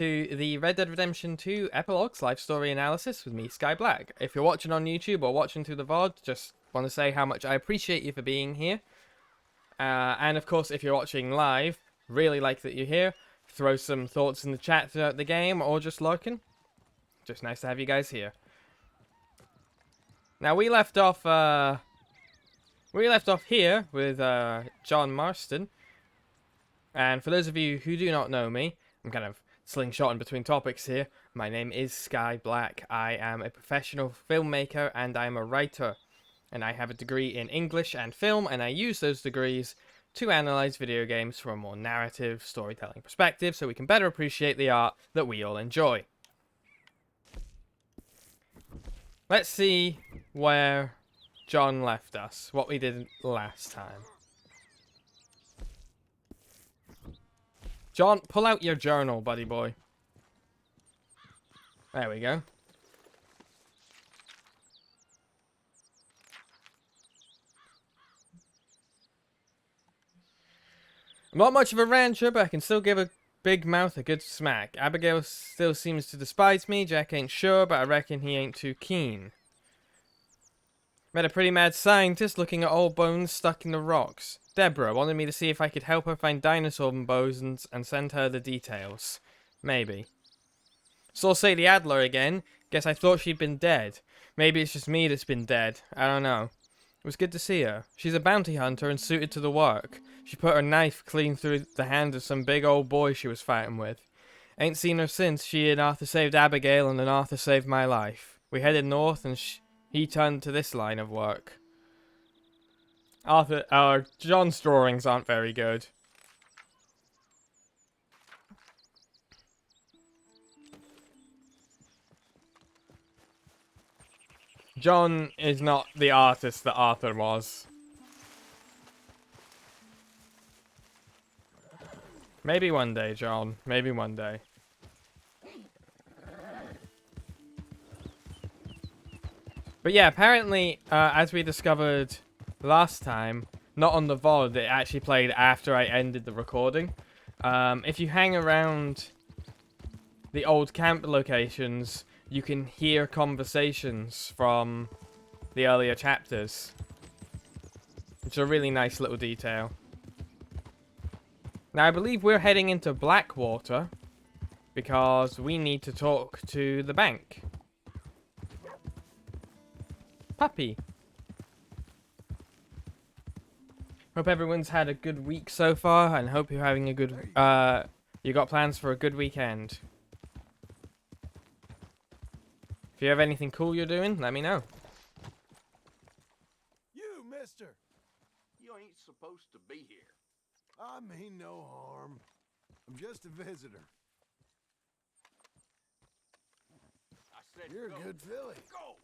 to the Red Dead Redemption 2 Epilogue's life story analysis with me, Skye Blacke. If you're watching on YouTube or watching through the VOD, just want to say how much I appreciate you for being here. And of course, if you're watching live, really like that you're here. Throw some thoughts in the chat throughout the game or just lurking. Just nice to have you guys here. Now we left off here with John Marston. And for those of you who do not know me, I'm kind of slingshotting between topics here. My name is Skye Blacke. I am a professional filmmaker and I'm a writer. And I have a degree in English and film, and I use those degrees to analyze video games from a more narrative, storytelling perspective so we can better appreciate the art that we all enjoy. Let's see where John left us, what we did last time. John, pull out your journal, buddy boy. There we go. I'm not much of a rancher, but I can still give a big mouth a good smack. Abigail still seems to despise me. Jack ain't sure, but I reckon he ain't too keen. Met a pretty mad scientist looking at old bones stuck in the rocks. Deborah wanted me to see if I could help her find dinosaur bones and send her the details. Maybe. Saw Sadie Adler again. Guess I thought she'd been dead. Maybe it's just me that's been dead. I don't know. It was good to see her. She's a bounty hunter and suited to the work. She put her knife clean through the hand of some big old boy she was fighting with. Ain't seen her since she and Arthur saved Abigail and then Arthur saved my life. We headed north and he turned to this line of work. John's drawings aren't very good. John is not the artist that Arthur was. Maybe one day, John. Maybe one day. But yeah, apparently, as we discovered last time, not on the VOD, it actually played after I ended the recording. If you hang around the old camp locations, you can hear conversations from the earlier chapters. Which is a really nice little detail. Now, I believe we're heading into Blackwater because we need to talk to the bank. Puppy. Hope everyone's had a good week so far, and hope you're having a good, you got plans for a good weekend. If you have anything cool you're doing, let me know. You, mister! You ain't supposed to be here. I mean no harm. I'm just a visitor. I said You're go. a good filly. Go!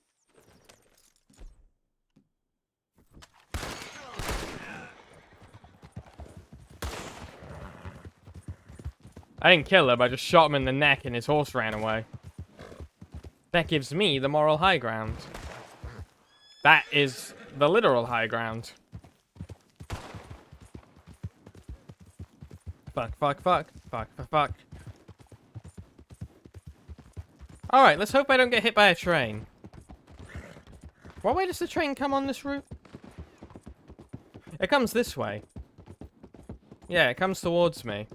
I didn't kill him, I just shot him in the neck and his horse ran away. That gives me the moral high ground. That is the literal high ground. Fuck, fuck, fuck. Fuck, fuck, fuck. Alright, let's hope I don't get hit by a train. What way does the train come on this route? It comes this way. Yeah, it comes towards me.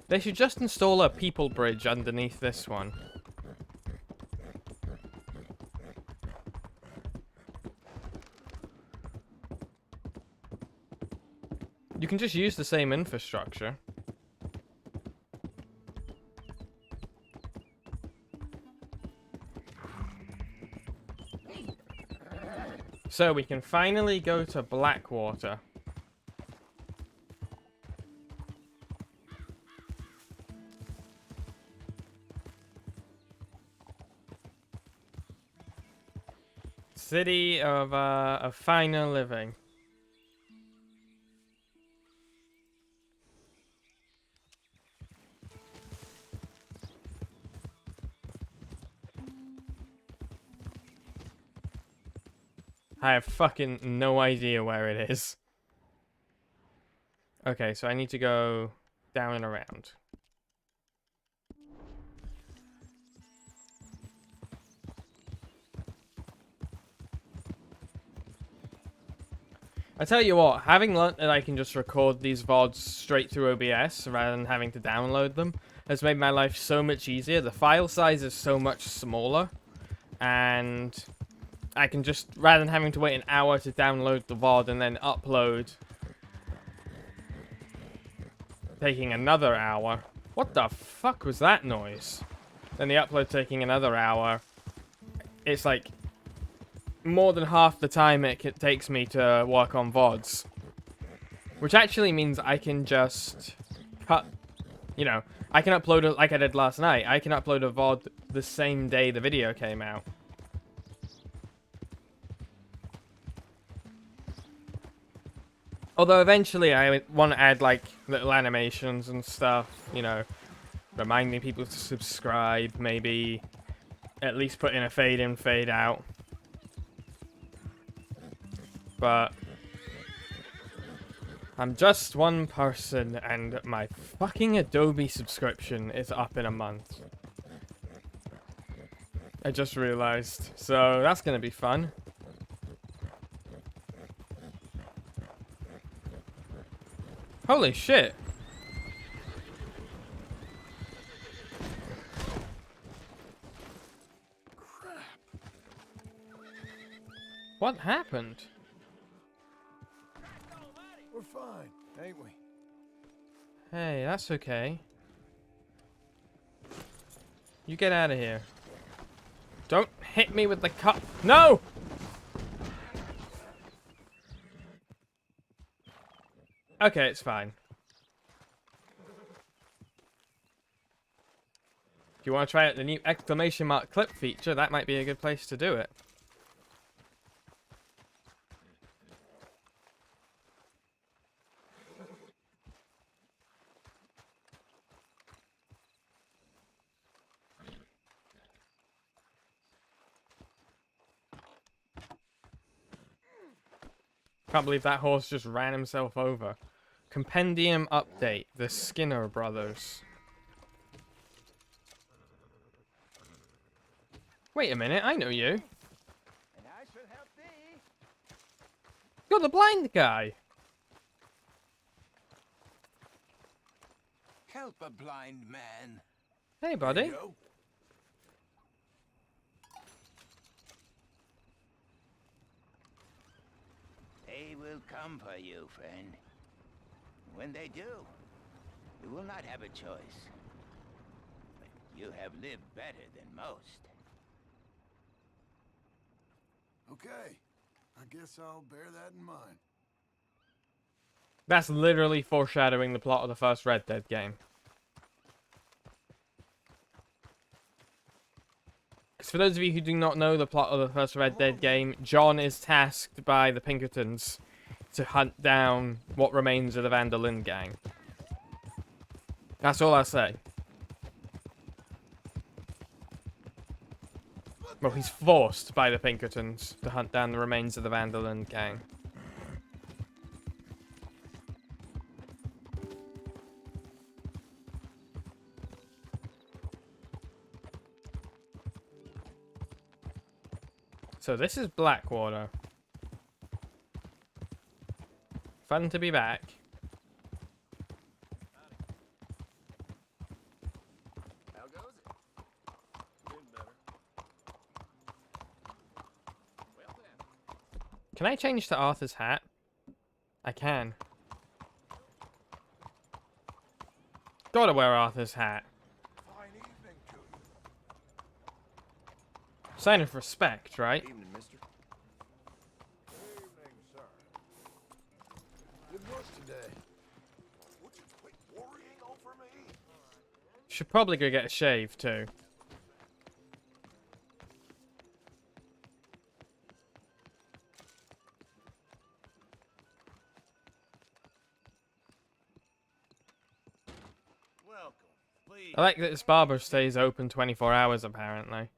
They should just install a people bridge underneath this one. You can just use the same infrastructure. So we can finally go to Blackwater. City of finer living. I have fucking no idea where it is. Okay, so I need to go down and around. I tell you what, having learnt that I can just record these VODs straight through OBS rather than having to download them has made my life so much easier. The file size is so much smaller, and I can just, rather than having to wait an hour to download the VOD and then upload, taking another hour. What the fuck was that noise? Then the upload taking another hour. It's like more than half the time it takes me to work on VODs. Which actually means I can just cut, you know, I can upload it like I did last night. I can upload a VOD the same day the video came out. Although eventually I want to add like little animations and stuff, you know, reminding people to subscribe, maybe at least put in a fade in, fade out. But I'm just one person and my fucking Adobe subscription is up in a month. I just realized. So that's gonna be fun. Holy shit. What happened? We're fine, ain't we? Hey, that's okay. You get out of here. Don't hit me with the cup. No! Okay, it's fine. If you want to try out the new exclamation mark clip feature, that might be a good place to do it. Can't believe that horse just ran himself over. Compendium update. The Skinner brothers. Wait a minute, I know you. And I shall help thee. You're the blind guy. Help a blind man. Hey, buddy. Go. They will come for you, friend. When they do, you will not have a choice. But you have lived better than most. Okay. I guess I'll bear that in mind. That's literally foreshadowing the plot of the first Red Dead game. For those of you who do not know the plot of the first Red Dead game, John is tasked by the Pinkertons to hunt down what remains of the Van der Linde gang. That's all I'll say. Well, he's forced by the Pinkertons to hunt down the remains of the Van der Linde gang. So this is Blackwater. Fun to be back. How goes it? Doing better. Well then. Can I change to Arthur's hat? I can. Gotta wear Arthur's hat. Fine evening to you. Sign of respect, right? Evening, mister. Evening, sir. Good work today. Would you quit worrying over me? Should probably go get a shave too. Welcome. Please. I like that this barber stays open 24 hours apparently.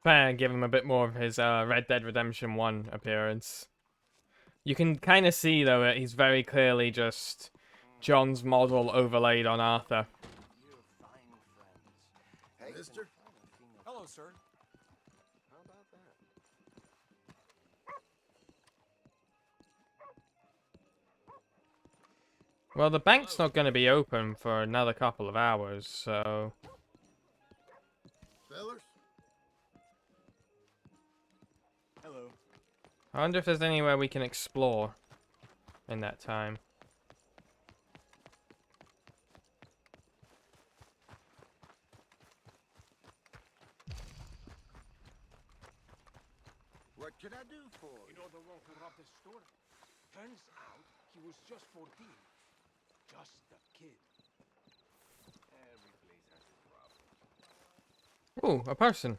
Try and give him a bit more of his Red Dead Redemption 1 appearance. You can kind of see, though, that he's very clearly just John's model overlaid on Arthur. Hey, mister. Hello, sir. How about that? Well, the bank's not going to be open for another couple of hours, so... Fellas? Hello. I wonder if there's anywhere we can explore in that time. What can I do for you? You know the one who robbed the store? Turns out he was just 14. Just a kid. Every place has its problem. Ooh, a person.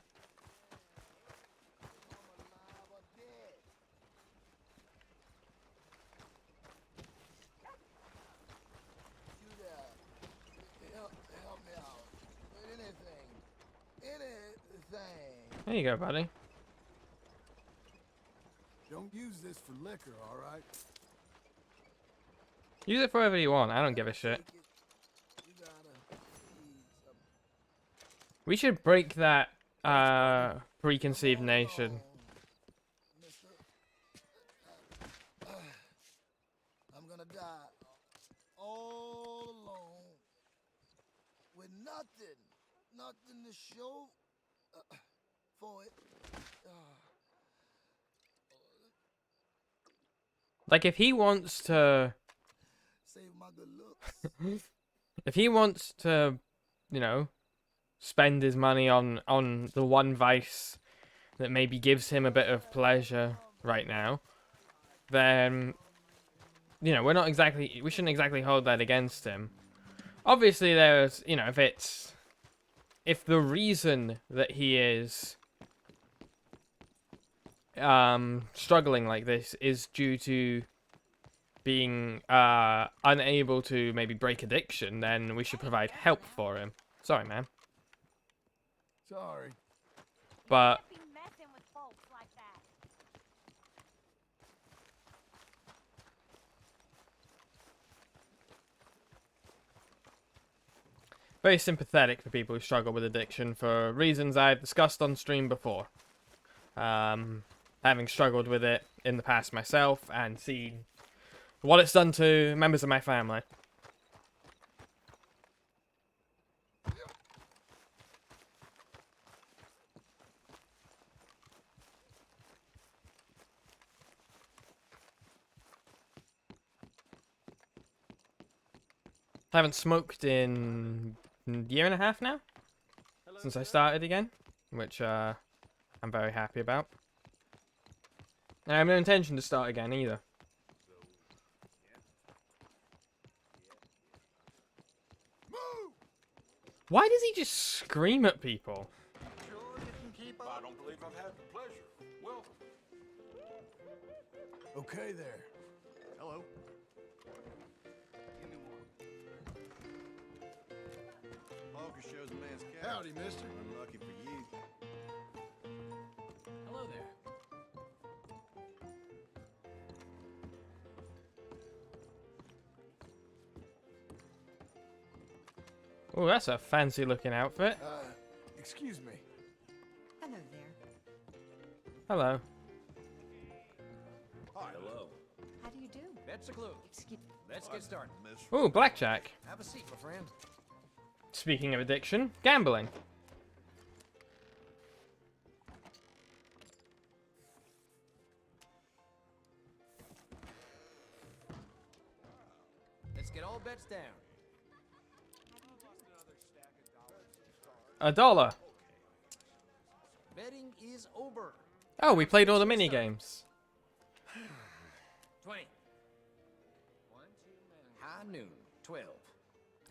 Help me out. Anything. There you go, buddy. Don't use this for liquor, all right? Use it for whatever you want. I don't give a shit. You gotta need some. We should break that preconceived notion. Mister, I'm gonna die all alone with nothing to show for it. Like, if he wants to... Save my good looks. If he wants to, you know, spend his money on the one vice that maybe gives him a bit of pleasure right now, then, you know, we shouldn't exactly hold that against him. Obviously, there's, you know, if the reason that he is struggling like this is due to being unable to maybe break addiction, then we should provide help for him. Sorry, man. Sorry. But Can't be messing with folks like that. very sympathetic for people who struggle with addiction for reasons I've discussed on stream before. Having struggled with it in the past myself and seen what it's done to members of my family. I haven't smoked in a year and a half now, since I started again, which I'm very happy about. And I have no intention to start again either. Move! Why does he just scream at people? Sure you can keep up? I don't believe I've had the pleasure. Welcome. Okay there. Hello. Poker shows a man's character. Howdy, mister. Unlucky for you. Hello there. Oh, that's a fancy looking outfit. Excuse me. Hello there. Hello. Hi. Hello. How do you do? That's a clue. Excuse Let's get started. Oh, blackjack. Have a seat, my friend. Speaking of addiction, gambling. Let's get all bets down. $1. Betting is over. Oh, we played all the mini games. 20. High noon. 12.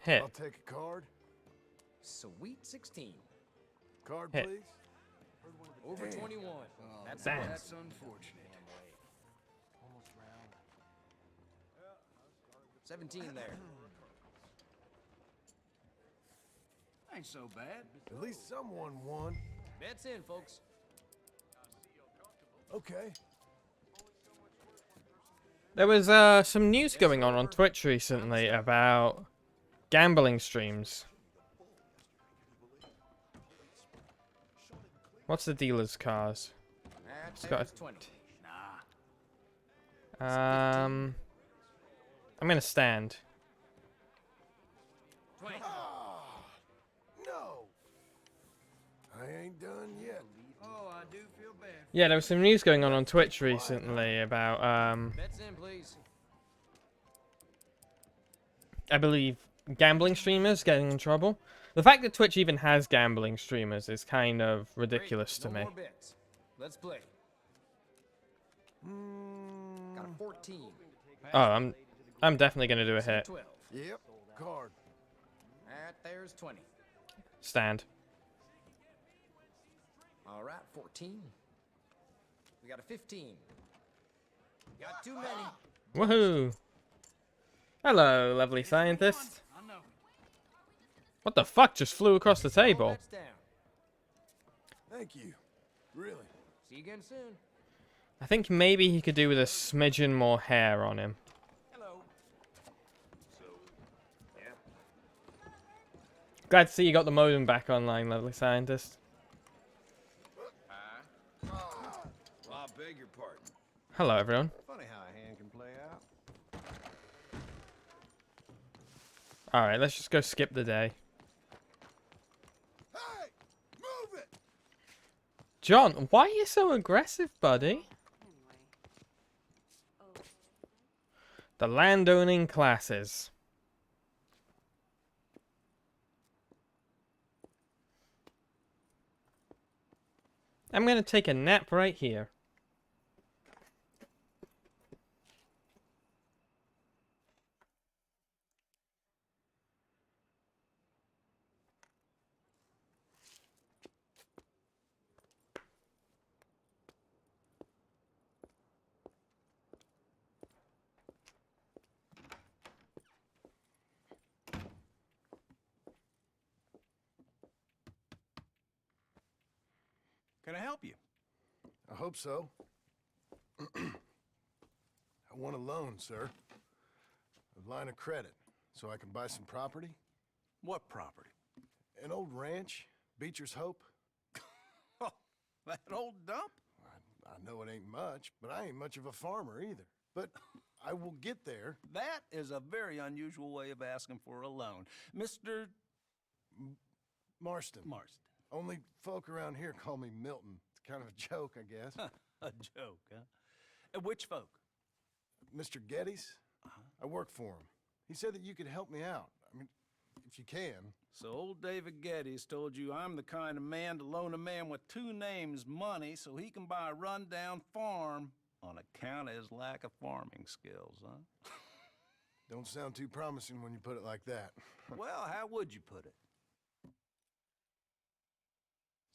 Hit. I'll take a card. Sweet 16. Card, Hit. please. Over Damn. 21. That's Damn. That's unfortunate. 17 there. Ain't so bad. At least someone won. Bets in, folks. Okay. There was some news going on Twitch recently about gambling streams. What's the dealer's cars? It's got a 20. I'm gonna stand. 20. No. I ain't done yet. Oh, I do feel bad. Yeah, there was some news going on Twitch recently about Bets in, please. I believe gambling streamers getting in trouble. The fact that Twitch even has gambling streamers is kind of ridiculous to no me. more bets. Let's play. Got a 14. Oh, I'm definitely gonna do a hit. 12. Yep. Card. That there's 20. Stand. All right, 14. We got a 15. Got too many. Woohoo! Hello, lovely scientist. What the fuck just flew across the table? Bets down. Thank you. Really. See you again soon. I think maybe he could do with a smidgen more hair on him. Hello. Glad to see you got the modem back online, lovely scientist. I beg your pardon. Hello, everyone. Funny how a hand can play out. Alright, let's just go skip the day. Hey! Move it! John, why are you so aggressive, buddy? The landowning classes. I'm gonna take a nap right here. Can I help you? I hope so. I want a loan, sir. A line of credit, so I can buy some property. What property? An old ranch, Beecher's Hope. Oh, that old dump? I know it ain't much, but I ain't much of a farmer either. But I will get there. That is a very unusual way of asking for a loan. Mr. Marston. Marston. Only folk around here call me Milton. It's kind of a joke, I guess. A joke, huh? Which folk? Mr. Geddes? I work for him. He said that you could help me out. I mean, if you can. So old David Geddes told you I'm the kind of man to loan a man with two names money so he can buy a rundown farm on account of his lack of farming skills, huh? Don't sound too promising when you put it like that. Well, how would you put it?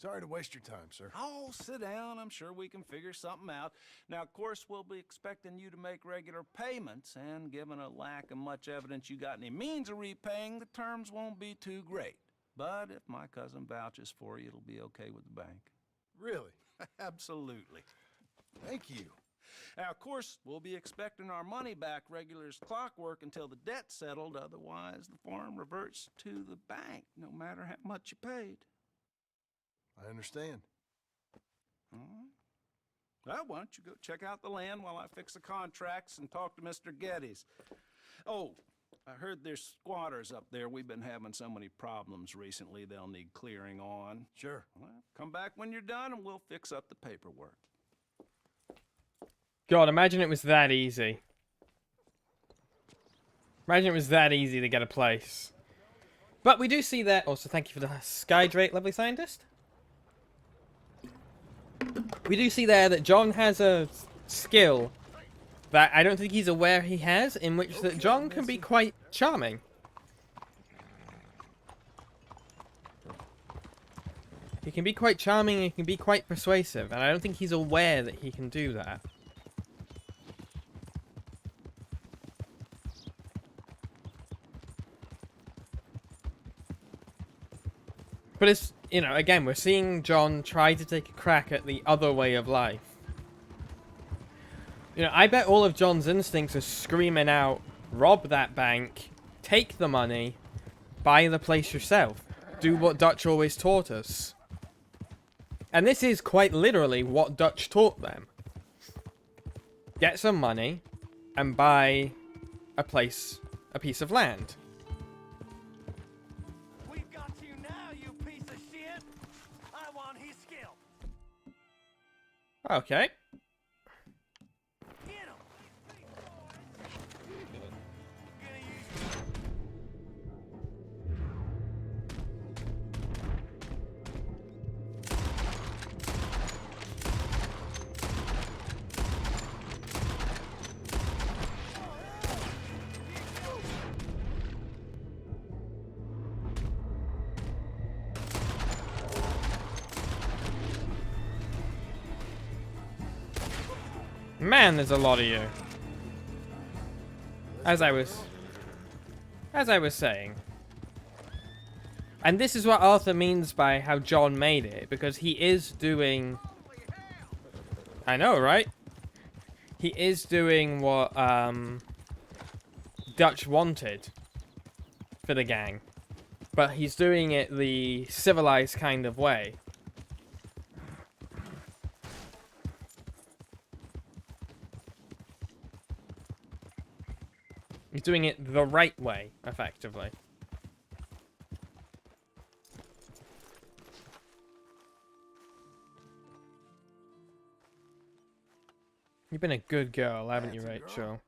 Sorry to waste your time, sir. Oh, sit down. I'm sure we can figure something out. Now, of course, we'll be expecting you to make regular payments, and given a lack of much evidence you got any means of repaying, the terms won't be too great. But if my cousin vouches for you, it'll be okay with the bank. Really? Absolutely. Thank you. Now, of course, we'll be expecting our money back regular as clockwork until the debt's settled. Otherwise, the farm reverts to the bank, no matter how much you paid. I understand. All right. Well, why don't you go check out the land while I fix the contracts and talk to Mr. Geddes. Oh, I heard there's squatters up there. We've been having so many problems recently, they'll need clearing on. Sure. Well, come back when you're done and we'll fix up the paperwork. God, imagine it was that easy. Imagine it was that easy to get a place. But we do see that. Also, thank you for the Skye Blacke, lovely scientist. We do see there that John has a skill that I don't think he's aware he has, in which that John can be quite charming. He can be quite charming and he can be quite persuasive, and I don't think he's aware that he can do that. But it's, you know, again, we're seeing John try to take a crack at the other way of life. You know, I bet all of John's instincts are screaming out, rob that bank, take the money, buy the place yourself. Do what Dutch always taught us. And this is quite literally what Dutch taught them. Get some money and buy a place, a piece of land. We've got you now, you piece of shit! I want his skill! Okay. Get him! Gonna use Man, there's a lot of you. As I was saying. And this is what Arthur means by how John made it, because he is doing... I know, right? He is doing what Dutch wanted for the gang. But he's doing it the civilized kind of way. He's doing it the right way, effectively. You've been a good girl, haven't you, That's a girl. Rachel?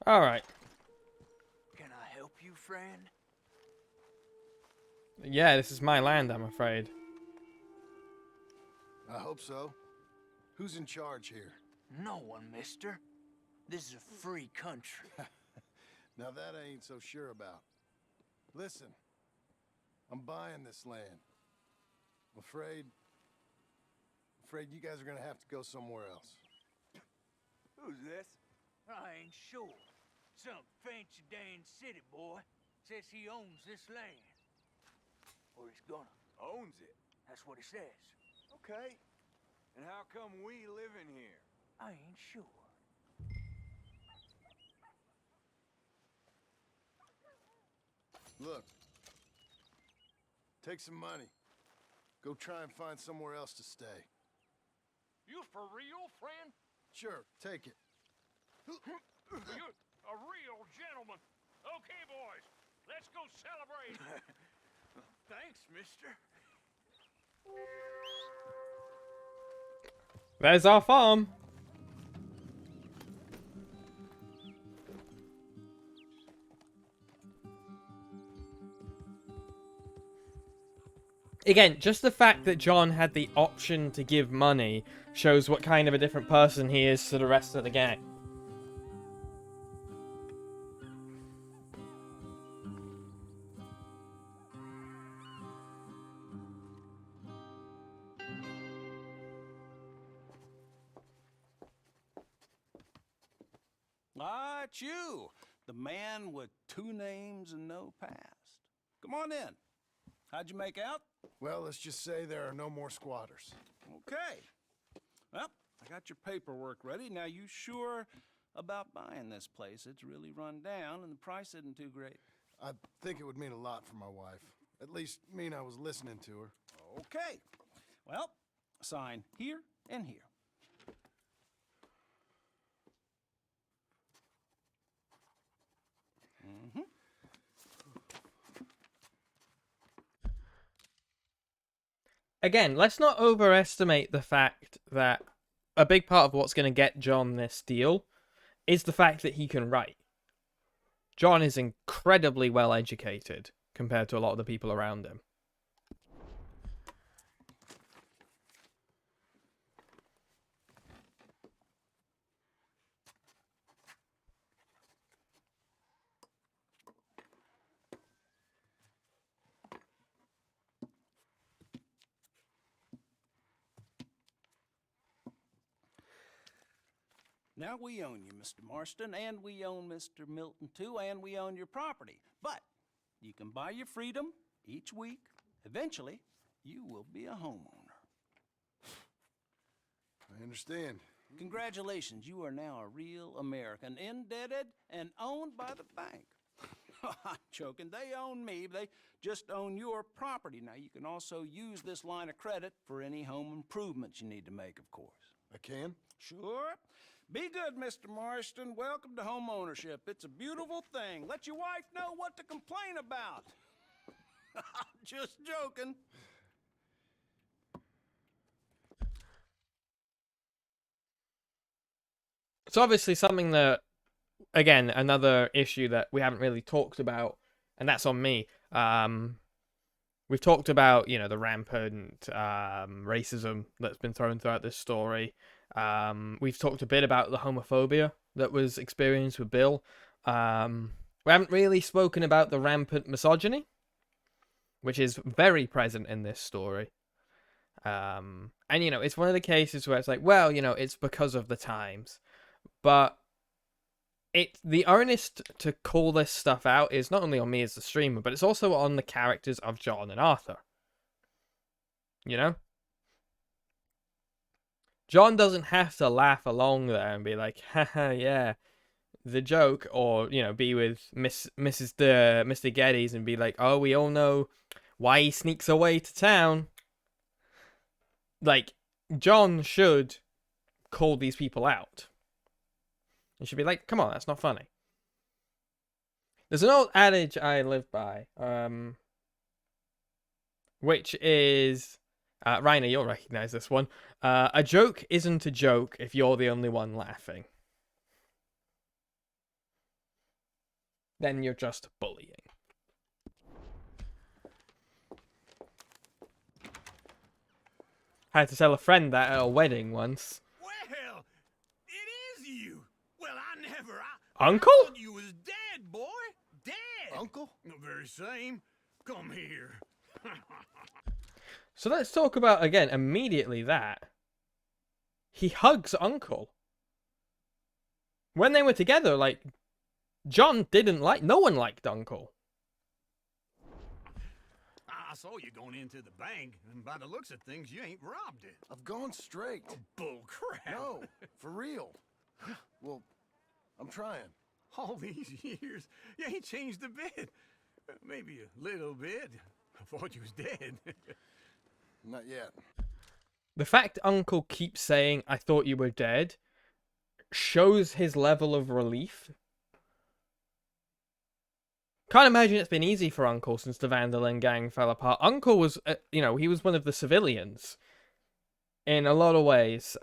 Alright. Can I help you, friend? Yeah, this is my land, I'm afraid. I hope so. Who's in charge here? No one, mister. This is a free country. Now that I ain't so sure about. Listen, I'm buying this land. I'm afraid you guys are gonna have to go somewhere else. Who's this? I ain't sure. Some fancy Dan city boy says he owns this land. Or he's gonna. Owns it. That's what he says. Okay. And how come we live in here? I ain't sure. Look. Take some money. Go try and find somewhere else to stay. You for real, friend? Sure, take it. You're a real gentleman. Okay, boys, let's go celebrate. Thanks, mister. There's our farm. Again, just the fact that John had the option to give money shows what kind of a different person he is to the rest of the gang. Ah, it's you, the man with 2 names and no past. Come on in. How'd you make out? Well, let's just say there are no more squatters. Okay. Well, I got your paperwork ready. Now, you sure about buying this place? It's really run down, and the price isn't too great. I think it would mean a lot for my wife. At least mean I was listening to her. Okay. Well, sign here and here. Mm-hmm. Again, let's not overestimate the fact that a big part of what's going to get John this deal is the fact that he can write. John is incredibly well educated compared to a lot of the people around him. Now we own you, Mr. Marston, and we own Mr. Milton too, and we own your property. But you can buy your freedom each week. Eventually, you will be a homeowner. I understand. Congratulations, you are now a real American, indebted and owned by the bank. I'm joking. They own me. They just own your property. Now, you can also use this line of credit for any home improvements you need to make, of course. I can? Sure. Be good, Mr. Marston. Welcome to home ownership. It's a beautiful thing. Let your wife know what to complain about. Just joking. It's obviously something that, again, another issue that we haven't really talked about, and that's on me. We've talked about, you know, the rampant racism that's been thrown throughout this story. We've talked a bit about the homophobia that was experienced with Bill. We haven't really spoken about the rampant misogyny, which is very present in this story. And, you know, it's one of the cases where it's like, well, you know, it's because of the times. But the onus to call this stuff out is not only on me as the streamer, but it's also on the characters of John and Arthur. You know? John doesn't have to laugh along there and be like, haha, yeah, the joke, or, you know, be with Mr. Geddes and be like, oh, we all know why he sneaks away to town. Like, John should call these people out. You should be like, come on, that's not funny. There's an old adage I live by, which is, Rainer, you'll recognize this one. A joke isn't a joke if you're the only one laughing. Then you're just bullying. I had to tell a friend that at a wedding once. Well, it is you. Well, I never. Uncle? I thought you was dead, boy. Dead. Uncle? The very same. Come here. So let's talk about, again, immediately that. He hugs Uncle. When they were together, like, John didn't like, no one liked Uncle. I saw you going into the bank, and by the looks of things, you ain't robbed it. I've gone straight. Bull crap. No, for real. Well, I'm trying. All these years, you ain't changed a bit. Maybe a little bit. I thought you was dead. Not yet. The fact Uncle keeps saying, I thought you were dead, shows his level of relief. Can't imagine it's been easy for Uncle since the Van der Linde gang fell apart. Uncle was, you know, he was one of the civilians. In a lot of ways.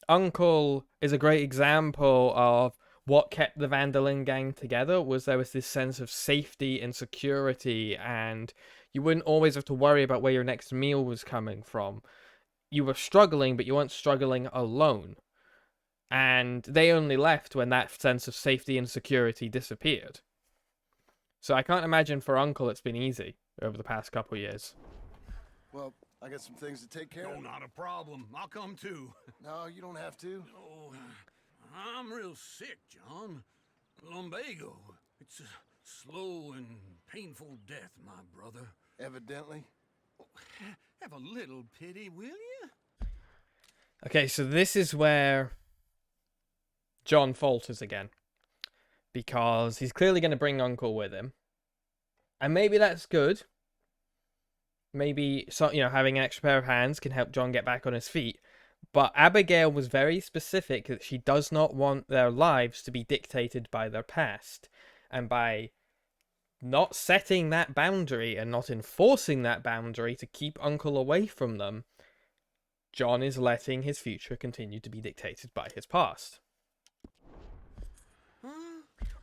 Uncle is a great example of what kept the Van der Linde gang together. There was this sense of safety and security, and you wouldn't always have to worry about where your next meal was coming from. You were struggling, but you weren't struggling alone. And they only left when that sense of safety and security disappeared. So I can't imagine for Uncle it's been easy over the past couple years. Well, I got some things to take care No, of. not a problem. I'll come too. No, you don't have to. Oh, I'm real sick, John. Lumbago. It's a slow and painful death, my brother. Evidently. Have a little pity, will you? Okay, so this is where John falters again. Because he's clearly going to bring Uncle with him. And maybe that's good. Maybe, so, you know, having an extra pair of hands can help John get back on his feet. But Abigail was very specific that she does not want their lives to be dictated by their past. And by not setting that boundary and not enforcing that boundary to keep Uncle away from them, John is letting his future continue to be dictated by his past.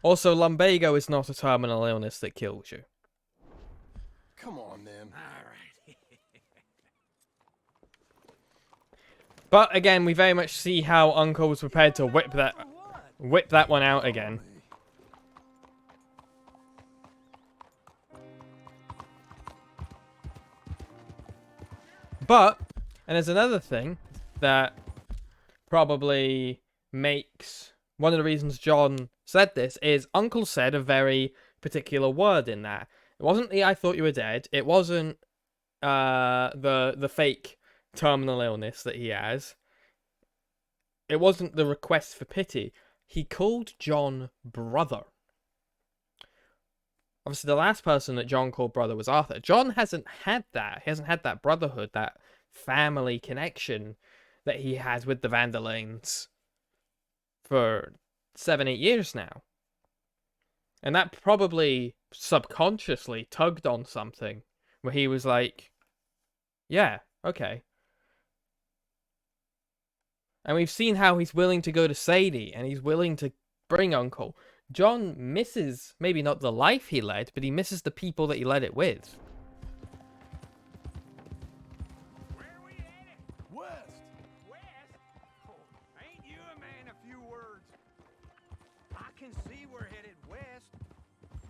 Also, lumbago is not a terminal illness that kills you. Come on, then. All right. But again, we very much see how Uncle was prepared to whip that one out again. But, and there's another thing that probably makes one of the reasons John said this is Uncle said a very particular word in that. It wasn't the I thought you were dead. It wasn't the fake terminal illness that he has. It wasn't the request for pity. He called John brother. Obviously, the last person that John called brother was Arthur. John hasn't had that. He hasn't had that brotherhood, that family connection that he has with the Vanderlanes for 7-8 years now. And that probably subconsciously tugged on something where he was like, yeah, okay. And we've seen how he's willing to go to Sadie and he's willing to bring Uncle. John misses, maybe not the life he led, but he misses the people that he led it with. Where are we headed? West! West? Oh, ain't you a man of few words? I can see we're headed west.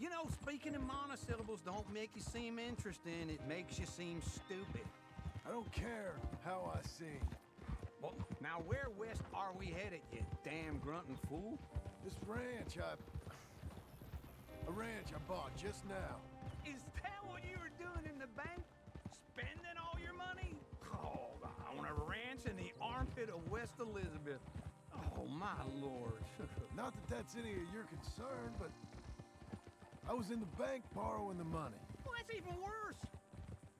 You know, speaking in monosyllables don't make you seem interesting. It makes you seem stupid. I don't care how I sing. Well, now where west are we headed, you damn grunting fool? This ranch I bought just now. Is that what you were doing in the bank? Spending all your money? Oh, on a ranch in the armpit of West Elizabeth. Oh, my lord. Not that that's any of your concern, but I was in the bank borrowing the money. Well, that's even worse.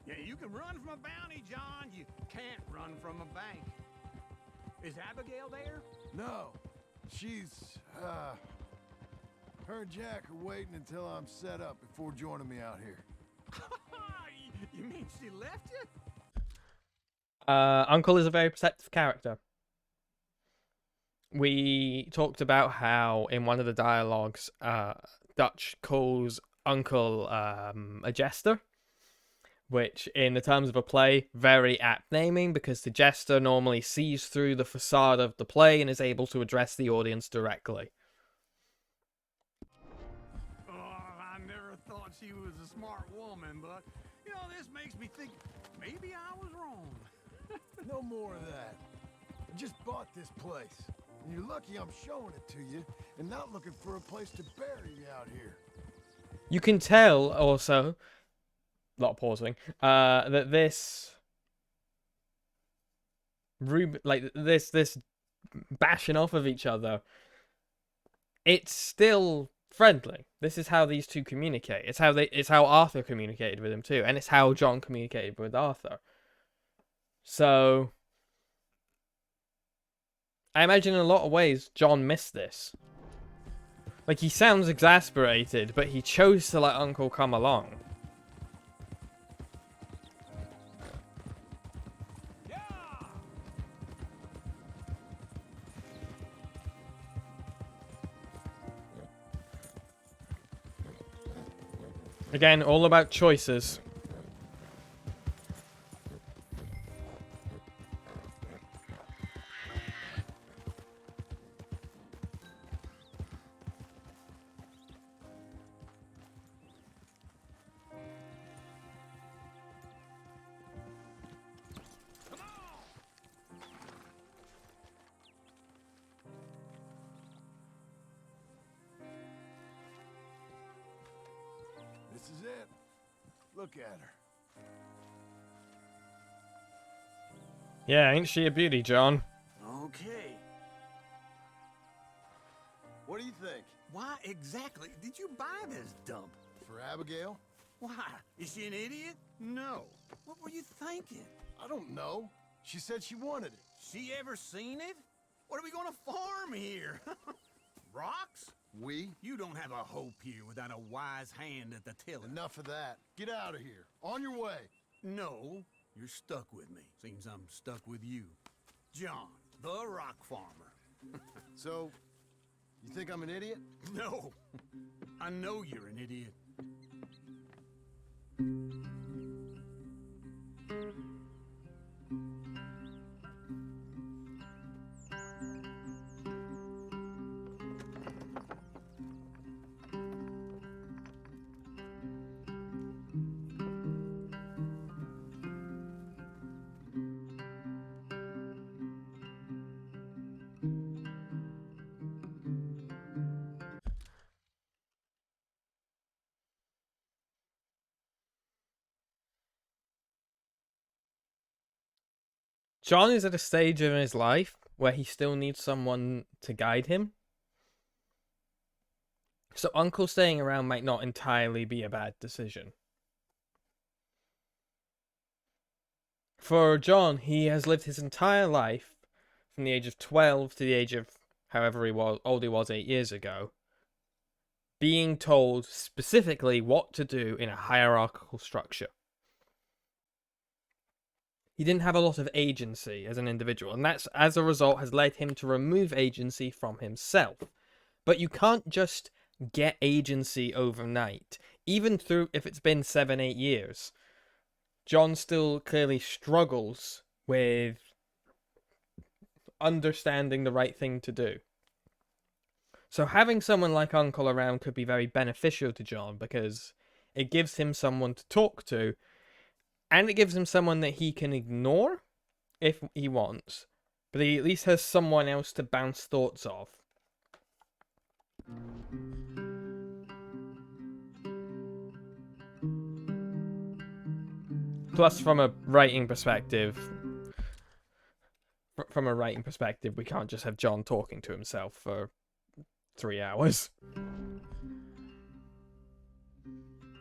Yeah, you can run from a bounty, John. You can't run from a bank. Is Abigail there? No, she's, her and Jack are waiting until I'm set up before joining me out here. You mean she left you? Uncle is a very perceptive character. We talked about how in one of the dialogues, Dutch calls Uncle a jester, which in the terms of a play, very apt naming, because the jester normally sees through the facade of the play and is able to address the audience directly. Oh, I never thought she was a smart woman, but, you know, this makes me think maybe I was wrong. No more of that. I just bought this place. And you're lucky I'm showing it to you and not looking for a place to bury you out here. You can tell also, lot of pausing, that this this bashing off of each other, it's still friendly. This is how these two communicate. It's how Arthur communicated with him too, and it's how John communicated with Arthur. So I imagine in a lot of ways John missed this. Like, he sounds exasperated, but he chose to let Uncle come along. Again, all about choices. This is it. Look at her. Yeah, ain't she a beauty, John? Okay. What do you think? Why exactly did you buy this dump? For Abigail? Why? Is she an idiot? No. What were you thinking? I don't know. She said she wanted it. She ever seen it? What are we gonna farm here? Rocks? We? You don't have a hope here without a wise hand at the tiller. Enough of that. Get out of here. On your way. No, you're stuck with me. Seems I'm stuck with you. John, the rock farmer. So, you think I'm an idiot? No, I know you're an idiot. John is at a stage in his life where he still needs someone to guide him. So Uncle staying around might not entirely be a bad decision. For John, he has lived his entire life, from the age of 12 to the age of however old he was 8 years ago, being told specifically what to do in a hierarchical structure. He didn't have a lot of agency as an individual, and that's, as a result, has led him to remove agency from himself. But you can't just get agency overnight, even through if it's been 7-8 years. John still clearly struggles with understanding the right thing to do. So having someone like Uncle around could be very beneficial to John, because it gives him someone to talk to, and it gives him someone that he can ignore if he wants, but he at least has someone else to bounce thoughts off. Plus, from a writing perspective, we can't just have John talking to himself for 3 hours.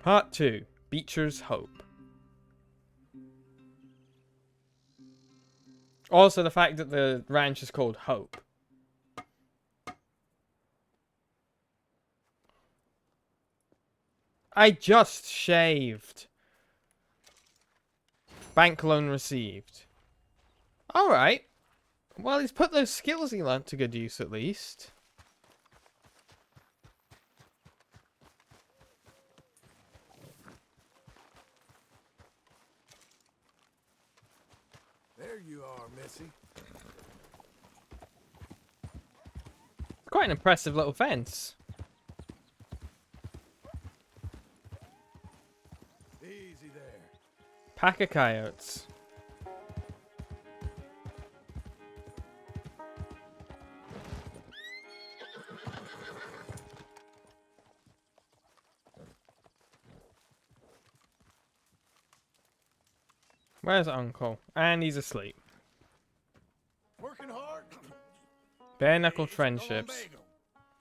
Part 2. Beecher's Hope. Also, the fact that the ranch is called Hope. I just shaved. Bank loan received. Alright. Well, he's put those skills he learnt to good use, at least. There you are, Missy. Quite an impressive little fence. Easy there. Pack of coyotes. Where's Uncle? And he's asleep. Working hard? Bare knuckle It's a friendships. lumbago.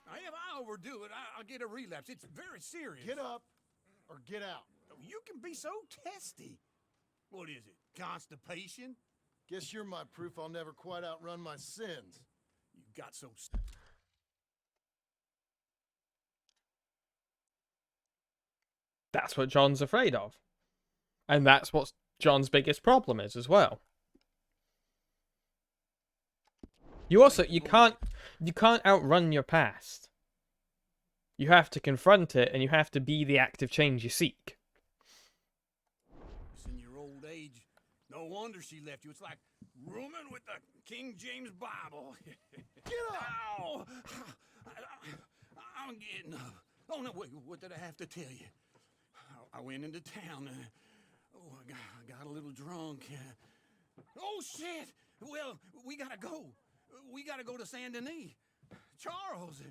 Now, if I overdo it, I'll get a relapse. It's very serious. Get up or get out. You can be so testy. What is it? Constipation? Guess you're my proof I'll never quite outrun my sins. You got so... That's what John's afraid of. And that's what John's biggest problem is as well. You can't outrun your past. You have to confront it, and you have to be the active change you seek. It's in your old age. No wonder she left you. It's like rooming with the King James Bible. Get up! Ow! I'm getting up. Oh, no, wait, what did I have to tell you? I went into town. I got a little drunk. Oh, shit! Well, we gotta go. We gotta go to Saint Denis. Charles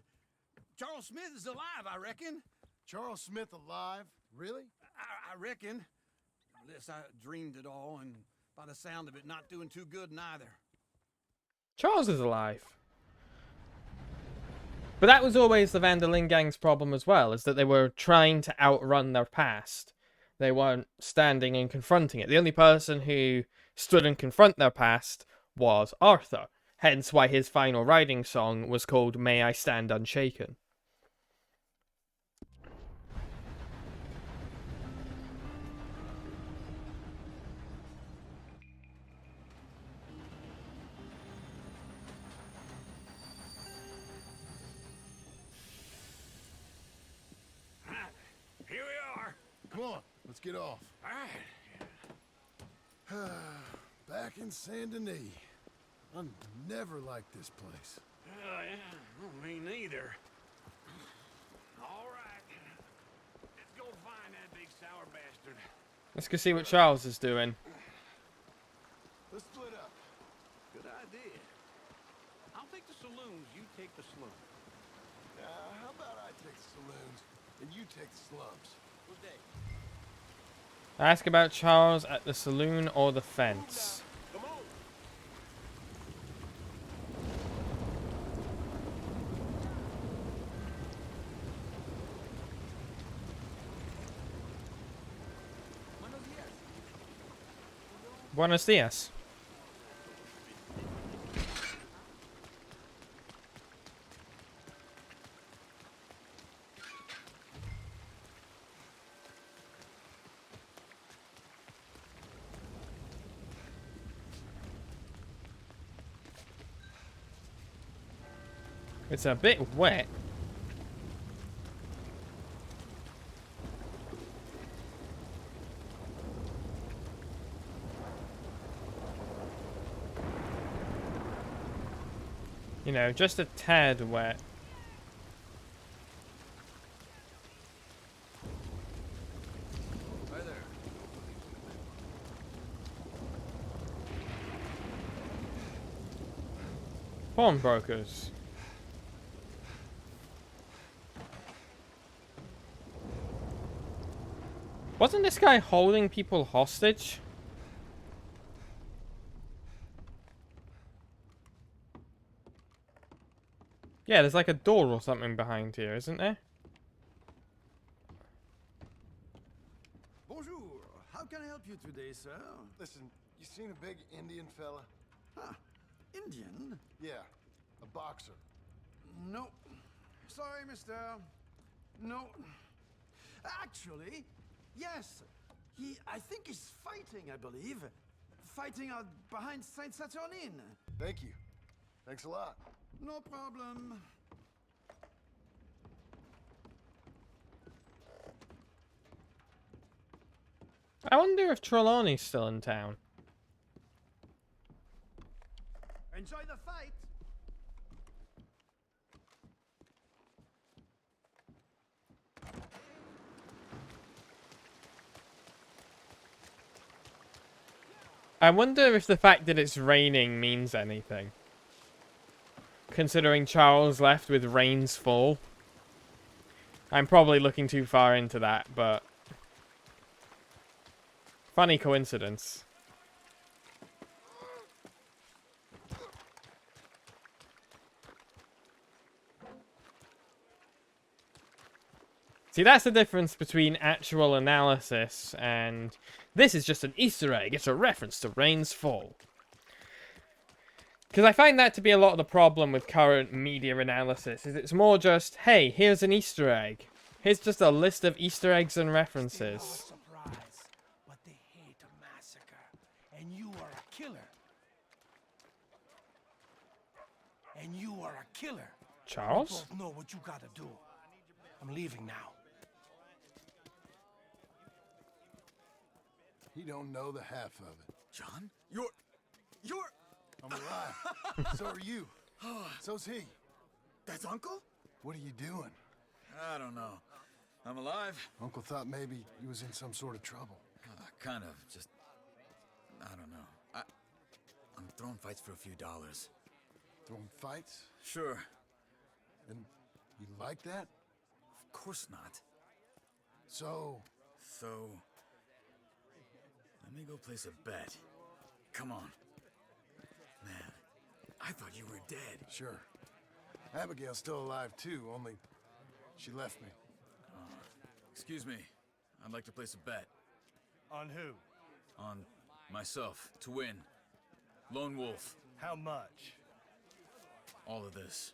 Smith is alive, I reckon. Charles Smith alive? Really? I reckon. Unless I dreamed it all, and by the sound of it, not doing too good neither. Charles is alive. But that was always the Van der Linde gang's problem as well, is that they were trying to outrun their past. They weren't standing and confronting it. The only person who stood and confront their past was Arthur. Hence why his final writing song was called May I Stand Unshaken. Here we are. Come on, let's get off. All right. Back in Saint Denis. I never liked this place. Yeah, me neither. All right. Let's go find that big sour bastard. Let's go see what Charles is doing. Let's split up. Good idea. I'll take the saloons, you take the slums. How about I take the saloons and you take the slums? Good day. Ask about Charles at the saloon or the fence. Come on. Buenos dias. It's a bit wet. You know, just a tad wet. Hi there. Pawnbrokers. Wasn't this guy holding people hostage? Yeah, there's like a door or something behind here, isn't there? Bonjour. How can I help you today, sir? Listen, you seen a big Indian fella? Huh. Indian? Yeah, a boxer. No. Sorry, mister. No. Actually, yes. I think he's fighting, I believe. Fighting out behind Saint Saturnin. Thank you. Thanks a lot. No problem. I wonder if Trelawney's still in town. Enjoy the fight. I wonder if the fact that it's raining means anything. Considering Charles left with rains full. I'm probably looking too far into that, but... funny coincidence. See, that's the difference between actual analysis and... this is just an Easter egg. It's a reference to Rain's Fall. Because I find that to be a lot of the problem with current media analysis. Is it's more just, hey, here's an Easter egg. Here's just a list of Easter eggs and references. Surprise, but they hate a massacre, and you are a killer. And you are a killer. Charles? You both know what you gotta do. I'm leaving now. He don't know the half of it. John, you're... I'm alive. So are you. So's he. That's Uncle? What are you doing? I don't know. I'm alive. Uncle thought maybe you was in some sort of trouble. Kind of. Just... I don't know. I'm throwing fights for a few dollars. Throwing fights? Sure. And you like that? Of course not. So... let me go place a bet. Come on. Man, I thought you were dead. Sure. Abigail's still alive too, only she left me. Excuse me. I'd like to place a bet. On who? On myself, to win. Lone Wolf. How much? All of this.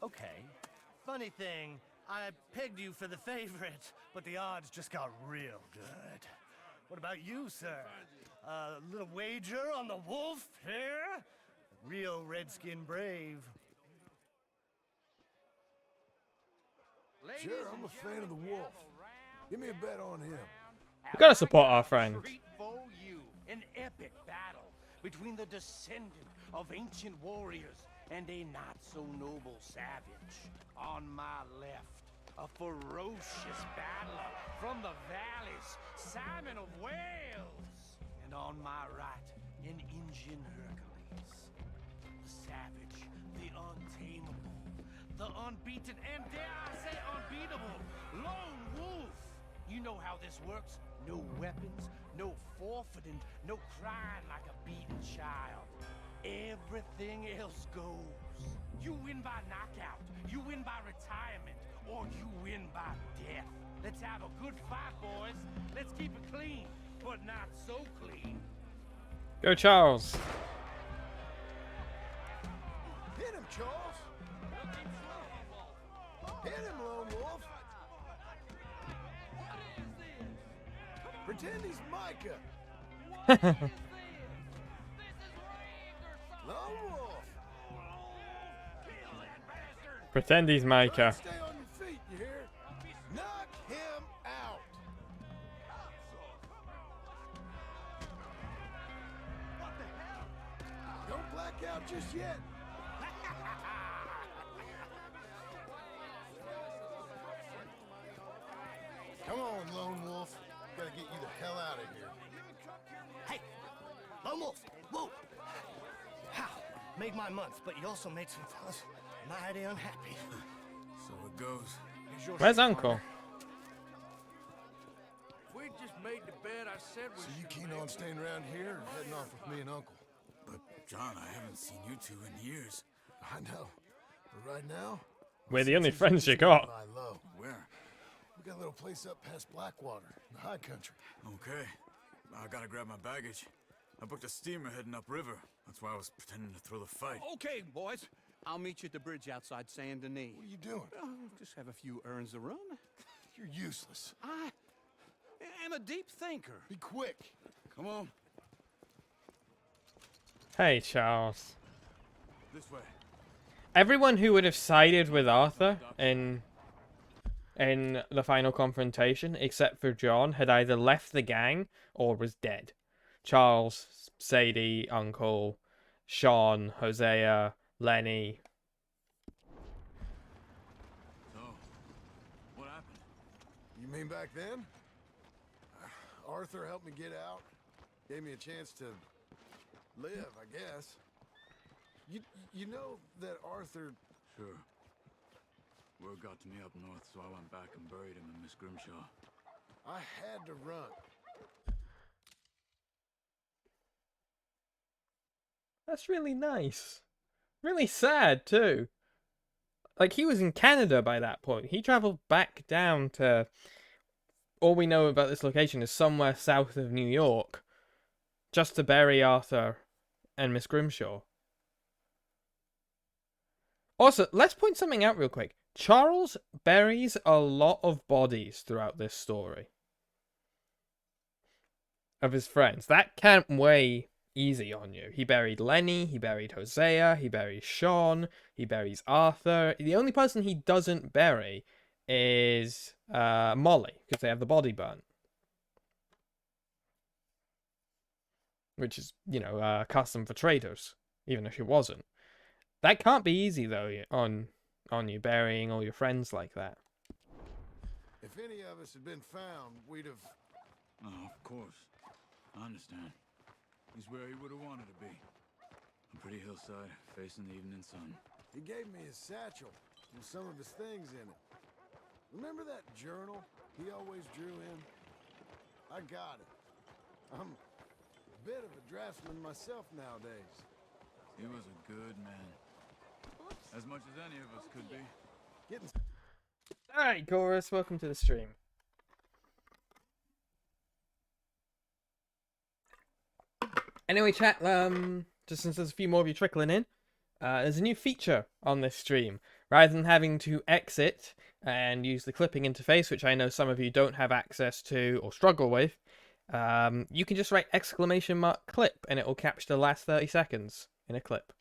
Okay. Funny thing, I pegged you for the favorite, but the odds just got real good. What about you, sir? A little wager on the wolf here? Real redskin brave. Sure, I'm a fan of the wolf. Give me a bet on him. We gotta support our friend. An epic battle between the descendant of ancient warriors and a not-so-noble savage. On my left, a ferocious battler from the valleys, Simon of Wales. And on my right, an Indian Hercules. The savage, the untamable, the unbeaten, and dare I say unbeatable, Lone Wolf. You know how this works. No weapons, no forfeiting, no crying like a beaten child. Everything else goes. You win by knockout, you win by retirement, or you win by death. Let's have a good fight, boys. Let's keep it clean, but not so clean. Go, Charles. Hit him, Charles. Hit him, Lone Wolf. Pretend he's Micah. Lone Wolf. Pretend he's Micah. Stay on your feet, you hear? Knock him out. What the hell? Don't black out just yet. Come on, Lone Wolf. Gotta get you the hell out of here. Hey, Lone Wolf, whoa! How? Made my month, but you also made some fellas mighty unhappy. So it goes. Where's Uncle? If we just made the bed I said we So you should keen on staying around here or heading off with me and Uncle? But, John, I haven't seen you two in years. I know. But right now, We're the only friends you got. lie low. Where? We got a little place up past Blackwater, in the high country. Okay. I gotta grab my baggage. I booked a steamer heading upriver. That's why I was pretending to throw the fight. Okay, boys. I'll meet you at the bridge outside Saint Denis. What are you doing? Oh, just have a few errands to run. You're useless. I am a deep thinker. Be quick. Come on. Hey, Charles. This way. Everyone who would have sided with Arthur in the final confrontation, except for John, had either left the gang or was dead. Charles, Sadie, Uncle, Sean, Hosea, Lenny. So, what happened? You mean back then? Arthur helped me get out. Gave me a chance to live, I guess. You know that Arthur... Sure. Word got to me up north, so I went back and buried him in Miss Grimshaw. I had to run. That's really nice. Really sad, too. Like, he was in Canada by that point. He traveled back down to... All we know about this location is somewhere south of New York. Just to bury Arthur and Miss Grimshaw. Also, let's point something out real quick. Charles buries a lot of bodies throughout this story. Of his friends. That can't weigh easy on you. He buried Lenny, he buried Hosea, he buries Sean, he buries Arthur. The only person he doesn't bury is Molly, because they have the body burnt. Which is, you know, custom for traitors, even if it wasn't. That can't be easy, though, on you burying all your friends like that. If any of us had been found, we'd have... Oh, of course. I understand. He's where he would have wanted to be. A pretty hillside, facing the evening sun. He gave me his satchel with some of his things in it. Remember that journal he always drew in? I got it. I'm a bit of a draftsman myself nowadays. He was a good man. As much as any of us could be. Getting... Alright, Chorus, welcome to the stream. Anyway, chat, just since there's a few more of you trickling in, there's a new feature on this stream. Rather than having to exit and use the clipping interface, which I know some of you don't have access to or struggle with, you can just write !clip and it will capture the last 30 seconds in a clip.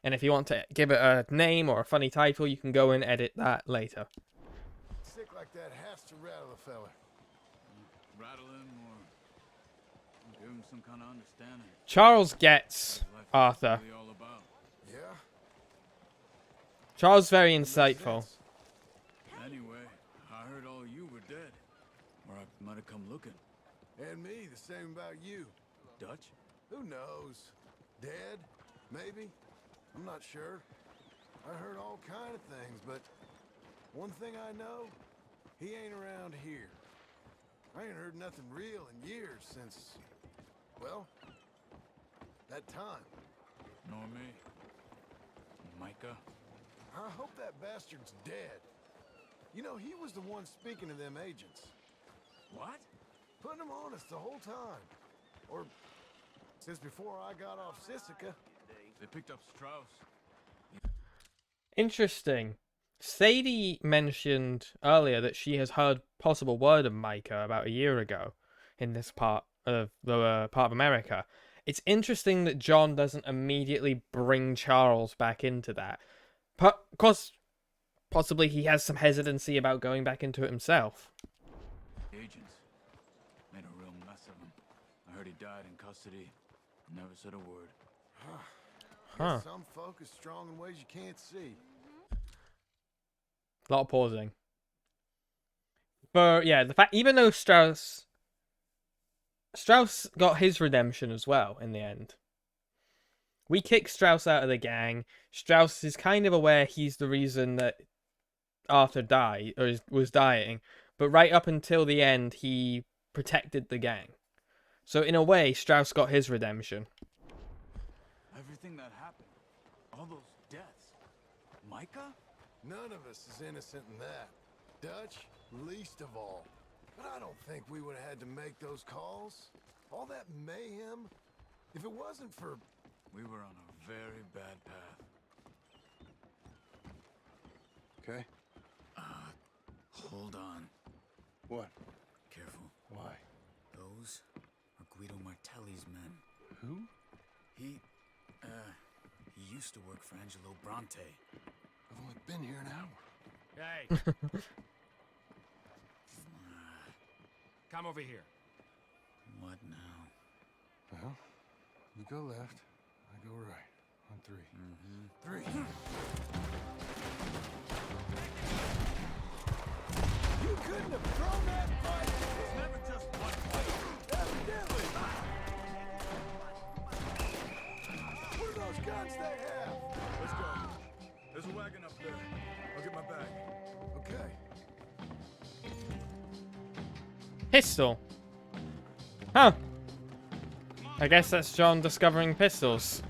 And if you want to give it a name or a funny title, you can go and edit that later. Sick like that has to rattle a fella. Rattle him or give him some kind of understanding. Charles gets Arthur. Really all about. Yeah? Charles is very insightful. Anyway, I heard all you were dead. Or I might have come looking. And me, the same about you. Dutch? Who knows? Dead? Maybe? I'm not sure. I heard all kind of things, but one thing I know, he ain't around here. I ain't heard nothing real in years since, well, that time. Nor me. Micah? I hope that bastard's dead. You know, he was the one speaking to them agents. What? Putting them on us the whole time. Or Since before I got off Sisika. They picked up Strauss. Interesting. Sadie mentioned earlier that she has heard possible word of Micah about a year ago in this part of the part of America. It's interesting that John doesn't immediately bring Charles back into that. Because possibly he has some hesitancy about going back into it himself. Agents made a real mess of him. I heard he died in custody. Never said a word. Guess some folk is strong in ways you can't see. A lot of pausing. But yeah, the fact, even though Strauss got his redemption as well in the end. We kick Strauss out of the gang. Strauss is kind of aware he's the reason that Arthur died, or was dying. But right up until the end, he protected the gang. So in a way, Strauss got his redemption. Everything that happened, all those deaths, Micah? None of us is innocent in that. Dutch, least of all. But I don't think we would have had to make those calls. All that mayhem. If it wasn't for... We were on a very bad path. Okay. Hold on. What? Careful. Why? Those are Guido Martelli's men. Who? He used to work for Angelo Bronte. I've only been here an hour. Hey! Come over here. What now? Well, you go left, I go right. On three. Mm-hmm. 3. You couldn't have thrown that fight! It's never just one fight. Evidently! What are those guns they have? Let's go. There's a wagon up there. I'll get my bag. Okay. Pistol. Huh. I guess that's John discovering pistols.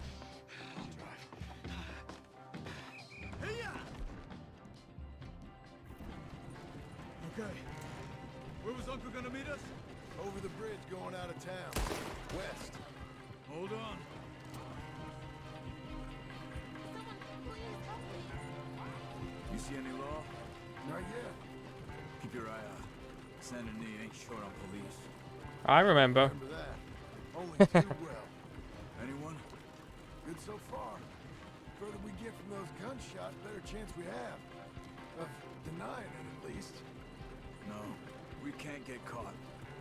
Okay. Where was Uncle gonna meet us? Over the bridge going out of town. West. Hold on. You see any law? Not yet. Keep your eye out. Saint Denis ain't short on police. I remember. Remember that. Only too well. Anyone? Good so far. Further we get from those gunshots, better chance we have. Of denying it, at least. No, we can't get caught.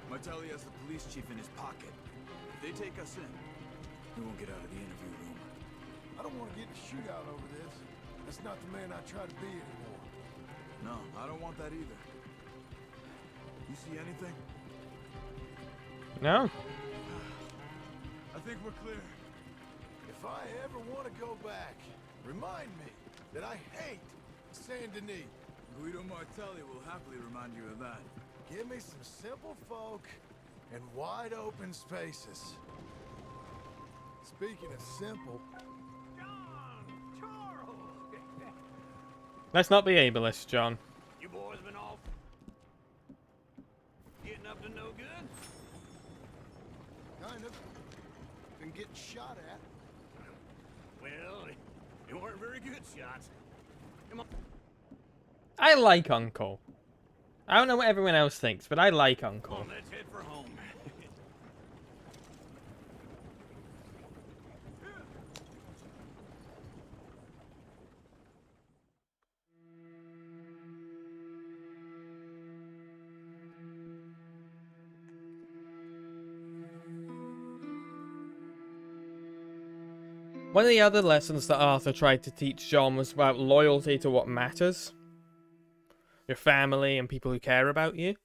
Martelli has the police chief in his pocket. If they take us in, we won't get out of the interview room. I don't want to get in a shootout over this. That's not the man I try to be anymore. No, I don't want that either. You see anything? No. I think we're clear. If I ever want to go back, remind me that I hate Saint Denis. Guido Martelli will happily remind you of that. Give me some simple folk and wide open spaces. Speaking of simple, Let's not be ableist, John. You boys been off getting up to no good? kind of, been getting shot at. Well, they weren't very good shots. Come on. I like Uncle. I don't know what everyone else thinks, but I like Come Uncle. on, let's head for home. One of the other lessons that Arthur tried to teach John was about loyalty to what matters. Your family and people who care about you.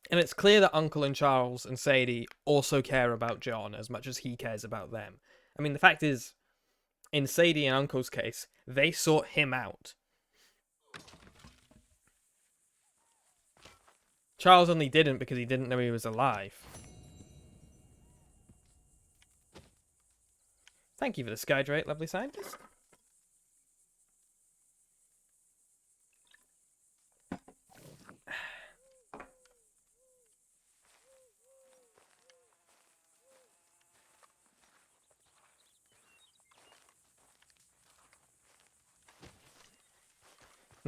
And it's clear that Uncle and Charles and Sadie also care about John as much as he cares about them. I mean, the fact is, in Sadie and Uncle's case, they sought him out. Charles only didn't because he didn't know he was alive. Thank you for the Skydrate, lovely scientist.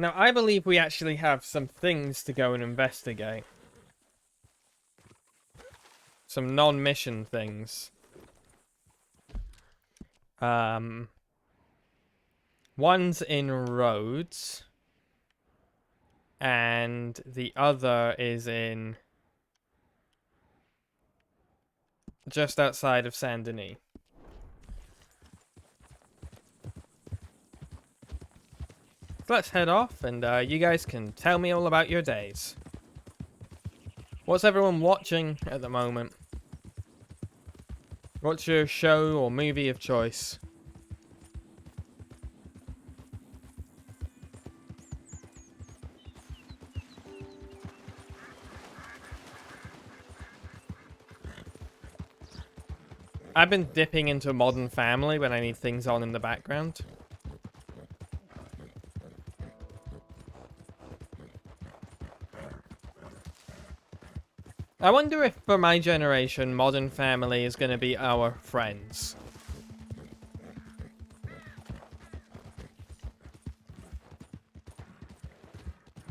Now, I believe we actually have some things to go and investigate. Some non-mission things. One's in Rhodes. And the other is in... just outside of Saint Denis. So let's head off, and you guys can tell me all about your days. What's everyone watching at the moment? What's your show or movie of choice? I've been dipping into Modern Family when I need things on in the background. I wonder if, for my generation, Modern Family is going to be our Friends.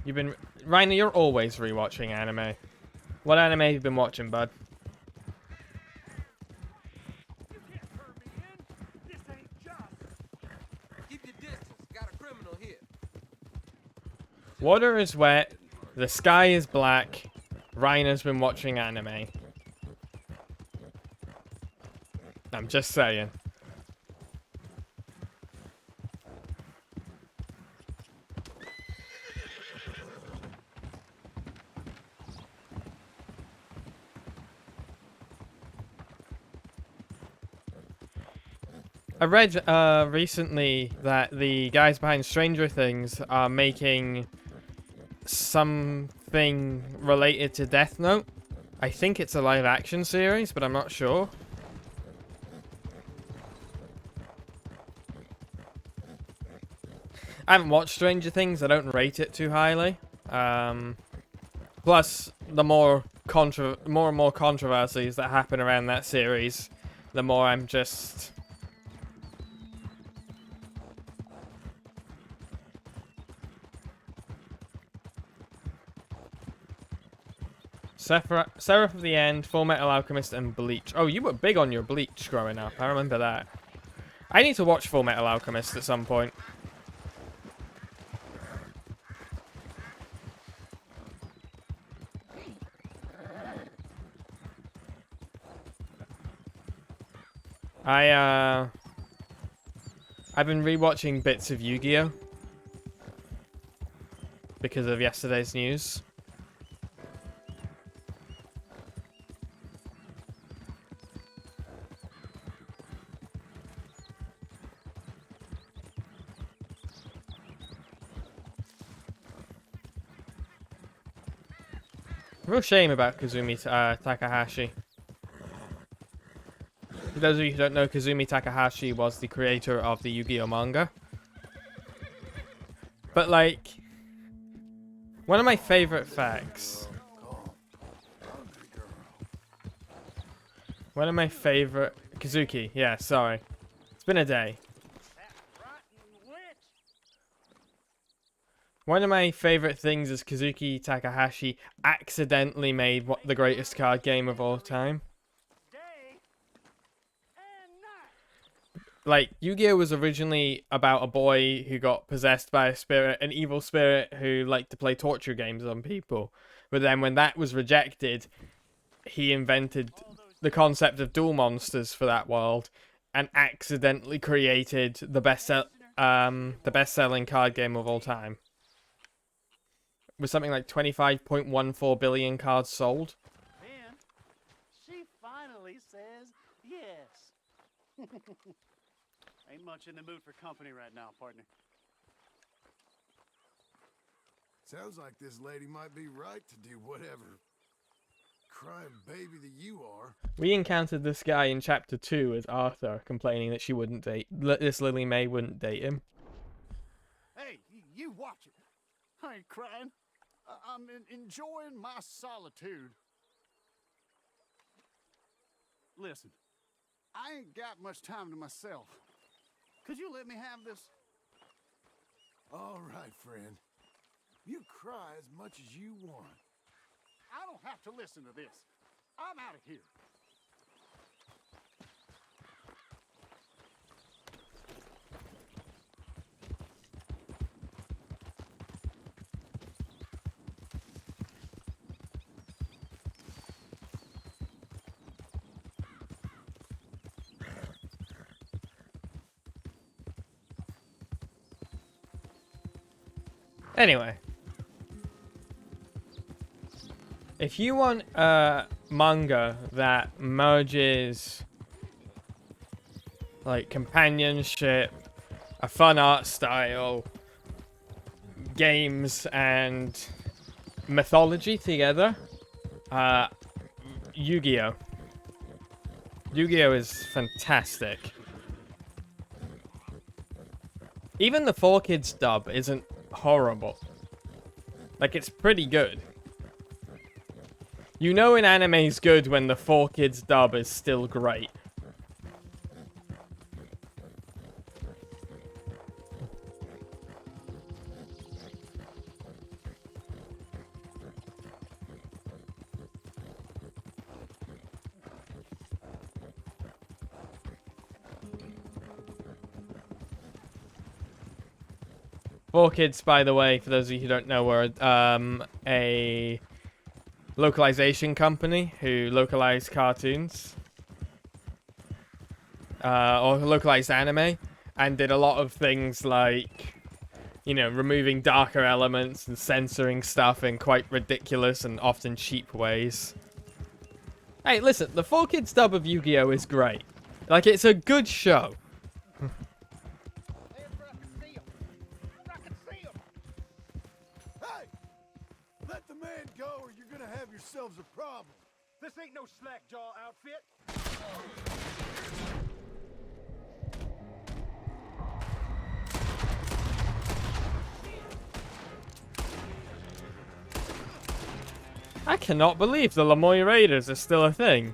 You've been... Rainer, you're always rewatching anime. What anime have you been watching, bud? Water is wet, the sky is black, Rainer's been watching anime. I'm just saying. I read recently that the guys behind Stranger Things are making something related to Death Note. I think it's a live action series, but I'm not sure. I haven't watched Stranger Things. I don't rate it too highly. Plus, the more and more controversies that happen around that series, the more I'm just... Seraph of the End, Full Metal Alchemist, and Bleach. Oh, you were big on your Bleach growing up. I remember that. I need to watch Full Metal Alchemist at some point. I've been rewatching bits of Yu-Gi-Oh! Because of yesterday's news. Real shame about Kazumi Takahashi. For those of you who don't know, Kazumi Takahashi was the creator of the Yu-Gi-Oh! Manga. But, like, one of my favorite facts... One of my favorite... Kazuki, yeah, sorry. It's been a day. One of my favorite things is Kazuki Takahashi accidentally made the greatest card game of all time. Like, Yu-Gi-Oh! Was originally about a boy who got possessed by a spirit, an evil spirit who liked to play torture games on people. But then when that was rejected, he invented the concept of duel monsters for that world and accidentally created the best-selling card game of all time. With something like 25.14 billion cards sold. Man, she finally says yes. Ain't much in the mood for company right now, partner. Sounds like this lady might be right to do whatever crying baby that you are. We encountered this guy in chapter 2 as Arthur, complaining that she wouldn't date... this Lily May wouldn't date him. Hey, you watch it. I ain't crying. I'm enjoying my solitude. Listen, I ain't got much time to myself. Could you let me have this? All right, friend. You cry as much as you want. I don't have to listen to this. I'm out of here. Anyway. If you want a manga that merges like companionship, a fun art style, games, and mythology together, Yu-Gi-Oh! Yu-Gi-Oh! Is fantastic. Even the 4Kids dub isn't horrible. Like, it's pretty good. You know an anime's good when the 4Kids dub is still great. Four Kids, by the way, for those of you who don't know, were a localization company who localized cartoons or localized anime, and did a lot of things like, you know, removing darker elements and censoring stuff in quite ridiculous and often cheap ways. Hey, listen, the 4Kids dub of Yu-Gi-Oh! Is great. Like, it's a good show. Hey! Let the man go or you're gonna have yourselves a problem. This ain't no slack jaw outfit. I cannot believe the Lemoyne Raiders are still a thing.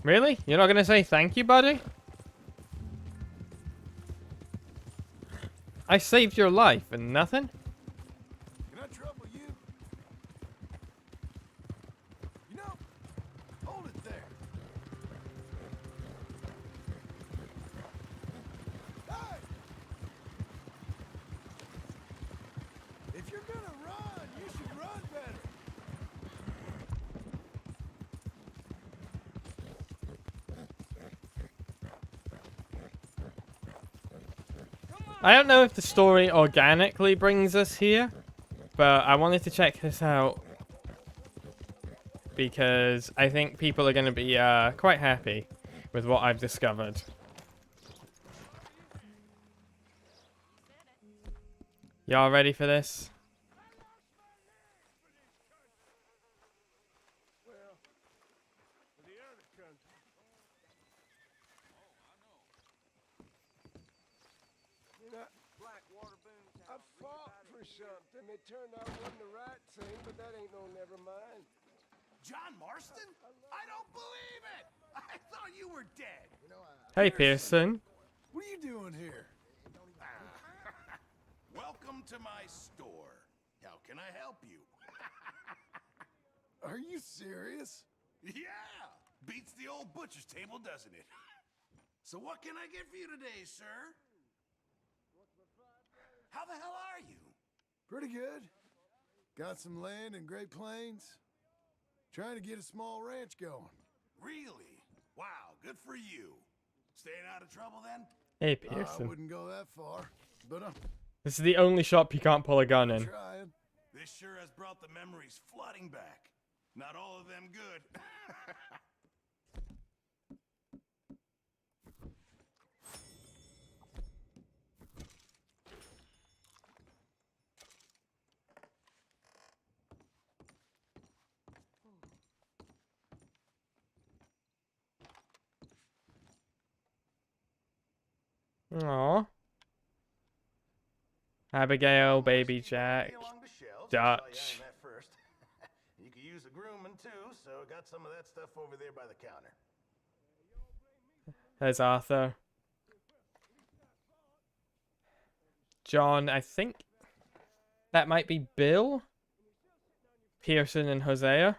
Really? You're not gonna say thank you, buddy? I saved your life and nothing? Can I trouble you? You know, hold it there. Hey! If you're gonna run, you should run better. I don't know if the story organically brings us here, but I wanted to check this out because I think people are going to be quite happy with what I've discovered. Y'all ready for this? I fought for something. It turned out wasn't the right thing, but that ain't no never mind. John Marston? I don't believe it! I thought you were dead. You know, Hey, Pearson. what are you doing here? Welcome to my store. How can I help you? Are you serious? Yeah! Beats the old butcher's table, doesn't it? So what can I get for you today, sir? How the hell are you? Pretty good. Got some land in Great Plains. Trying to get a small ranch going. Really? Wow, good for you. Staying out of trouble then? Hey, I Pearson. wouldn't go that far, but I'm This is the only shop you can't pull a gun in. trying. This sure has brought the memories flooding back. Not all of them good. Aww. Abigail, Baby Jack, Along the shelves. Dutch. That first. You could use a grooming too, so got some of that stuff over there by the counter. There's Arthur. John, I think that might be Bill. Pearson and Hosea.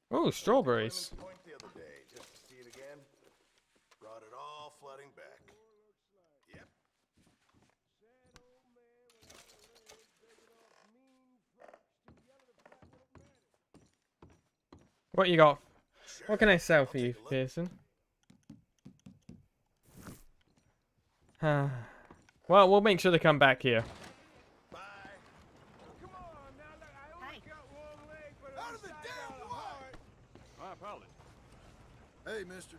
Oh, strawberries. Point the other day, just to see it again. Brought it all flooding back. Yep. What you got? What can I sell for you, Pearson? Well, we'll make sure to come back here. Out of the damn way! My apologies. Hey, mister.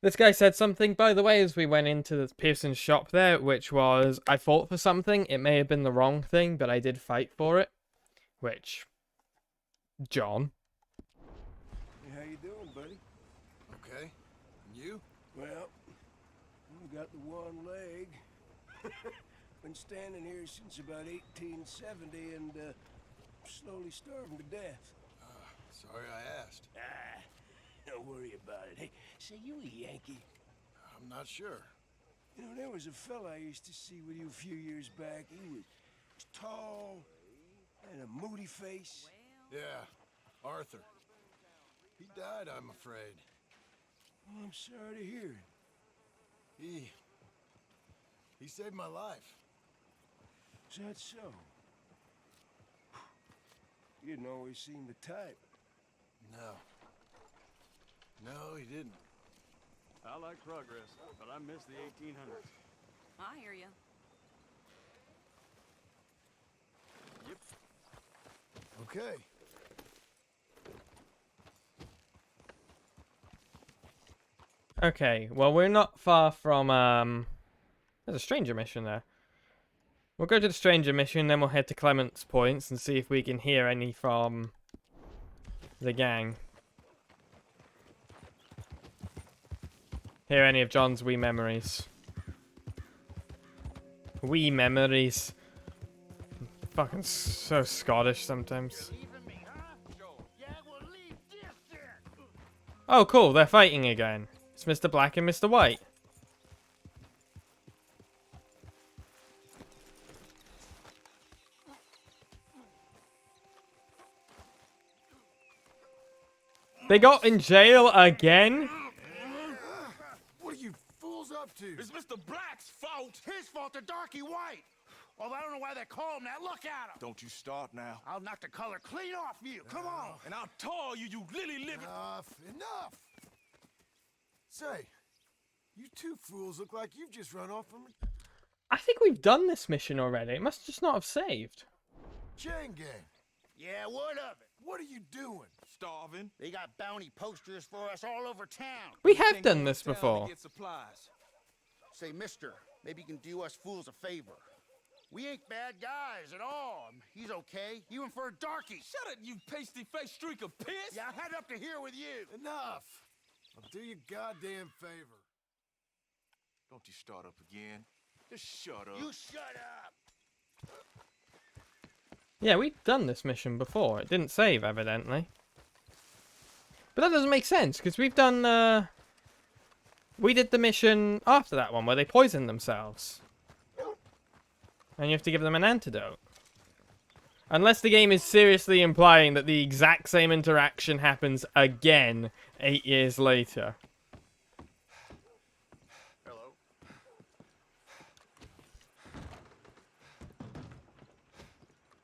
This guy said something, by the way, as we went into the Pearson's shop there, which was, I fought for something. It may have been the wrong thing, but I did fight for it. Which, John. Hey, how you doing, buddy? Okay. And you? Well, I got the one leg. Been standing here since about 1870 and slowly starving to death. Sorry I asked. Don't worry about it. Hey, say, you a Yankee? I'm not sure. You know, there was a fella I used to see with you a few years back. He was tall and a moody face. Yeah, Arthur. He died, I'm afraid. Well, I'm sorry to hear it. He saved my life. Is that so? You didn't always seem the type. No. No, he didn't. I like progress, but I miss the 1800s. I hear you. Yep. Okay. Okay, well, we're not far from, there's a stranger mission there. We'll go to the stranger mission, then we'll head to Clement's Points and see if we can hear any from the gang. Hear any of John's wee memories. Wee memories. Fucking so Scottish sometimes. Oh, cool, they're fighting again. It's Mr. Black and Mr. White. They got in jail again? What are you fools up to? It's Mr. Black's fault. His fault, the darky white. Well, I don't know why they call him that. Look at him. Don't you start now. I'll knock the color clean off you. Come on. And I'll tar you, you lily-livered... Enough! Say, you two fools look like you've just run off from a I think we've done this mission already. It must just not have saved. chain gang. Yeah, what of it? What are you doing? Starving. They got bounty posters for us all over town. We have done this before. Get supplies. Say, mister, maybe you can do us fools a favor. We ain't bad guys at all. He's okay, even for a darky. Shut it, you pasty-faced streak of piss! Yeah, I had up to here with you. Enough! I'll do you a goddamn favor. Don't you start up again. Just shut up. You shut up. Yeah, we've done this mission before. It didn't save, evidently. But that doesn't make sense, because we've done, we did the mission after that one, where they poisoned themselves. And you have to give them an antidote. Unless the game is seriously implying that the exact same interaction happens again 8 years later. Hello.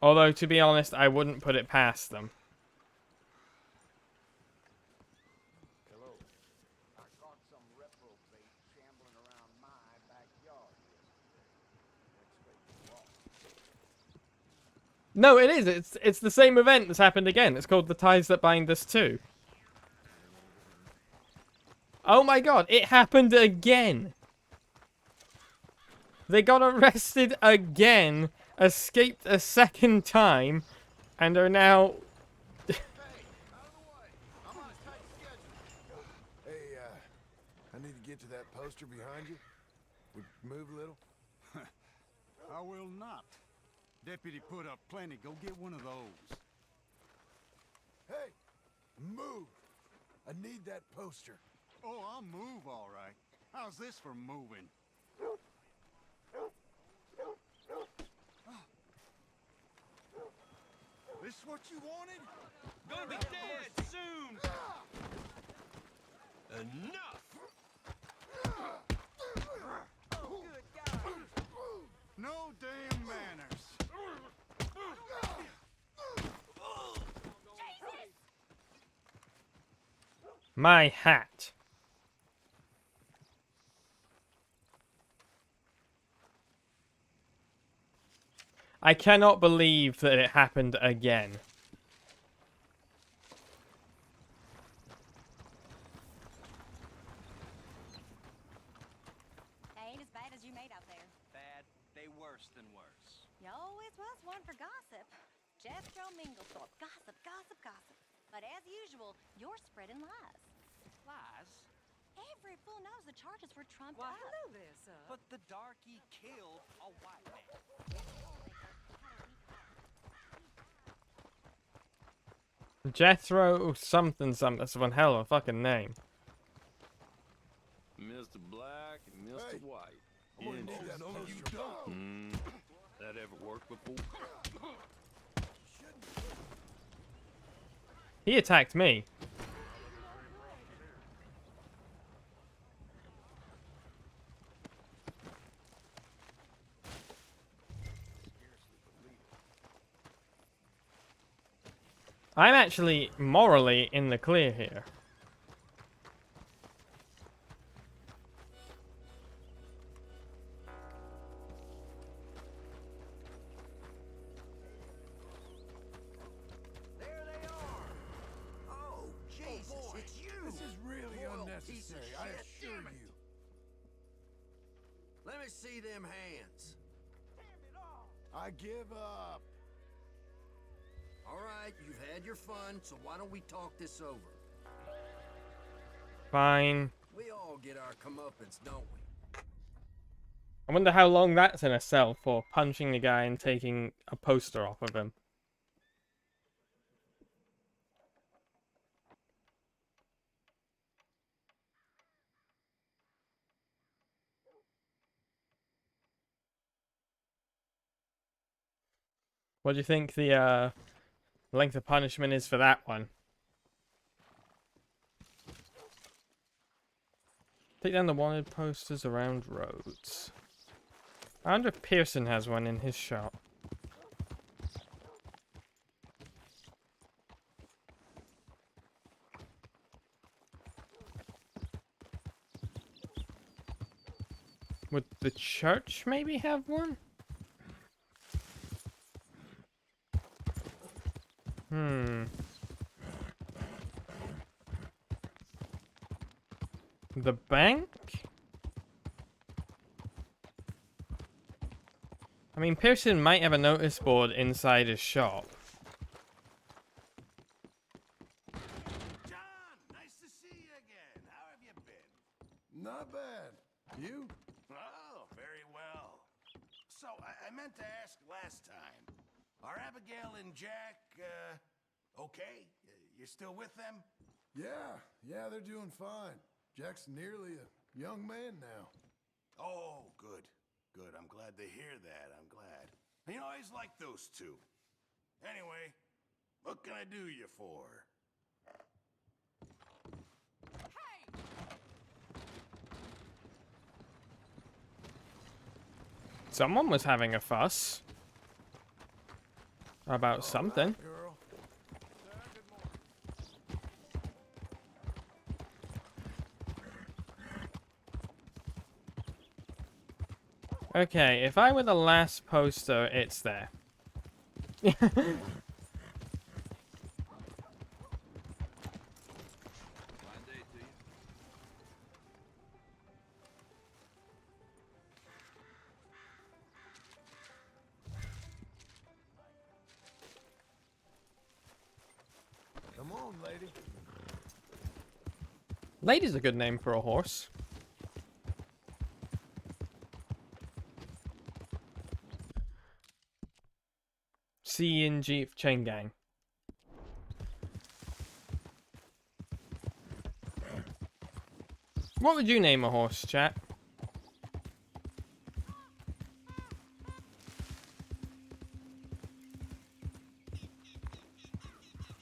Although, to be honest, I wouldn't put it past them. Hello. I caught some reprobate shambling around my backyard yesterday. No, it is. It's the same event that's happened again. It's called The Ties That Bind Us 2. Oh my god, it happened again. They got arrested again, escaped a second time, and are now poster behind you? We move a little? I will not. Deputy put up plenty. Go get one of those. Hey! Move! I need that poster. Oh, I'll move, all right. How's this for moving? This what you wanted? Gonna be dead soon! Enough! Oh, good God! No damn manners. My hat. I cannot believe that it happened again. They ain't as bad as you made out there. Bad, they worse than worse. You always was one for gossip. Jethro Minglethorpe. Gossip, gossip, gossip. But as usual, you're spreading lies. Lies? Every fool knows the charges were trumped Why, up. hello there, sir. But the darky killed a white man. Jethro something something. That's one hell of a fucking name. Mr. Black and Mr. Hey, White. I'm gonna need that poster. That ever worked before? He attacked me. I'm actually morally in the clear here. There they are! Oh, Jesus, it's you! This is really Boiled unnecessary, piece of I shit. assure Damn it. you. Let me see them hands. I give up. All right, you've had your fun, so why don't we talk this over? Fine. We all get our comeuppance, don't we? I wonder how long that's in a cell for, punching the guy and taking a poster off of him. What do you think the length of punishment is for that one? Take down the wanted posters around roads. I wonder if Pearson has one in his shop. Would the church maybe have one? The bank? I mean, Pearson might have a notice board inside his shop. John, nice to see you again. How have you been? Not bad. You? Oh, very well. So, I meant to ask last time. Are Abigail and Jack, okay? You still with them? Yeah, they're doing fine. Jack's nearly a young man now. Oh, good. Good. I'm glad to hear that. I'm glad. You know, I always liked those two. Anyway, what can I do you for? Someone was having a fuss about something. Girl. Okay, if I were the last poster, it's there. Come on, lady. Lady's a good name for a horse. C&G chain gang. What would you name a horse, chat?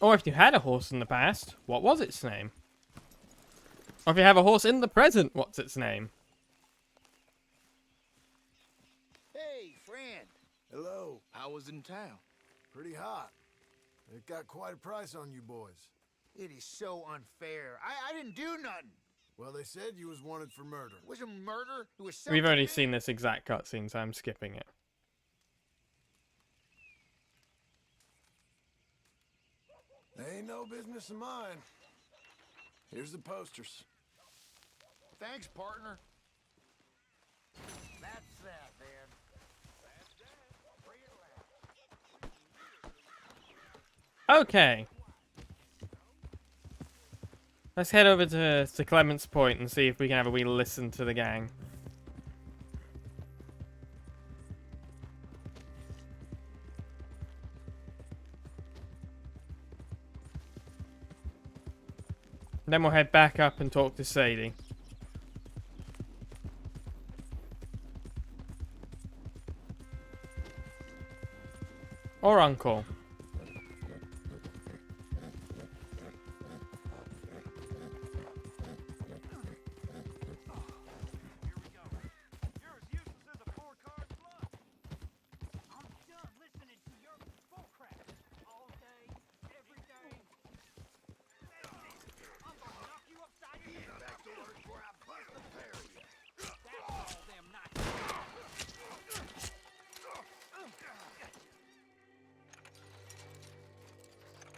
Or if you had a horse in the past, what was its name? Or if you have a horse in the present, what's its name? Hey, friend. Hello. How was in town? Pretty hot. It got quite a price on you boys. It is so unfair. I didn't do nothing. Well, they said you was wanted for murder. It wasn't murder. It was We've already seen this exact cutscene, so I'm skipping it. Ain't no business of mine. Here's the posters. Thanks, partner. That's that, then. Okay. Let's head over to Clement's Point and see if we can have a wee listen to the gang. Then we'll head back up and talk to Sadie. Or Uncle.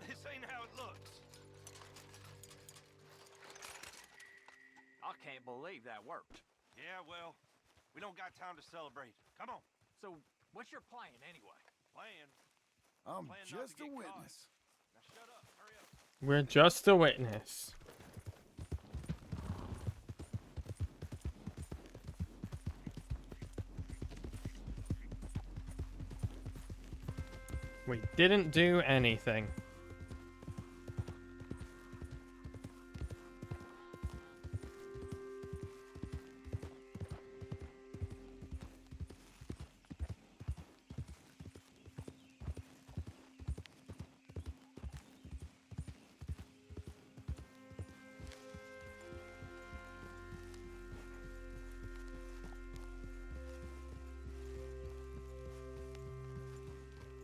This ain't how it looks. I can't believe that worked. Yeah, well, we don't got time to celebrate. Come on. So, what's your plan anyway? Plan? I'm Plan not to just a get caught. witness. Now shut up. Hurry up. We're just a witness. We didn't do anything.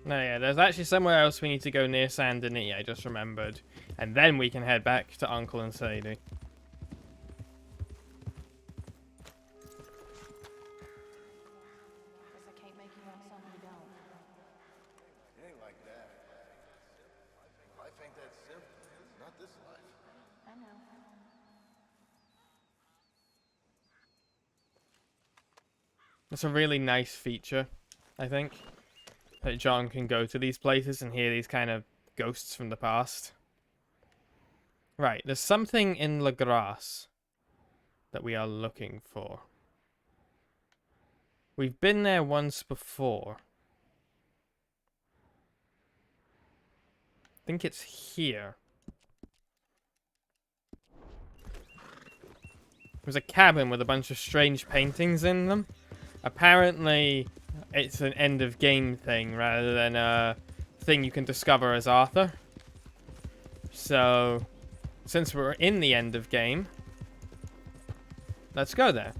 No, yeah, there's actually somewhere else we need to go near Saint Denis, I just remembered. And then we can head back to Uncle and Sadie. Guess I can't make you want something you don't. It ain't like that. Life ain't that simple. Not this life. I know. It's a really nice feature, I think. That John can go to these places and hear these kind of ghosts from the past. Right, there's something in La Grasse that we are looking for. We've been there once before. I think it's here. There's a cabin with a bunch of strange paintings in them. Apparently, it's an end of game thing rather than a thing you can discover as Arthur. So, since we're in the end of game, let's go there.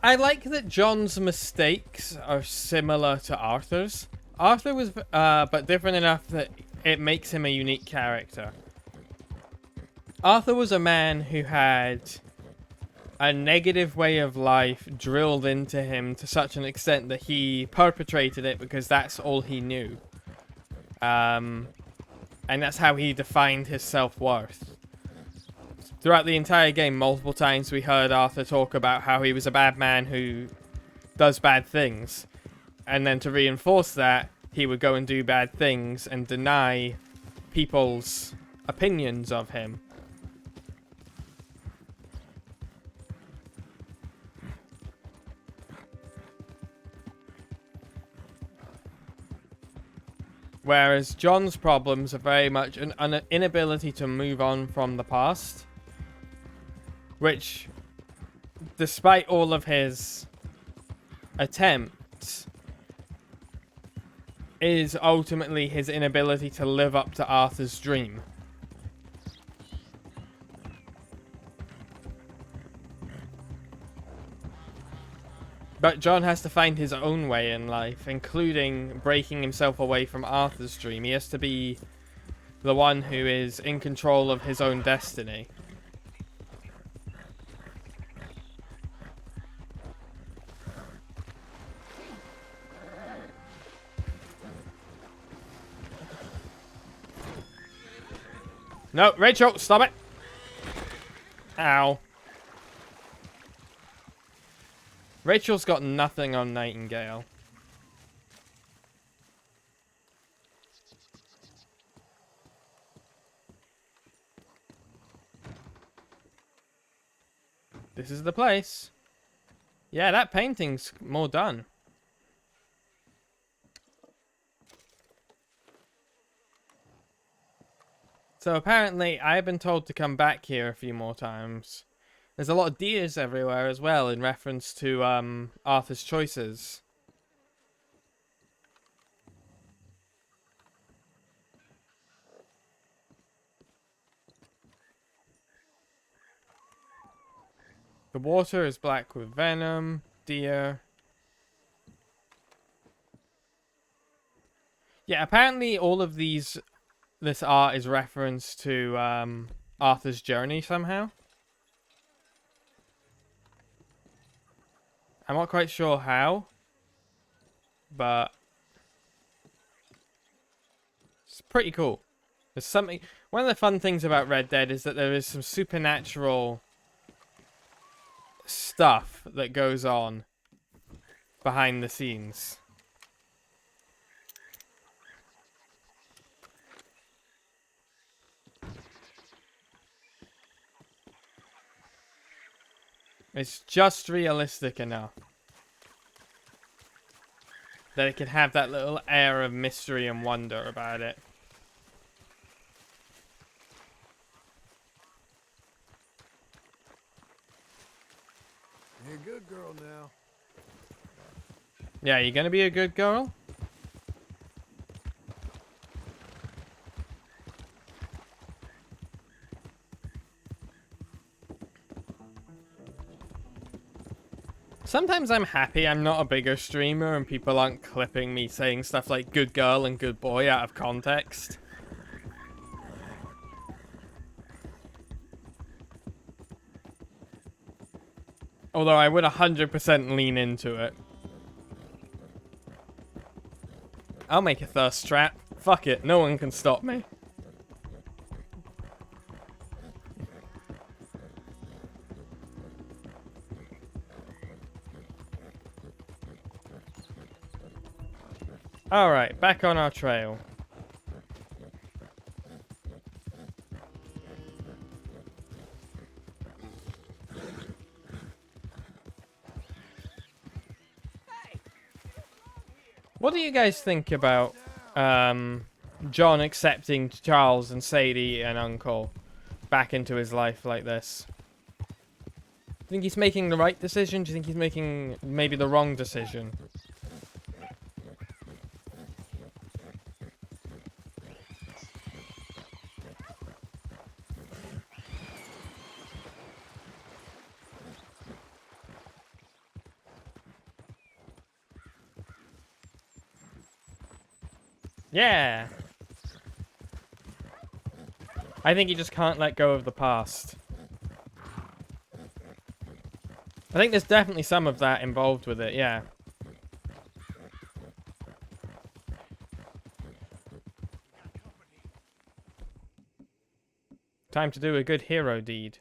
I like that John's mistakes are similar to Arthur's. Arthur was but different enough that it makes him a unique character. Arthur was a man who had a negative way of life drilled into him to such an extent that he perpetrated it because that's all he knew. And that's how he defined his self-worth. Throughout the entire game, multiple times we heard Arthur talk about how he was a bad man who does bad things. And then to reinforce that, he would go and do bad things and deny people's opinions of him. Whereas John's problems are very much an inability to move on from the past. Which, despite all of his attempts, is ultimately his inability to live up to Arthur's dream. But John has to find his own way in life, including breaking himself away from Arthur's dream. He has to be the one who is in control of his own destiny. No, Rachel, stop it! Ow. Rachel's got nothing on Nightingale. This is the place. Yeah, that painting's more done. So apparently, I've been told to come back here a few more times. There's a lot of deers everywhere as well, in reference to Arthur's choices. The water is black with venom, deer. Yeah, apparently all of this art is reference to Arthur's journey somehow. I'm not quite sure how, but it's pretty cool. There's something. One of the fun things about Red Dead is that there is some supernatural stuff that goes on behind the scenes. It's just realistic enough that it can have that little air of mystery and wonder about it. You're a good girl now. Yeah, you gonna be a good girl? Sometimes I'm happy I'm not a bigger streamer and people aren't clipping me saying stuff like good girl and good boy out of context. Although I would 100% lean into it. I'll make a thirst trap. Fuck it, no one can stop me. Alright, back on our trail. What do you guys think about John accepting Charles and Sadie and Uncle back into his life like this? Do you think he's making the right decision? Do you think he's making maybe the wrong decision? Yeah! I think he just can't let go of the past. I think there's definitely some of that involved with it, yeah. Time to do a good hero deed.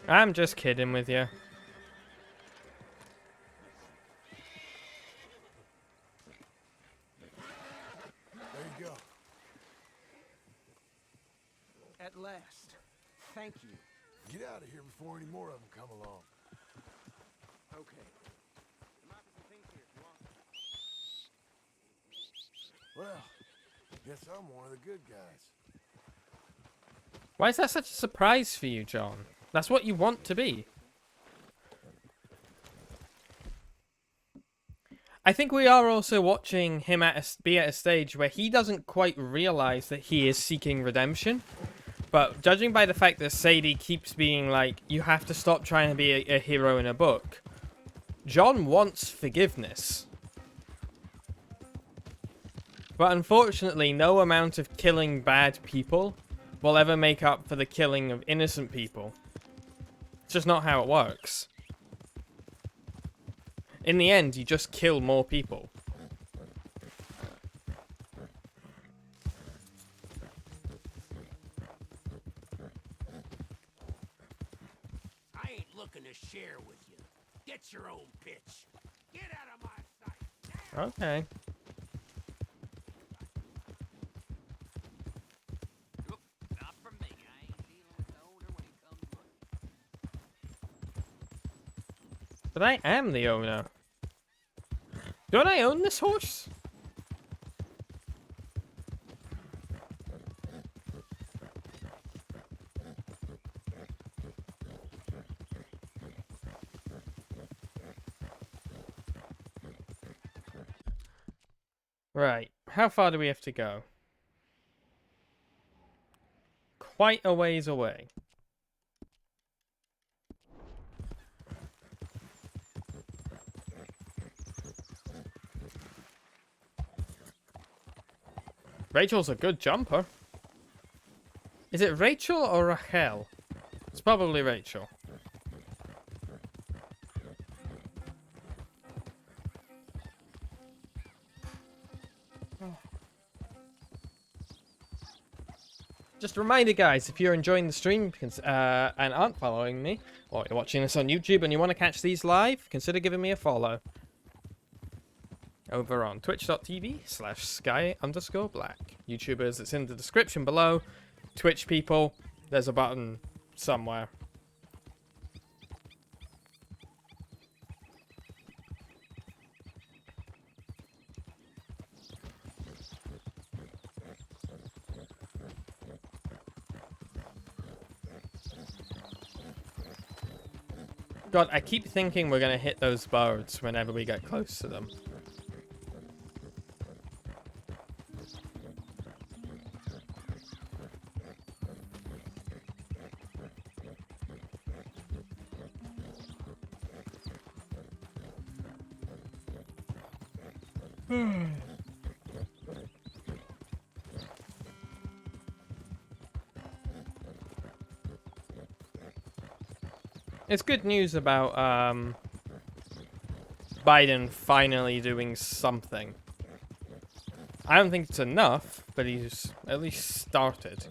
I'm just kidding with you. There you go. At last. Thank you. Get out of here before any more of them come along. Okay. Well, guess I'm one of the good guys. Why is that such a surprise for you, John? That's what you want to be. I think we are also watching him be at a stage where he doesn't quite realize that he is seeking redemption. But judging by the fact that Sadie keeps being like, you have to stop trying to be a hero in a book, John wants forgiveness. But unfortunately, no amount of killing bad people will ever make up for the killing of innocent people. It's just not how it works. In the end, you just kill more people. I ain't looking to share with you. Get your own pitch. Get out of my sight. Okay. Not from me. I ain't dealing with the owner when he comes looking. But I am the owner. Don't I own this horse? Right. How far do we have to go? Quite a ways away. Rachel's a good jumper. Is it Rachel or Rachel? It's probably Rachel. Just a reminder, guys, if you're enjoying the stream and aren't following me, or you're watching this on YouTube and you want to catch these live, consider giving me a follow. Over on twitch.tv/Skye_Blacke. YouTubers, it's in the description below. Twitch people, there's a button somewhere. God, I keep thinking we're gonna hit those birds whenever we get close to them. It's good news about Biden finally doing something. I don't think it's enough, but he's at least started.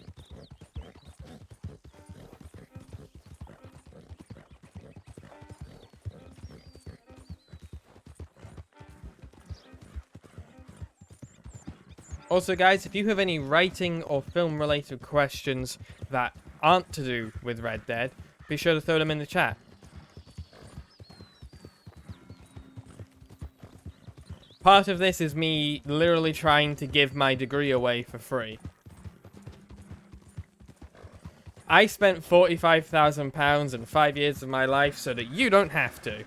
Also, guys, if you have any writing or film-related questions that aren't to do with Red Dead, be sure to throw them in the chat. Part of this is me literally trying to give my degree away for free. I spent £45,000 in 5 years of my life so that you don't have to.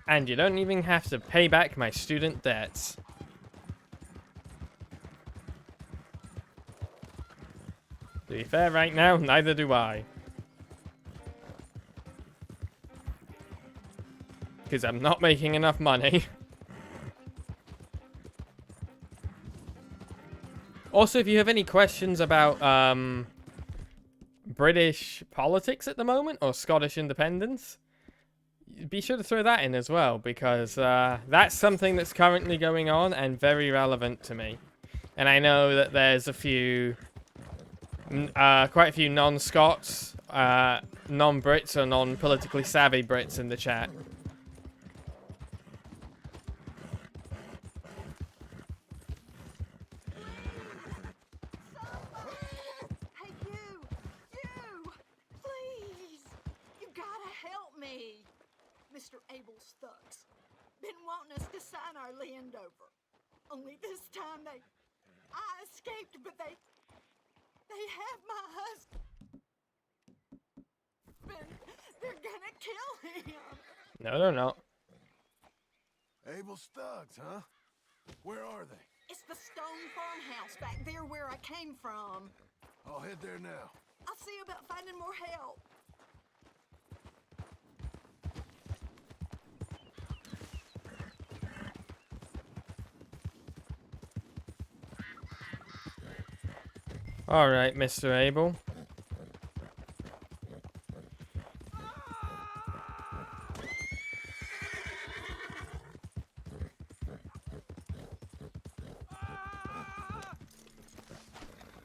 And you don't even have to pay back my student debts. To be fair, right now, neither do I. Because I'm not making enough money. Also, if you have any questions about British politics at the moment, or Scottish independence, be sure to throw that in as well, because that's something that's currently going on and very relevant to me. And I know that there's a few, quite a few non-Scots, non-Brits or non-politically savvy Brits in the chat. Hey, you! Please! You gotta help me! Mr. Abel Stucks. Been wanting us to sign our land over. Only this time I escaped, but they have my husband. They're gonna kill him. No, they're not. Abel Stugs, huh? Where are they? It's the stone farmhouse back there where I came from. I'll head there now. I'll see about finding more help. Alright, Mr. Abel.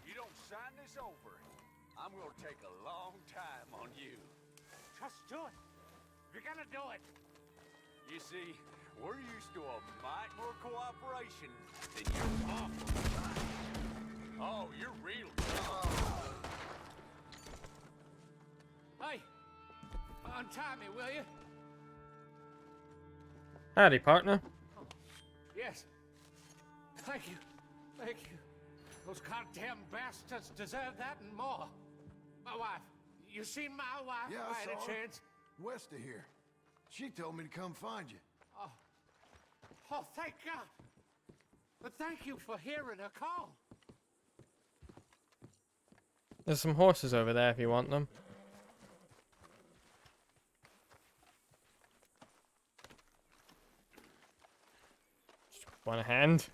You don't sign this over, I'm gonna take a long time on you. Just do it. You're gonna do it. You see, we're used to a mite more cooperation than your awful. Oh, you're real tough. Hey, untie me, will you? Howdy, partner. Yes. Thank you. Thank you. Those goddamn bastards deserve that and more. My wife. You seen my wife Yeah, by I any saw her. chance? West of here. She told me to come find you. Oh, thank God. But thank you for hearing her call. There's some horses over there if you want them. Just one hand.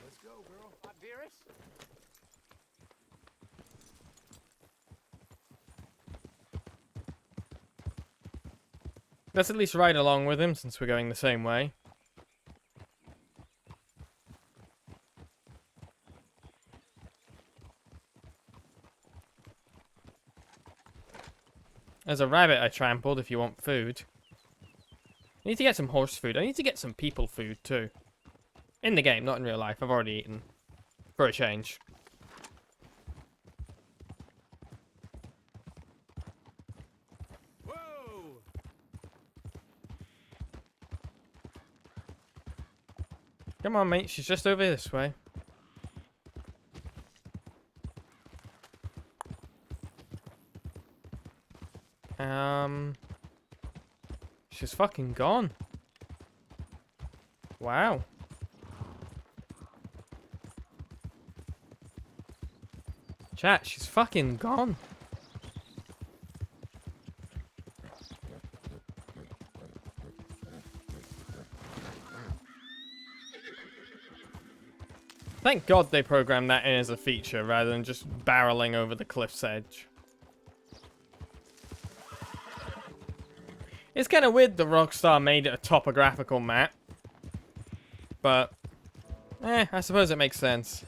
Let's go, girl. My dearest? Let's at least ride along with him since we're going the same way. There's a rabbit I trampled if you want food. I need to get some horse food. I need to get some people food too. In the game, not in real life. I've already eaten. For a change. Whoa! Come on, mate. She's just over this way. She's fucking gone. Wow. Chat, she's fucking gone. Thank God they programmed that in as a feature rather than just barreling over the cliff's edge. It's kind of weird the Rockstar made it a topographical map. But, I suppose it makes sense.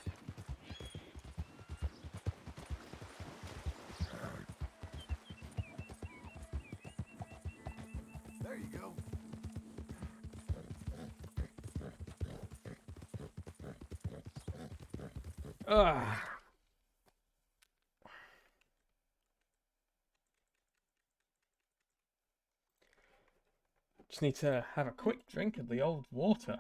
There you go. Ugh. Just need to have a quick drink of the old water.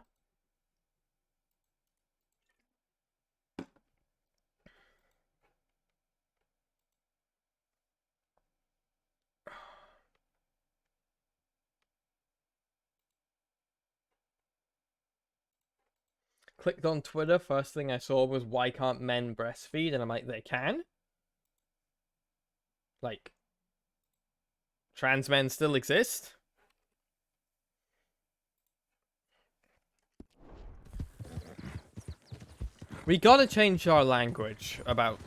Clicked on Twitter, first thing I saw was why can't men breastfeed? And I'm like, they can? Like, trans men still exist? We gotta change our language about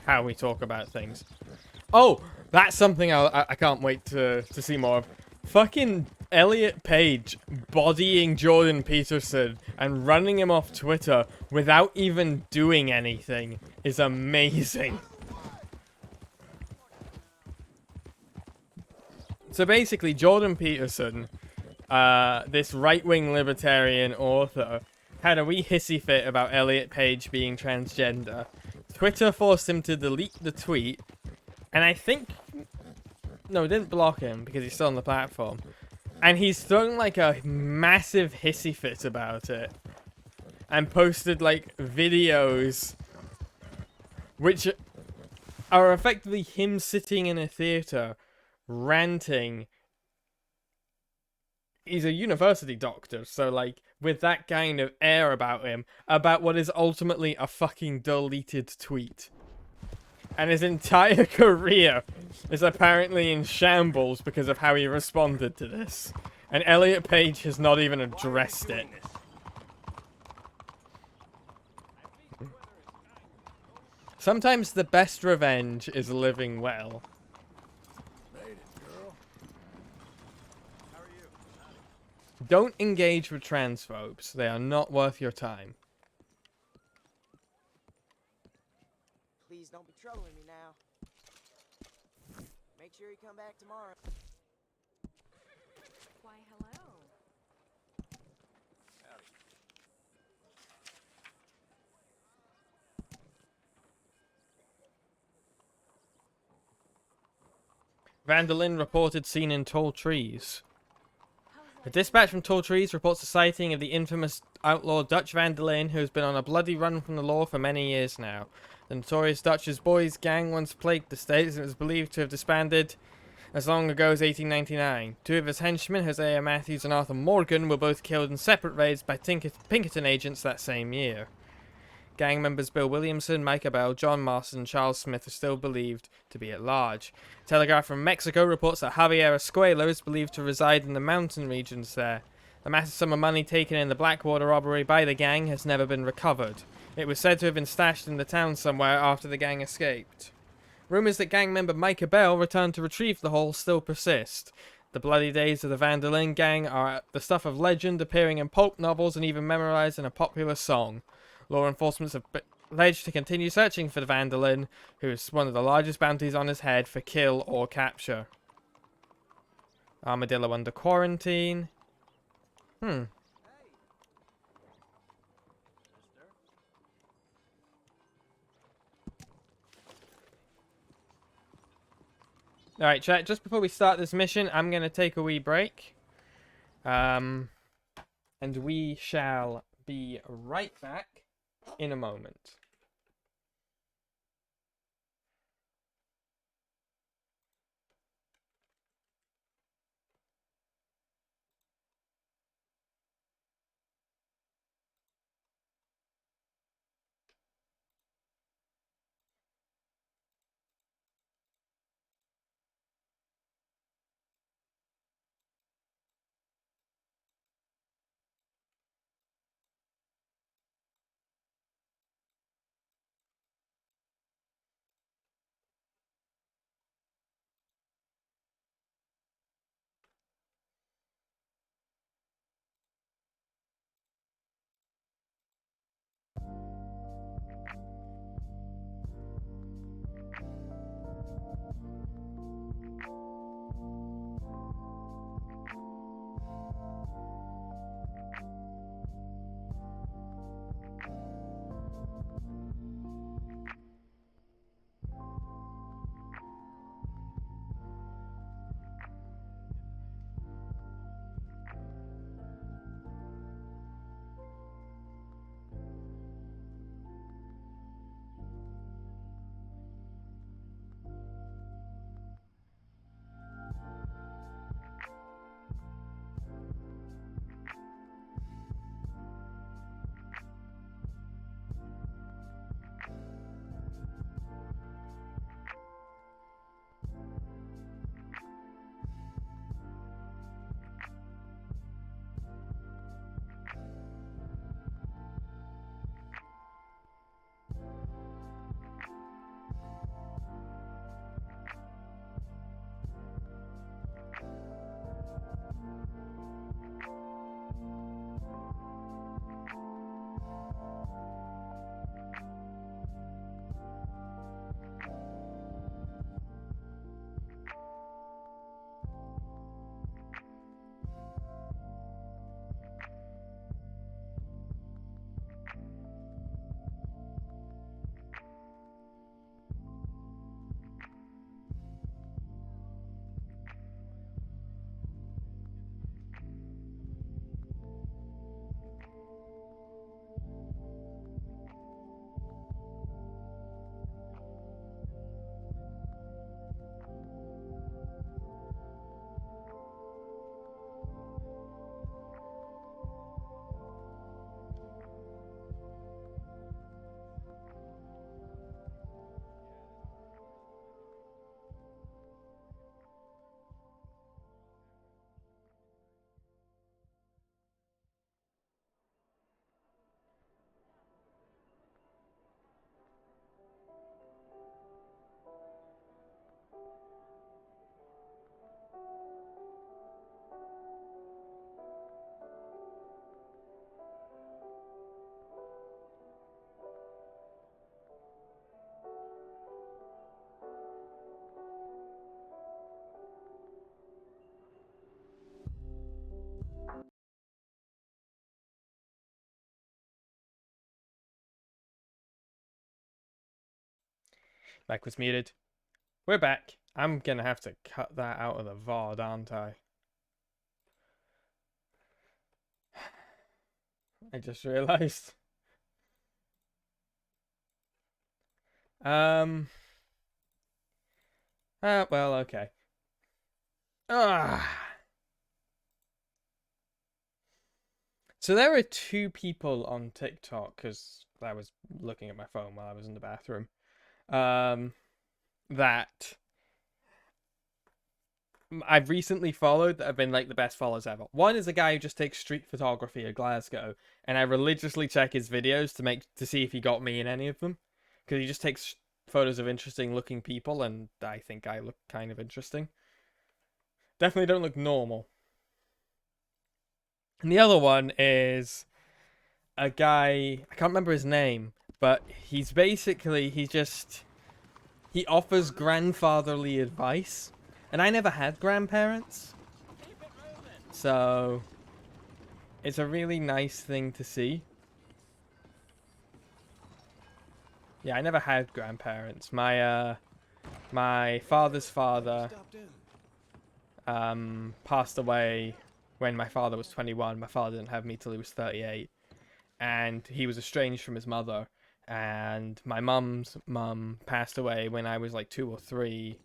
how we talk about things. Oh, That's something I can't wait to see more of. Fucking Elliot Page bodying Jordan Peterson and running him off Twitter without even doing anything is amazing. So basically, Jordan Peterson, this right-wing libertarian author, had a wee hissy fit about Elliot Page being transgender. Twitter forced him to delete the tweet, and I think... No, didn't block him because he's still on the platform. And he's thrown like a massive hissy fit about it. And posted like videos which are effectively him sitting in a theater ranting. He's a university doctor, so like with that kind of air about him, about what is ultimately a fucking deleted tweet. And his entire career is apparently in shambles because of how he responded to this. And Elliot Page has not even addressed it. Sometimes the best revenge is living well. Don't engage with transphobes. They are not worth your time. Please don't be troubling me now. Make sure you come back tomorrow. Why, hello. Vandalin reported seen in tall trees. A dispatch from Tall Trees reports the sighting of the infamous outlaw Dutch Vandalin, who has been on a bloody run from the law for many years now. The notorious Dutch's Boys gang once plagued the States and is believed to have disbanded as long ago as 1899. Two of his henchmen, Hosea Matthews and Arthur Morgan, were both killed in separate raids by Pinkerton agents that same year. Gang members Bill Williamson, Micah Bell, John Marston, and Charles Smith are still believed to be at large. Telegraph from Mexico reports that Javier Escuela is believed to reside in the mountain regions there. The massive sum of money taken in the Blackwater robbery by the gang has never been recovered. It was said to have been stashed in the town somewhere after the gang escaped. Rumours that gang member Micah Bell returned to retrieve the haul still persist. The bloody days of the Vandalin gang are the stuff of legend, appearing in pulp novels and even memorized in a popular song. Law enforcement have pledged to continue searching for the Vandalin, who is one of the largest bounties on his head for kill or capture. Armadillo under quarantine. Alright, chat, just before we start this mission, I'm going to take a wee break. And we shall be right back in a moment. Mic was muted. We're back. I'm gonna have to cut that out of the VOD, aren't I? I just realized. Well, okay. So there are two people on TikTok, because I was looking at my phone while I was in the bathroom, that I've recently followed that have been like the best followers ever. One is a guy who just takes street photography at Glasgow, and I religiously check his videos to see if he got me in any of them, because he just takes photos of interesting looking people, and I think I look kind of interesting. Definitely don't look normal. And the other one is a guy, I can't remember his name, but he's basically, he offers grandfatherly advice. And I never had grandparents, so it's a really nice thing to see. Yeah, I never had grandparents. My father's father passed away when my father was 21. My father didn't have me till he was 38, and he was estranged from his mother. And my mum's mum passed away when I was like 2 or 3.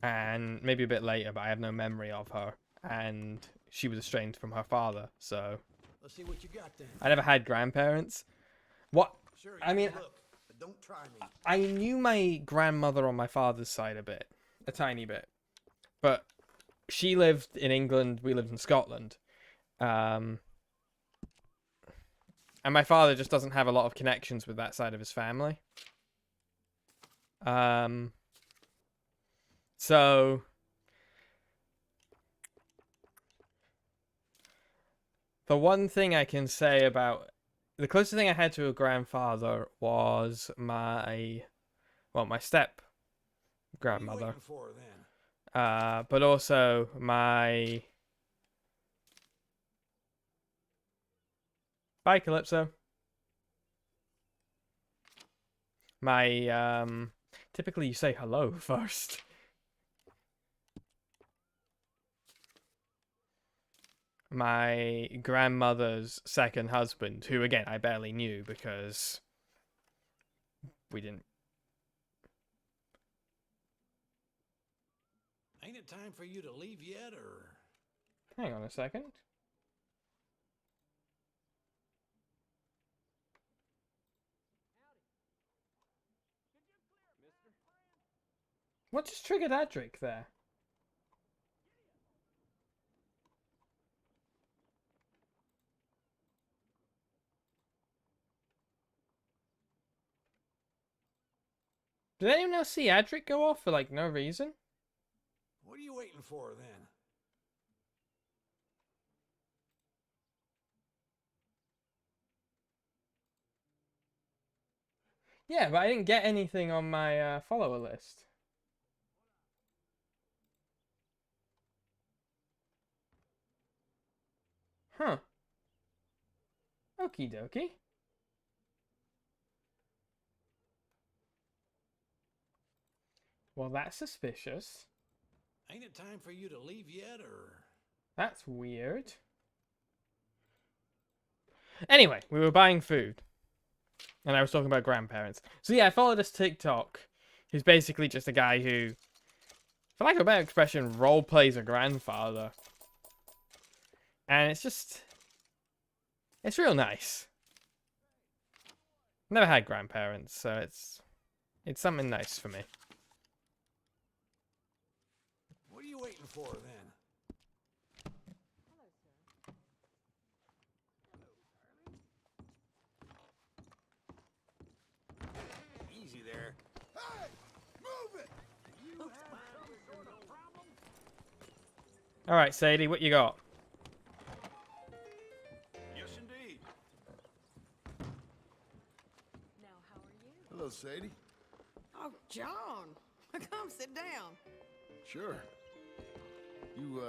And maybe a bit later, but I have no memory of her. And she was estranged from her father, so Let's see what you got then. I never had grandparents. What? Sure, I mean, look, but don't try me. I knew my grandmother on my father's side a tiny bit, but she lived in England. We lived in Scotland, and my father just doesn't have a lot of connections with that side of his family. So the one thing I can say about the closest thing I had to a grandfather was my step grandmother. But also my bye Calypso. My typically you say hello first. My grandmother's second husband, who again I barely knew because we didn't. Ain't it time for you to leave yet, or? Hang on a second. What just triggered Adric there? Did anyone else see Adric go off for like no reason? What are you waiting for then? Yeah, but I didn't get anything on my follower list. Huh. Okie dokie. Well, that's suspicious. Ain't it time for you to leave yet, or? That's weird. Anyway, we were buying food. And I was talking about grandparents. So yeah, I followed this TikTok. Who's basically just a guy who, for lack of a better expression, role plays a grandfather. And it's real nice. Never had grandparents, so it's something nice for me. What are you waiting for then? Easy there. Hey! Move it! Alright, Sadie, what you got? Yes, indeed. Hello, Sadie. Oh, John. Come sit down. Sure. You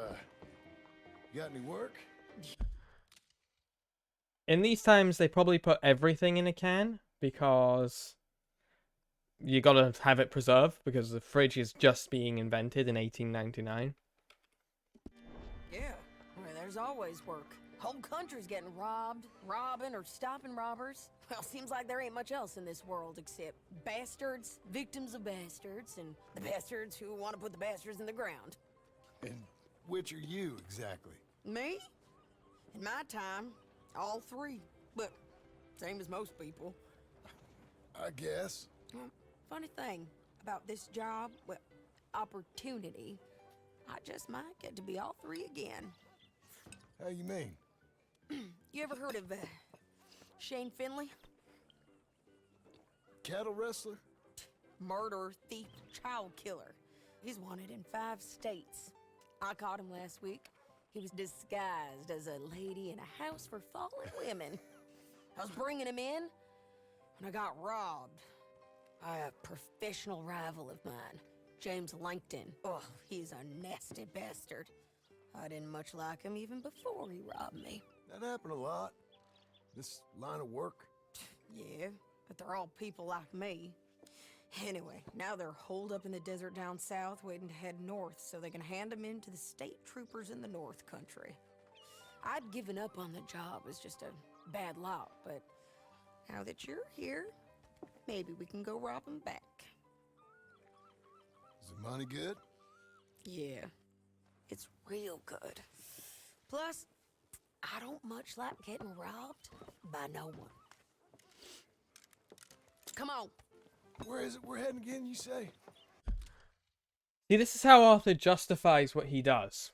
got any work? In these times, they probably put everything in a can because you gotta have it preserved because the fridge is just being invented in 1899. Yeah, well, there's always work. Whole country's getting robbed, robbing, or stopping robbers. Well, seems like there ain't much else in this world except bastards, victims of bastards, and the bastards who want to put the bastards in the ground. And which are you, exactly? Me? In my time, all three. But same as most people. I guess. Well, funny thing about this job, well, opportunity, I just might get to be all three again. How you mean? You ever heard of Shane Finley? Cattle wrestler? Murderer, thief, child killer. He's wanted in 5 states. I caught him last week. He was disguised as a lady in a house for fallen women. I was bringing him in, and I got robbed by a professional rival of mine, James Langton. Oh, he's a nasty bastard. I didn't much like him even before he robbed me. That happened a lot. This line of work. Yeah, but they're all people like me. Anyway, now they're holed up in the desert down south, waiting to head north so they can hand them in to the state troopers in the north country. I'd given up on the job as just a bad lot, but now that you're here, maybe we can go rob them back. Is the money good? Yeah, it's real good. Plus, I don't much like getting robbed by no one. Come on. Where is it we're heading again, you say? See, this is how Arthur justifies what he does.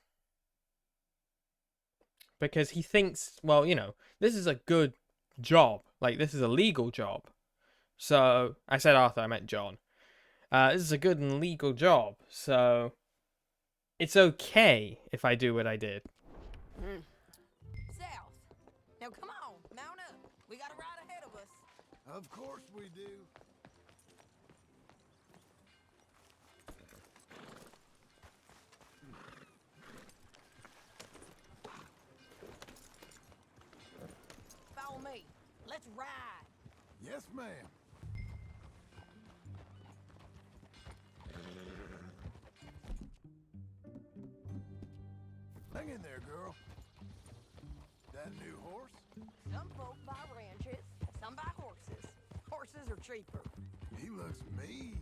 Because he thinks, well, you know, this is a good job. Like, this is a legal job. So, I said Arthur, I meant John. This is a good and legal job. So, it's okay if I do what I did. South. Now come on, mount up. We got a ride ahead of us. Of course we do. Follow me. Let's ride. Yes, ma'am. Hang in there, girl. That new horse? Some folk buy ranches, some buy horses. Horses are cheaper. He looks mean.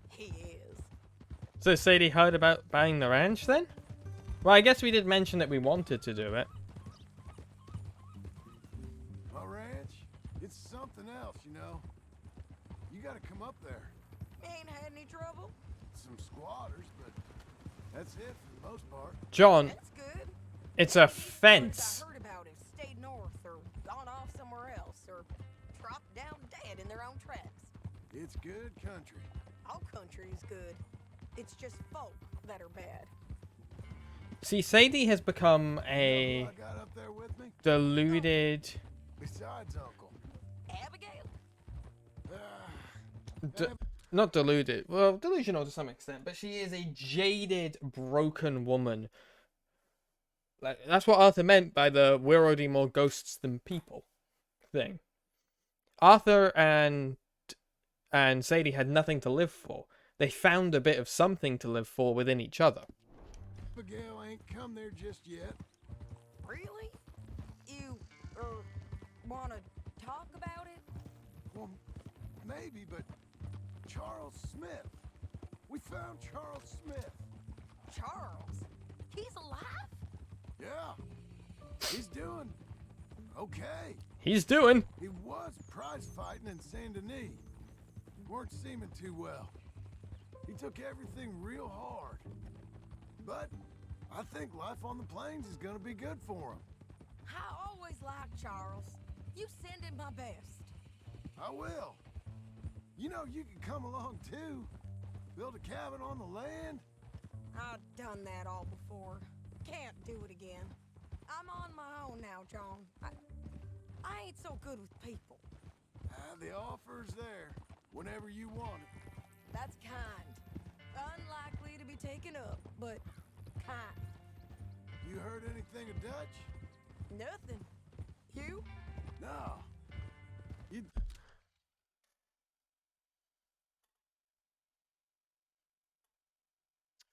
He is. So Sadie heard about buying the ranch then? Well, I guess we did mention that we wanted to do it. My ranch? It's something else, you know. You gotta come up there. Ain't had any trouble? Some squatters, but that's it for the most part. John, That's good. it's a fence. I heard about it stayed north or gone off somewhere else or dropped down dead in their own tracks. It's good country. All country is good. It's just folk that are bad. See, Sadie has become a I got up there with me? deluded... Besides Uncle. Abigail? Not deluded. Well, delusional to some extent, but she is a jaded, broken woman. Like, that's what Arthur meant by the "we're already more ghosts than people" thing. Arthur and Sadie had nothing to live for. They found a bit of something to live for within each other. Abigail ain't come there just yet. Really? You, wanna talk about it? Well, maybe, but Charles Smith. We found Charles Smith. Charles? He's alive? Yeah. He's doing okay. He's doing. He was prize fighting in Saint Denis. Weren't seeming too well. He took everything real hard. But I think life on the plains is gonna be good for him. I always liked Charles. You send him my best. I will. You know, you can come along too. Build a cabin on the land. I've done that all before. Can't do it again. I'm on my own now, John. I ain't so good with people. The offer's there whenever you want it. That's kind. Unlikely to be taken up, but kind. You heard anything of Dutch? Nothing. You? No.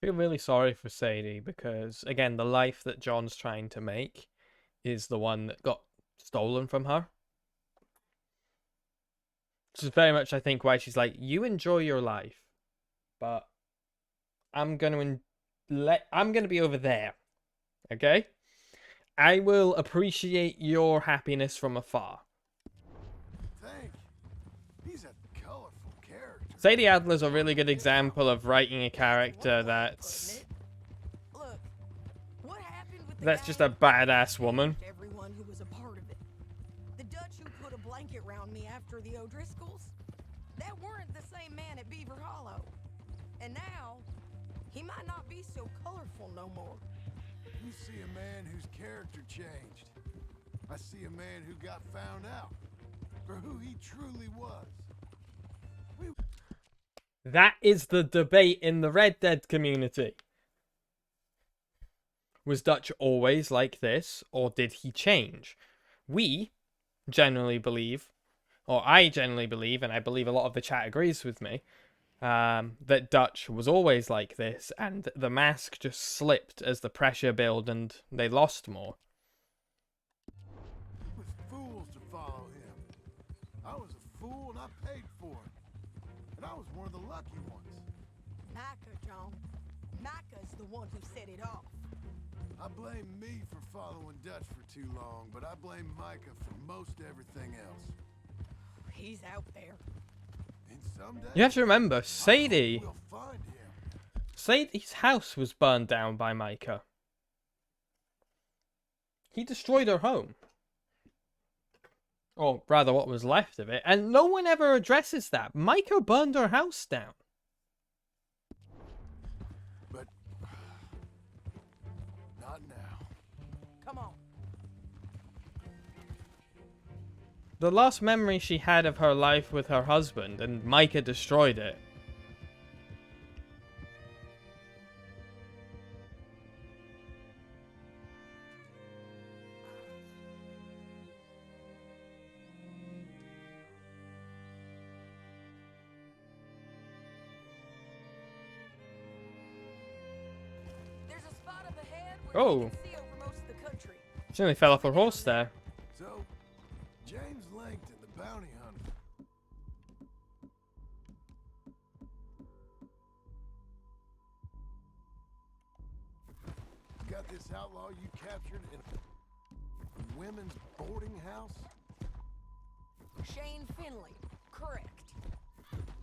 feel really sorry for Sadie because, again, the life that John's trying to make is the one that got stolen from her. Which is very much, I think, why she's like, you enjoy your life, but I'm gonna be over there, okay? I will appreciate your happiness from afar. Think. He's a colorful character. Sadie Adler's a really good example of writing a character that's just a badass woman. Everyone who was a part of it. The Dutch who put a blanket round me after the O'Driscolls, that weren't the same man at Beaver Hollow. And now, he might not be so colorful no more. You see a man whose character changed. I see a man who got found out for who he truly was. That is the debate in the Red Dead community. Was Dutch always like this, or did he change? We generally believe, or I generally believe, and I believe a lot of the chat agrees with me, that Dutch was always like this, and the mask just slipped as the pressure built and they lost more. It was fools to follow him. I was a fool and I paid for it. And I was one of the lucky ones. Micah, John. Micah's the one who set it off. I blame me for following Dutch for too long, but I blame Micah for most everything else. He's out there. And someday, You have to remember, Sadie... we'll find him. Sadie's house was burned down by Micah. He destroyed her home. Or rather, what was left of it. And no one ever addresses that. Micah burned her house down. But not now. Come on. The last memory she had of her life with her husband, and Micah destroyed it. There's a spot up ahead where Oh. you can see over most of the country. She only fell off her horse there. So, James Langton, the bounty hunter. Got this outlaw you captured in a women's boarding house? Shane Finley, correct.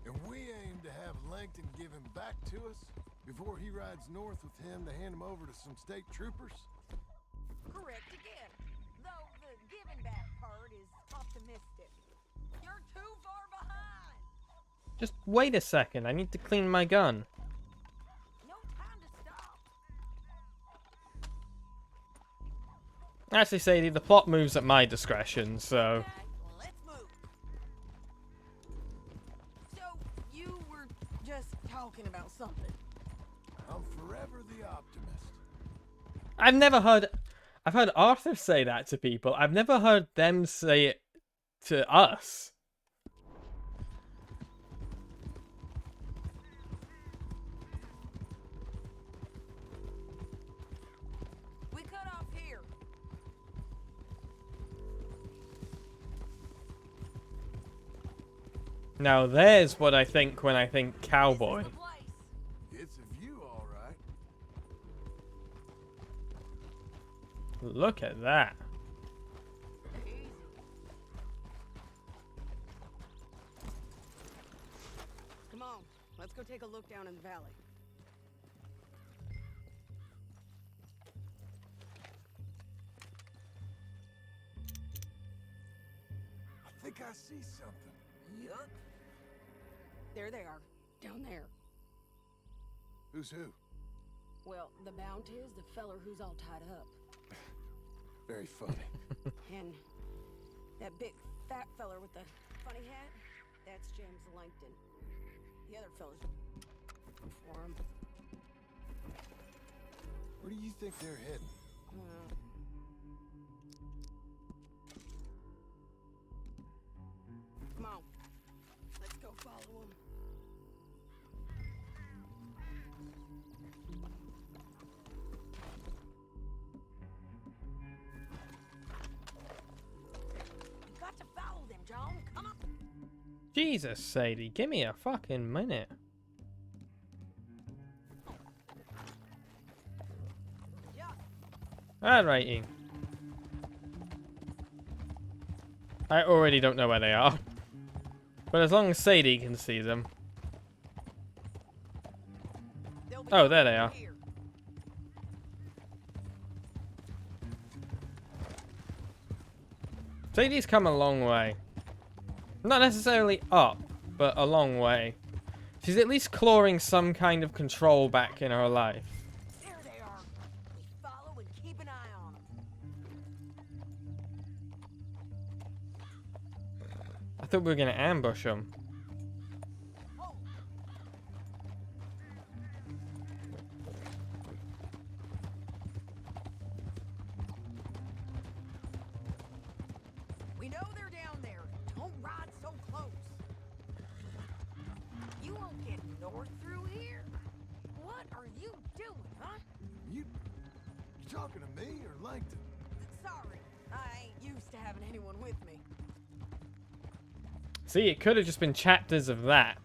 And we aim to have Langton give him back to us before he rides north with him to hand him over to some state troopers? Correct again. Though the giving back part is optimistic. You're too far behind. Just wait a second, I need to clean my gun. No time to stop. Actually, Sadie, the plot moves at my discretion, so... Let's move. So, you were just talking about something. I'm forever the optimist. I've never heard... I've heard Arthur say that to people. I've never heard them say it to us. We cut off here. Now there's what I think when I think cowboy. It's a view, all right. Look at that. Come on, let's go take a look down in the valley. I think I see something. Yup. There they are, down there. Who's who? Well, the bounty is the feller who's all tied up. Very funny. And that big fat feller with the funny hat, that's James Langton. The other fellas for him. Where do you think they're heading? Come on, let's go follow him. Jesus, Sadie, give me a fucking minute. Alrighty. I already don't know where they are. But as long as Sadie can see them. Oh, there they are. Sadie's come a long way. Not necessarily up, but a long way. She's at least clawing some kind of control back in her life. There they are. We follow and keep an eye on them. I thought we were going to ambush them. We know they're down there. Don't ride so close. You won't get north through here. What are you doing, huh? You talking to me or Langton? Sorry, I ain't used to having anyone with me. See, it could have just been chapters of that.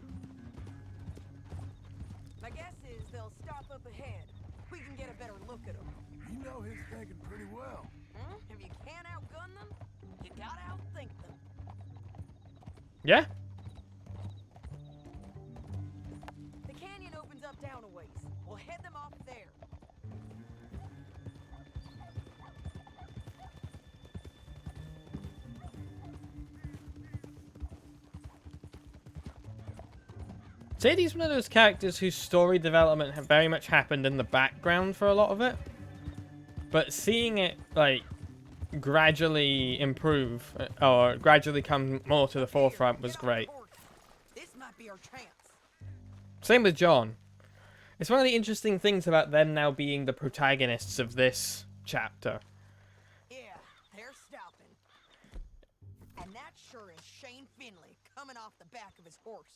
My guess is they'll stop up ahead. We can get a better look at them. You know he's thinking pretty well. If you can't outgun them, you gotta outthink them. Yeah? The canyon opens up down a ways. We'll head them off there. Sadie's one of those characters whose story development have very much happened in the background for a lot of it. But seeing it, like, gradually improve, or gradually come more to the forefront was great. This might be our chance. Same with John. It's one of the interesting things about them now being the protagonists of this chapter. Yeah, they're stopping. And that sure is Shane Finley coming off the back of his horse.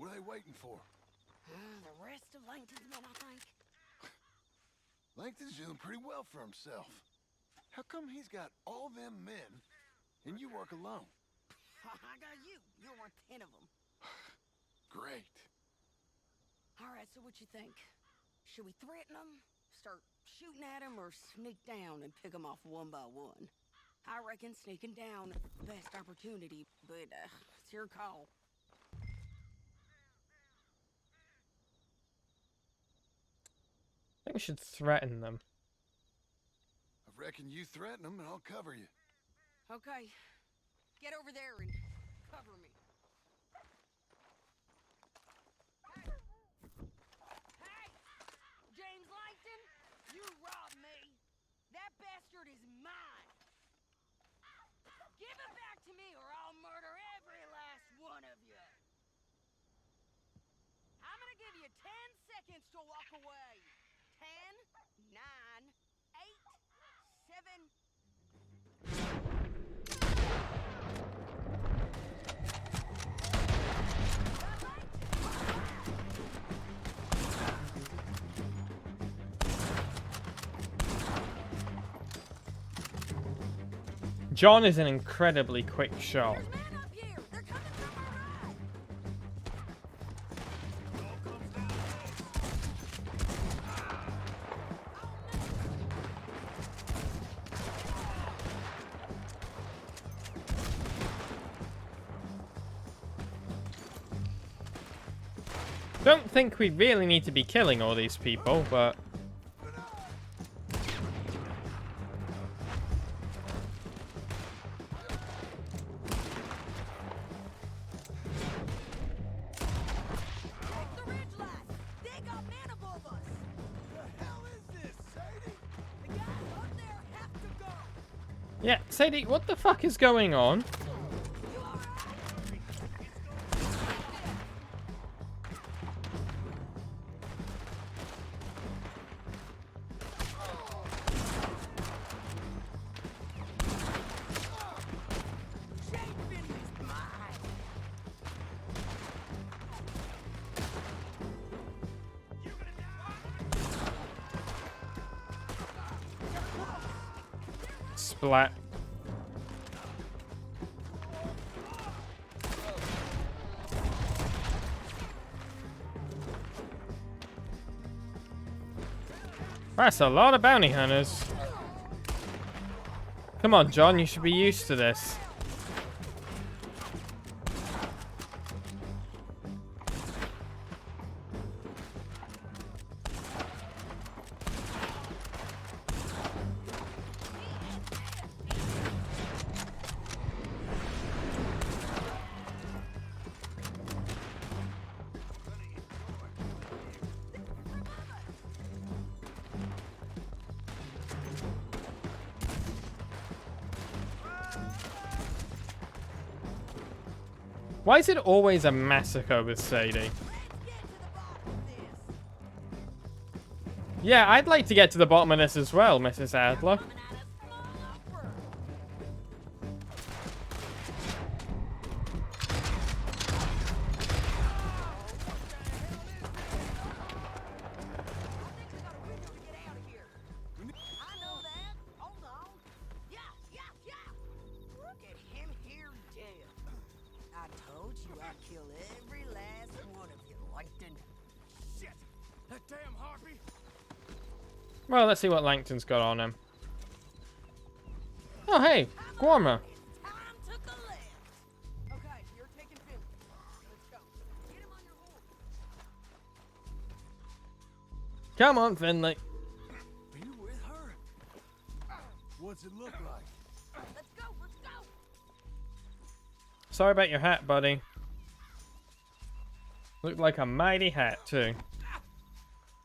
What are they waiting for? The rest of Langton's men, I think. Langton's doing pretty well for himself. How come he's got all them men and you work alone? I got you. You're worth 10 of them. Great. All right, so what you think? Should we threaten them, start shooting at them, or sneak down and pick them off one by one? I reckon sneaking down is the best opportunity, but it's your call. I think we should threaten them. I reckon you threaten them and I'll cover you. Okay, get over there and cover me. Hey! James Langton, you robbed me. That bastard is mine. Give it back to me or I'll murder every last one of you. I'm gonna give you 10 seconds to walk away. 10, 9, 8, 7. John is an incredibly quick shot. Don't think we really need to be killing all these people, but... Yeah, Sadie, what the fuck is going on? Splat. That's a lot of bounty hunters. Come on, John, you should be used to this. Why is it always a massacre with Sadie? Yeah, I'd like to get to the bottom of this as well, Mrs. Adler. Well, let's see what Langton's got on him. Oh, hey, Gorma. Come on, Finley. Are you with her? What's it look like? Let's go, let's go. Sorry about your hat, buddy. Looked like a mighty hat, too.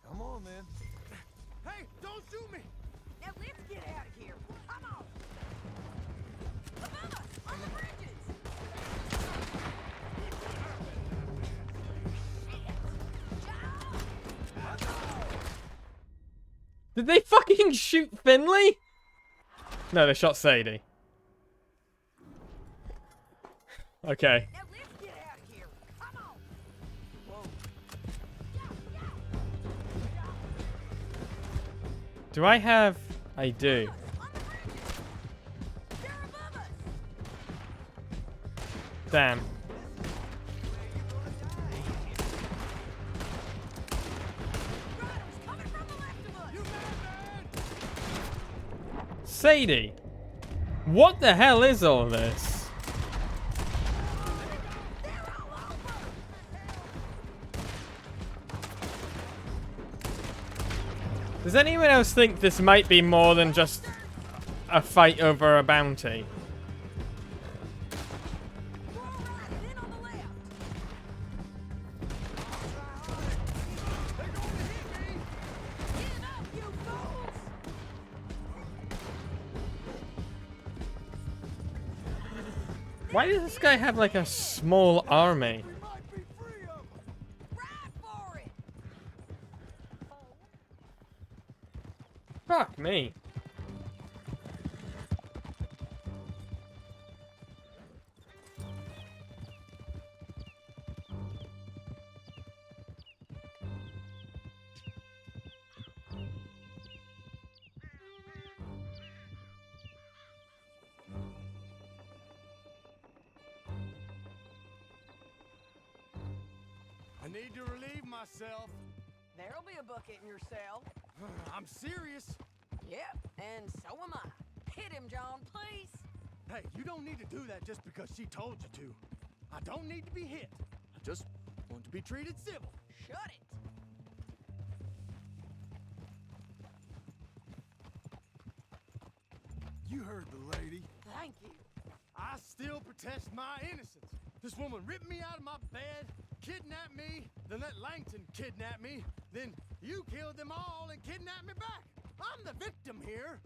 Come on, then. Hey, don't shoot me! Now let's get out of here. Come on. Above us, on the bridges. Did they fucking shoot Finley? No, they shot Sadie. Okay. Now let's get out of here. Come on. Do I have... I do. Damn. Sadie! What the hell is all this? Does anyone else think this might be more than just a fight over a bounty? Why does this guy have like a small army? Fuck me. I need to relieve myself. There'll be a bucket in your cell. I'm serious. Yep, and so am I. Hit him, John, please. Hey, you don't need to do that just because she told you to. I don't need to be hit. I just want to be treated civil. Shut it. You heard the lady. Thank you. I still protest my innocence. This woman ripped me out of my bed, kidnapped me, then let Langton kidnap me, then you killed them all and kidnapped me back. I'm the victim here.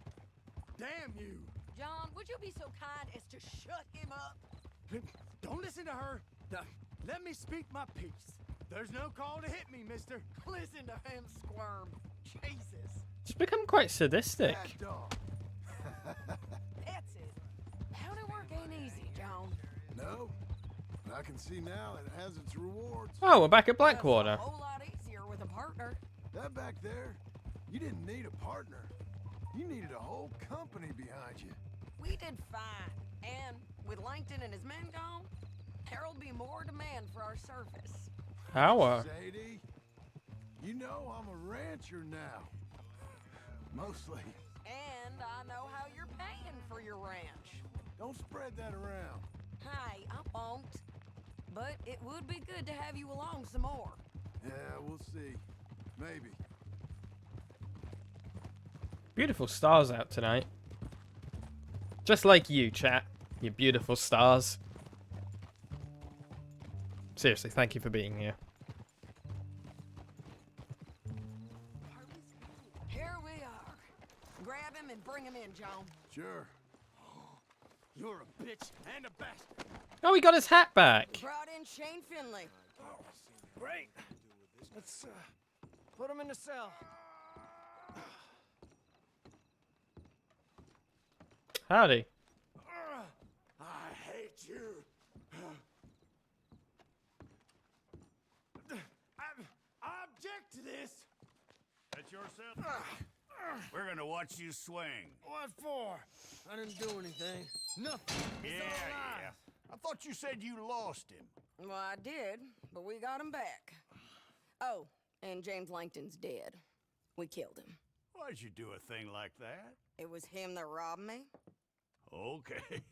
Damn you. John, would you be so kind as to shut him up? Don't listen to her. Let me speak my piece. There's no call to hit me, mister. Listen to him squirm. Jesus. It's become quite sadistic. That's it. Bounty work ain't easy, John. No, but I can see now it has its rewards. Oh, we're back at Blackwater. A whole lot easier with a partner. That back there, you didn't need a partner. You needed a whole company behind you. We did fine. And with Langton and his men gone, there'll be more demand for our service. Our? Sadie, you know I'm a rancher now. Mostly. And I know how you're paying for your ranch. Don't spread that around. Hey, I won't. But it would be good to have you along some more. Yeah, we'll see. Maybe. Beautiful stars out tonight. Just like you, chat. You beautiful stars. Seriously, thank you for being here. Here we are. Grab him and bring him in, John. Sure. You're a bitch and a bastard. Oh, he got his hat back. Brought in Shane Finley. Great. Let's put him in the cell. Howdy. I hate you. I object to this. That's yourself. We're gonna watch you swing. What for? I didn't do anything. Nothing. It's all lies. I thought you said you lost him. Well, I did, but we got him back. Oh, and James Langton's dead. We killed him. Why'd you do a thing like that? It was him that robbed me. Okay.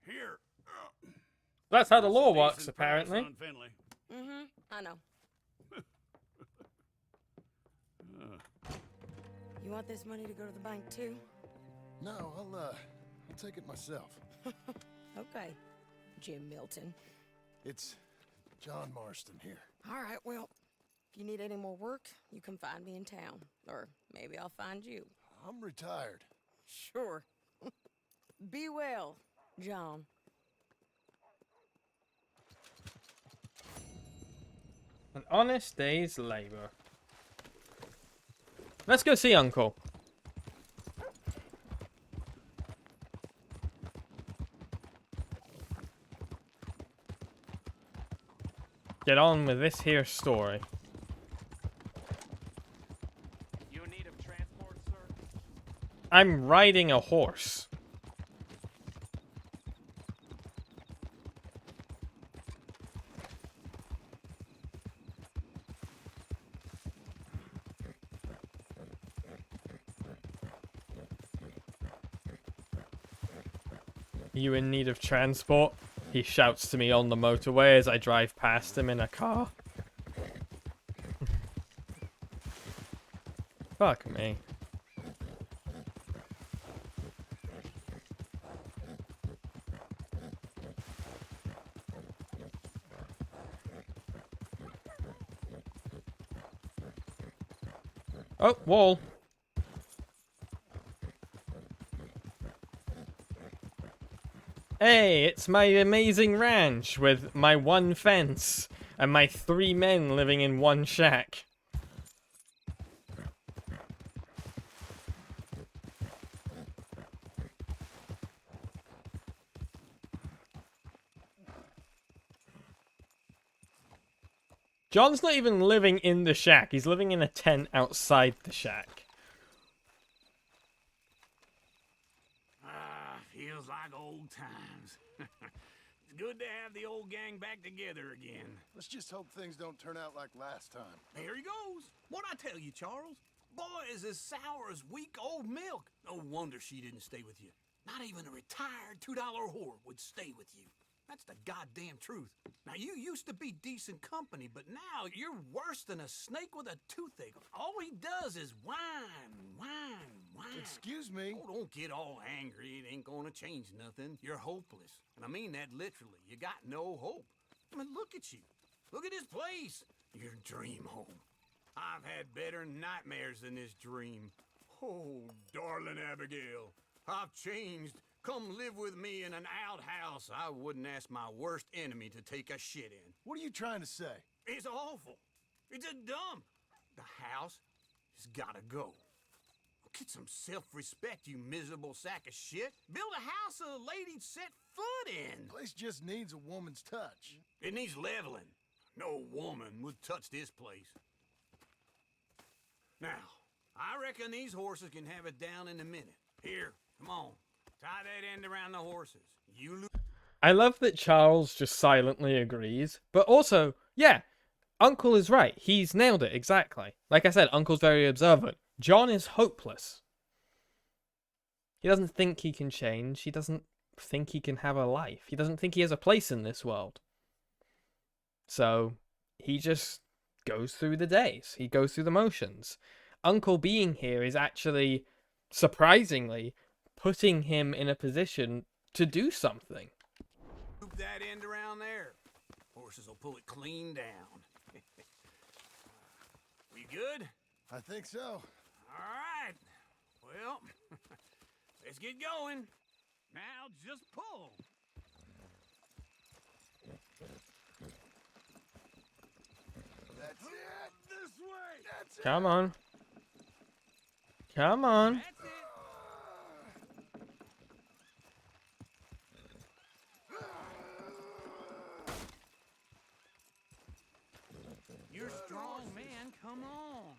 Here. That's how the law Decent works, price apparently. on Finley. Mm-hmm, I know. You want this money to go to the bank, too? No, I'll take it myself. Okay, Jim Milton. It's John Marston here. All right, well, if you need any more work, you can find me in town. Or maybe I'll find you. I'm retired. Sure. Be well, John. An honest day's labor. Let's go see Uncle. Get on with this here story. You in need of transport, sir? I'm riding a horse. You in need of transport? He shouts to me on the motorway as I drive past him in a car. Fuck me. Oh, wall. Hey, it's my amazing ranch with my one fence and my 3 men living in one shack. John's not even living in the shack. He's living in a tent outside the shack. Feels like old times. It's good to have the old gang back together again. Let's just hope things don't turn out like last time. There he goes. What'd I tell you, Charles? Boy is as sour as week-old milk. No wonder she didn't stay with you. Not even a retired $2 whore would stay with you. That's the goddamn truth. Now, you used to be decent company, but now you're worse than a snake with a toothache. All he does is whine, whine, whine. Excuse me? Oh, don't get all angry. It ain't gonna change nothing. You're hopeless. And I mean that literally. You got no hope. I mean, look at you. Look at this place. Your dream home. I've had better nightmares than this dream. Oh, darling Abigail, I've changed. Come live with me in an outhouse I wouldn't ask my worst enemy to take a shit in. What are you trying to say? It's awful. It's a dump. The house has gotta go. Get some self-respect, you miserable sack of shit. Build a house a lady'd set foot in. The place just needs a woman's touch. It needs leveling. No woman would touch this place. Now, I reckon these horses can have it down in a minute. Here, come on. Tie that end around the horses. You I love that Charles just silently agrees. But also, yeah, Uncle is right. He's nailed it, exactly. Like I said, Uncle's very observant. John is hopeless. He doesn't think he can change. He doesn't think he can have a life. He doesn't think he has a place in this world. So he just goes through the days. He goes through the motions. Uncle being here is actually, surprisingly, putting him in a position to do something. Loop that end around there. Horses will pull it clean down. We good? I think so. All right. Well, let's get going. Now just pull. That's it. This way. That's it. Come on. Come on. That's it. You're a strong man. Come on.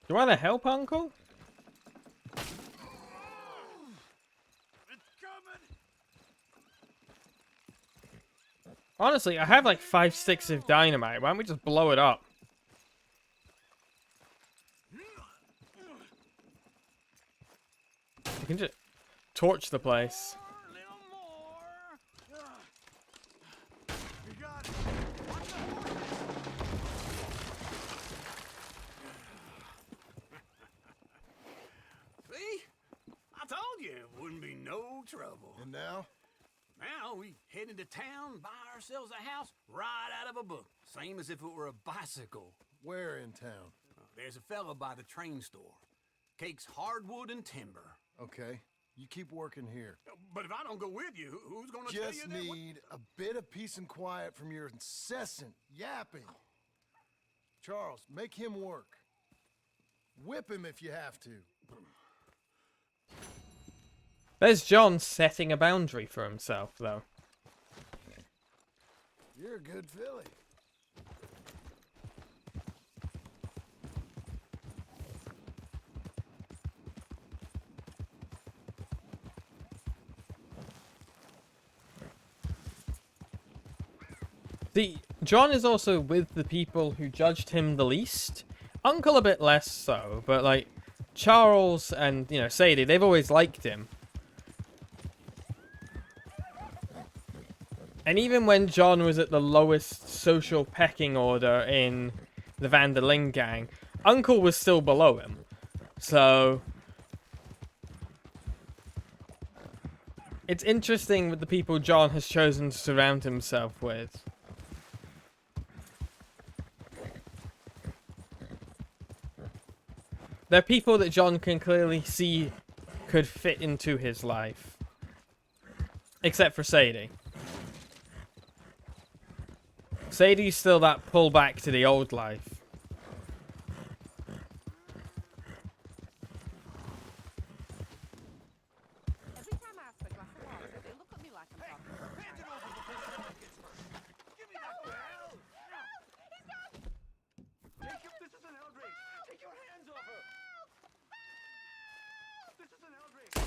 You want to help, Uncle? It's coming. Honestly, I have like 5 sticks of dynamite. Why don't we just blow it up? We can just torch the place. We got it. See? I told you it wouldn't be no trouble. And now? Now we head into town, buy ourselves a house right out of a book. Same as if it were a bicycle. Where in town? There's a fella by the train store. Cakes hardwood and timber. Okay. You keep working here. But if I don't go with you, who's gonna tell you Just that? need a bit of peace and quiet from your incessant yapping. Charles, make him work. Whip him if you have to. There's John setting a boundary for himself, though. You're a good filly. See, John is also with the people who judged him the least. Uncle a bit less so, but like Charles and, you know, Sadie, they've always liked him. And even when John was at the lowest social pecking order in the Van der Ling gang, Uncle was still below him. So it's interesting with the people John has chosen to surround himself with. They're people that John can clearly see could fit into his life. Except for Sadie. Sadie's still that pull back to the old life. Every time I ask for a glass of water, they look at me like I'm talking. Hand it over before someone gets hurt. Give me that bell. Jacob, this is an outrage. Take your hands off her. This is an outrage.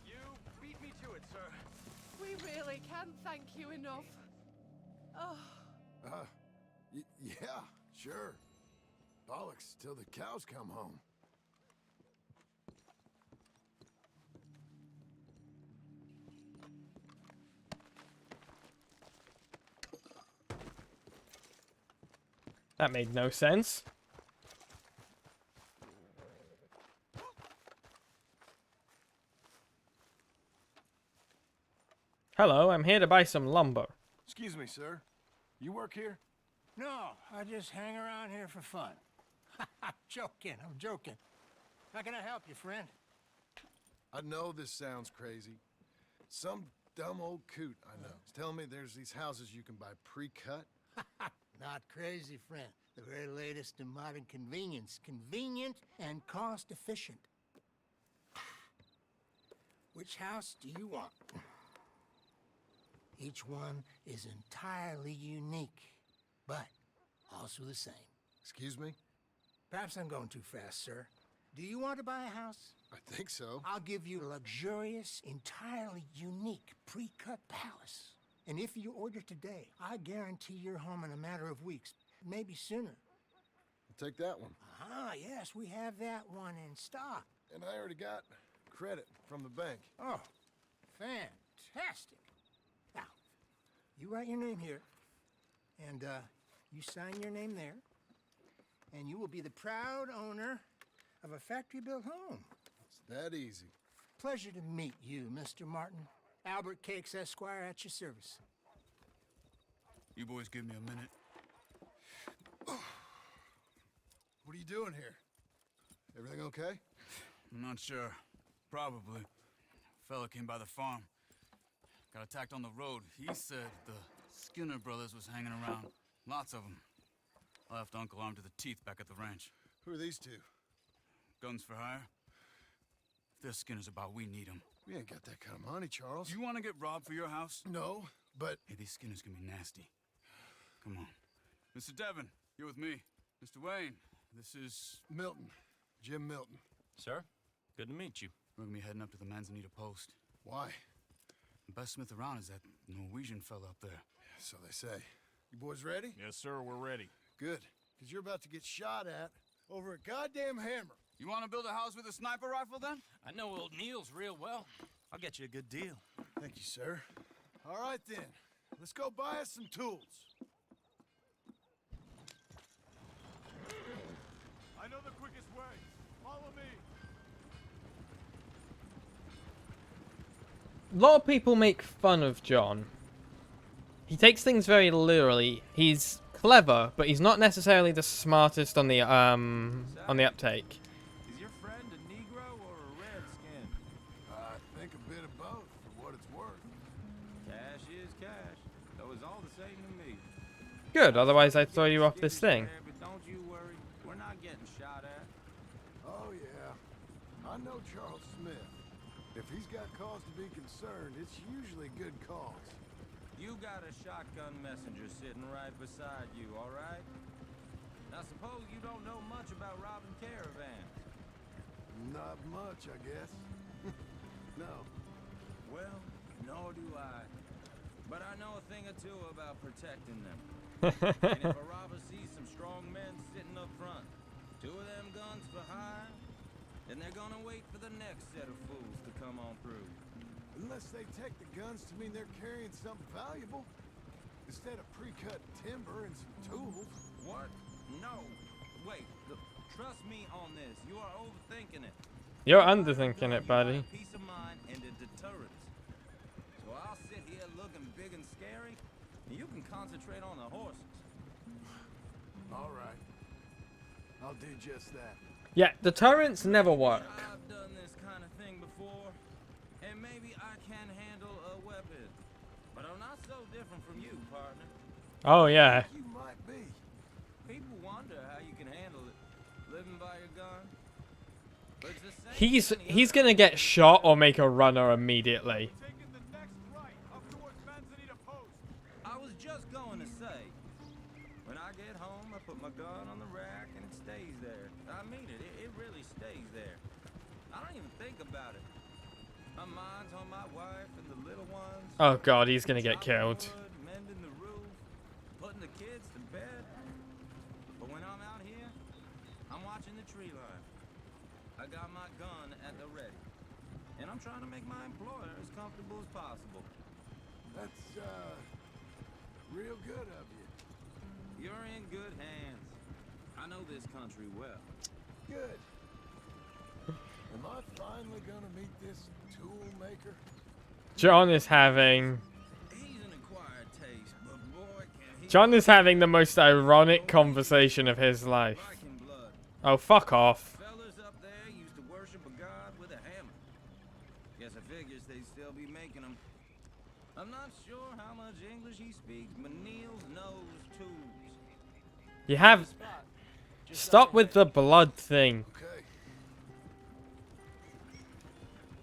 You beat me to it, sir. We really can't thank you enough. Oh, Yeah, sure. Bollocks till the cows come home. That made no sense. Hello, I'm here to buy some lumber. Excuse me, sir. You work here? No, I just hang around here for fun. I'm joking. How can I help you, friend? I know this sounds crazy. Some dumb old coot I know is telling me there's these houses you can buy pre-cut. Not crazy, friend. The very latest in modern convenience. Convenient and cost efficient. Which house do you want? Each one is entirely unique, but also the same. Excuse me? Perhaps I'm going too fast, sir. Do you want to buy a house? I think so. I'll give you a luxurious, entirely unique pre-cut palace. And if you order today, I guarantee you're home in a matter of weeks, maybe sooner. I'll take that one. Ah, yes, we have that one in stock. And I already got credit from the bank. Oh, fantastic. Now, you write your name here, and you sign your name there, and you will be the proud owner of a factory-built home. It's that easy. Pleasure to meet you, Mr. Martin. Albert Cakes, Esquire, at your service. You boys give me a minute. What are you doing here? Everything okay? I'm not sure. Probably. Fella came by the farm. Got attacked on the road. He said the Skinner brothers was hanging around. Lots of them. I left Uncle armed to the teeth back at the ranch. Who are these two? Guns for hire? If they're Skinner's about, we need them. We ain't got that kind of money, Charles. You want to get robbed for your house? No, but... Hey, these Skinners can be nasty. Come on. Mr. Devon, you're with me. Mr. Wayne, this is... Milton. Jim Milton. Sir, good to meet you. We're gonna be heading up to the Manzanita Post. Why? The best smith around is that Norwegian fella up there. So they say. You boys ready? Yes, sir, we're ready. Good. Because you're about to get shot at over a goddamn hammer. You want to build a house with a sniper rifle, then? I know old Neil's real well. I'll get you a good deal. Thank you, sir. All right, then. Let's go buy us some tools. I know the quickest way. Follow me. A lot of people make fun of John. He takes things very literally. He's clever, but he's not necessarily the smartest on the uptake. Is your friend a Negro or a Redskin? I think a bit of both, for what it's worth. Cash is cash. Though it's all the same to me. Good, otherwise I'd throw you off this thing. But don't you worry. We're not getting shot at. Oh, yeah. I know Charles Smith. If he's got cause to be concerned, it's usually good cause. You got a shotgun messenger sitting right beside you, all right? Now suppose you don't know much about robbing caravans. Not much, I guess. No. Well, nor do I. But I know a thing or two about protecting them. And if a robber sees some strong men sitting up front, two of them guns for hire, then they're gonna wait for the next set of fools to come on through. Unless they take the guns to mean they're carrying something valuable. Instead of pre-cut timber and some tools. What? No. Wait, look, trust me on this. You are overthinking it. You're underthinking it, buddy. Peace of mind and a deterrence. So I'll sit here looking big and scary, and you can concentrate on the horses. All right. I'll do just that. Yeah, deterrents never work. I've done this kind of thing before, and maybe I can handle a weapon. But I'm not so different from you, partner. Oh, yeah. You might be. People wonder how you can handle it, living by your gun. But it's the same He's gonna get shot or make a runner immediately. Taking the next right up towards Manzanita Post. I was just going to say, when I get home, I put my gun on the rack and it stays there. I mean it, it really stays there. I don't even think about it. My mind's on my wife and the little ones. Oh god, he's gonna get killed. Mending the roof, putting the kids to bed. But when I'm out here, I'm watching the tree line. I got my gun at the ready. And I'm trying to make my employer as comfortable as possible. That's, real good of you. You're in good hands. I know this country well. Good. Am I finally gonna meet this tool maker? John is having... He's an acquired taste, but boy, can he... John is having the most ironic conversation of his life. Oh, fuck off. Fellas up there used to worship a god with a hammer. Guess I figures they'd still be making them. I'm not sure how much English he speaks, but Niels knows tools. You have... Stop with the blood thing.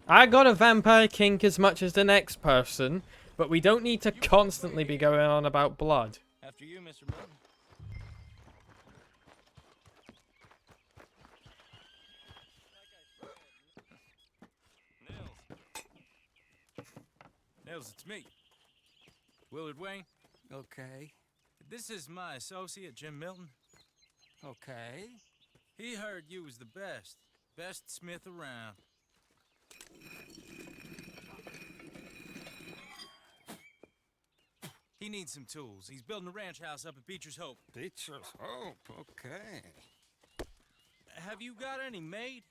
I got a vampire kink as much as the next person, but we don't need to constantly be going on about blood. After you, Mr. Milton. Nils, it's me. Willard Wayne. Okay. This is my associate, Jim Milton. Okay. He heard you was the best smith around. He needs some tools. He's building a ranch house up at Beecher's Hope. Beecher's Hope, okay. Have you got any made?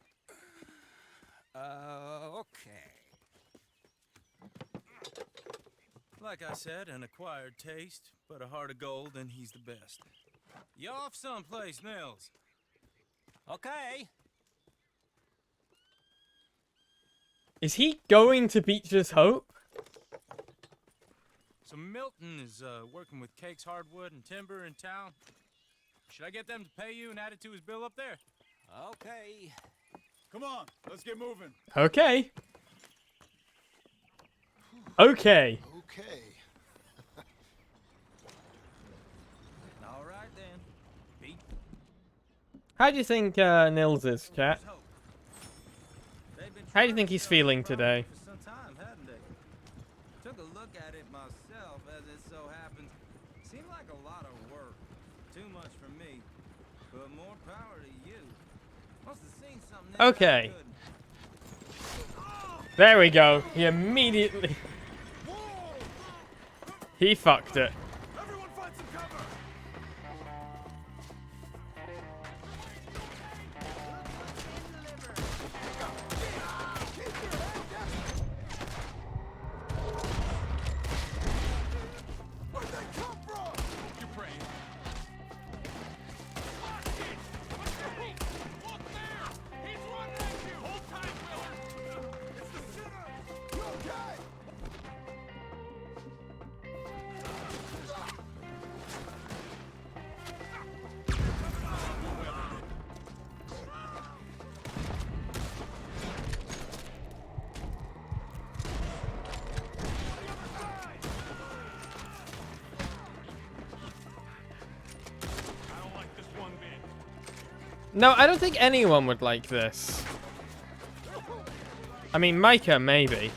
Okay. Like I said, an acquired taste, but a heart of gold, and he's the best. You off someplace, Nils? Okay. Is he going to Beecher's Hope? So Milton is working with Cakes Hardwood and Timber in town. Should I get them to pay you and add it to his bill up there? Okay. Come on, let's get moving. Okay. Okay. Okay. All right then. Beat. How do you think Nils is, chat? How do you think he's feeling today? For some time, hadn't they? Took a look at it myself, as it so happens. Seemed like a lot of work. Too much for me. But more power to you. Must have seen something. Okay. There we go. He immediately... He fucked it. Everyone find some cover. Where'd they come from? You're praying. Look there! He's running at you! Hold tight, Willard! It's the sinner! You okay? I don't like this one bit. No, I don't think anyone would like this. I mean, Micah, maybe.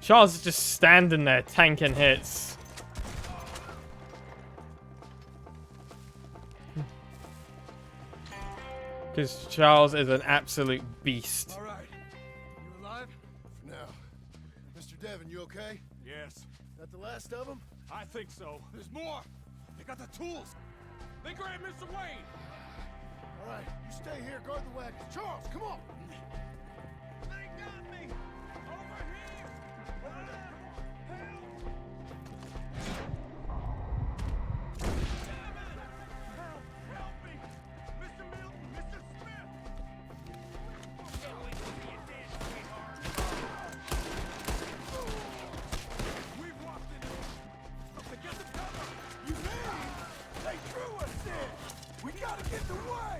Charles is just standing there tanking hits. Because Charles is an absolute beast. All right. You alive? For now. Mr. Devon, you okay? Yes, That the last of them? I think so. There's more. They got the tools. They grabbed Mr. Wayne! All right, you stay here, guard the wagon. Charles, come on. They got me! Over here! Help me! Mr. Milton! Mr. Smith! We've locked it in! Get the cover! You mean they threw us in? We gotta get the way.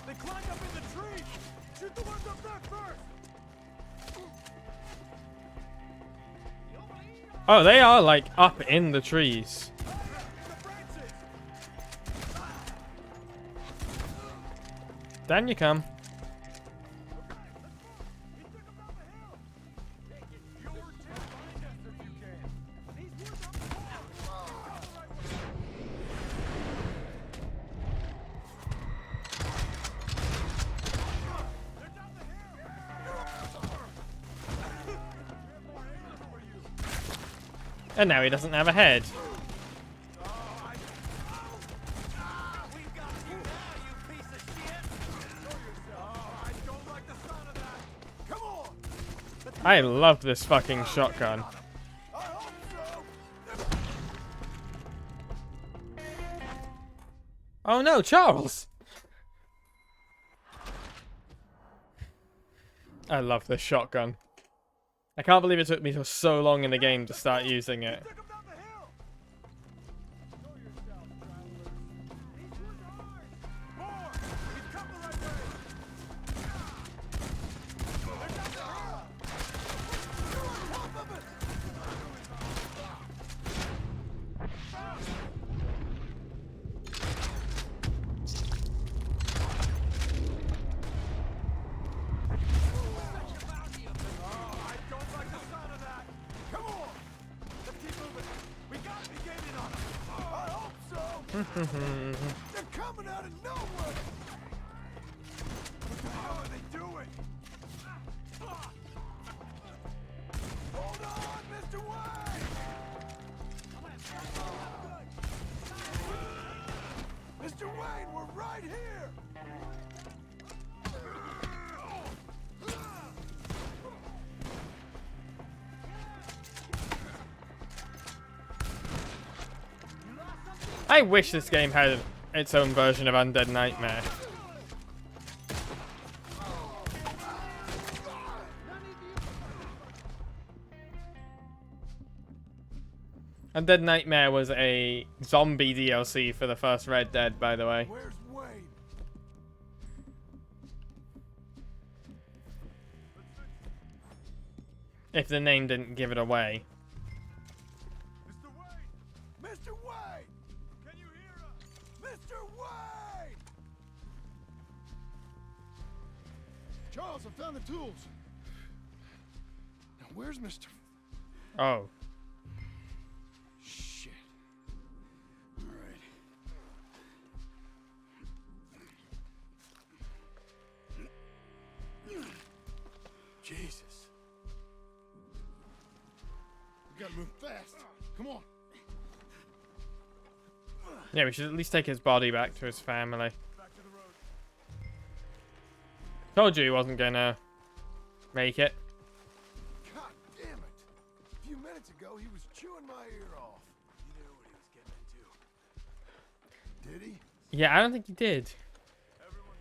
They climbed up in the tree! Shoot the ones up there first! Oh, they are like up in the trees. Down you come. And now he doesn't have a head. I love this fucking shotgun. Oh no, Charles! I love this shotgun. I can't believe it took me so long in the game to start using it. They're coming out of nowhere! What the hell are they doing? Hold on, Mr. Wayne! Mr. Wayne, we're right here! I wish this game had its own version of Undead Nightmare. Undead Nightmare was a zombie DLC for the first Red Dead, by the way. Where's Wayne? If the name didn't give it away. Mr. Wayne! Can you hear us? Mr. Wayne! Charles, I found the tools. Now, where's Mr. Oh. Shit. All right. Jesus. We gotta move fast. Come on. Yeah, we should at least take his body back to his family. Told you he wasn't gonna make it. God damn it. A few minutes ago, he was chewing my ear off. He knew what he was getting into. Did he? Yeah, I don't think he did. Everyone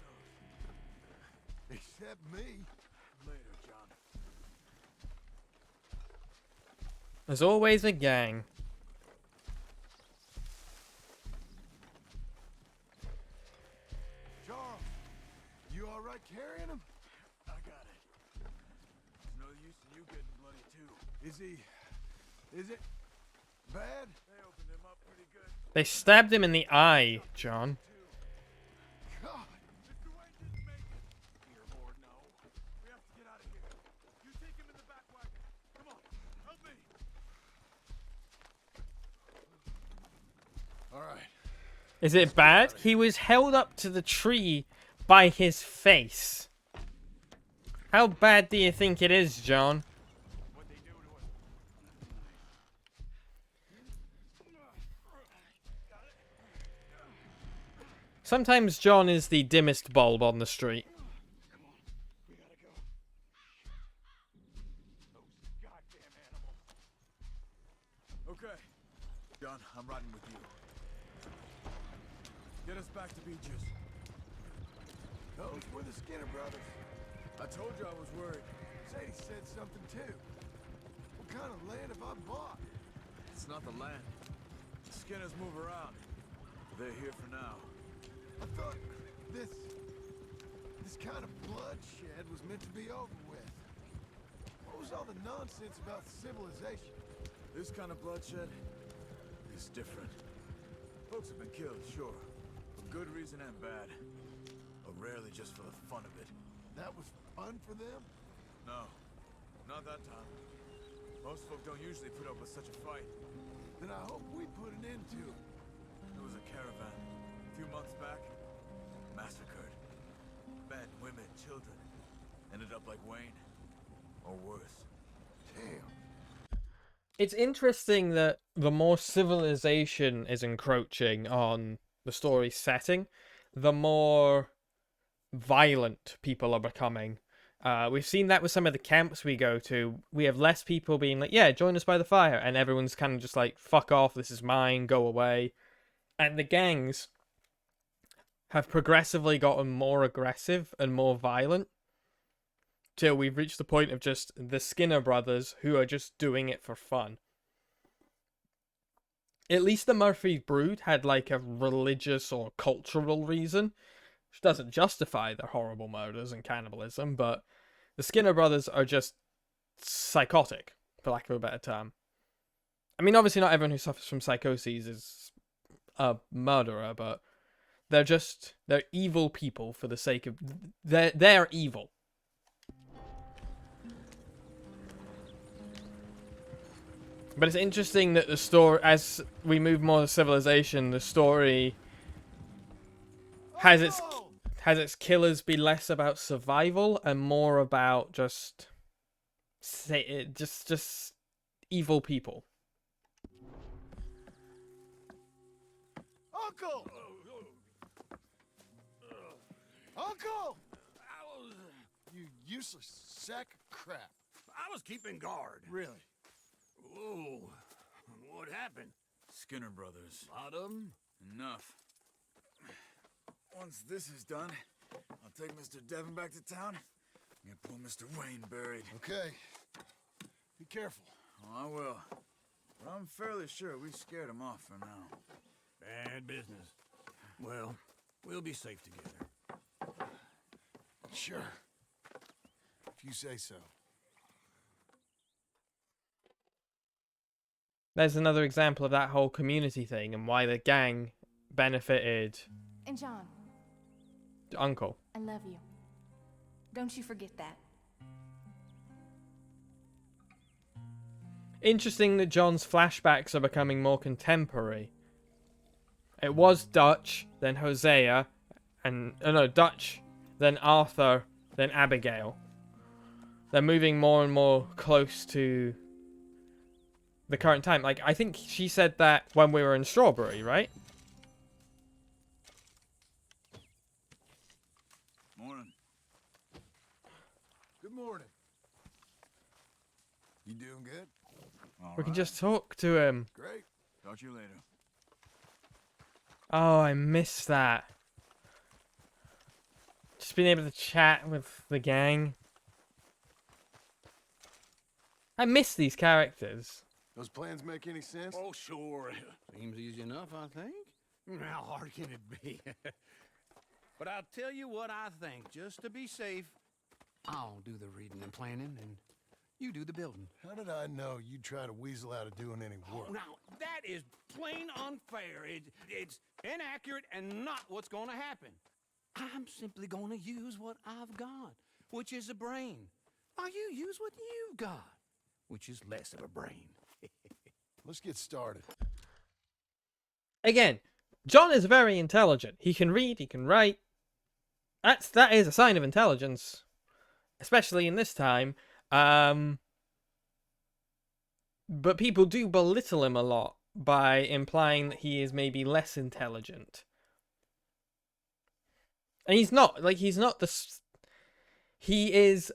knows. Except me. Later, John. There's always a gang. Charles, you all right carrying him? I got it. There's no use in you getting bloody too. Is it bad? They opened him up pretty good. They stabbed him in the eye, John. God. Mr. Wayne didn't make it. Here, Lord, no. We have to get out of here. You take him in the back wagon. Come on, help me. All right. Is it bad? He was held up to the tree by his face. How bad do you think it is, John? Sometimes John is the dimmest bulb on the street. Okay. John, I'm riding with you. Get us back to Beaches. Those were the Skinner brothers. I told you I was worried. Sadie said something too. What kind of land have I bought? It's not the land. The Skinners move around. They're here for now. I thought this kind of bloodshed was meant to be over with. What was all the nonsense about civilization? This kind of bloodshed is different. Folks have been killed, sure. For good reason and bad. But rarely just for the fun of it. That was fun for them? No, not that time. Most folk don't usually put up with such a fight. Then I hope we put an end to it. There was a caravan a few months back. Massacred. Men, women, children. Ended up like Wayne. Or worse. Damn. It's interesting that the more civilization is encroaching on the story's setting, the more violent people are becoming. We've seen that with some of the camps we go to. We have less people being like, yeah, join us by the fire. And everyone's kind of just like, fuck off, this is mine, go away. And the gangs have progressively gotten more aggressive and more violent till we've reached the point of just the Skinner brothers who are just doing it for fun. At least the Murphy Brood had like a religious or cultural reason, which doesn't justify their horrible murders and cannibalism, but the Skinner brothers are just psychotic, for lack of a better term. I mean, obviously not everyone who suffers from psychoses is a murderer, but they're evil people for the sake of... They're evil. But it's interesting that the story, as we move more to civilization, the story has its killers be less about survival and more about just evil people. Uncle! Uncle! You useless sack of crap. I was keeping guard. Really? Whoa. What happened? Skinner brothers. Lot of them? Enough. Once this is done, I'll take Mr. Devon back to town and get poor Mr. Wayne buried. Okay. Be careful. Oh, I will. But I'm fairly sure we scared him off for now. Bad business. Well, we'll be safe together. Sure. If you say so. There's another example of that whole community thing and why the gang benefited And John, Uncle. I love you. Don't you forget that. Interesting that John's flashbacks are becoming more contemporary. It was Dutch, then Hosea, and Dutch, then Arthur, then Abigail. They're moving more and more close to the current time. Like, I think she said that when we were in Strawberry, right? Morning. Good morning. You doing good? We can just talk to him. Great. Talk to you later. Oh, I missed that. Just being able to chat with the gang. I miss these characters. Those plans make any sense? Oh, sure. Seems easy enough, I think. How hard can it be? But I'll tell you what I think. Just to be safe, I'll do the reading and planning, and you do the building. How did I know you'd try to weasel out of doing any work? Oh, now, that is plain unfair. It's inaccurate and not what's going to happen. I'm simply going to use what I've got, which is a brain. While you use what you've got, which is less of a brain. Let's get started. Again, John is very intelligent. He can read, he can write. That is a sign of intelligence. Especially in this time. But people do belittle him a lot by implying that he is maybe less intelligent. And he's not. Like, he's not the... He is...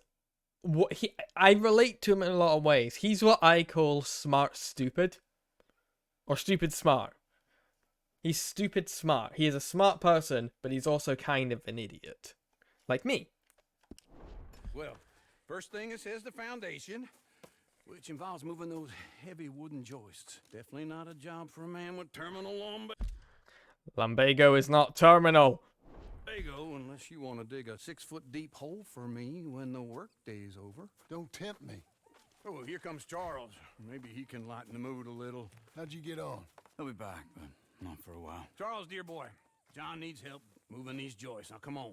I relate to him in a lot of ways. He's what I call smart stupid. Or stupid smart. He's stupid smart. He is a smart person, but he's also kind of an idiot. Like me. Well, first thing it says the foundation, which involves moving those heavy wooden joists. Definitely not a job for a man with terminal lumbago. Lumbago is not terminal. Unless you want to dig a 6-foot deep hole for me when the workday's over. Don't tempt me. Oh, here comes Charles. Maybe he can lighten the mood a little. How'd you get on? He'll be back, but not for a while. Charles, dear boy, John needs help moving these joists. Now, come on.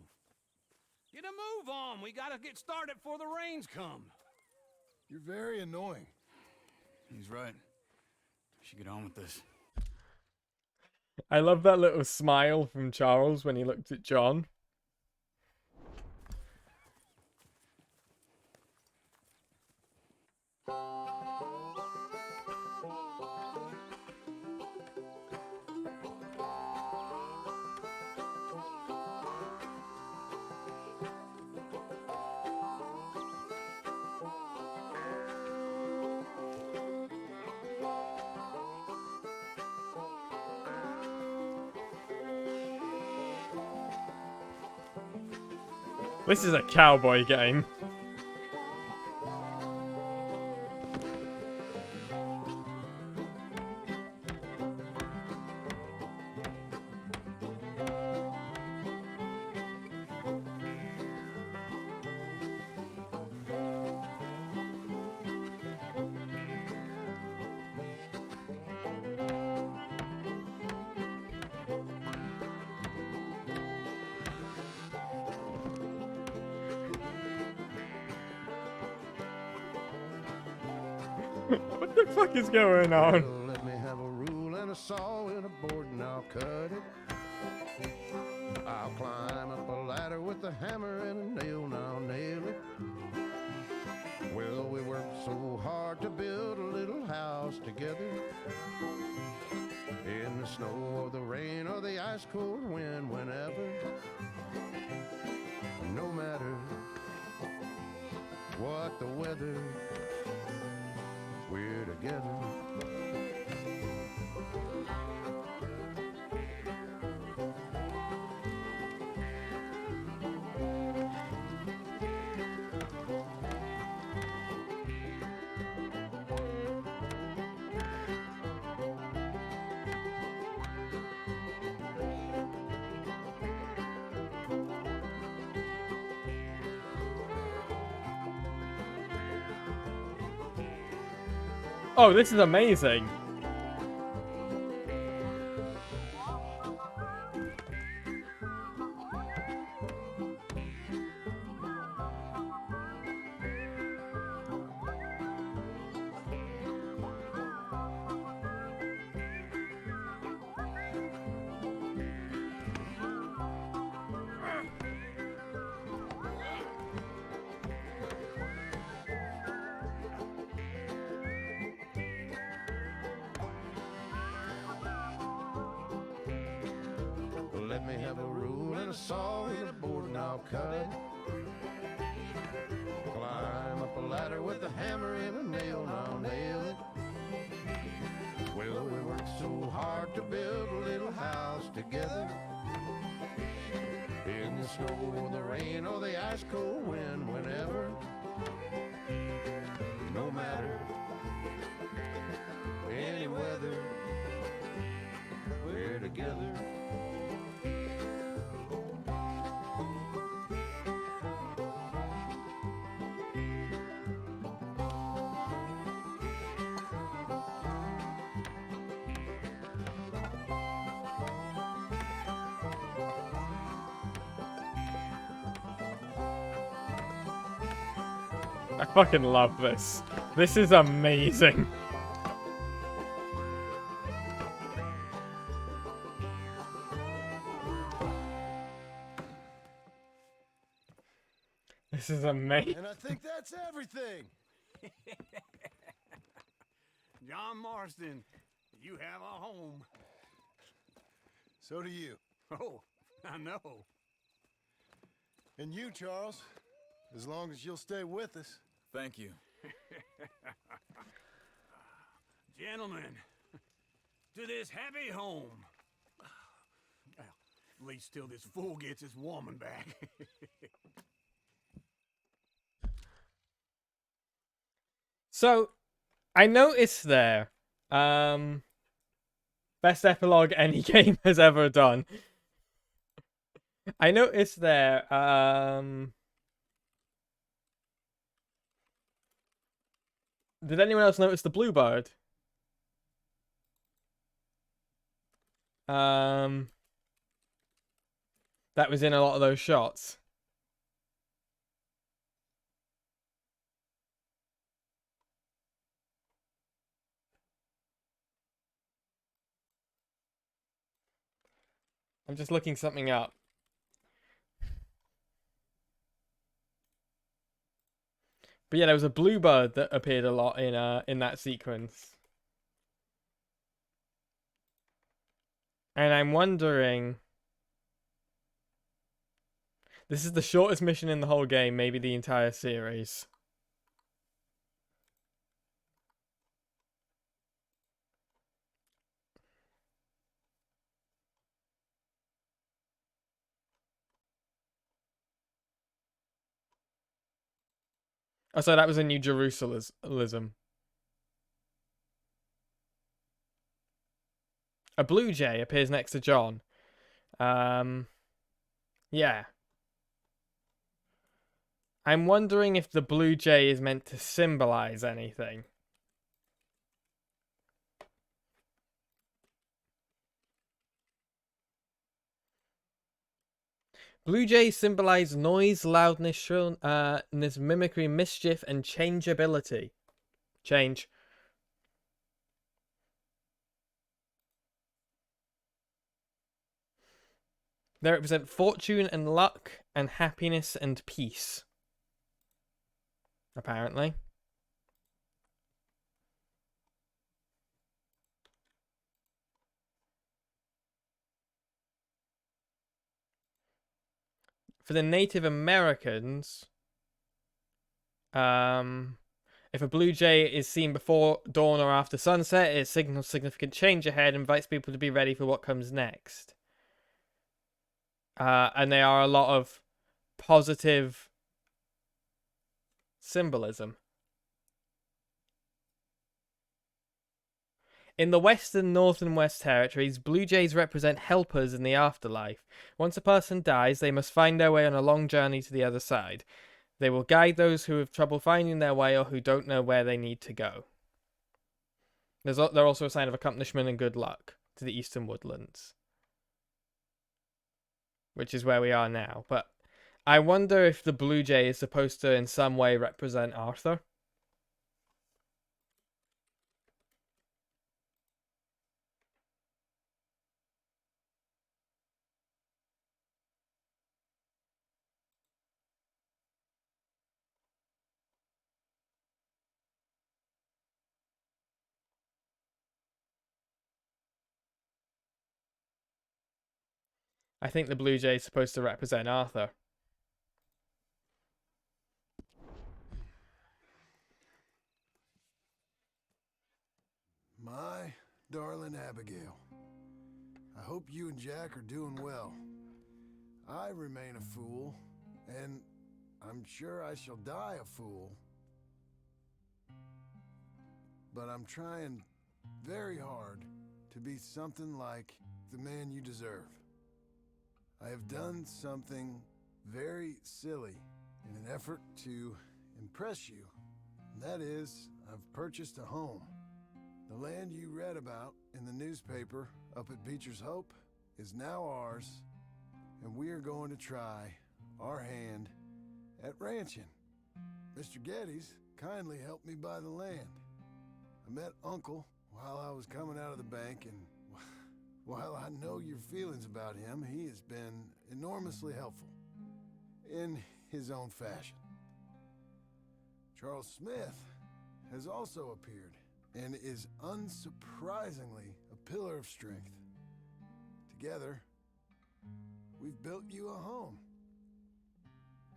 Get a move on. We gotta get started before the rains come. You're very annoying. He's right. We should get on with this. I love that little smile from Charles when he looked at John. This is a cowboy game. What the fuck is going on? Well, let me have a rule and a saw and a board and I'll cut it. I'll climb up a ladder with a hammer and a nail and I'll nail it. Well, we worked so hard to build a little house together. In the snow or the rain or the ice cold wind, whenever. No matter what the weather, we're together. Oh, this is amazing. Let me have a rule and a saw and a board and I'll cut it. Climb up a ladder with a hammer and a nail and I'll nail it. Well, we worked so hard to build a little house together. In the snow or the rain or the ice cold wind, whenever. No matter any weather, we're together. I fucking love this. This is amazing. This is amazing. And I think that's everything. John Marston, you have a home. So do you. Oh, I know. And you, Charles, as long as you'll stay with us. Thank you. Gentlemen, to this happy home. Well, at least till this fool gets his woman back. So, I noticed there, best epilogue any game has ever done. I noticed there, did anyone else notice the bluebird? That was in a lot of those shots. I'm just looking something up. But yeah, there was a bluebird that appeared a lot in that sequence. And I'm wondering, this is the shortest mission in the whole game, maybe the entire series. Oh, so that was in New Jerusalem. A blue jay appears next to John. Yeah. I'm wondering if the blue jay is meant to symbolize anything. Blue jays symbolize noise, loudness, shrillness, mimicry, mischief, and changeability. Change. They represent fortune and luck and happiness and peace. Apparently. For the Native Americans, if a blue jay is seen before dawn or after sunset, it signals significant change ahead and invites people to be ready for what comes next. And they are a lot of positive symbolism. In the Western, North and West Territories, blue jays represent helpers in the afterlife. Once a person dies, they must find their way on a long journey to the other side. They will guide those who have trouble finding their way or who don't know where they need to go. They're also a sign of accomplishment and good luck to the Eastern Woodlands, which is where we are now. But I wonder if the blue jay is supposed to in some way represent Arthur. I think the blue jay is supposed to represent Arthur. My darling Abigail, I hope you and Jack are doing well. I remain a fool, and I'm sure I shall die a fool. But I'm trying very hard to be something like the man you deserve. I have done something very silly in an effort to impress you. And that is, I've purchased a home. The land you read about in the newspaper up at Beecher's Hope is now ours, and we are going to try our hand at ranching. Mr. Geddes kindly helped me buy the land. I met Uncle while I was coming out of the bank, and while I know your feelings about him, he has been enormously helpful in his own fashion. Charles Smith has also appeared and is unsurprisingly a pillar of strength. Together, we've built you a home.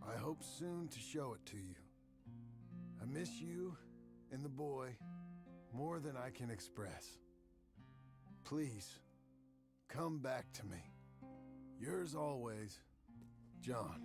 I hope soon to show it to you. I miss you and the boy more than I can express. Please, come back to me. Yours always, John.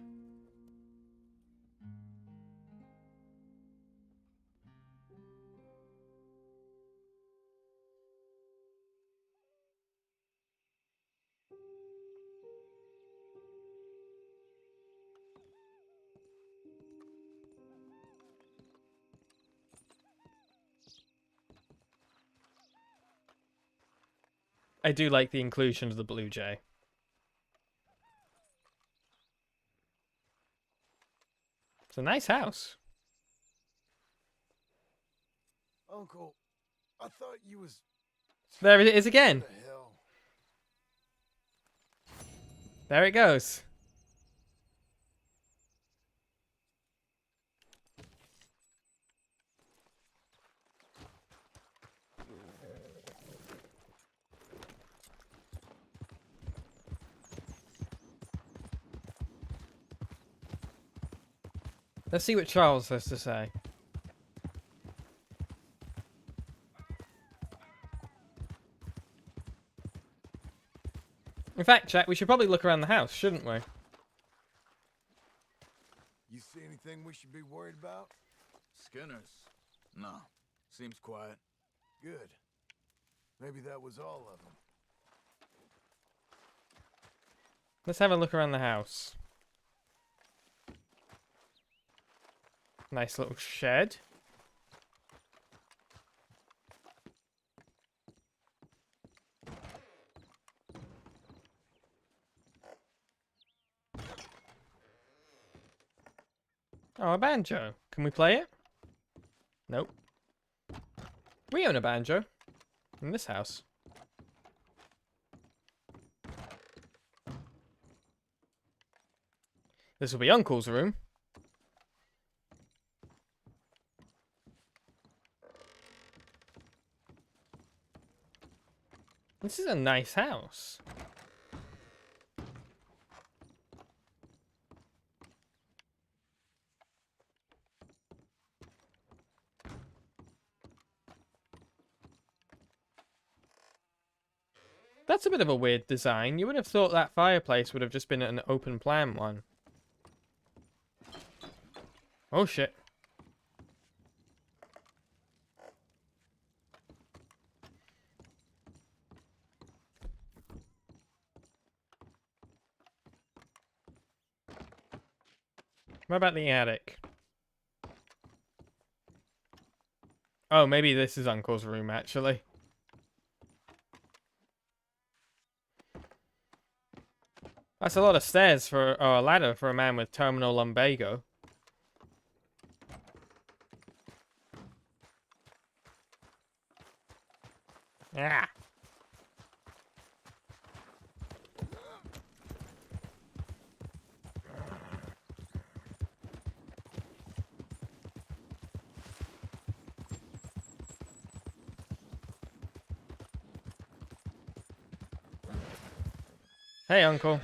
I do like the inclusion of the blue jay. It's a nice house. Uncle, I thought you was... There it is again. What the hell? There it goes. Let's see what Charles has to say. In fact, Jack, we should probably look around the house, shouldn't we? You see anything we should be worried about? Skinner's? No. Seems quiet. Good. Maybe that was all of them. Let's have a look around the house. Nice little shed. Oh, a banjo. Can we play it? Nope. We own a banjo. In this house. This will be Uncle's room. This is a nice house. That's a bit of a weird design. You would have thought that fireplace would have just been an open plan one. Oh shit. What about the attic? Oh, maybe this is Uncle's room, actually. That's a lot of stairs for, or a ladder for a man with terminal lumbago. Ah. Hey, Uncle.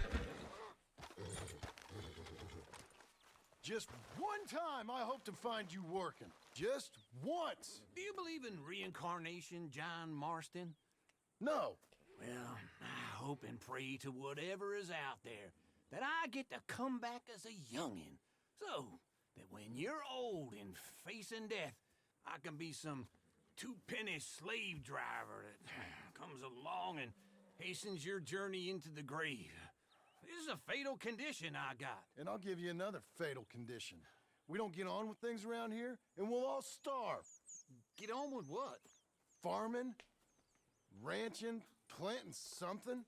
Just one time I hope to find you working. Just once. Do you believe in reincarnation, John Marston? No. Well, I hope and pray to whatever is out there that I get to come back as a youngin', so that when you're old and facing death, I can be some two-penny slave driver that comes along and hastens your journey into the grave. This is a fatal condition I got. And I'll give you another fatal condition. We don't get on with things around here, and we'll all starve. Get on with what? Farming, ranching, planting something.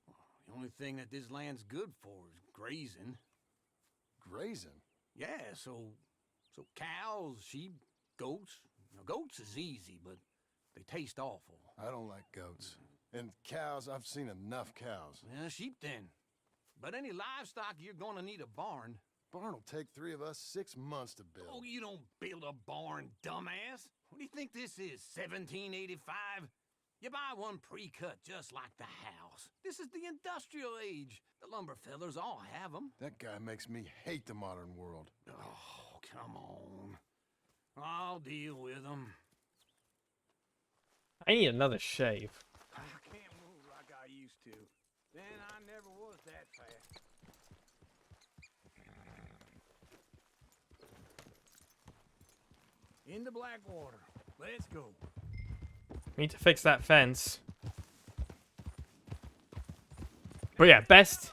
The only thing that this land's good for is grazing. Grazing? Yeah, so cows, sheep, goats. Now, goats is easy, but they taste awful. I don't like goats. And cows, I've seen enough cows. Yeah, sheep then. But any livestock, you're gonna need a barn. Barn will take 3 of us 6 months to build. Oh, you don't build a barn, dumbass. What do you think this is, 1785? You buy one pre-cut just like the house. This is the industrial age. The lumber fellers all have them. That guy makes me hate the modern world. Oh, come on. I'll deal with them. I need another shave. I can't move like I used to. Then I never was that fast. Into Blackwater. Let's go. Need to fix that fence. But yeah, best.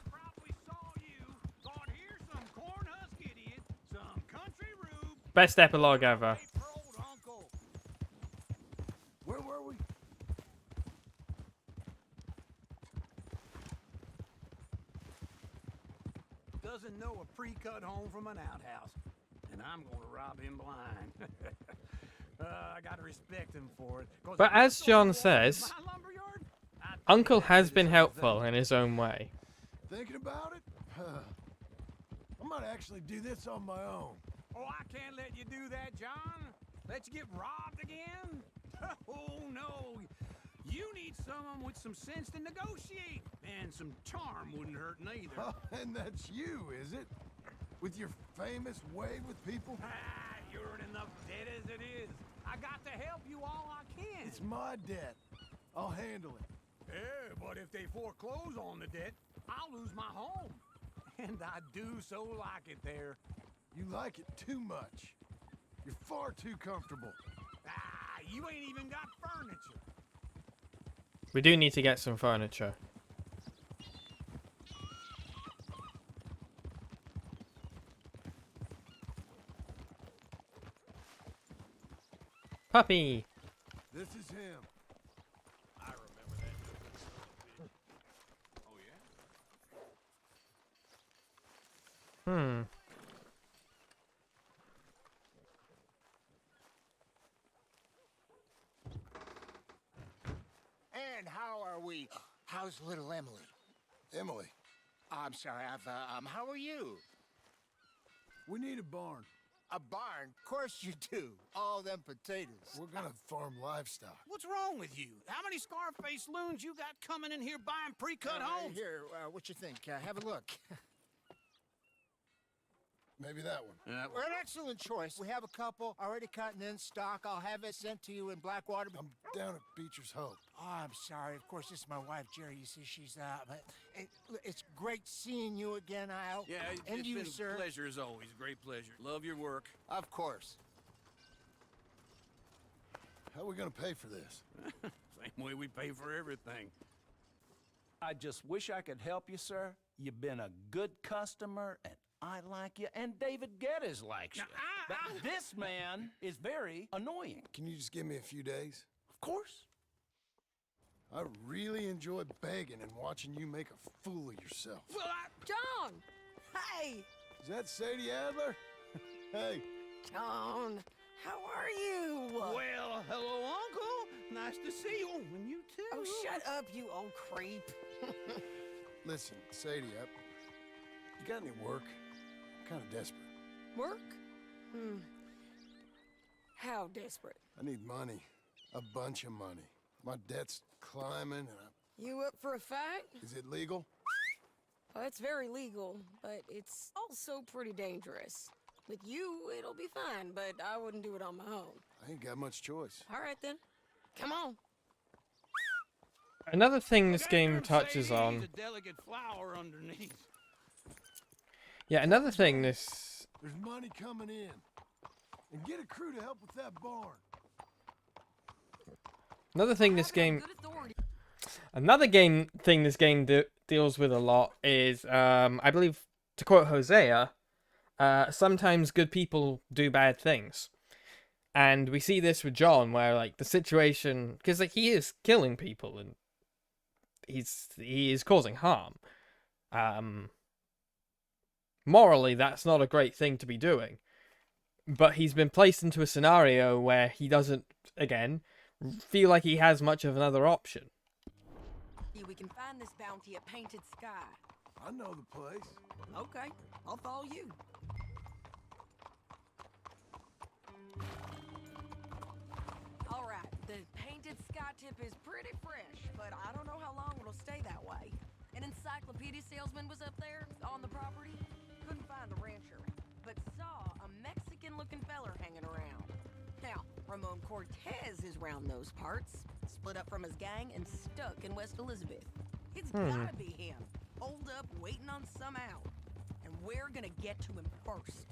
Best epilogue ever. Where were we? Doesn't know a pre-cut home from an outhouse. And I'm gonna rob him blind. I gotta respect him for it. But as John says, Uncle has been helpful in his own way. Thinking about it? I might actually do this on my own. Oh, I can't let you do that, John. Let you get robbed again? Oh, no. You need someone with some sense to negotiate. And some charm wouldn't hurt neither. Oh, and that's you, is it? With your famous way with people? Ah, you're in enough debt as it is. I got to help you all I can. It's my debt. I'll handle it. Yeah, but if they foreclose on the debt, I'll lose my home. And I do so like it there. You like it too much. You're far too comfortable. Ah, you ain't even got furniture. We do need to get some furniture. Puppy! This is him. I remember that. Oh, yeah? And how are we? How's little Emily? Emily. I'm sorry, how are you? We need a barn. A barn? Of course you do. All them potatoes. We're gonna farm livestock. What's wrong with you? How many Scarface loons you got coming in here buying pre-cut homes? Here, what you think? Have a look. Maybe that one. Well, an excellent choice. We have a couple already cut and in stock. I'll have it sent to you in Blackwater. I'm down at Beecher's Hope. Oh, I'm sorry. Of course, this is my wife, Jerry. You see, she's but it's great seeing you again, Al. Yeah, and it's you, been sir. a pleasure as always. Great pleasure. Love your work. Of course. How are we gonna pay for this? Same way we pay for everything. I just wish I could help you, sir. You've been a good customer, and I like you, and David Geddes likes you. But this man is very annoying. Can you just give me a few days? Of course. I really enjoy begging and watching you make a fool of yourself. Well, John! Hey! Is that Sadie Adler? Hey. John, how are you? Well, hello, Uncle. Nice to see you. And you too. Oh, shut up, you old creep. Listen, Sadie, you got any work? I'm kind of desperate. Work? How desperate? I need money. A bunch of money. My debt's climbing and You up for a fight? Is it legal? Well, it's very legal, but it's also pretty dangerous. With you, it'll be fine, but I wouldn't do it on my own. I ain't got much choice. All right, then. Come on. Another thing this game touches He's on. a delicate flower underneath. Yeah, another thing this. There's money coming in. And get a crew to help with that barn. Another thing this game. Another thing this game deals with a lot is, I believe, to quote Hosea, sometimes good people do bad things. And we see this with John, where like the situation, because like he is killing people and he is causing harm. Morally, that's not a great thing to be doing. But he's been placed into a scenario where he doesn't, again, feel like he has much of another option. We can find this bounty at Painted Sky. I know the place. Okay, I'll follow you. All right, the Painted Sky tip is pretty fresh, but I don't know how long it'll stay that way. An encyclopedia salesman was up there on the property. Couldn't find the rancher, but saw a Mexican-looking feller hanging around. Now, Ramon Cortez is round those parts, split up from his gang and stuck in West Elizabeth. It's gotta be him, holed up waiting on some out. And we're gonna get to him first.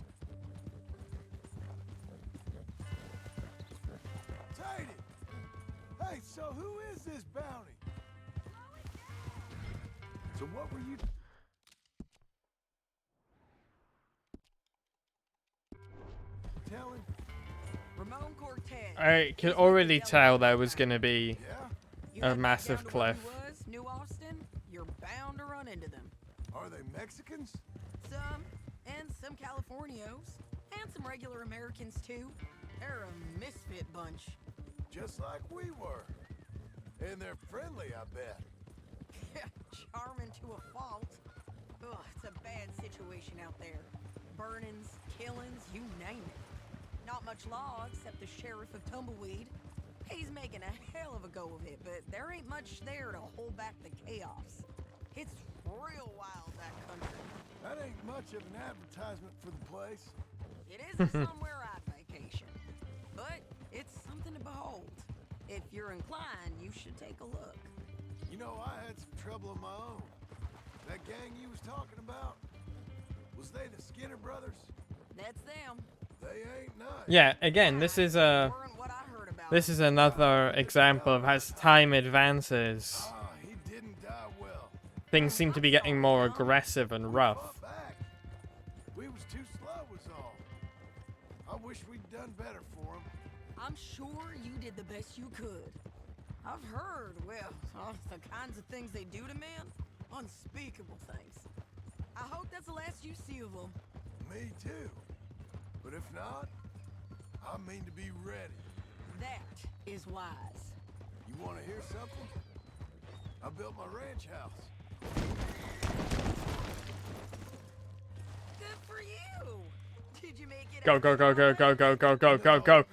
Sadie! Hey, so who is this bounty? So what were you... telling? Ramon Cortez. I could already tell there was going to be a massive cliff. New Austin, you're bound to run into them. Are they Mexicans? Some, and some Californios, and some regular Americans too. They're a misfit bunch. Just like we were. And they're friendly, I bet. Charming to a fault. Ugh, it's a bad situation out there. Burnings, killings, you name it. Not much law except the sheriff of Tumbleweed. He's making a hell of a go of it, but there ain't much there to hold back the chaos. It's real wild, that country. That ain't much of an advertisement for the place. It isn't somewhere I'd vacation, but it's something to behold. If you're inclined, you should take a look. You know, I had some trouble of my own. That gang you was talking about, was they the Skinner brothers? That's them. They ain't nice. Yeah, again, this is another example of as time advances, He didn't die well. things seem to be getting more aggressive and rough. We was too slow was all. I wish we'd done better for him. I'm sure you did the best you could. I've heard, well, the kinds of things they do to men. Unspeakable things. I hope that's the last you see of them. Me too. But if not, I mean to be ready. That is wise. You want to hear something? I built my ranch house. Good for you. Did you make it? Go, go, go, go, go, go, go, go, go, go.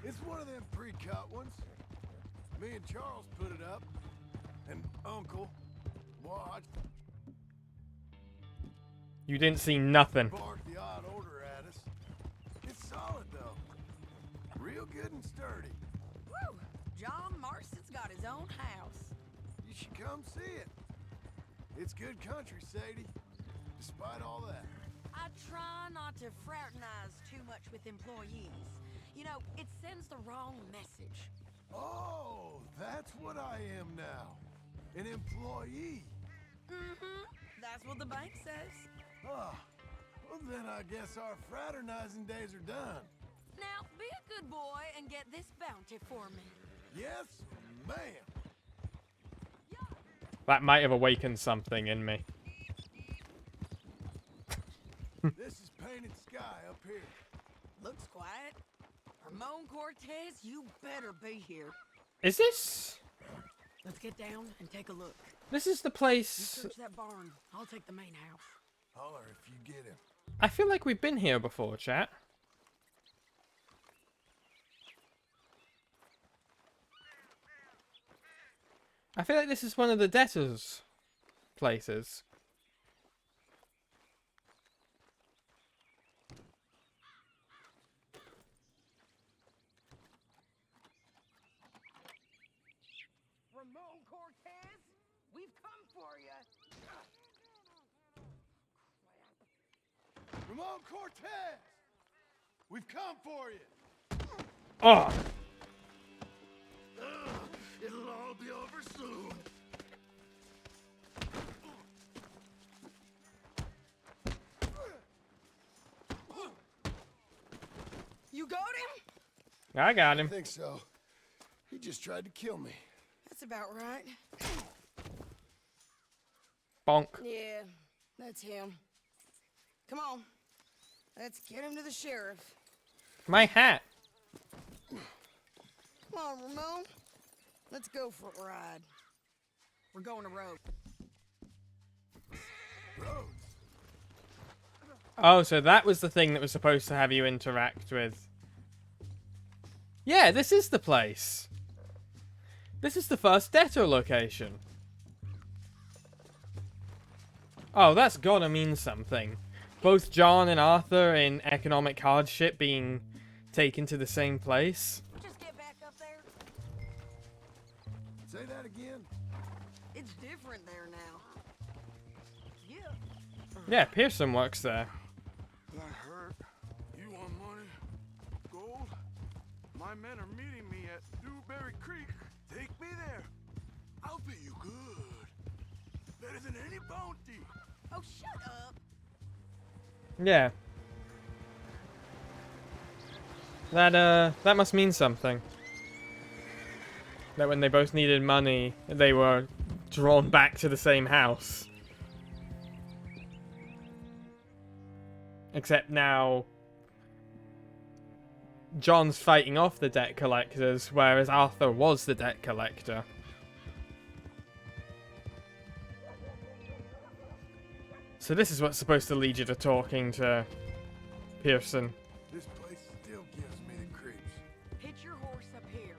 It's one of them pre-cut ones. Me and Charles put it up, and Uncle watched. You didn't see nothing. Barked the odd order at us. It's solid though. Real good and sturdy. Woo! John Marston's got his own house. You should come see it. It's good country, Sadie. Despite all that. I try not to fraternize too much with employees. You know, it sends the wrong message. Oh, that's what I am now. An employee. Mm-hmm. That's what the bank says. Oh, well then I guess our fraternizing days are done. Now, be a good boy and get this bounty for me. Yes, ma'am. That might have awakened something in me. This is Painted Skye up here. Looks quiet. Ramon Cortez, you better be here. Is this? Let's get down and take a look. This is the You place. search that barn. I'll take the main house. Holler if you get him. I feel like we've been here before, chat. I feel like this is one of the debtors' places. Ramon Cortez, we've come for you. Ramon Cortez! We've come for you! Oh! It'll all be over soon. You got him? I got him. I think so. He just tried to kill me. That's about right. Bonk. Yeah, that's him. Come on. Let's get him to the sheriff. My hat. Come on, Ramon. Let's go for a ride. We're going to road. Oh, so that was the thing that was supposed to have you interact with. Yeah, this is the place. This is the first debtor location. Oh, that's gotta mean something. Both John and Arthur in economic hardship being taken to the same place. Just get back up there. Say that again? It's different there now. Yeah. Yeah, Pearson works there. That hurt. You want money? Gold? My men are meeting me at Dewberry Creek. Take me there. I'll pay you good. Better than any bounty. Oh, shut up. Yeah. That must mean something. That when they both needed money, they were drawn back to the same house. Except now, John's fighting off the debt collectors, whereas Arthur was the debt collector. So this is what's supposed to lead you to talking to Pearson. This place still gives me the creeps. Hitch your horse up here.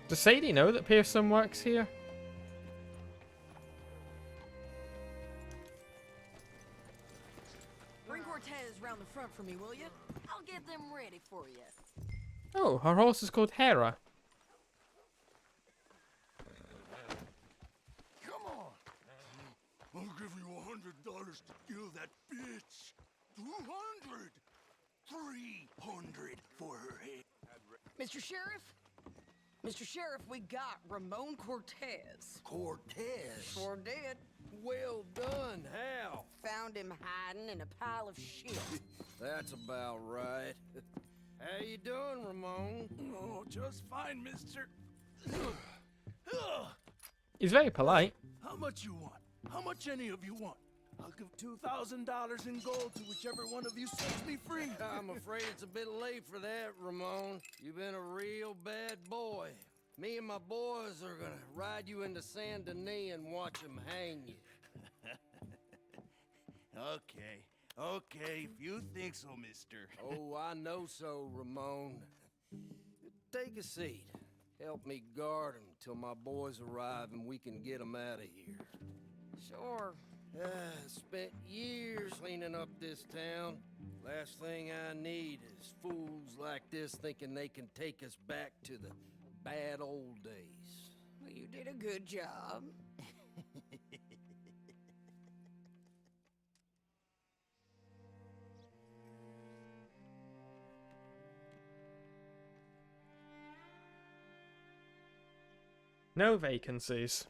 Does Sadie know that Pearson works here? Bring Cortez round the front for me, will you? I'll get them ready for you. Oh, her horse is called Hera. Come on! I'll give you $100 to kill that bitch. 200. 300 for her head. Mr. Sheriff? Mr. Sheriff, we got Ramon Cortez. Cortez? Sure did. Well done. How? Found him hiding in a pile of shit. That's about right. How you doing, Ramon? Oh, just fine, mister. He's very polite. How much you want? How much any of you want? I'll give $2,000 in gold to whichever one of you sets me free. I'm afraid it's a bit late for that, Ramon. You've been a real bad boy. Me and my boys are gonna ride you into Saint Denis and watch them hang you. Okay, if you think so, mister. Oh, I know so, Ramon. Take a seat. Help me guard him till my boys arrive and we can get him out of here. Sure. Spent years cleaning up this town. Last thing I need is fools like this thinking they can take us back to the bad old days. Well, you did a good job. No vacancies.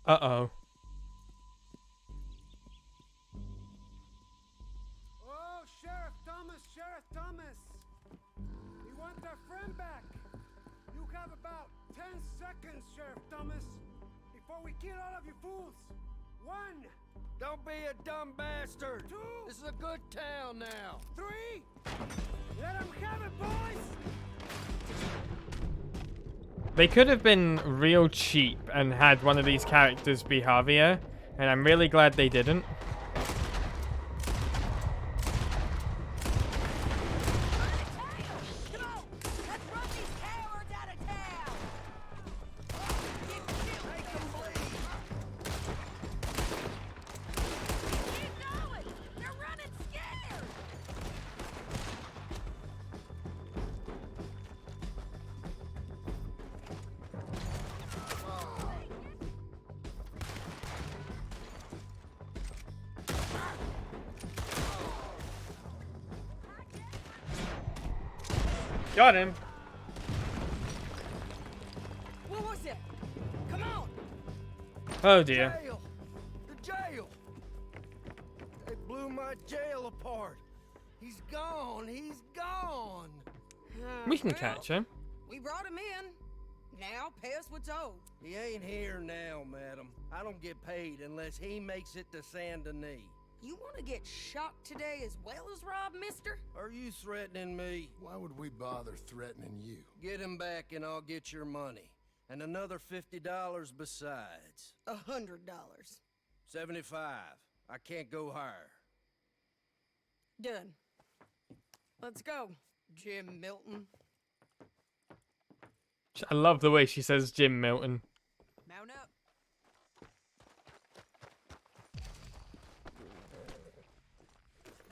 Uh-oh. Oh, Sheriff Thomas! We want our friend back. You have about 10 seconds, Sheriff Thomas, before we kill all of you fools. 1. Don't be a dumb bastard. 2. This is a good town now. 3. Let them have it, boys. They could have been real cheap and had one of these characters be Javier, and I'm really glad they didn't. Got him. What was it? Come on. Oh dear. Jail! The jail! They blew my jail apart. He's gone. He's gone. We can catch him. We brought him in. Now pay us what's owed. He ain't here now, madam. I don't get paid unless he makes it to Saint Denis. You want to get shot today as well as Rob, mister? Are you threatening me? Why would we bother threatening you? Get him back and I'll get your money. And another $50 besides. $100. 75. I can't go higher. Done. Let's go, Jim Milton. I love the way she says Jim Milton. Mount up.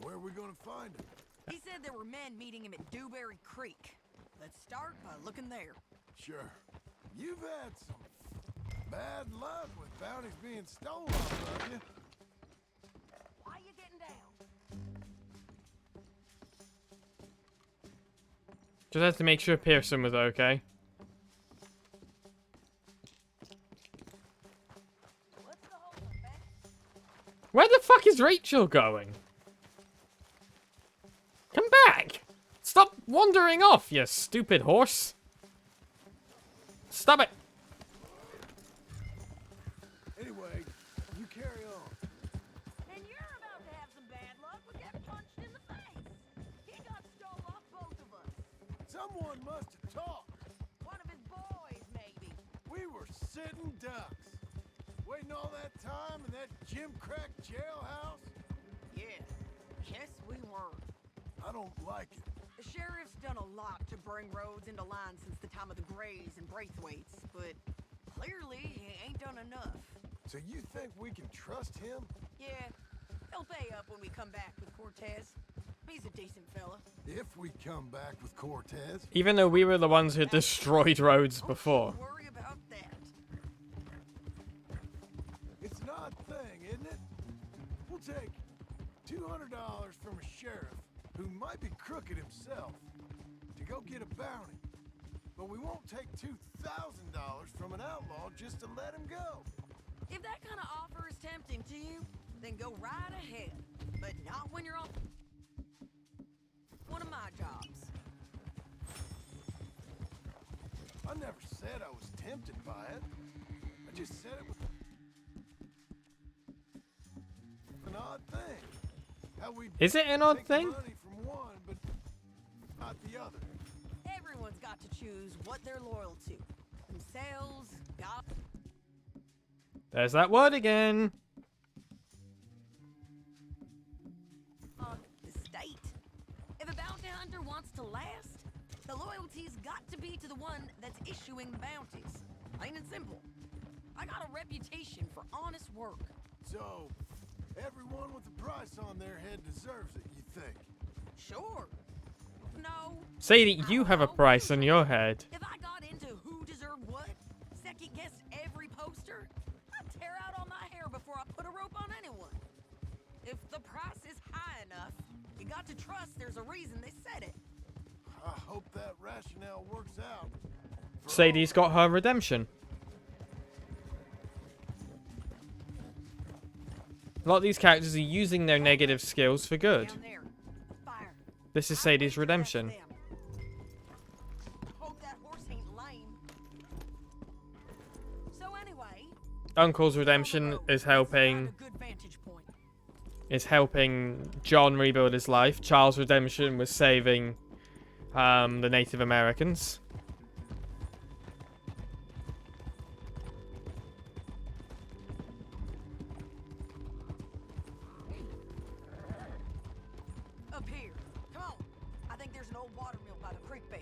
Where are we gonna find him? He said there were men meeting him at Dewberry Creek. Let's start by looking there. Sure. You've had some bad luck with bounties being stolen off of you. Why you getting down? Just had to make sure Pearson was okay. Where the fuck is Rachel going? Come back! Stop wandering off, you stupid horse! Stop it! Anyway, you carry on. And you're about to have some bad luck with getting punched in the face. He got stole off both of us. Someone must have talked. One of his boys, maybe. We were sitting ducks. Waiting all that time in that Jim Crack jailhouse? Yeah. Yes, we were. I don't like it. The sheriff's done a lot to bring roads into line since the time of the Grays and Braithwaites, but clearly he ain't done enough. So you think we can trust him? Yeah, he'll pay up when we come back with Cortez. He's a decent fella. If we come back with Cortez. Even though we were the ones who destroyed roads before. Don't worry about that. It's an odd thing, isn't it? We'll take $200 from a sheriff who might be crooked himself to go get a bounty. But we won't take $2,000 from an outlaw just to let him go. If that kind of offer is tempting to you, then go right ahead. But not when you're on one of my jobs. I never said I was tempted by it. I just said it was an odd thing. how we Is it an odd take thing? money from one, but not the other. Everyone's got to choose what they're loyal to. Themselves, God. There's that word again. The state. If a bounty hunter wants to last, the loyalty's got to be to the one that's issuing the bounties. Plain and simple. I got a reputation for honest work. So, everyone with a price on their head deserves it, you think? Sure. No. Sadie, you have a price on your head. If I got into who deserved what, second-guessed every poster, I'd tear out all my hair before I put a rope on anyone. If the price is high enough, you got to trust there's a reason they said it. I hope that rationale works out. Sadie's got her redemption. A lot of these characters are using their negative skills for good. This is Sadie's redemption. Hope that horse ain't lame. So anyway, Uncle's redemption is helping John rebuild his life. Charles' redemption was saving the Native Americans. up here. Come on. I think there's an old water mill by the creek bed.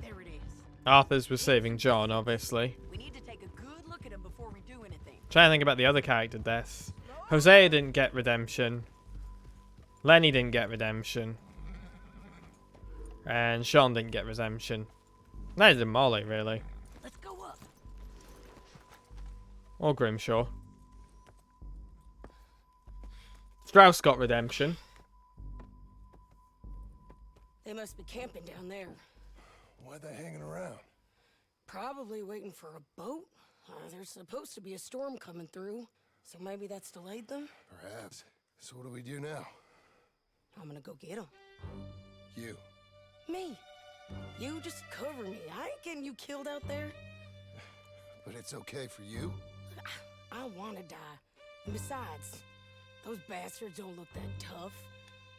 There it is. Arthur's was saving John, obviously. We need to take a good look at him before we do anything. Trying to think about the other character deaths. Hosea didn't get redemption. Lenny didn't get redemption. And Sean didn't get redemption. Neither did Molly, really. Let's go up. Or Grimshaw. Strauss got redemption. They must be camping down there. Why are they hanging around? Probably waiting for a boat. There's supposed to be a storm coming through, so maybe that's delayed them. Perhaps. So what do we do now? I'm gonna go get them. You. Me. You just cover me. I ain't getting you killed out there. But it's okay for you? I wanna die. And besides, those bastards don't look that tough.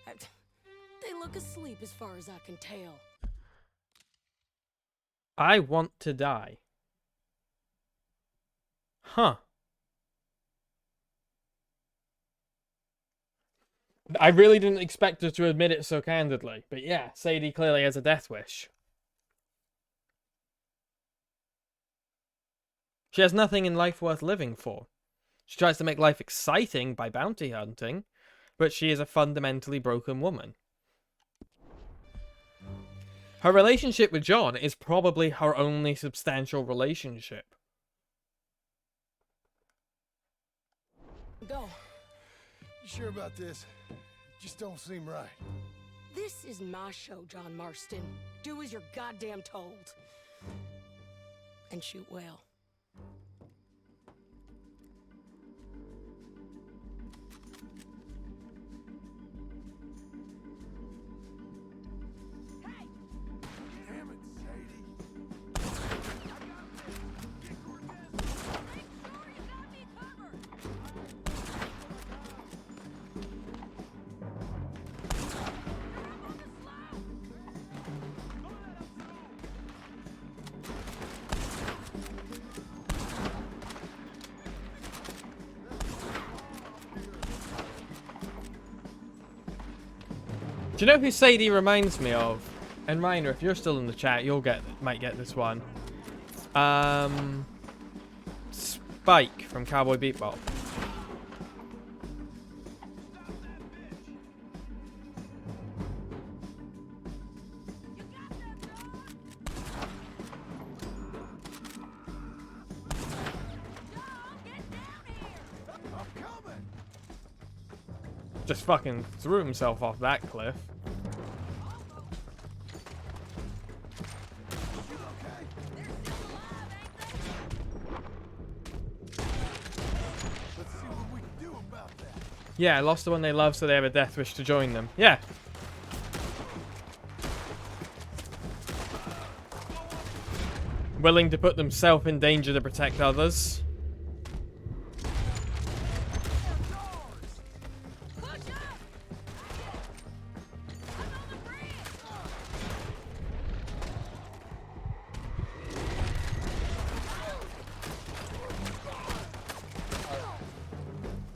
They look asleep as far as I can tell. I want to die. Huh. I really didn't expect her to admit it so candidly. But yeah, Sadie clearly has a death wish. She has nothing in life worth living for. She tries to make life exciting by bounty hunting, but she is a fundamentally broken woman. Her relationship with John is probably her only substantial relationship. Go. You sure about this? Just don't seem right. This is my show, John Marston. Do as you're goddamn told. And shoot well. Damn it, Sadie. Do you know who Sadie reminds me of? And Reiner, if you're still in the chat, might get this one. Spike from Cowboy Bebop. Just fucking threw himself off that cliff. Yeah, lost the one they love, so they have a death wish to join them. Yeah. Willing to put themselves in danger to protect others. Watch out!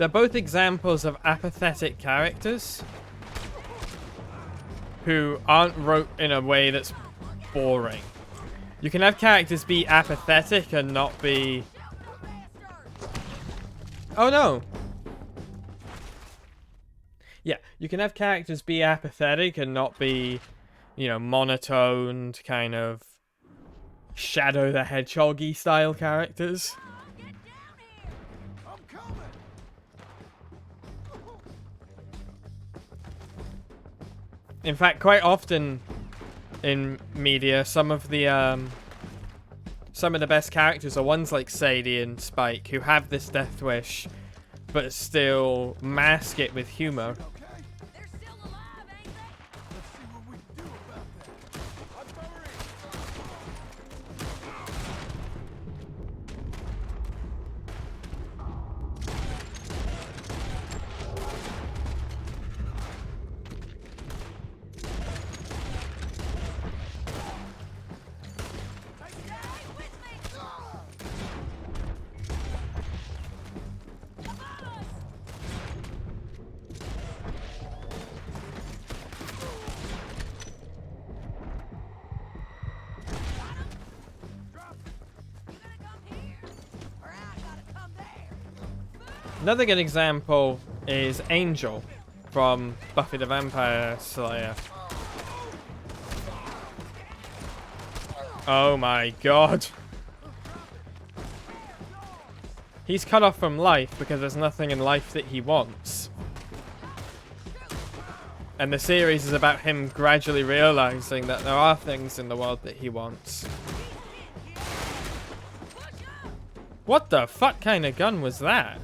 they're both examples of apathetic characters who aren't wrote in a way that's boring. You can have characters be apathetic and not be... Oh no! Yeah, you can have characters be apathetic and not be, you know, monotoned, kind of Shadow the Hedgehog-y style characters. In fact, quite often in media, some of the best characters are ones like Sadie and Spike, who have this death wish, but still mask it with humor. Another good example is Angel from Buffy the Vampire Slayer. Oh my god. He's cut off from life because there's nothing in life that he wants. And the series is about him gradually realizing that there are things in the world that he wants. What the fuck kind of gun was that?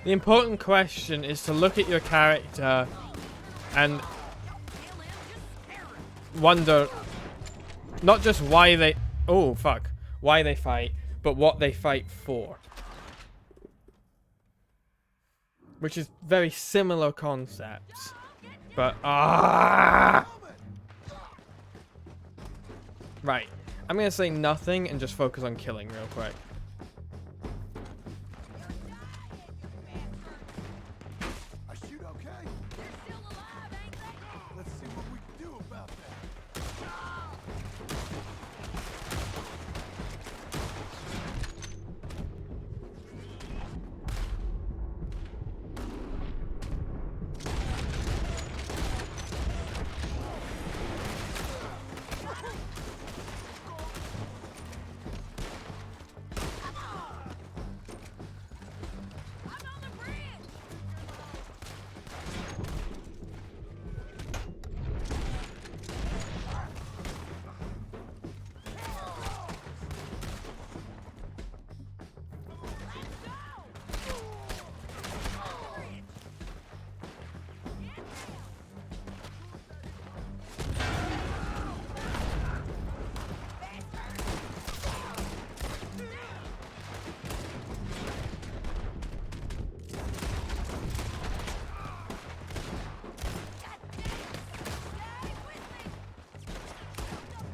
The important question is to look at your character and wonder not just why they why they fight, but what they fight for. Which is very similar concepts. But right. I'm gonna say nothing and just focus on killing real quick.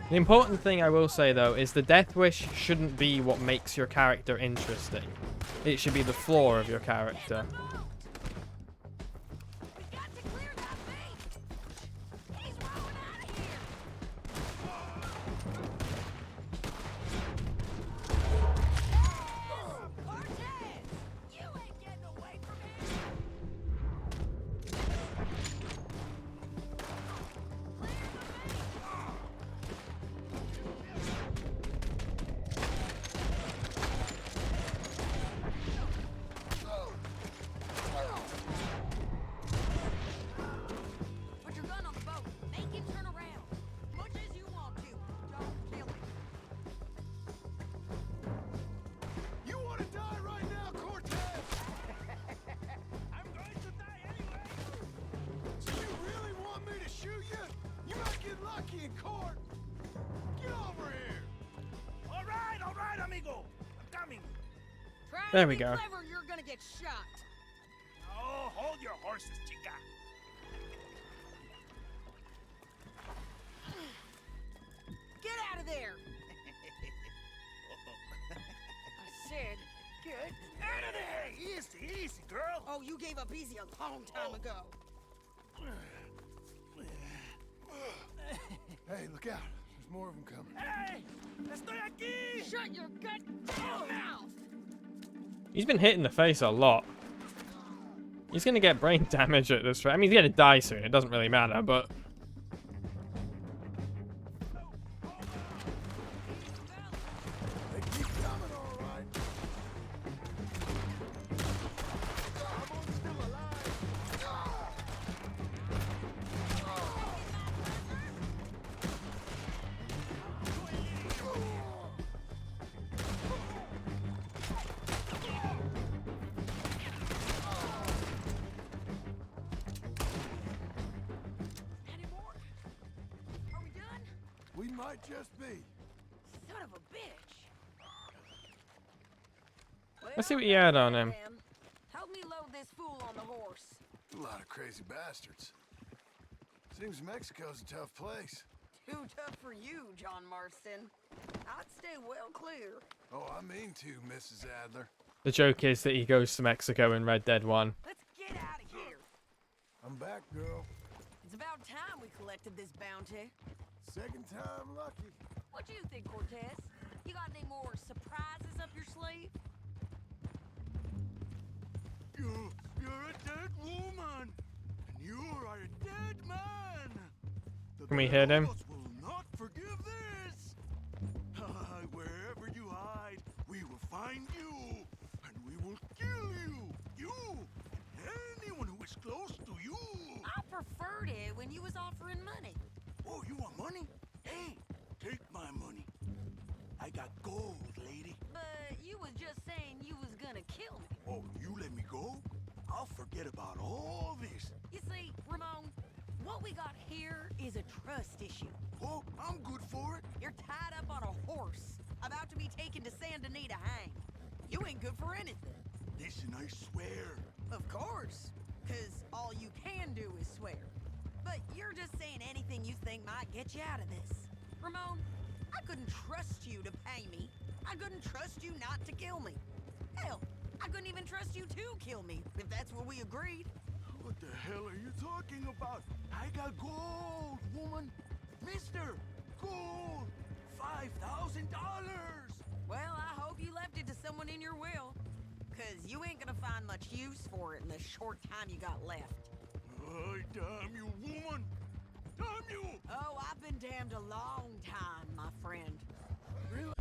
The important thing I will say though is the death wish shouldn't be what makes your character interesting. It should be the flaw of your character. There we go. Clever, you're gonna get shot. Oh, hold your horses, chica. Get out of there. I said, get Out of there! Easy, easy, girl. Oh, you gave up easy a long time ago. Hey, look out. There's more of them coming. Hey! Estoy aquí! Shut your goddamn mouth! He's been hit in the face a lot. He's gonna get brain damage at this rate. I mean, he's gonna die soon. It doesn't really matter, but... They keep coming, all right. Someone's still alive. Are we done? We might just be. Son of a bitch. Let's see what you had on him. Help me load this fool on the horse. A lot of crazy bastards. Seems Mexico's a tough place. Too tough for you, John Marston. I'd stay well clear. Oh, I mean to, Mrs. Adler. The joke is that he goes to Mexico in Red Dead 1. Let's get out of here. I'm back, girl. It's about time we collected this bounty. Second time lucky. What do you think, Cortez? You got any more surprises up your sleeve? You're a dead woman, and you are a dead man. The Can we hit him? Bells will not forgive this. Wherever you hide, we will find you, and we will kill you. You and anyone who is close to you. I preferred it when you was offering money. Oh, you want money? Hey, take my money. I got gold, lady. But you was just saying you was gonna kill me. Oh, you let me go? I'll forget about all this. You see, Ramon, what we got here is a trust issue. Oh, I'm good for it. You're tied up on a horse, about to be taken to Saint Denis to hang. You ain't good for anything. Listen, I swear. Of course, because all you can do is swear. But you're just saying anything you think might get you out of this. Ramon, I couldn't trust you to pay me. I couldn't trust you not to kill me. Hell, I couldn't even trust you to kill me, if that's what we agreed. What the hell are you talking about? I got gold, woman. Mister, gold. $5,000. Well, I hope you left it to someone in your will. Because you ain't gonna find much use for it in the short time you got left. Oh, damn you, woman. Damn you. Oh, I've been damned a long time, my friend. Really?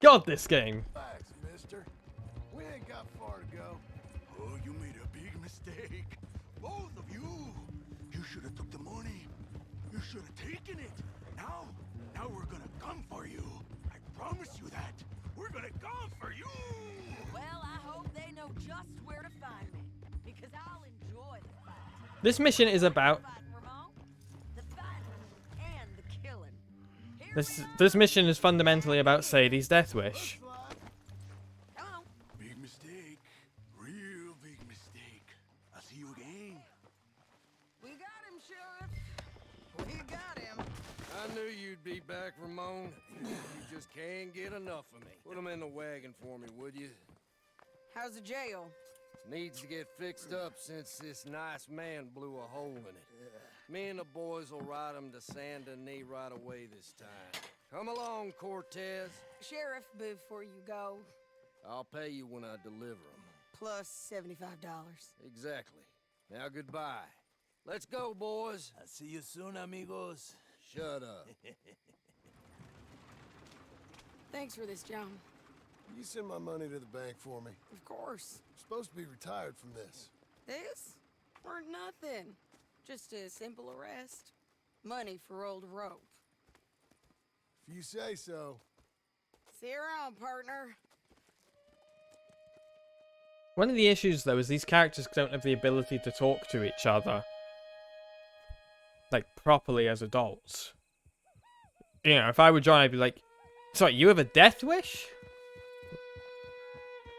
God, this game. Relax, mister. We ain't got far to go. Oh, you made a big mistake. Both of you. You should have took the money. You should have taken it. Now we're gonna come for you. I promise you that. We're gonna come for you. Well, I hope they know just where to find me. Because I'll enjoy the fight. This mission is about... The fighting and the killing. This mission is fundamentally about Sadie's death wish. Big mistake. Real big mistake. I'll see you again. We got him, Sheriff. We got him. I knew you'd be back, Ramon. You just can't get enough of me. Put him in the wagon for me, would you? How's the jail? Needs to get fixed up since this nice man blew a hole in it. Me and the boys will ride him to Saint Denis right away this time. Come along, Cortez. Sheriff, before you go, I'll pay you when I deliver him. plus $75. Exactly. Now goodbye. Let's go, boys. I'll see you soon, amigos. Shut up. Thanks for this, John. You send my money to the bank for me. Of course. I'm supposed to be retired from this. This? Weren't nothing. Just a simple arrest. Money for old rope. If you say so. See you around, partner. One of the issues, though, is these characters don't have the ability to talk to each other, like, properly as adults. You know, if I were John, I'd be like, sorry, you have a death wish?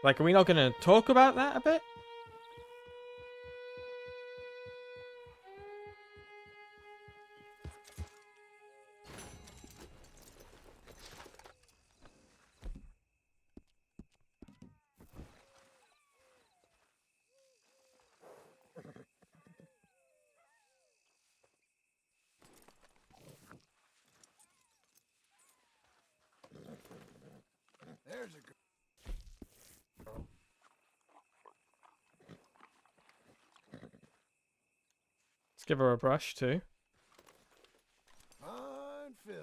Like, are we not going to talk about that a bit? There's a girl. Let's give her a brush, too. Fine filly.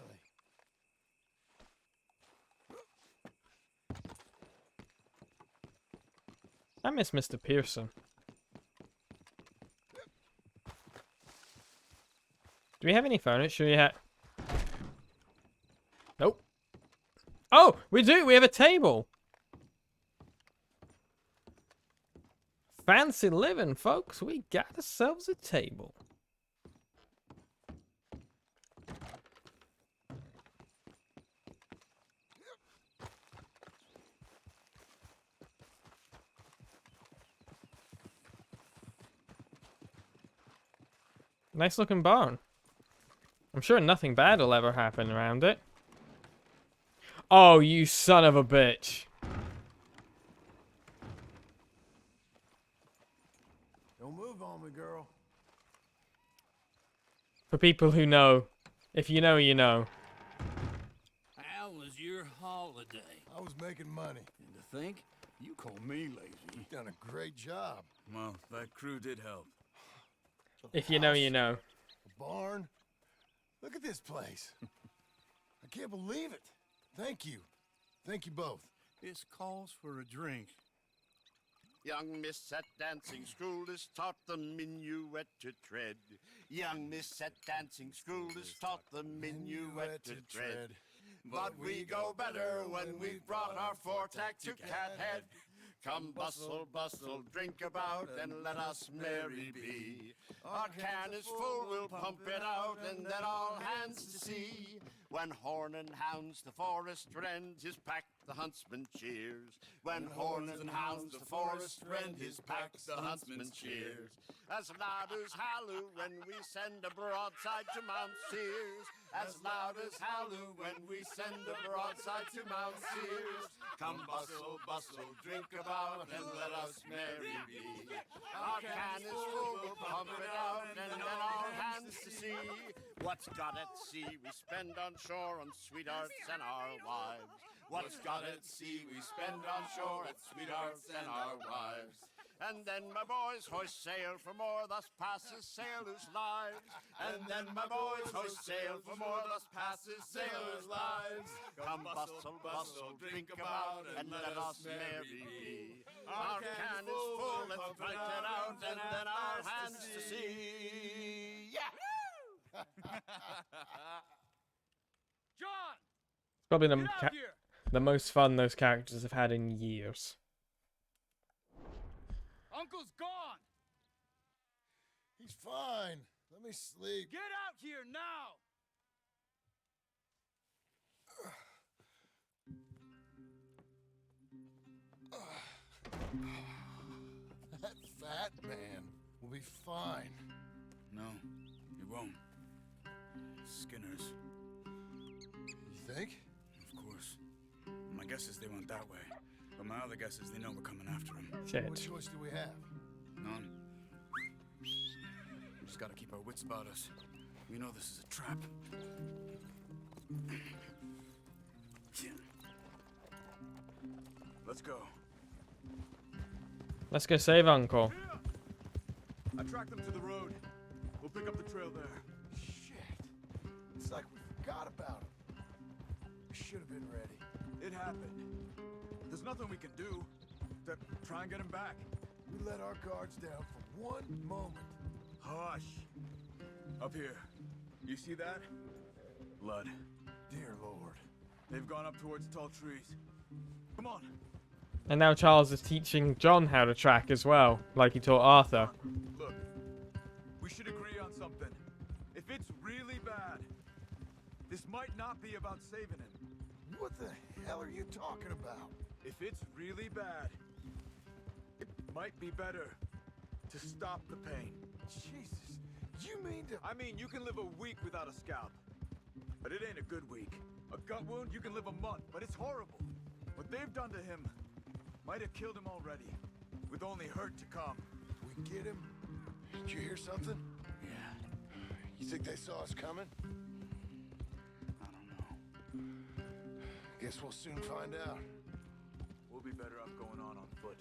I miss Mr. Pearson. Do we have any furniture yet? Nope. Oh, we do! We have a table! Fancy living, folks. We got ourselves a table. Nice looking barn. I'm sure nothing bad will ever happen around it. Oh, you son of a bitch. Don't move on me, girl. For people who know. If you know, you know. How was your holiday? I was making money. And to think, you call me lazy. You've done a great job. Well, that crew did help. If you know, you know. A barn. Look at this place. I can't believe it. Thank you. Thank you both. This calls for a drink. Young miss at dancing school is taught the minuet to tread. Young miss at dancing school is taught the minuet to tread. But we go better when we've brought our four-tack to Cathead. Come bustle, bustle, drink about, and let us merry be. Our can is full, we'll pump it out, and then all hands to sea. When horn and hounds the forest rend his pack, the huntsman cheers. When horn and hounds the forest rend his pack, the huntsman cheers. As loud as halloo when we send a broadside to Mount Sears. As loud as halloo when we send a broadside to Mount Sears. Come bustle, bustle, drink about, and let us merry be. Our can is full, we'll pump it out, and then all hands to sea. What's got at sea we spend on shore on sweethearts and our wives. What's got at sea we spend on shore at sweethearts and our wives. And then my boys hoist sail for more, thus passes sailors' lives. And then my boys hoist sail for more, thus passes sailors' lives. Come bustle, bustle, drink about, and let us merry be. Our can is full, let's drink it out, and then our hands to sea. Yeah! John! Probably Get out here! the most fun those characters have had in years. Uncle's gone! He's fine. Let me sleep. Get out here now! That fat man will be fine. No, he won't. Skinner's. You think? Of course. My guess is they went that way. But my other guess is they know we're coming after him. Shit. What choice do we have? None. We just gotta keep our wits about us. We know this is a trap. Let's go. Let's go save Uncle. I tracked them to the road. We'll pick up the trail there. Shit. It's like we forgot about him. We should have been ready. It happened. There's nothing we can do to try and get him back. We let our guards down for one moment. Hush. Up here. You see that? Blood. Dear Lord. They've gone up towards the tall trees. Come on. And now Charles is teaching John how to track as well, like he taught Arthur. Look, we should agree on something. If it's really bad, this might not be about saving him. What the hell are you talking about? If it's really bad, it might be better to stop the pain. Jesus, you mean to... I mean, you can live a week without a scalp, but it ain't a good week. A gut wound, you can live a month, but it's horrible. What they've done to him might have killed him already, with only hurt to come. We get him? Did you hear something? Yeah. You think they saw us coming? I don't know. Guess we'll soon find out. We'll be better off going on foot.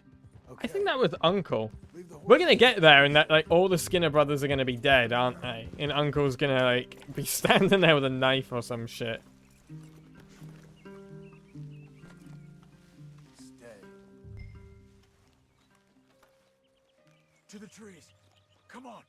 I think that was Uncle. We're gonna get there, and that like all the Skinner brothers are gonna be dead, aren't they? And Uncle's gonna like be standing there with a knife or some shit. Stay. To the trees. Come on.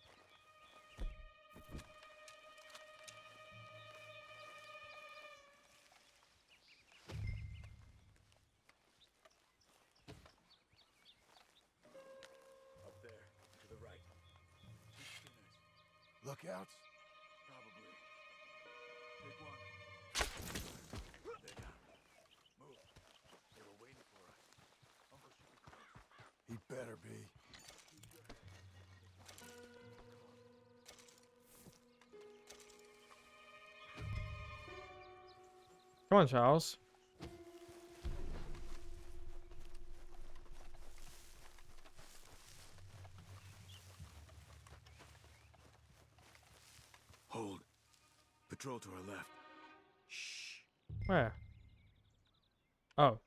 Lookouts? Probably. Big one. They're down. Move. They were waiting for us. Uncle should be close. He better be. Come on, Charles. Hold. Patrol to our left. Shh. Where? Oh.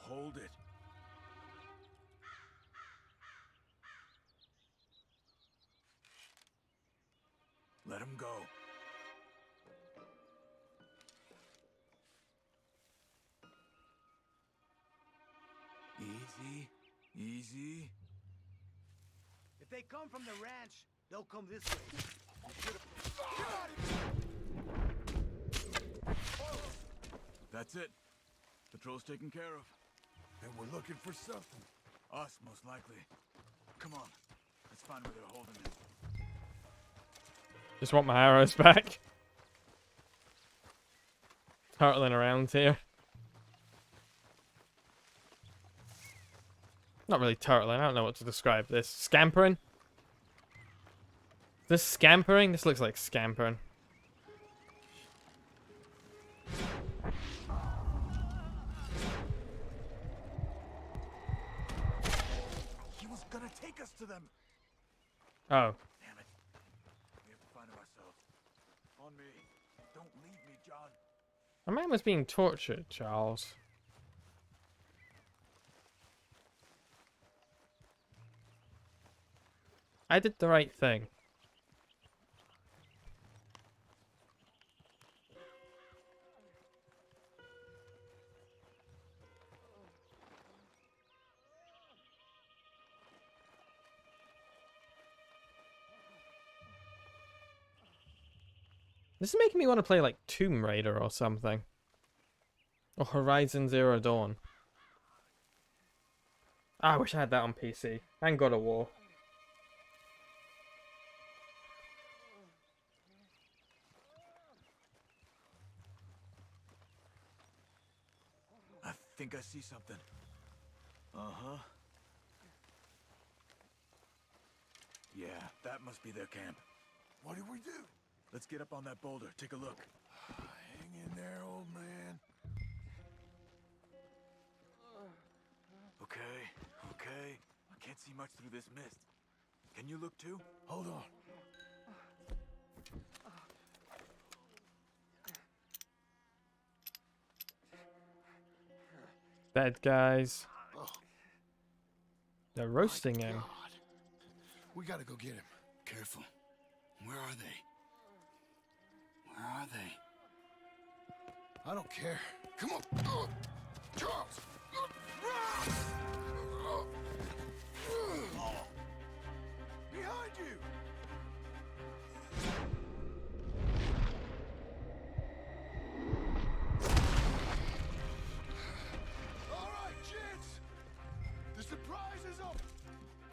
Hold it. Let him go. Easy. Easy. If they come from the ranch, they'll come this way. That's it. Patrol's taken care of. And we're looking for something. Us, most likely. Come on. Let's find where they're holding him. Just want my arrows back. Turtling around here. Not really turtling, I don't know what to describe this. Scampering? This scampering? This looks like scampering. He was gonna take us to them. Oh. Damn it. We have to find him ourselves. On me. Don't leave me, John. A man was being tortured, Charles. I did the right thing. This is making me want to play like Tomb Raider or something. Or Horizon Zero Dawn. I wish I had that on PC. And God of War. I think I see something. Uh-huh. Yeah, that must be their camp. What do we do? Let's get up on that boulder. Take a look. Hang in there, old man. Okay, okay. I can't see much through this mist. Can you look too? Hold on. Bad guys. Oh. They're roasting him. God. We gotta go get him. Careful. Where are they? Where are they? I don't care. Come on. Charles! Behind you!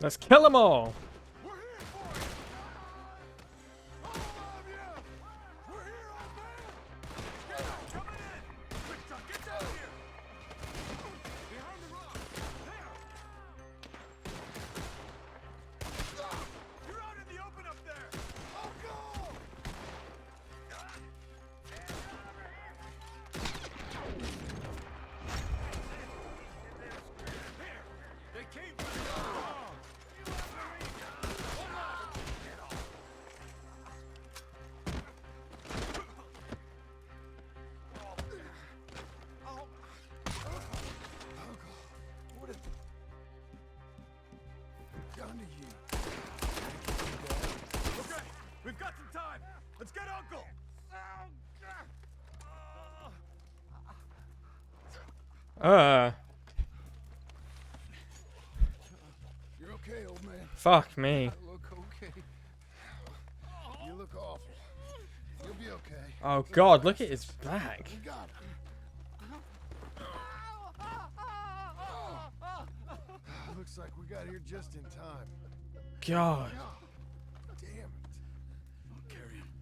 Let's kill them all. Okay, we've got some time. Let's get Uncle. You're okay, old man. Fuck me. You look okay. You look awful. You'll be okay. Oh god, look at his back. We got it. Looks like we got here just in time. God. Damn it. I'll carry him.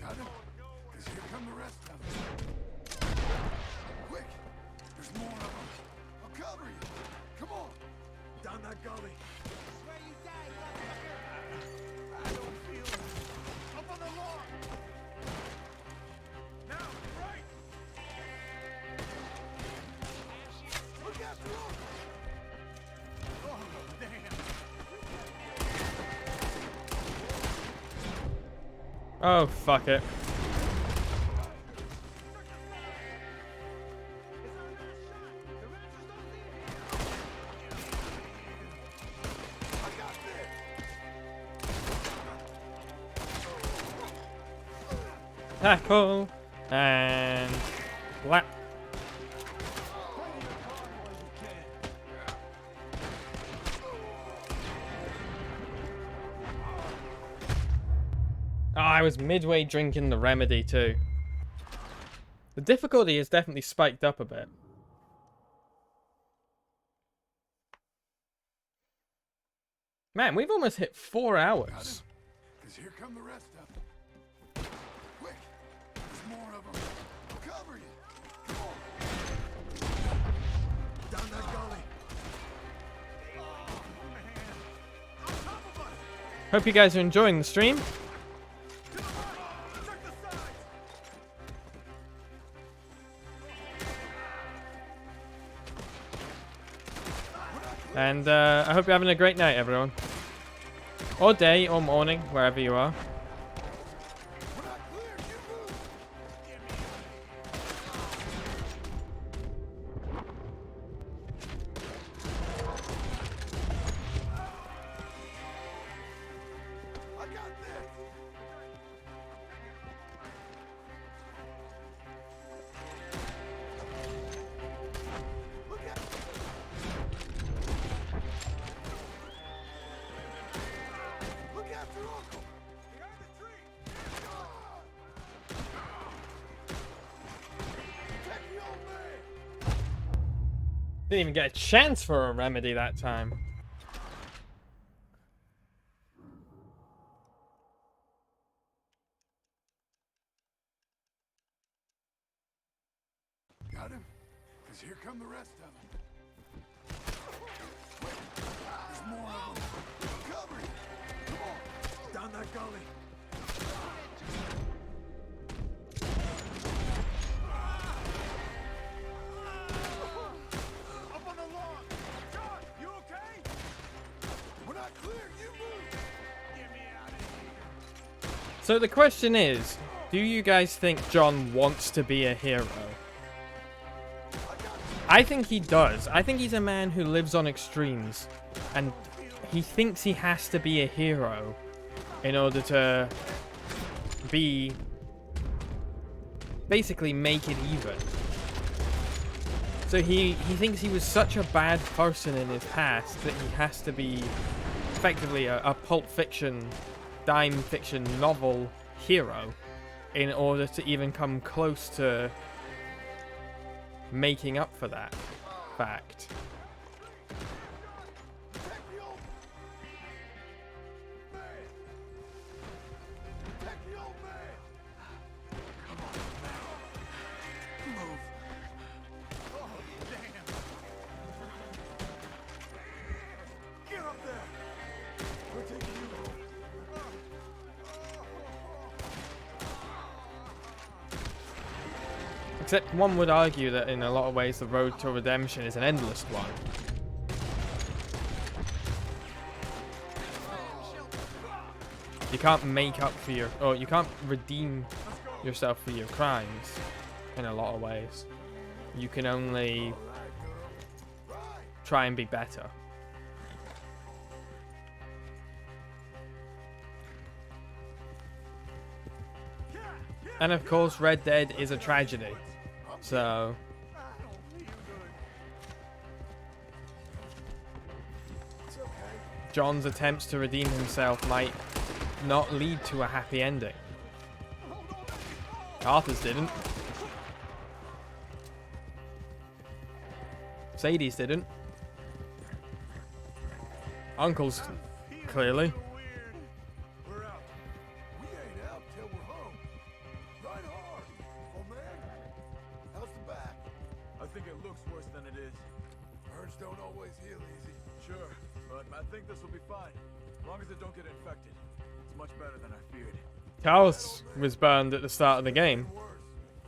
Got him? 'Cause here come the rest of them. Quick! There's more of them. I'll cover you. Come on. Down that gully. Where you die, I don't feel it. Up on the lawn. Now, right. Look after him. Oh, damn. Oh, fuck it. Tackle and lap. Oh, I was midway drinking the remedy too. The difficulty is definitely spiked up a bit. Man, we've almost hit 4 hours. 'Cause here come the rest of them. Quick! There's more of them. I'll cover you. Come on. Down that gully. Hope you guys are enjoying the stream. And I hope you're having a great night, everyone. Or day, or morning, wherever you are. Didn't even get a chance for a remedy that time. Got him? 'Cause here come the rest of them. Quick! There's more of them. I'll cover you. Come on. Down that gully. Up on the lawn. John, you okay? We're not clear. You move. Get me out of here. So the question is, do you guys think John wants to be a hero? I think he does. I think he's a man who lives on extremes. And he thinks he has to be a hero in order to be... basically make it even. So he thinks he was such a bad person in his past that he has to be effectively a Pulp Fiction, dime fiction novel hero in order to even come close to making up for that fact. Except one would argue that in a lot of ways the road to redemption is an endless one. You can't make up for your, or you can't redeem yourself for your crimes in a lot of ways. You can only try and be better. And of course, Red Dead is a tragedy. So John's attempts to redeem himself might not lead to a happy ending. Arthur's didn't. Sadie's didn't. Uncle's clearly. Don't always heal easy. Sure, but I think this will be fine. As long as it don't get infected. It's much better than I feared. Charles was burned at the start of the game.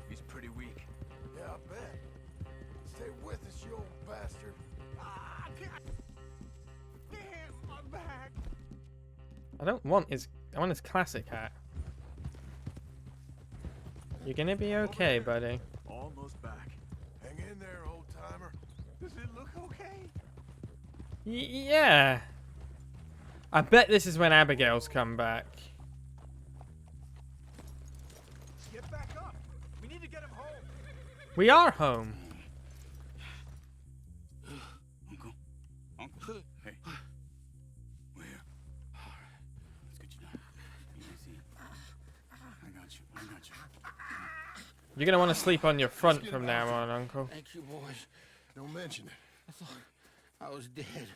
He's pretty weak. Yeah, I bet. Stay with us, you old bastard. Damn, my back. I want his classic hat. You're gonna be okay, buddy. Almost back. Hang in there, old timer. Does it look okay? Yeah. I bet this is when Abigail's come back. Get back up. We need to get him home. We are home. Uncle, hey. We're here. All right. Let's get you down. Easy. I got you. You're gonna want to sleep on your front from now on, Uncle. Thank you, boys. Don't mention it. I thought I was dead.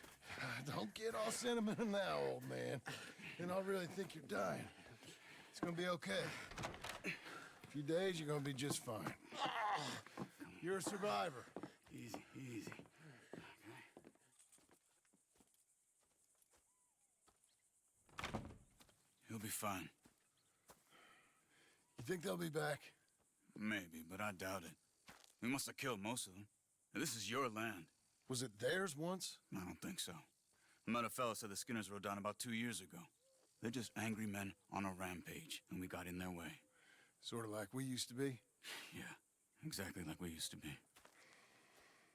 Don't get all sentimental now, old man. And I'll really think you're dying. It's gonna be okay. A few days, you're gonna be just fine. You're a survivor. Easy. He'll be fine. You think they'll be back? Maybe, but I doubt it. We must have killed most of them. This is your land. Was it theirs once? I don't think so. I met a fella said the Skinners rode down about 2 years ago. They're just angry men on a rampage, and we got in their way. Sort of like we used to be? Yeah, exactly like we used to be.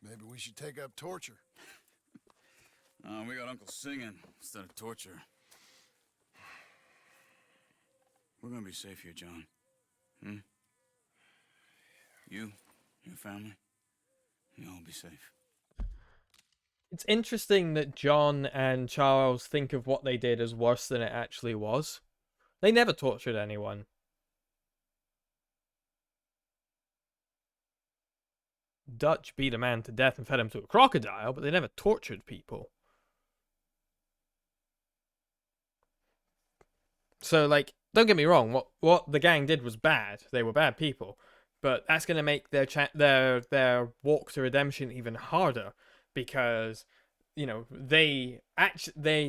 Maybe we should take up torture. We got Uncle singing instead of torture. We're gonna be safe here, John. You, your family, you'll all be safe. It's interesting that John and Charles think of what they did as worse than it actually was. They never tortured anyone. Dutch beat a man to death and fed him to a crocodile, but they never tortured people. So, like, don't get me wrong, what the gang did was bad. They were bad people. But that's going to make their walk to redemption even harder. Because, you know, they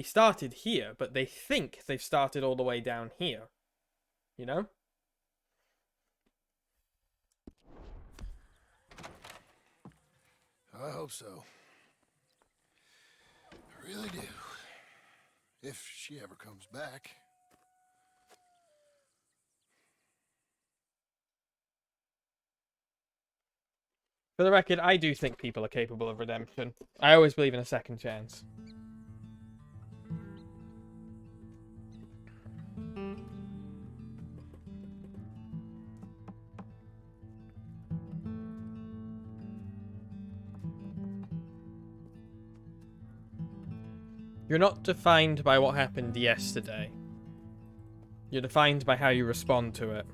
started here, but they think they've started all the way down here. You know? I hope so. I really do. If she ever comes back. For the record, I do think people are capable of redemption. I always believe in a second chance. You're not defined by what happened yesterday. You're defined by how you respond to it.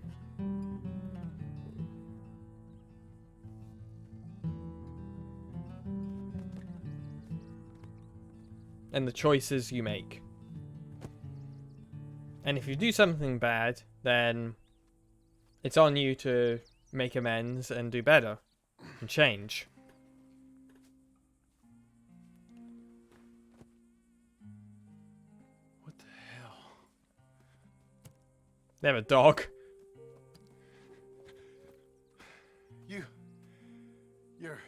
and the choices you make. And if you do something bad, then it's on you to make amends and do better and change. What the hell? They have a dog. You're...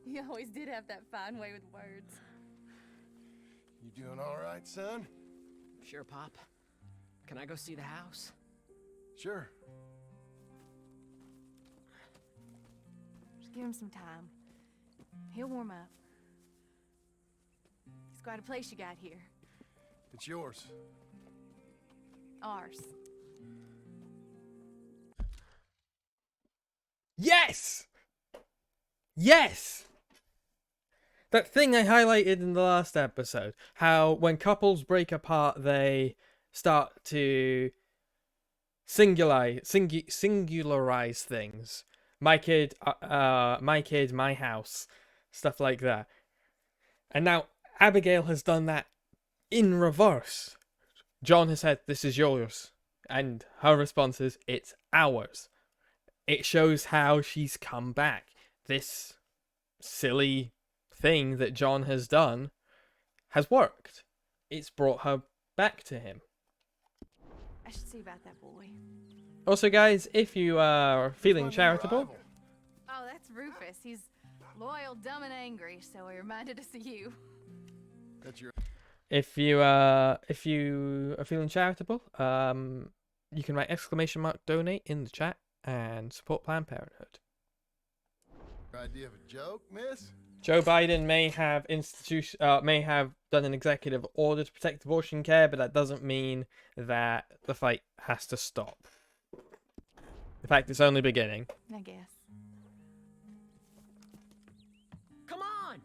You always did have that fine way with words. You doing all right, son? Sure, Pop. Can I go see the house? Sure. Just give him some time. He'll warm up. It's quite a place you got here. It's yours. Ours. Yes! Yes! That thing I highlighted in the last episode. How when couples break apart, they start to singularize things. My kid, my house. Stuff like that. And now Abigail has done that in reverse. John has said, "This is yours." And her response is, "It's ours." It shows how she's come back. This silly thing that John has done has worked. It's brought her back to him. I should see about that boy. Also, guys, if you are feeling charitable... Oh, that's Rufus. He's loyal, dumb, and angry, so he reminded us of you. That's your... If you are feeling charitable, you can write _donate in the chat and support Planned Parenthood. Idea of a joke, miss? Joe Biden may have done an executive order to protect abortion care, but that doesn't mean that the fight has to stop. In fact, it's only beginning. I guess. Come on!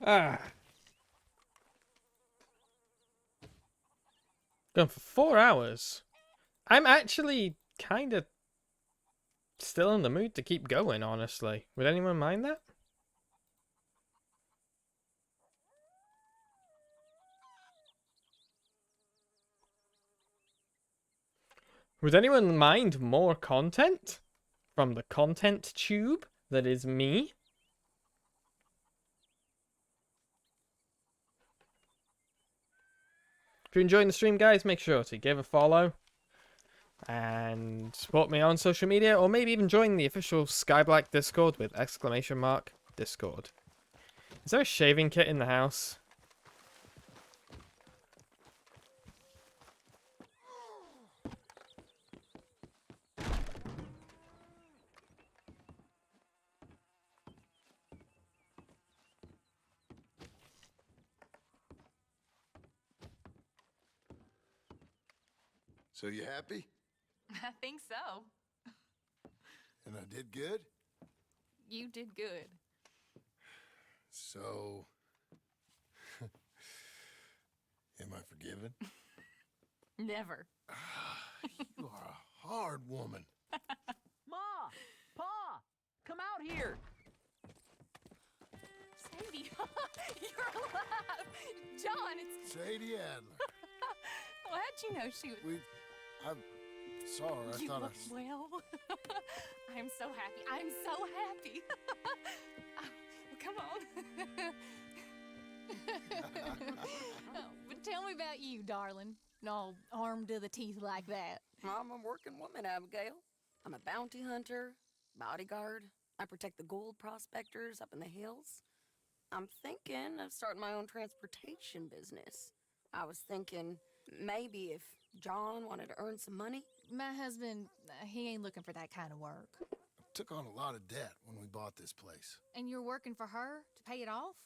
Ah. Gone for 4 hours. I'm actually kind of still in the mood to keep going, honestly. Would anyone mind that? Would anyone mind more content from the content tube that is me? If you're enjoying the stream, guys, make sure to give a follow and support me on social media, or maybe even join the official SkyeBlacke Discord with !Discord. Is there a shaving kit in the house? So you happy? I think so. And I did good? You did good. So... am I forgiven? Never. You are a hard woman. Ma! Pa! Come out here! Sadie, you're alive! John, it's... Sadie Adler. Well, how'd you know she was... I saw her. I You thought look well. I'm so happy. I'm so happy. Well, come on. Oh, but tell me about you, darling. All armed to the teeth like that. I'm a working woman, Abigail. I'm a bounty hunter, bodyguard. I protect the gold prospectors up in the hills. I'm thinking of starting my own transportation business. I was thinking maybe if John wanted to earn some money. My husband, he ain't looking for that kind of work. took on a lot of debt when we bought this place. And you're working for her to pay it off?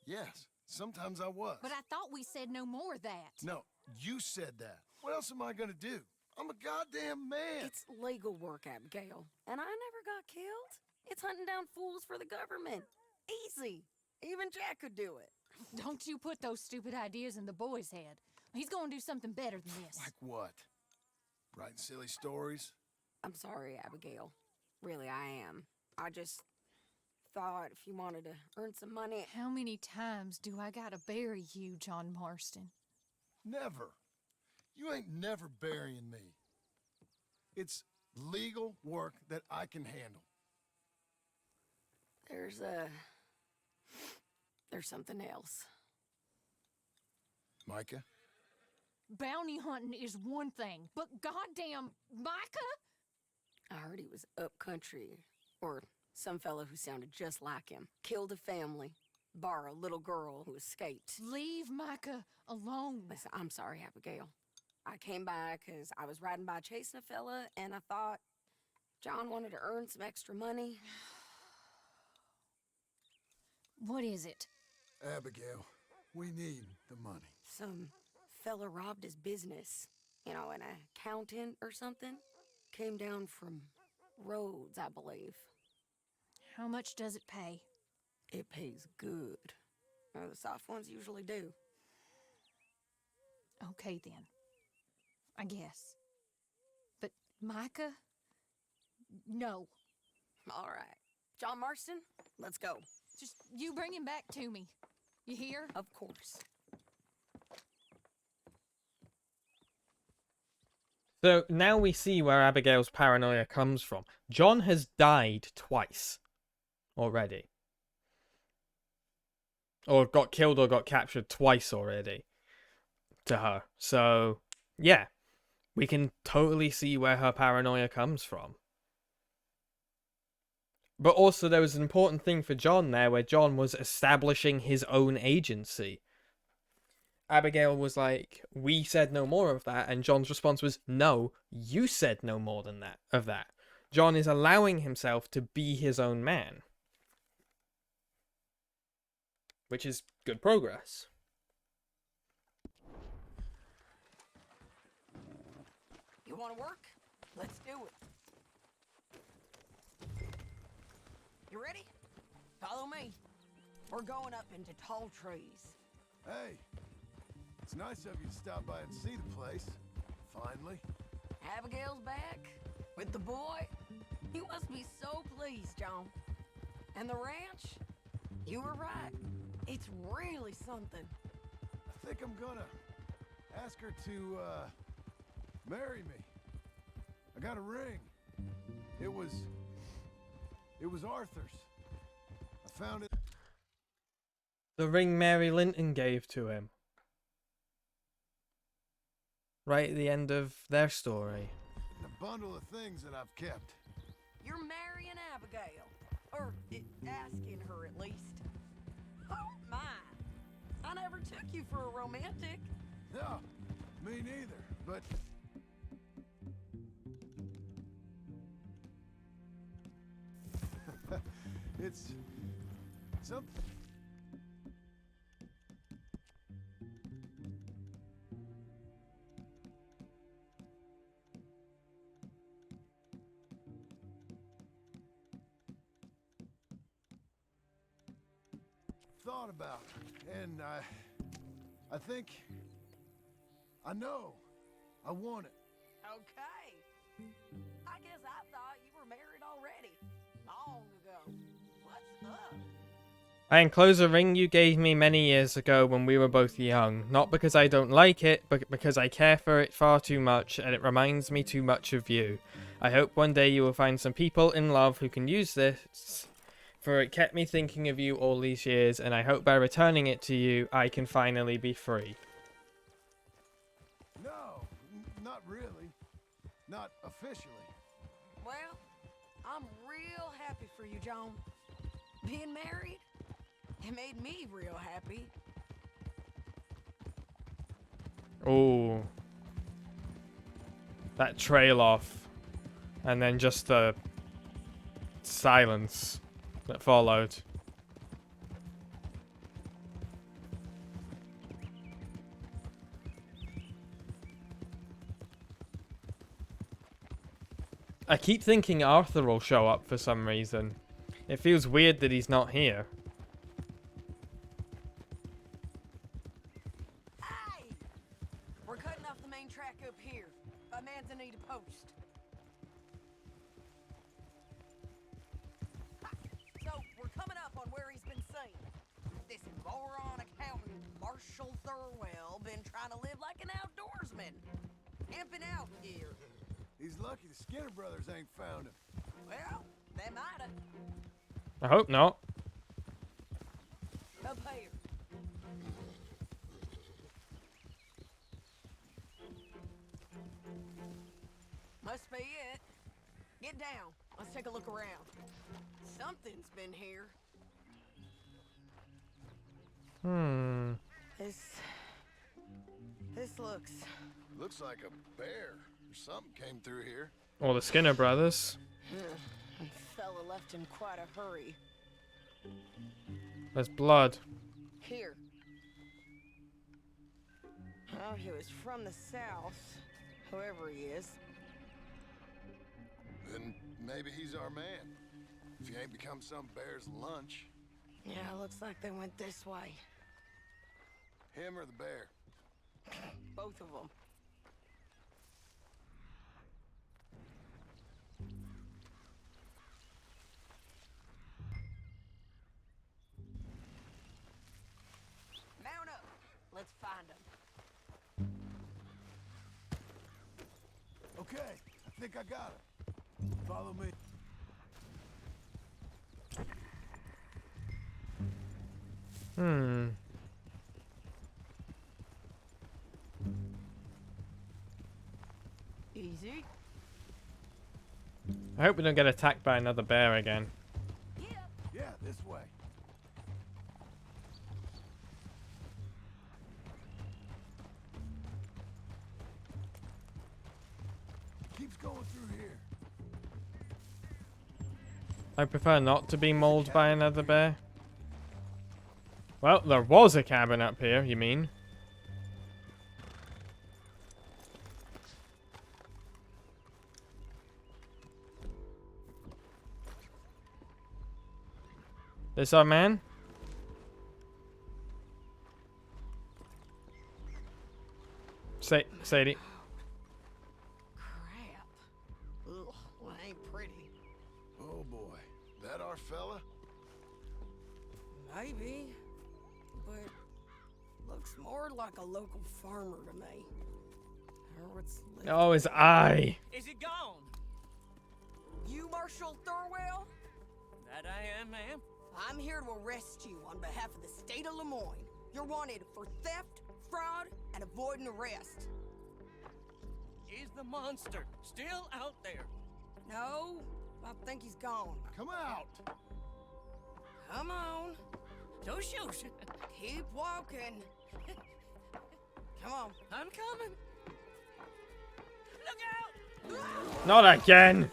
Yes, Sometimes I was. But I thought we said no more of that. No, you said that. What else am I gonna do? I'm a goddamn man. It's legal work, Abigail. And I never got killed. It's hunting down fools for the government. Easy. Even Jack could do it. Don't you put those stupid ideas in the boy's head. He's gonna do something better than this. Like what? Writing silly stories? I'm sorry, Abigail. Really, I am. I just thought if you wanted to earn some money... How many times do I gotta bury you, John Marston? Never. You ain't never burying me. It's legal work that I can handle. There's something else. Micah? Bounty hunting is one thing, but goddamn, Micah? I heard he was up country, or some fellow who sounded just like him. Killed a family, bar a little girl who escaped. Leave Micah alone. Listen, I'm sorry, Abigail. I came by because I was riding by chasing a fella, and I thought John wanted to earn some extra money. What is it? Abigail, we need the money. Some fella robbed his business. You know, an accountant or something. Came down from Rhodes, I believe. How much does it pay? It pays good. Well, the soft ones usually do. Okay, then. I guess. But Micah? No. All right. John Marston, let's go. Just you bring him back to me. You hear? Of course. So now we see where Abigail's paranoia comes from. John has died twice already. Or got killed or got captured twice already to her. So, yeah. We can totally see where her paranoia comes from. But also there was an important thing for John there where John was establishing his own agency. Abigail was like, we said no more of that, and John's response was, no, you said no more than that of that. John is allowing himself to be his own man. Which is good progress. You want to work? Let's do it. You ready? Follow me. We're going up into tall trees. Hey, it's nice of you to stop by and see the place. Finally. Abigail's back with the boy. You must be so pleased, John. And the ranch? You were right. It's really something. I think I'm gonna ask her to, marry me. I got a ring. It was Arthur's. I found it. The ring Mary Linton gave to him. Right at the end of their story. And a bundle of things that I've kept. You're marrying Abigail. Or asking her, at least. Oh, my. I never took you for a romantic. No, me neither, but... it's... something... thought about, and I think I know I want it. Okay. I guess I thought you were married already. Long ago. What's up? I enclose a ring you gave me many years ago when we were both young, not because I don't like it, but because I care for it far too much and it reminds me too much of you. I hope one day you will find some people in love who can use this, for it kept me thinking of you all these years, and I hope by returning it to you, I can finally be free. No, not really. Not officially. Well, I'm real happy for you, John. Being married, it made me real happy. Ooh. That trail off. And then just the silence that followed. I keep thinking Arthur will show up for some reason. It feels weird that he's not here. Hey! We're cutting off the main track up here, by Manzanita Post. So, we're coming up on where he's been seen. This moron accountant, Marshall Thurwell, been trying to live like an outdoorsman. Camping out here. He's lucky the Skinner brothers ain't found him. Well, they might've. I hope not. Up here. Must be it. Get down. Let's take a look around. Something's been here. This Looks like a bear or something came through here. Or the Skinner brothers. The fella left in quite a hurry. There's blood. Here. Oh, he was from the south. Whoever he is. Then maybe he's our man. If he ain't become some bear's lunch. Yeah, looks like they went this way. Him or the bear? Both of them. Mount up. Let's find them. Okay, I think I got him. Follow me. Easy. I hope we don't get attacked by another bear again. Yeah, this way. Keeps going through here. I prefer not to be mauled by another bear. Well, there was a cabin up here, you mean? This our man? Sadie. Crap. Ugh, well, ain't pretty. Oh boy, that our fella? Maybe, but looks more like a local farmer to me. Or what's left Oh, his eye. Is it gone? You Marshall Thurwell? That I am, ma'am. I'm here to arrest you on behalf of the state of Lemoyne. You're wanted for theft, fraud, and avoiding arrest. Is the monster still out there? No, I think he's gone. Come out! Come on. Don't shoot. Keep walking. Come on. I'm coming. Look out! Not again!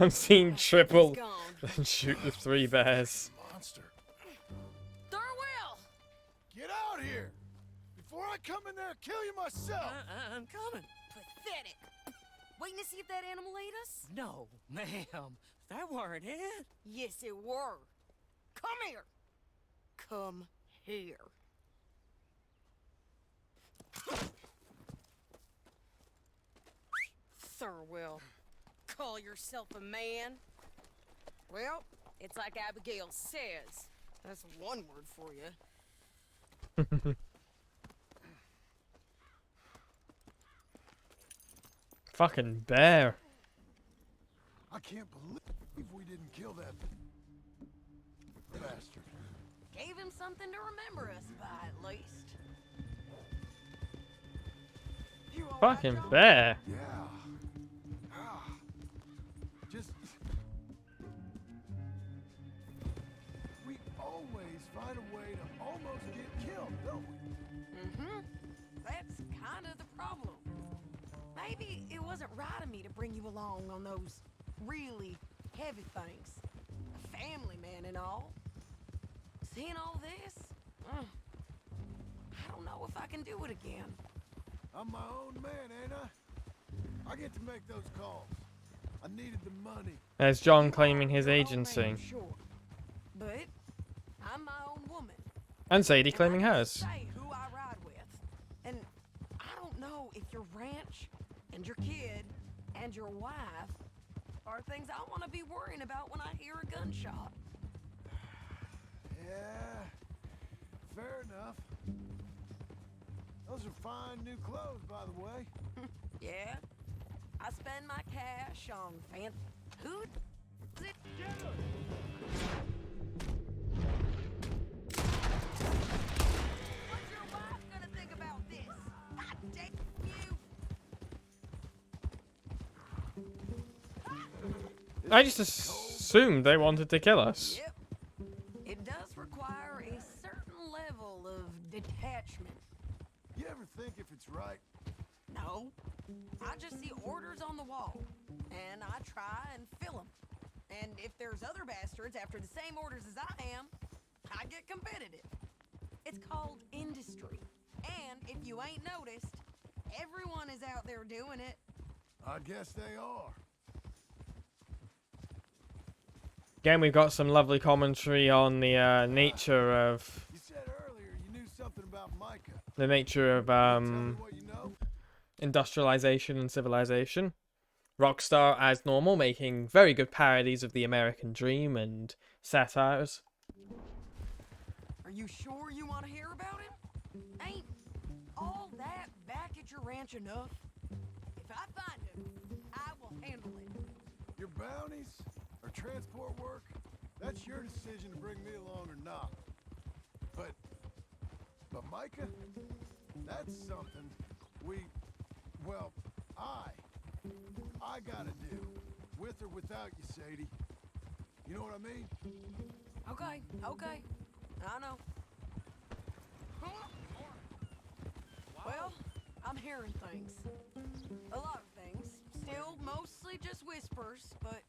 I'm seeing triple and shoot the 3 bears. Monster. Thurwell! Get out here! Before I come in there and kill you myself! I'm coming. Pathetic. Waiting to see if that animal ate us? No, ma'am. That weren't it. Yes, it were. Come here. Come here. Thurwell, call yourself a man? Well, it's like Abigail says. That's one word for you. Fucking bear. I can't believe we didn't kill that bastard. Gave him something to remember us by, at least. You all right, Fucking John? bear. Yeah. Just... We always find a way to almost get killed, don't we? Mm-hmm. That's kind of the problem. Maybe it wasn't right of me to bring you along on those really heavy things. A family man and all. Seeing all this, I don't know if I can do it again. I'm my own man, ain't I? I get to make those calls. I needed the money. There's John claiming his Your own agency. man, sure. But I'm my own woman. And Sadie And claiming I hers. say who I ride with. And I don't know if your ranch and your kid and your wife are things I want to be worrying about when I hear a gunshot. Yeah, fair enough. Those are fine new clothes, by the way. Yeah, I spend my cash on who? Is it? What's your wife gonna think about this? God damn you! I just assumed they wanted to kill us. Yep. It does require a certain level of detachment. You ever think if it's right? No. I just see orders on the wall, and I try and fill them. And if there's other bastards after the same orders as I am, I get competitive. It's called industry. And if you ain't noticed, everyone is out there doing it. I guess they are. Again, we've got some lovely commentary on the nature of You said earlier you knew something about Micah. the nature of Tell me what you know. industrialization and civilization. Rockstar, as normal, making very good parodies of the American dream and satires. Are you sure you want to hear about him? Ain't all that back at your ranch enough? If I find him, I will handle it. Your bounties or transport work, that's your decision to bring me along or not. But Micah, that's something I gotta do, with or without you, Sadie. You know what I mean? Okay, I know. Well, I'm hearing things. A lot of things. Still mostly just whispers, but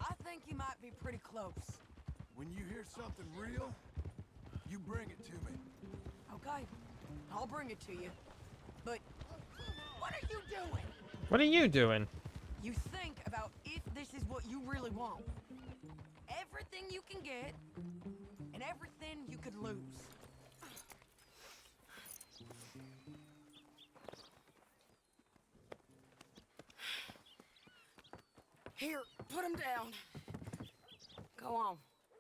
I think he might be pretty close. When you hear something real, you bring it to me. Okay, I'll bring it to you. But what are you doing? What are you doing? You think about if this is what you really want. Everything you can get, and everything you could lose. Here, put him down. Go on,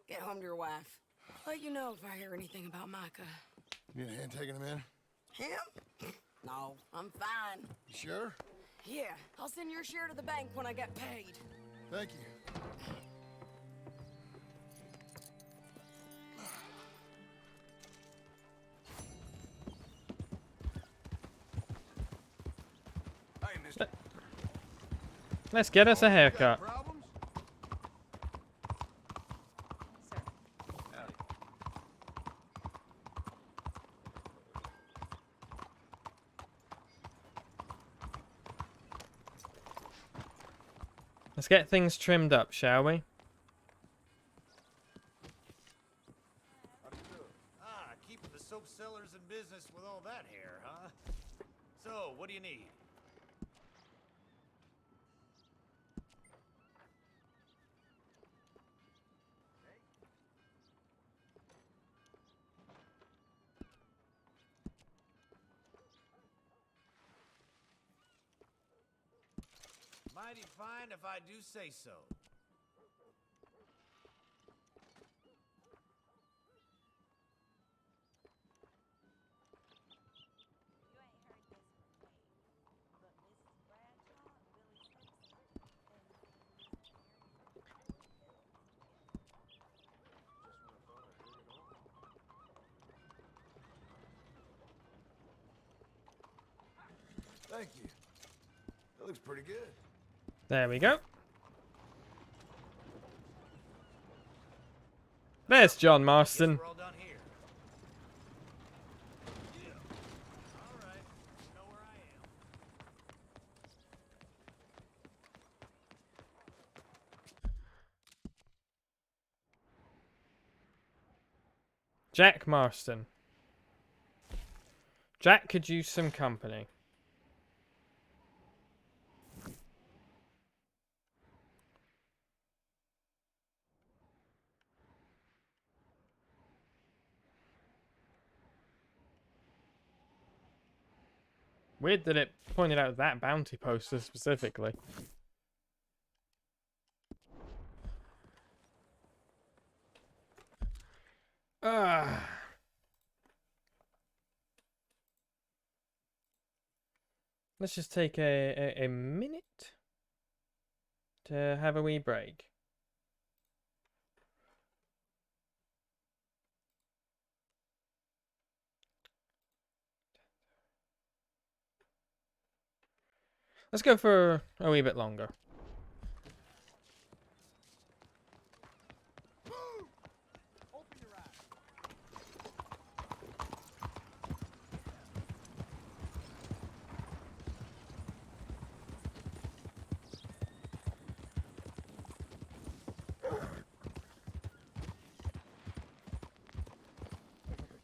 get home to your wife. I'll let you know if I hear anything about Micah. You need a hand taking him in? Him? No, I'm fine. You sure? Yeah, I'll send your share to the bank when I get paid. Thank you. Hey, mister. Let's get us a haircut. Problems? Sir. Howdy. Let's get things trimmed up, shall we? Ah, keeping the soap sellers in business with all that hair, huh? So, what do you need? Mighty fine if I do say so. Thank you. That looks pretty good. There we go. There's John Marston. We're all done here. Yeah. All right. You know where I am. Jack Marston. Jack could use some company. Weird that it pointed out that bounty poster specifically. Let's just take a minute to have a wee break. Let's go for a wee bit longer.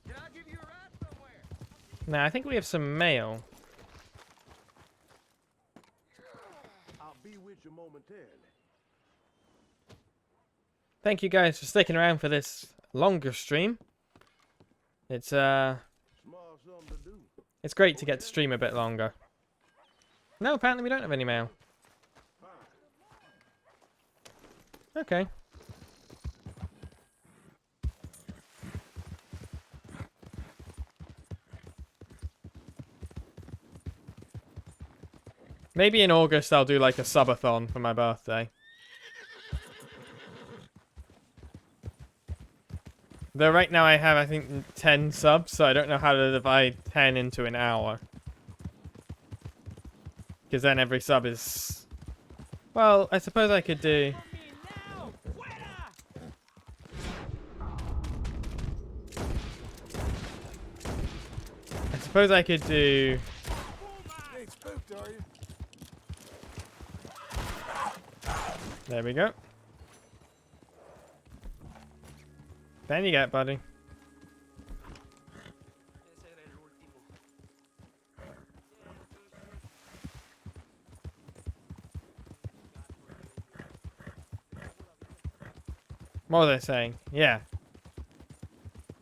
Can I give you a ride somewhere? Now, I think we have some mail. I'll be with you momentarily. Thank you guys for sticking around for this longer stream. It's it's great to get to stream a bit longer. No, apparently we don't have any mail. Okay. Maybe in August I'll do like a subathon for my birthday. Though right now I have, I think, 10 subs, so I don't know how to divide 10 into an hour. Because then every sub is... Well, I suppose I could do... I suppose I could do... Ain't spooked, are you? There we go. Then you get, buddy. What was I saying? Yeah.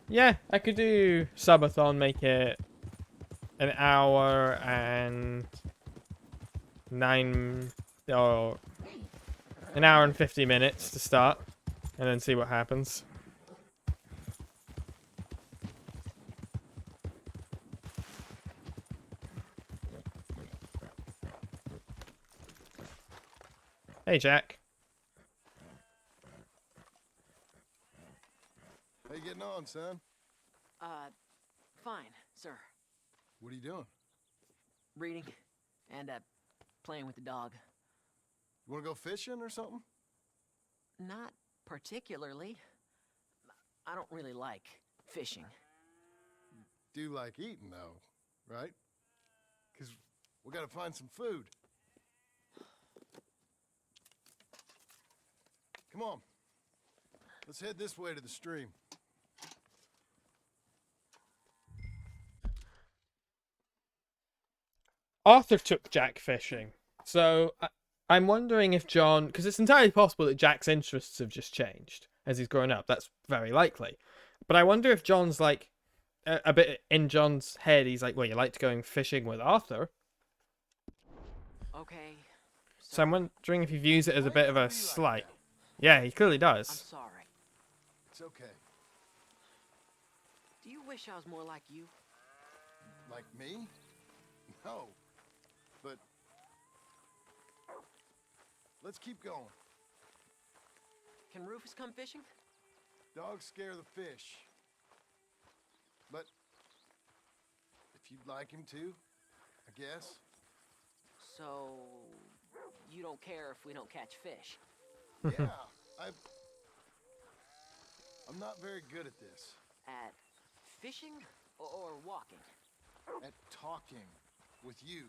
Yeah, I could do subathon, make it an hour and 9 or an hour and 50 minutes to start, and then see what happens. Hey, Jack. How you getting on, son? Fine, sir. What are you doing? Reading and, playing with the dog. You wanna go fishing or something? Not particularly. I don't really like fishing. Do like eating, though, right? 'Cause we gotta find some food. Come on. Let's head this way to the stream. Arthur took Jack fishing. So I'm wondering if John... Because it's entirely possible that Jack's interests have just changed as he's grown up. That's very likely. But I wonder if John's like... A bit in John's head, he's like, well, you liked going fishing with Arthur. Okay. So I'm wondering if he views it as a bit of a slight. Yeah, he clearly does. I'm sorry. It's okay. Do you wish I was more like you? Like me? No. But... let's keep going. Can Rufus come fishing? Dogs scare the fish. But... if you'd like him to, I guess. So, you don't care if we don't catch fish? Yeah, I'm not very good at this. At fishing or walking? At talking with you.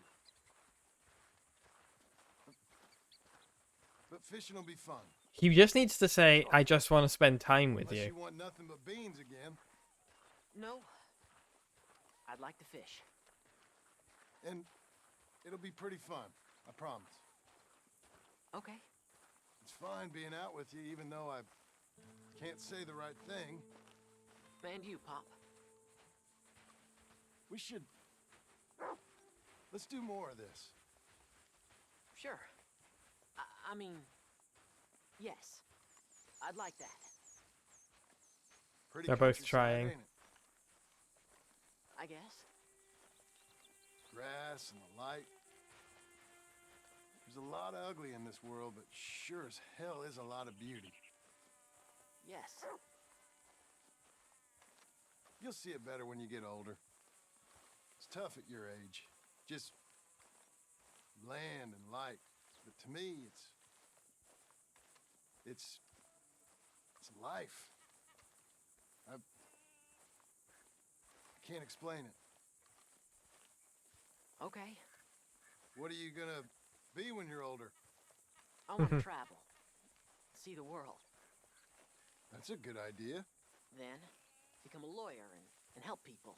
But fishing will be fun. He just needs to say, I just want to spend time with Unless you. you want nothing but beans again. No. I'd like to fish. And it'll be pretty fun, I promise. Okay. It's fine being out with you, even though I can't say the right thing. And you, Pop. We should... Let's do more of this. Sure. I mean, yes. I'd like that. Pretty They're both countryside, trying. ain't it? I guess. Grass and the light. There's a lot of ugly in this world, but sure as hell is a lot of beauty. Yes. You'll see it better when you get older. It's tough at your age. Just land and light. But to me, it's life. I can't explain it. Okay. What are you gonna be when you're older? I want to travel. See the world. That's a good idea. Then, become a lawyer and help people.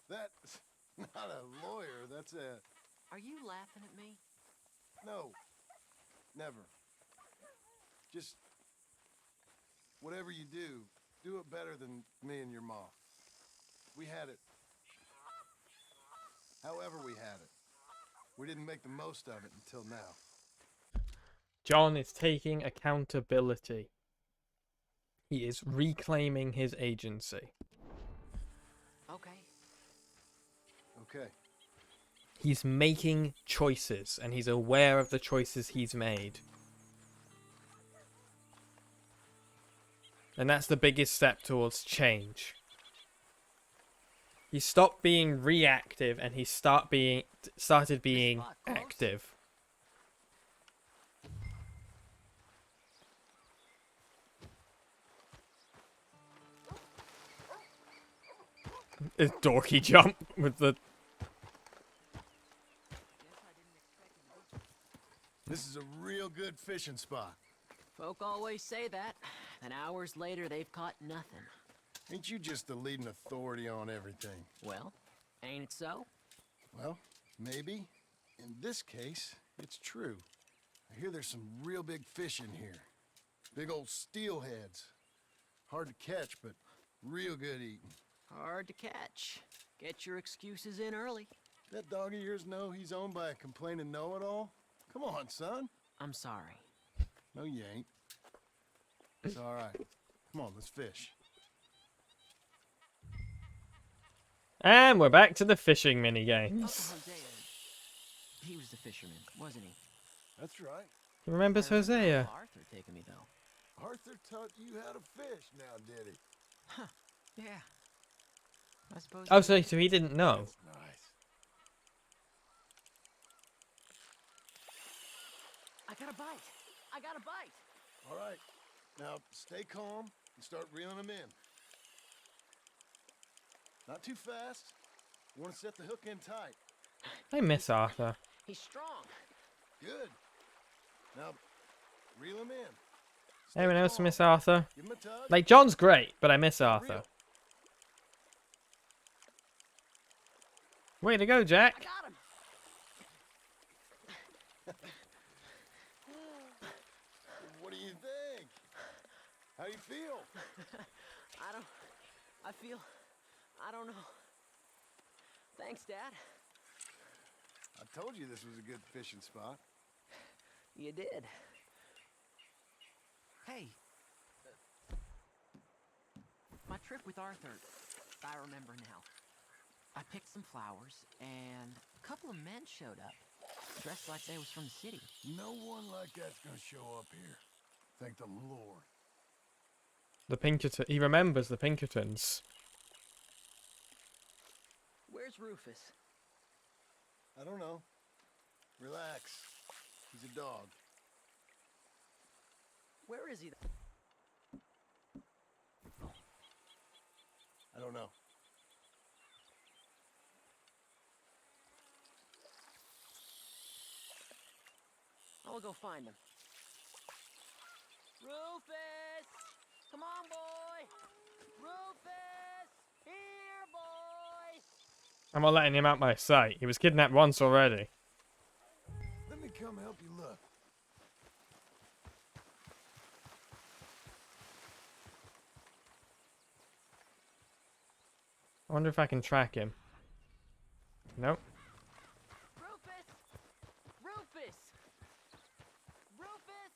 That's not a lawyer, that's a... Are you laughing at me? No. Never. Just... whatever you do it better than me and your mom. We had it. However we had it. We didn't make the most of it until now. John is taking accountability. He is reclaiming his agency. Okay. Okay. He's making choices, and he's aware of the choices he's made. And that's the biggest step towards change. He stopped being reactive, and he started being active. His dorky jump with the... This is a real good fishing spot. Folk always say that, and hours later they've caught nothing. Ain't you just the leading authority on everything? Well, ain't it so? Well, maybe. In this case, it's true. I hear there's some real big fish in here. Big old steelheads. Hard to catch, but real good eating. Hard to catch. Get your excuses in early. That dog of yours know he's owned by a complaining know-it-all? Come on, son. I'm sorry. No, you ain't. It's all right. Come on, let's fish. And we're back to the fishing minigames. Uncle Hosea, he was the fisherman, wasn't he? That's right. He remembers Hosea. Arthur taking me, though. Arthur taught you how to fish now, did he? Huh. Yeah. I suppose... Oh, so he didn't know. That's nice. I got a bite. I got a bite. All right. Now, stay calm and start reeling them in. Not too fast. You want to set the hook in tight. I miss Arthur. He's strong. Good. Now, reel him in. Anyone else miss Arthur? Give him a tug. Like, John's great, but I miss Arthur. Way to go, Jack. I got him. What do you think? How you feel? I don't know. Thanks, Dad. I told you this was a good fishing spot. You did. Hey. My trip with Arthur, I remember now. I picked some flowers, and a couple of men showed up, dressed like they was from the city. No one like that's gonna show up here. Thank the Lord. The Pinkerton. He remembers the Pinkertons. Where's Rufus? I don't know. Relax. He's a dog. Where is he? I don't know. I'll go find him. Rufus! Come on, boy! Rufus! Here, boy! I'm not letting him out my sight. He was kidnapped once already. Let me come help you look. I wonder if I can track him. Nope. Rufus! Rufus! Rufus!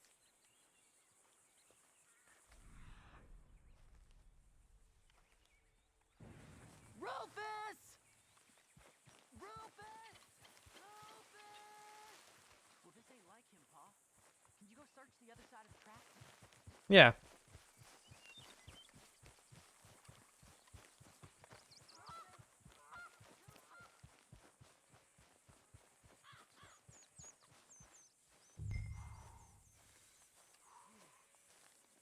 Rufus! Rufus! Rufus! Well, this ain't like him, Pa. Can you go search the other side of the track? Yeah.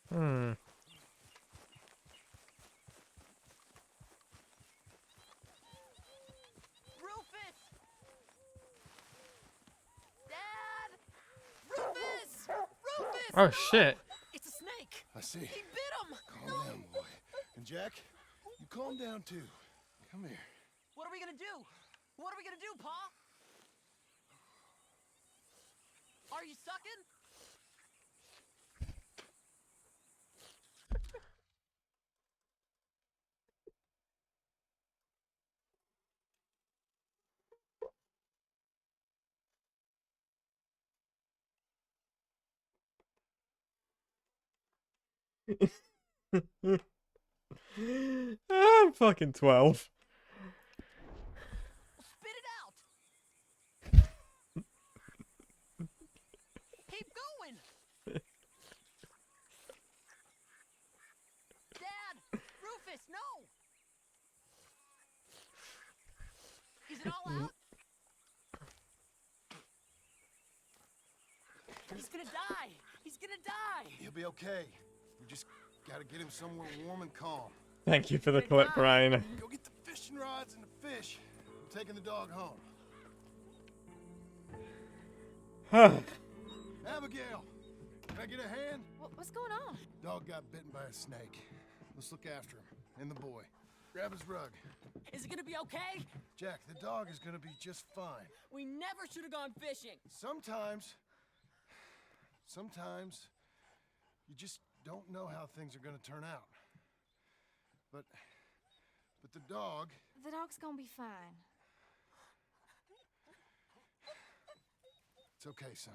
Hmm. Rufus! Dad! Rufus! Rufus! Oh shit. It's a snake! I see. He bit him! Calm down, boy. And Jack, you calm down too. Come here. What are we gonna do? What are we gonna do, Pa? Are you sucking? I'm fucking 12. Spit it out! Keep going! Dad! Rufus, no! Is it all out? He's gonna die! He's gonna die! He'll be okay. We just gotta get him somewhere warm and calm. Thank you for the clip, Brian. Go get the fishing rods and the fish. I'm taking the dog home. Abigail, can I get a hand? What's going on? Dog got bitten by a snake. Let's look after him. And the boy. Grab his rug. Is it gonna be okay? Jack, the dog is gonna be just fine. We never should have gone fishing. Sometimes you just don't know how things are gonna turn out. But the dog... The dog's gonna be fine. It's okay, son.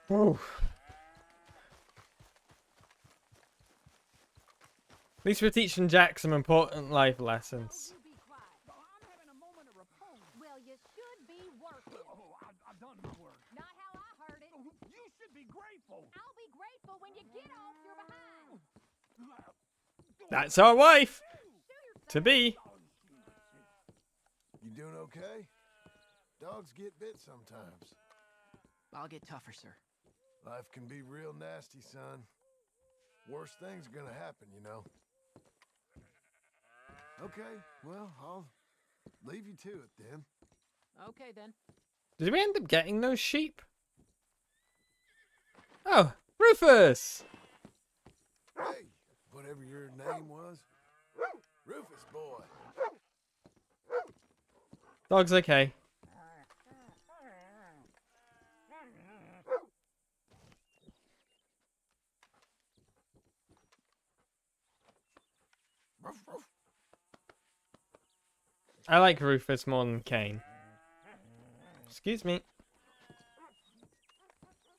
Whew. At least we're teaching Jack some important life lessons. Well, you should be working. Oh, I've done my work. Not how I heard it. You should be grateful. I'll be grateful when you get off your behind. That's our wife! To be. You doing okay? Dogs get bit sometimes. I'll get tougher, sir. Life can be real nasty, son. Worst things are gonna happen, you know. Okay, well, I'll leave you to it then. Okay, then. Did we end up getting those sheep? Oh, Rufus! Hey, whatever your name was. Rufus, boy. Dog's okay. I like Rufus more than Kane. Excuse me.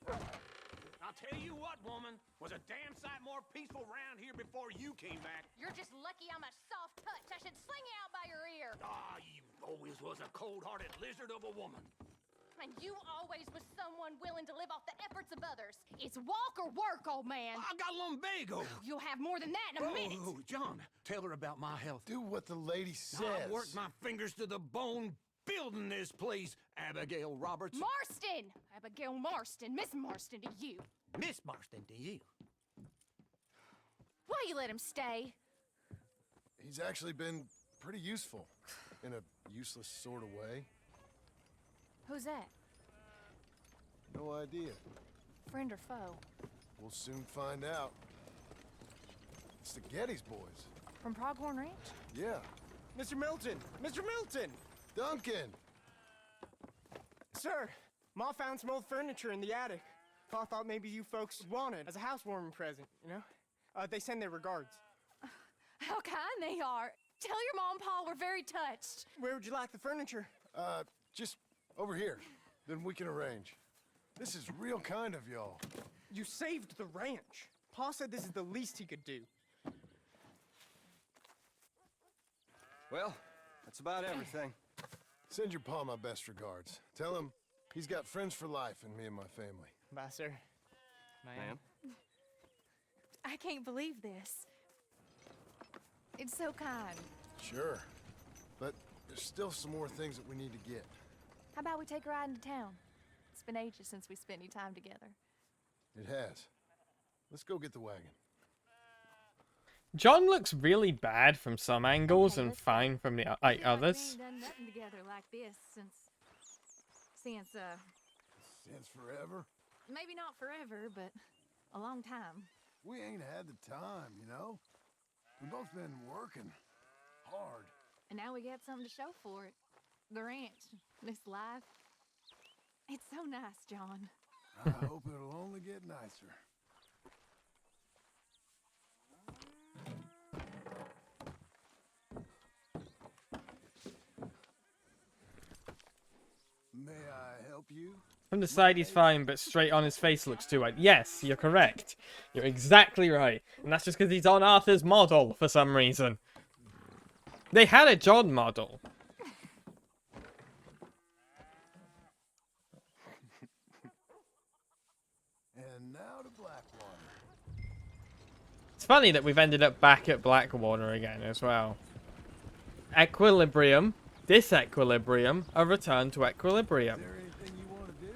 I'll tell you what, woman, was a damn sight more peaceful round here before you came back. You're just lucky I'm a soft touch. I should sling you out by your ear. Ah, you always was a cold-hearted lizard of a woman. And you always was someone willing to live off the efforts of others. It's walk or work, old man. I got lumbago. You'll have more than that in a minute. Oh, John, tell her about my health. Do what the lady says. I worked my fingers to the bone building this place, Abigail Roberts. Marston! Abigail Marston. Miss Marston to you. Miss Marston to you. Why you let him stay? He's actually been pretty useful, in a useless sort of way. Who's that? No idea. Friend or foe? We'll soon find out. It's the Geddes boys. From Pronghorn Ranch? Yeah. Mr. Milton! Mr. Milton! Duncan! Sir, Ma found some old furniture in the attic. I thought maybe you folks would want it as a housewarming present, you know? They send their regards. How kind they are. Tell your mom and pa we're very touched. Where would you like the furniture? Just over here. Then we can arrange. This is real kind of y'all. You saved the ranch. Pa said this is the least he could do. Well, that's about everything. Send your pa my best regards. Tell him he's got friends for life in me and my family. Bye, sir. Ma'am. I can't believe this. It's so kind. Sure. But there's still some more things that we need to get. How about we take a ride into town? It's been ages since we spent any time together. It has. Let's go get the wagon. John looks really bad from some angles and fine from the others. We ain't done nothing together like this since Since forever? maybe not forever, but a long time. We ain't had the time, you know? We've both been working hard. And now we got something to show for it. The ranch, this life. It's so nice, John. I hope it'll only get nicer. May I help you? From the side he's fine, but straight on his face looks too white. Yes, you're correct. You're exactly right. And that's just because he's on Arthur's model for some reason. They had a John model. And now to Blackwater. It's funny that we've ended up back at Blackwater again as well. Equilibrium, disequilibrium, a return to equilibrium. Is there anything you want to do?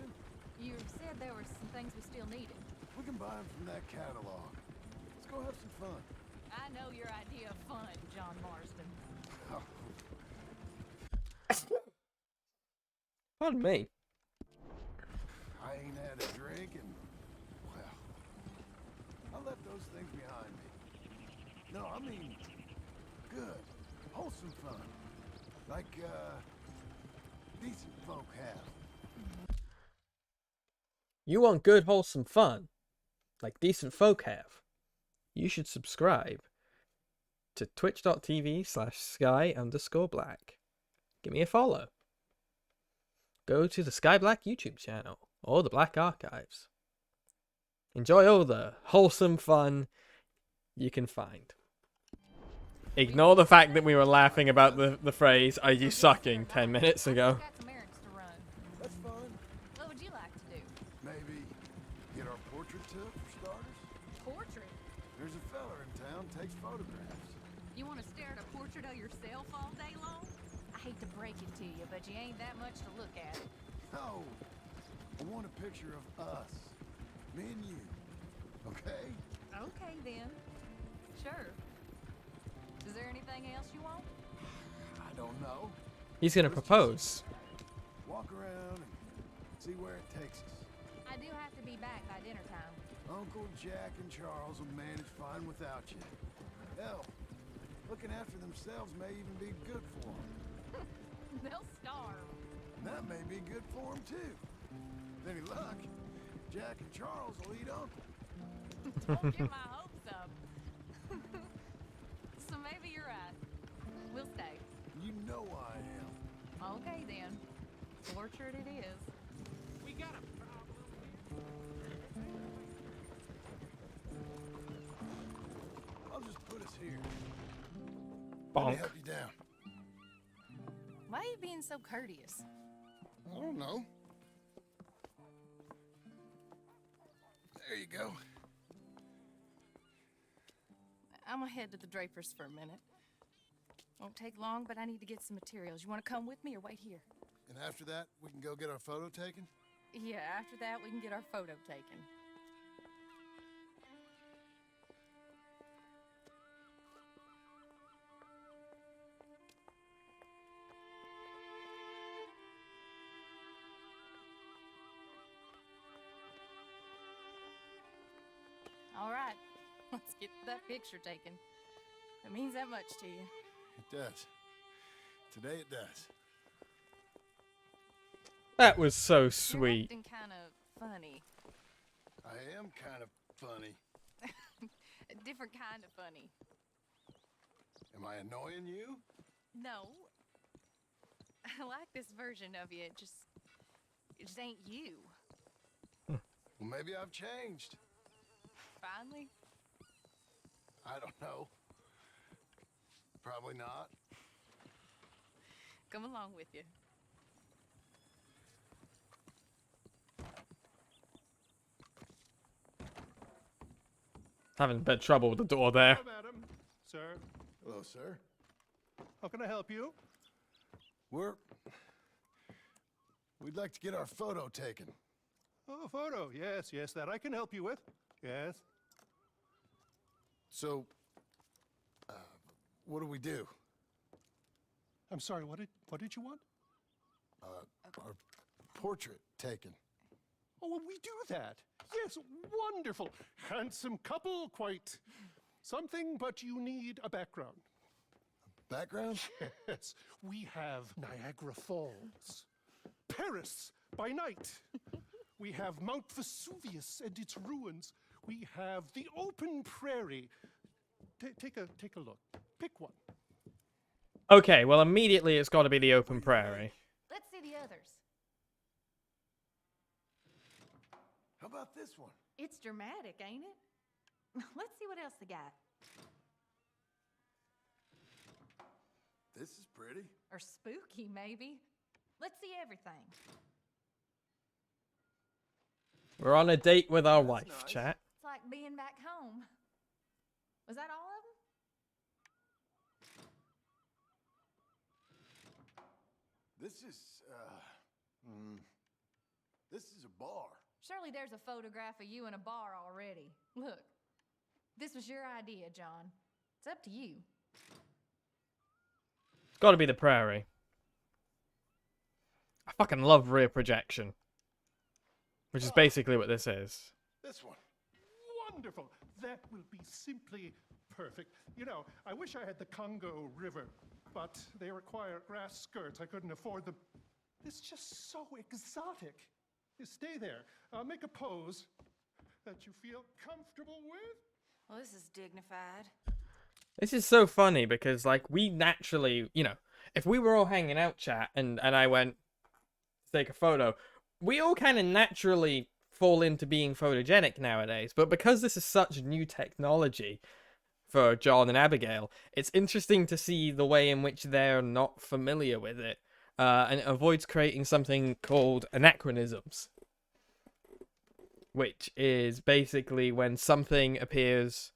You said there were some things we still needed. We can buy them from that catalog. Let's go have some fun. I know your idea of fun, John Marston. Pardon me. I ain't had a drink and, well, I left those things behind me. No, I mean, good, wholesome fun. Like, decent folk have. You want good, wholesome fun, like decent folk have. You should subscribe to twitch.tv/Skye_Blacke. Give me a follow. Go to the SkyeBlacke YouTube channel or the Black Archives. Enjoy all the wholesome fun you can find. Ignore the fact that we were laughing about the phrase, "Are you sucking?" 10 minutes ago. Got some errands to run. That's fun. What would you like to do? Maybe get our portrait took for starters. Portrait? There's a fella in town takes photographs. You want to stare at a portrait of yourself all day long? I hate to break it to you, but you ain't that much to look at. No, I want a picture of us, me and you. Okay? Okay, then. Sure. Is there anything else you want? I don't know. He's gonna propose. Walk around and see where it takes us. I do have to be back by dinner time. Uncle Jack and Charles will manage fine without you. Hell, looking after themselves may even be good for them. They'll starve. That may be good for them too. With any luck, Jack and Charles will eat Uncle. Don't get my hopes up. So maybe you're right. We'll stay. You know I am. Okay then. Portrait it is. We got a I'll just put us here. Let Bonk. me help you down. Why are you being so courteous? I don't know. There you go. I'm gonna head to the Drapers for a minute. Won't take long, but I need to get some materials. You want to come with me or wait here? And after that, we can go get our photo taken? Yeah, after that we can get our photo taken. All right, let's get that picture taken. It means that much to you. It does. Today it does. That was so You're sweet. acting kind of funny. I am kind of funny. A different kind of funny. Am I annoying you? No. I like this version of you. It just ain't you. Well, maybe I've changed. Finally? I don't know. Probably not. Come along with you. Having a bit of trouble with the door there. Hello, madam. Sir. Hello, sir. How can I help you? We'd like to get our photo taken. Oh, photo. Yes, yes, that I can help you with. Yes. So, what do we do? I'm sorry, what did you want? Our portrait taken. Oh, well, we do that. Yes, wonderful. Handsome couple, quite something, but you need a background. Background? Yes, we have Niagara Falls, Paris by night. We have Mount Vesuvius and its ruins. We have the open prairie. Take a look. Pick one. Okay, well, immediately it's got to be the open prairie. Let's see the others. How about this one? It's dramatic, ain't it? Let's see what else they got. This is pretty. Or spooky, maybe. Let's see everything. We're on a date with our wife, nice. chat. It's like being back home. Was that all of them? This is a bar. Surely there's a photograph of you in a bar already. Look, this was your idea, John. It's up to you. It's got to be the prairie. I fucking love rear projection. Which is basically what this is. This one. Wonderful. That will be simply perfect. You know, I wish I had the Congo River, but they require grass skirts. I couldn't afford them. It's just so exotic. You stay there. Make a pose that you feel comfortable with. Well, this is dignified. This is so funny because, like, we naturally, you know, if we were all hanging out, chat, and I went to take a photo, we all kind of naturally fall into being photogenic nowadays. But because this is such new technology for John and Abigail, it's interesting to see the way in which they're not familiar with it. And it avoids creating something called anachronisms, which is basically when something appears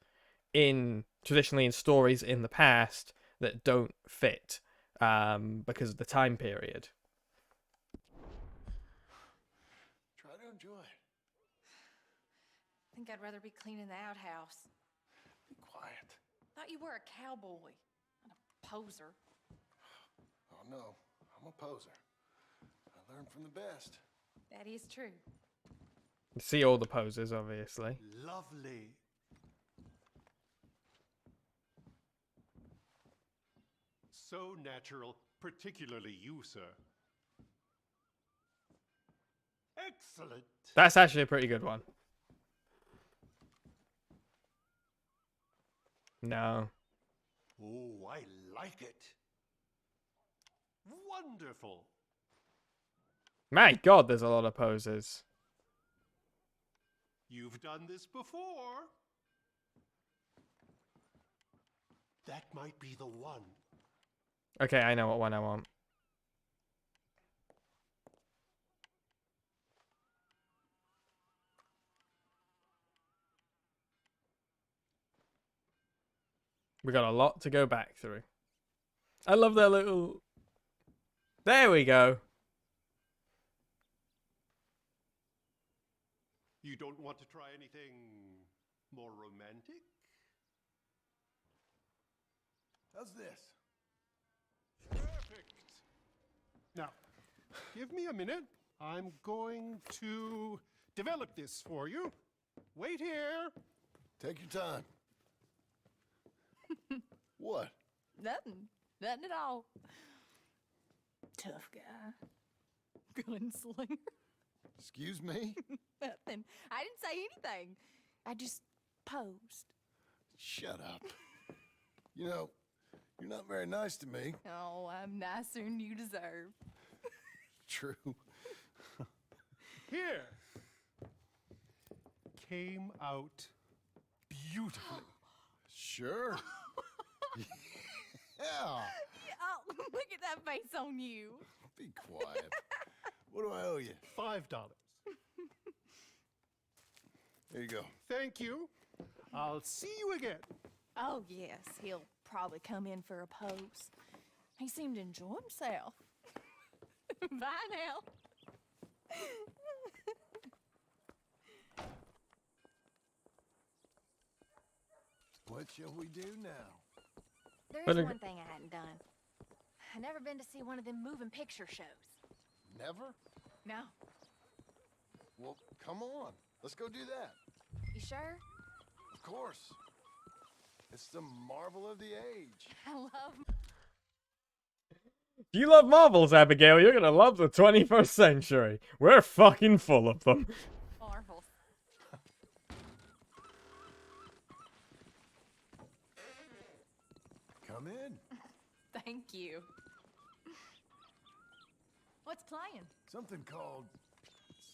traditionally in stories in the past that don't fit because of the time period. Try to enjoy it. I think I'd rather be cleaning the outhouse. Be quiet. Thought you were a cowboy, not a poser. Oh no, I'm a poser. I learned from the best. That is true. You see all the poses, obviously. Lovely. So natural, particularly you, sir. Excellent. That's actually a pretty good one. No. Oh, I like it. Wonderful. My God, there's a lot of poses. You've done this before. That might be the one. Okay, I know what one I want. We got a lot to go back through. I love that little... There we go. You don't want to try anything more romantic? How's this? Perfect. Now, give me a minute. I'm going to develop this for you. Wait here. Take your time. What? Nothing. Nothing at all. Tough guy. Gunslinger. Excuse me? Nothing. I didn't say anything. I just posed. Shut up. You know, you're not very nice to me. Oh, I'm nicer than you deserve. True. Here. Came out beautifully. Sure. Yeah. Oh, look at that face on you. Be quiet. What do I owe you? $5. There you go. Thank you. I'll see you again. Oh, yes. He'll probably come in for a pose. He seemed to enjoy himself. Bye now. What shall we do now? There's one thing I hadn't done. I've never been to see one of them moving picture shows. Never? No. Well, come on. Let's go do that. You sure? Of course. It's the marvel of the age. I love... If you love Marvels, Abigail, you're gonna love the 21st century. We're fucking full of them. Marvels. Come in. Thank you. What's playing? Something called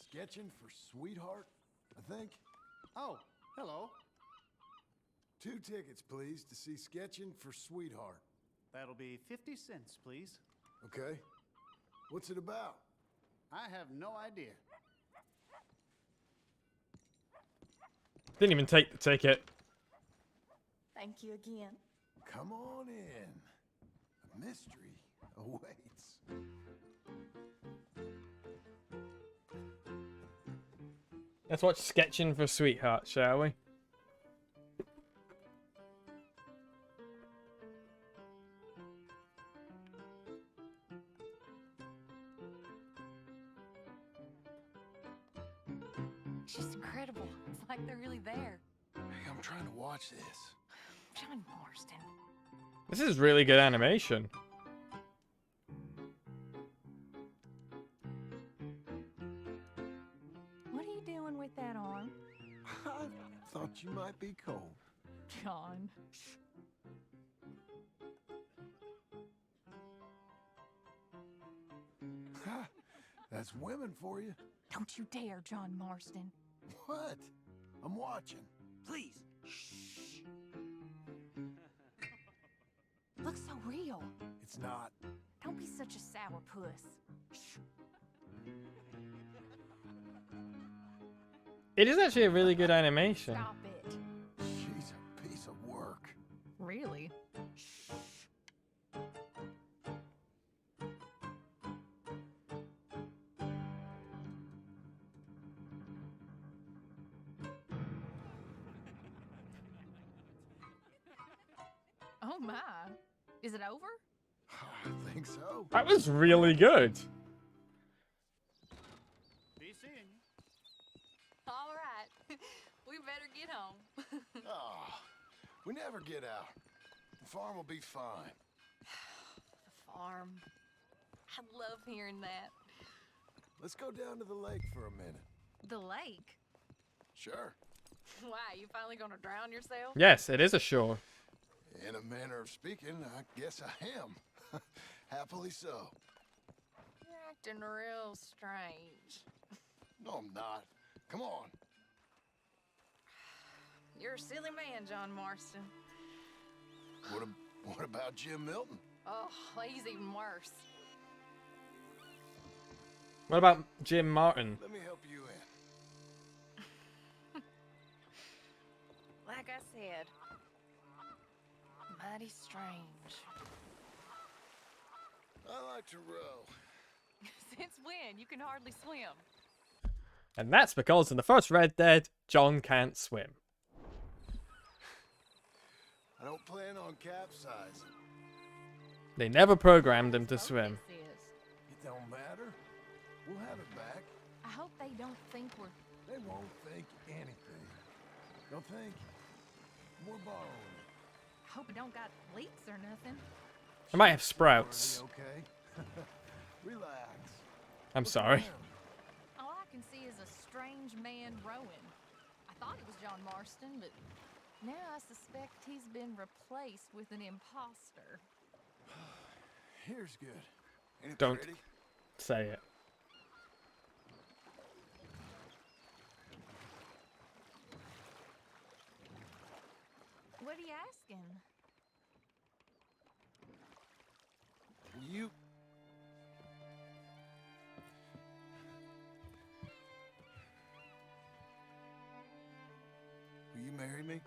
Sketching for Sweetheart, I think. Oh, hello. 2 tickets, please, to see Sketching for Sweetheart. That'll be 50 cents, please. Okay. What's it about? I have no idea. Didn't even take the ticket. Thank you again. Come on in. A mystery awaits. Let's watch Sketching for Sweetheart, shall we? It's just incredible. It's like they're really there. Hey, I'm trying to watch this. John Marston. This is really good animation. What are you doing with that arm? I thought you might be cold. John. Ha! That's women for you. Don't you dare, John Marston. What? I'm watching. Please. Looks so real. It's not. Don't be such a sourpuss. It is actually a really good animation. Stop it. She's a piece of work. Really? Oh my. Is it over? I think so. That was really good. Be seeing you. All right. We better get home. Oh, we never get out. The farm will be fine. The farm. I love hearing that. Let's go down to the lake for a minute. The lake? Sure. Why, you finally gonna drown yourself? Yes, it is a shore. In a manner of speaking, I guess I am. Happily so. You're acting real strange. No, I'm not. Come on. You're a silly man, John Marston. What about Jim Milton? Oh, he's even worse. What about Jim Martin? Let me help you in. Like I said, mighty strange. I like to row. Since when? You can hardly swim. And that's because in the first Red Dead, John can't swim. I don't plan on capsizing. They never programmed him to swim. It don't matter. We'll have it back. I hope they don't think we're... They won't think anything. They'll think we're borrowing it. I hope it don't got leaks or nothing. I might have sprouts. Okay. Relax. I'm sorry. All I can see is a strange man rowing. I thought it was John Marston, but now I suspect he's been replaced with an imposter. Here's good. Ain't it Don't pretty? say it. What are you asking? You... Will you marry me?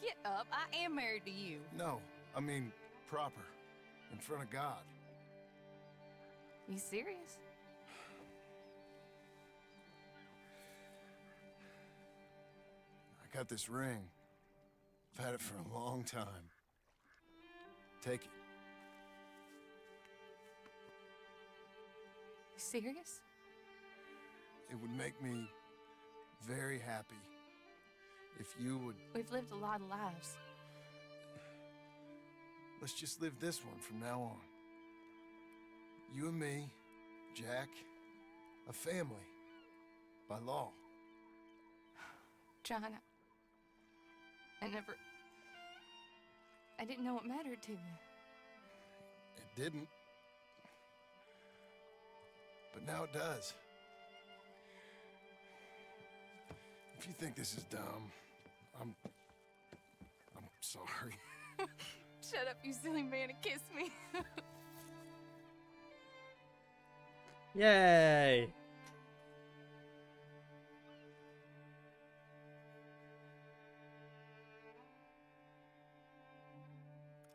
Get up. I am married to you. No, I mean proper. In front of God. You serious? I got this ring. I've had it for a long time. Take it. You serious? It would make me very happy if you would... We've lived a lot of lives. Let's just live this one from now on. You and me, Jack, a family, by law. John, I didn't know it mattered to you. It didn't. But now it does. If you think this is dumb, I'm sorry. Shut up, you silly man, and kiss me. Yay!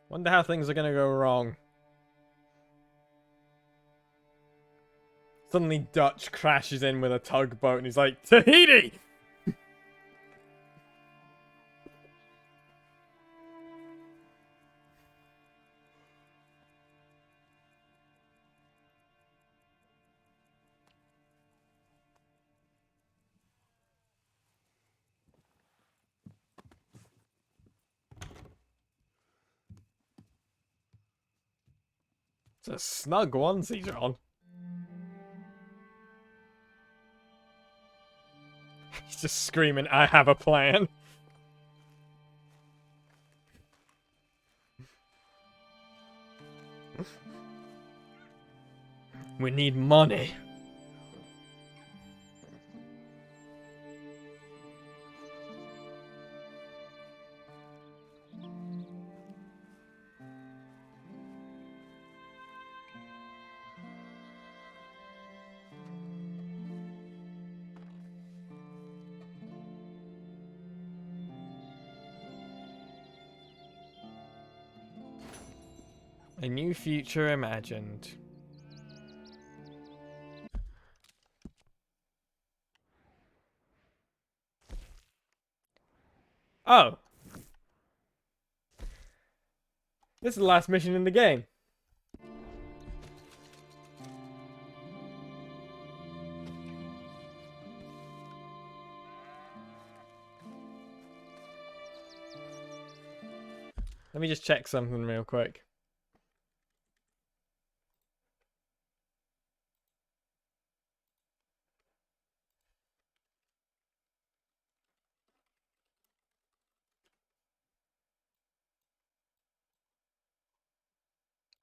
Wonder how things are gonna go wrong. Suddenly Dutch crashes in with a tugboat and he's like, Tahiti! It's a snug onesie, John. He's just screaming, I have a plan. We need money. A new future imagined. Oh. This is the last mission in the game. Let me just check something real quick.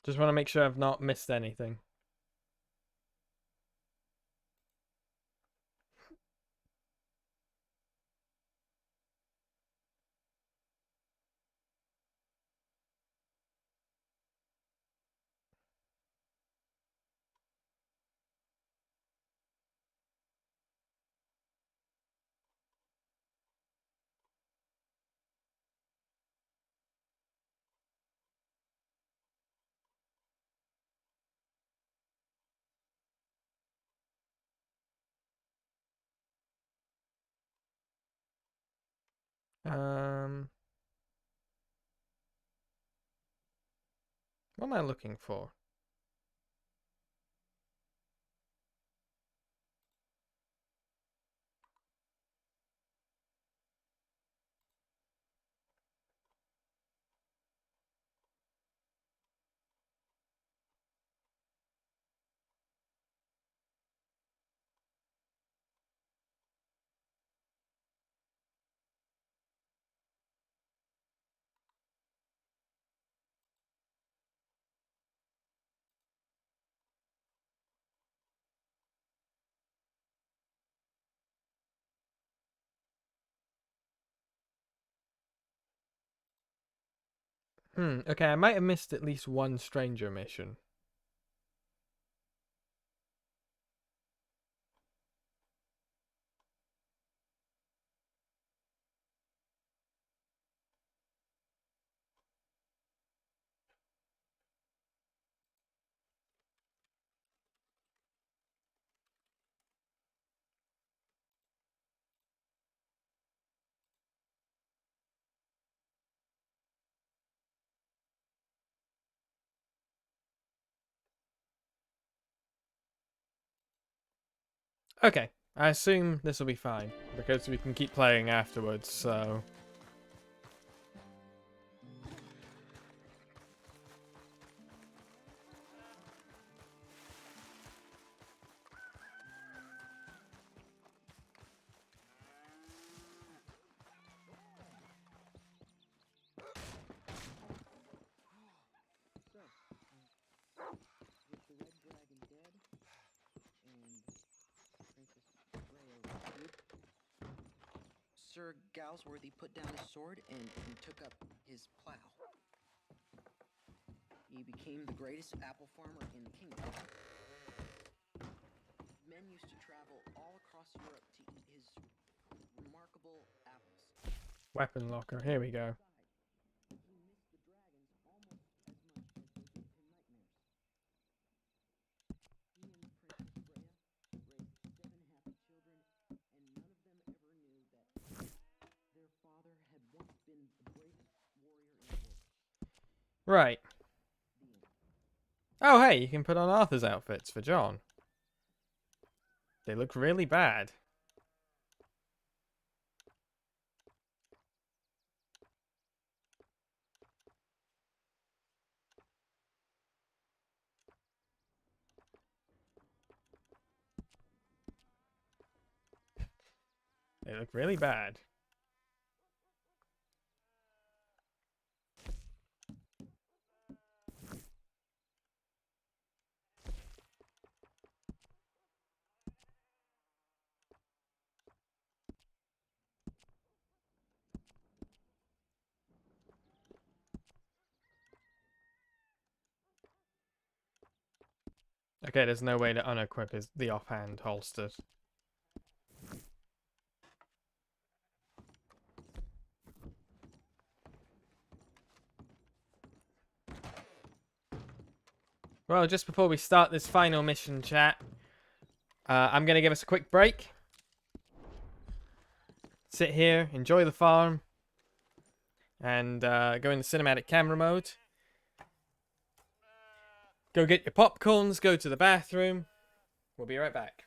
Just want to make sure I've not missed anything. What am I looking for? Okay, I might have missed at least one stranger mission. Okay, I assume this will be fine, because we can keep playing afterwards, so... Sir Galsworthy put down his sword and took up his plow. He became the greatest apple farmer in the kingdom. Men used to travel all across Europe to eat his remarkable apples. Weapon locker, here we go. He missed the dragons almost as much as they gave him nightmares. He and Princess Freya raised 7 happy children, and none of them ever knew that their father had once been the greatest warrior in the world. Right. Oh, hey, you can put on Arthur's outfits for John. They look really bad. They look really bad. Okay, there's no way to unequip the offhand holsters. Well, just before we start this final mission, chat, I'm going to give us a quick break. Sit here, enjoy the farm, and go into cinematic camera mode. Go get your popcorns, go to the bathroom. We'll be right back.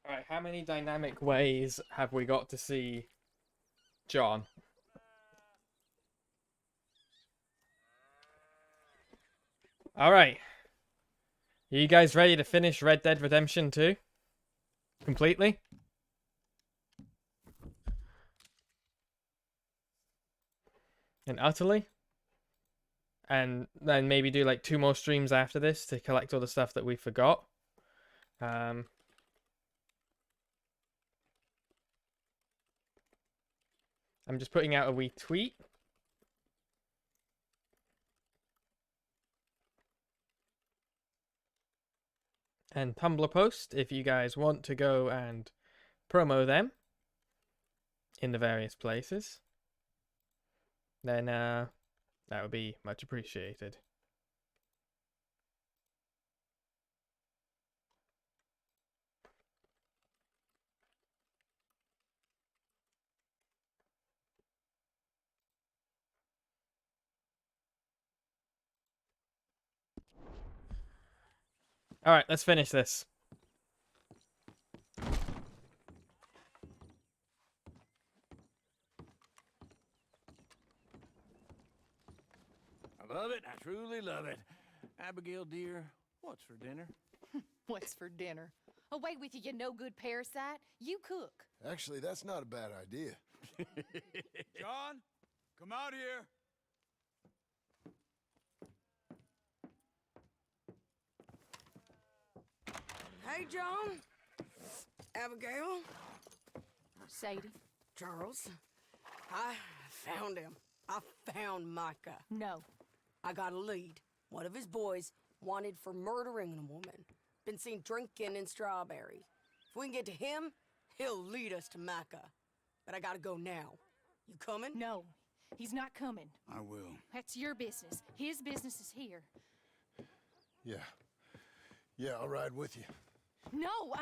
Alright, how many dynamic ways have we got to see John? Alright. Are you guys ready to finish Red Dead Redemption 2? Completely? And utterly? And then maybe do like 2 more streams after this to collect all the stuff that we forgot. I'm just putting out a wee tweet. And Tumblr post if you guys want to go and promo them in the various places. Then that would be much appreciated. Alright, let's finish this. I love it. I truly love it. Abigail, dear, what's for dinner? What's for dinner? Away with you, you no-good parasite. You cook. Actually, that's not a bad idea. John, come out here. Hey, John. Abigail. Sadie. Charles. I found him. I found Micah. No. I got a lead. One of his boys wanted for murdering a woman. Been seen drinking in Strawberry. If we can get to him, he'll lead us to Micah. But I gotta go now. You coming? No. He's not coming. I will. That's your business. His business is here. Yeah. Yeah, I'll ride with you. No,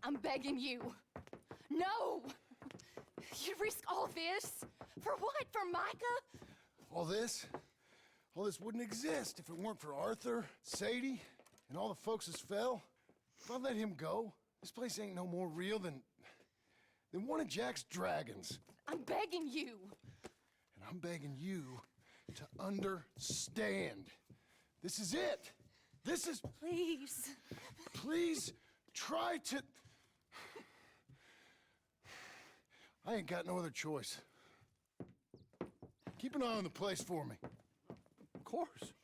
I'm begging you. No! You risk all this? For what? For Micah? All this wouldn't exist if it weren't for Arthur, Sadie, and all the folks that fell. If I let him go, this place ain't no more real than one of Jack's dragons. I'm begging you. And I'm begging you to understand. This is it. This is... Please. Please try to... I ain't got no other choice. Keep an eye on the place for me. Of course.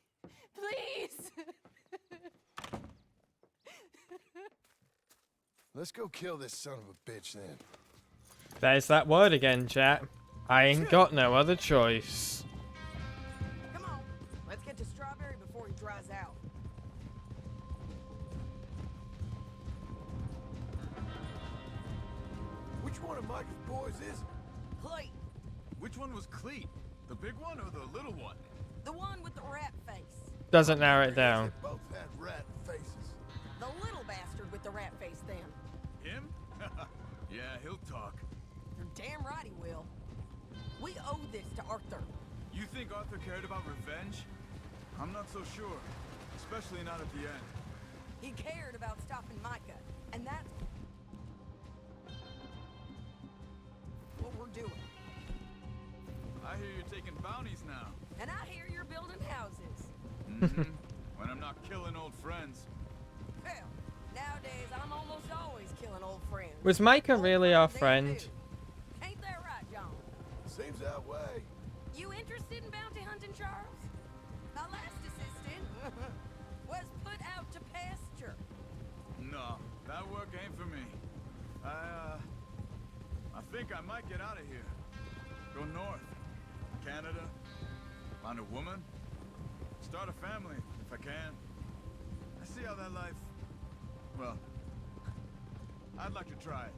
Please. Let's go kill this son of a bitch then. There's that word again, chat. I ain't got no other choice. Come on. Let's get to Strawberry before he dries out. Which one of Micah's boys is it? Clayton. Which one was Cleet? The big one or the little one? The one with the rat face. Doesn't narrow it down. Both had rat faces. The little bastard with the rat face then. Him? Yeah, he'll talk. You're damn right he will. We owe this to Arthur. You think Arthur cared about revenge? I'm not so sure. Especially not at the end. He cared about stopping Micah, and that's what we're doing. I hear you're taking bounties now. And I hear you're building houses. When I'm not killing old friends. Hell, nowadays I'm almost always killing old friends. Was Micah really our friend? Ain't that right, John? Seems that way. You interested in bounty hunting, Charles? My last assistant was put out to pasture. No, that work ain't for me. I think I might get out of here. Go north. Canada. Find a woman. Start a family, if I can. I see how that life... Well, I'd like to try it.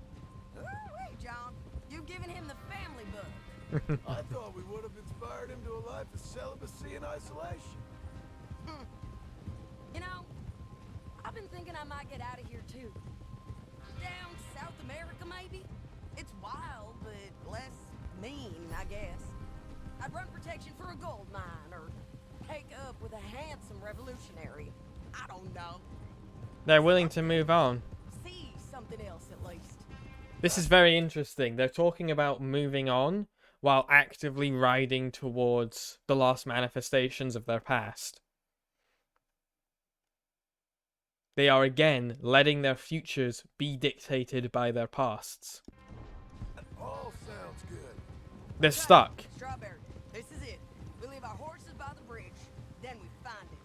Wait, John. You've given him the family bug. I thought we would have inspired him to a life of celibacy and isolation. You know, I've been thinking I might get out of here too. Down South America, maybe? It's wild, but less mean, I guess. I'd run protection for a gold mine, or take up with a handsome revolutionary. I don't know. They're willing to move on. See something else at least. This is very interesting. They're talking about moving on while actively riding towards the last manifestations of their past. They are again letting their futures be dictated by their pasts. That all sounds good. They're stuck. Strawberry, this is it. We leave our horses by the bridge, then we find it.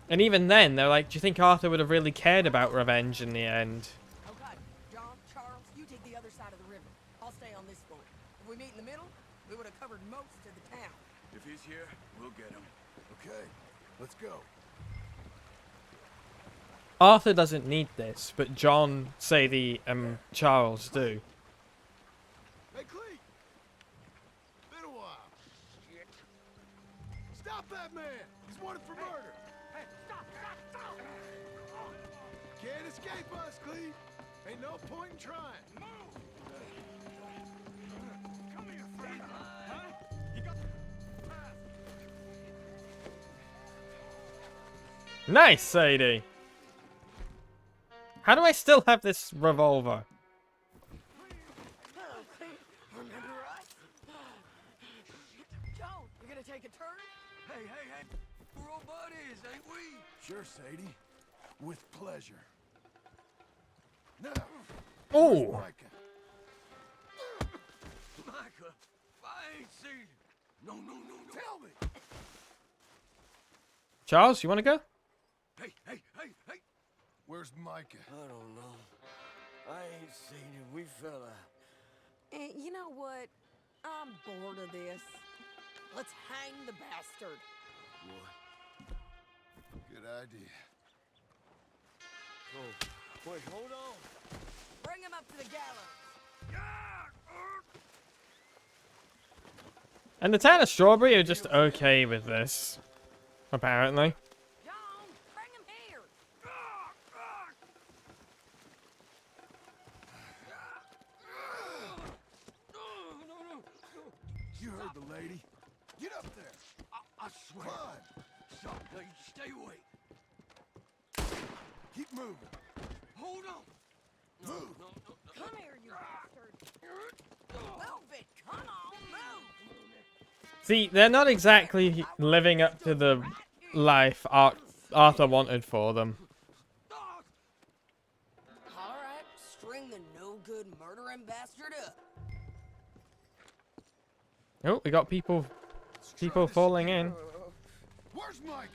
And even then, they're like, do you think Arthur would have really cared about revenge in the end? Okay, John, Charles, you take the other side of the river. I'll stay on this one. If we meet in the middle, we would have covered most of the town. If he's here, we'll get him. Okay, let's go. Arthur doesn't need this, but John, Sadie, and Charles do. Hey, Cleet! Been a while. Shit. Stop that man! He's wanted for murder! Hey, stop! Can't escape us, Cleet! Ain't no point in trying. Move! Come here, friend. Huh? You got... Nice, Sadie! How do I still have this revolver? Remember us? Joe, you gonna take a turn? Hey! We're all buddies, ain't we? Sure, Sadie. With pleasure. Now, Oh! Micah. Micah, I ain't seen him. No. Tell me! Charles, you want to go? Hey! Where's Micah? I don't know. I ain't seen him. We fell out. You know what? I'm bored of this. Let's hang the bastard. Good idea. Oh, wait, hold on. Bring him up to the gallows. And the town of Strawberry are just okay with this. Apparently. John, bring him here. You heard the lady. Get up there. I swear. Climb. Stop, now you stay away. Keep moving. Hold on. Move. Come here, you bastard. Move it. Come on, move. See, they're not exactly living up to the life Arthur wanted for them. All right, string the no-good murdering bastard up. Oh, we got people falling in. Where's Mike?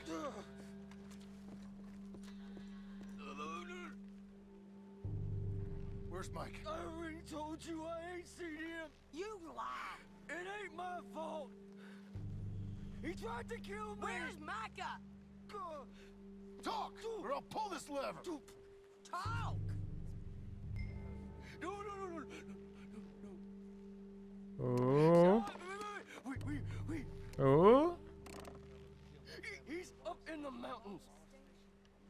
Where's Mike? I already told you I ain't seen him. You lie. It ain't my fault. He tried to kill me. Where's Micah? Talk, or I'll pull this lever. Talk. No. Oh. Wait. Oh. He's up in the mountains.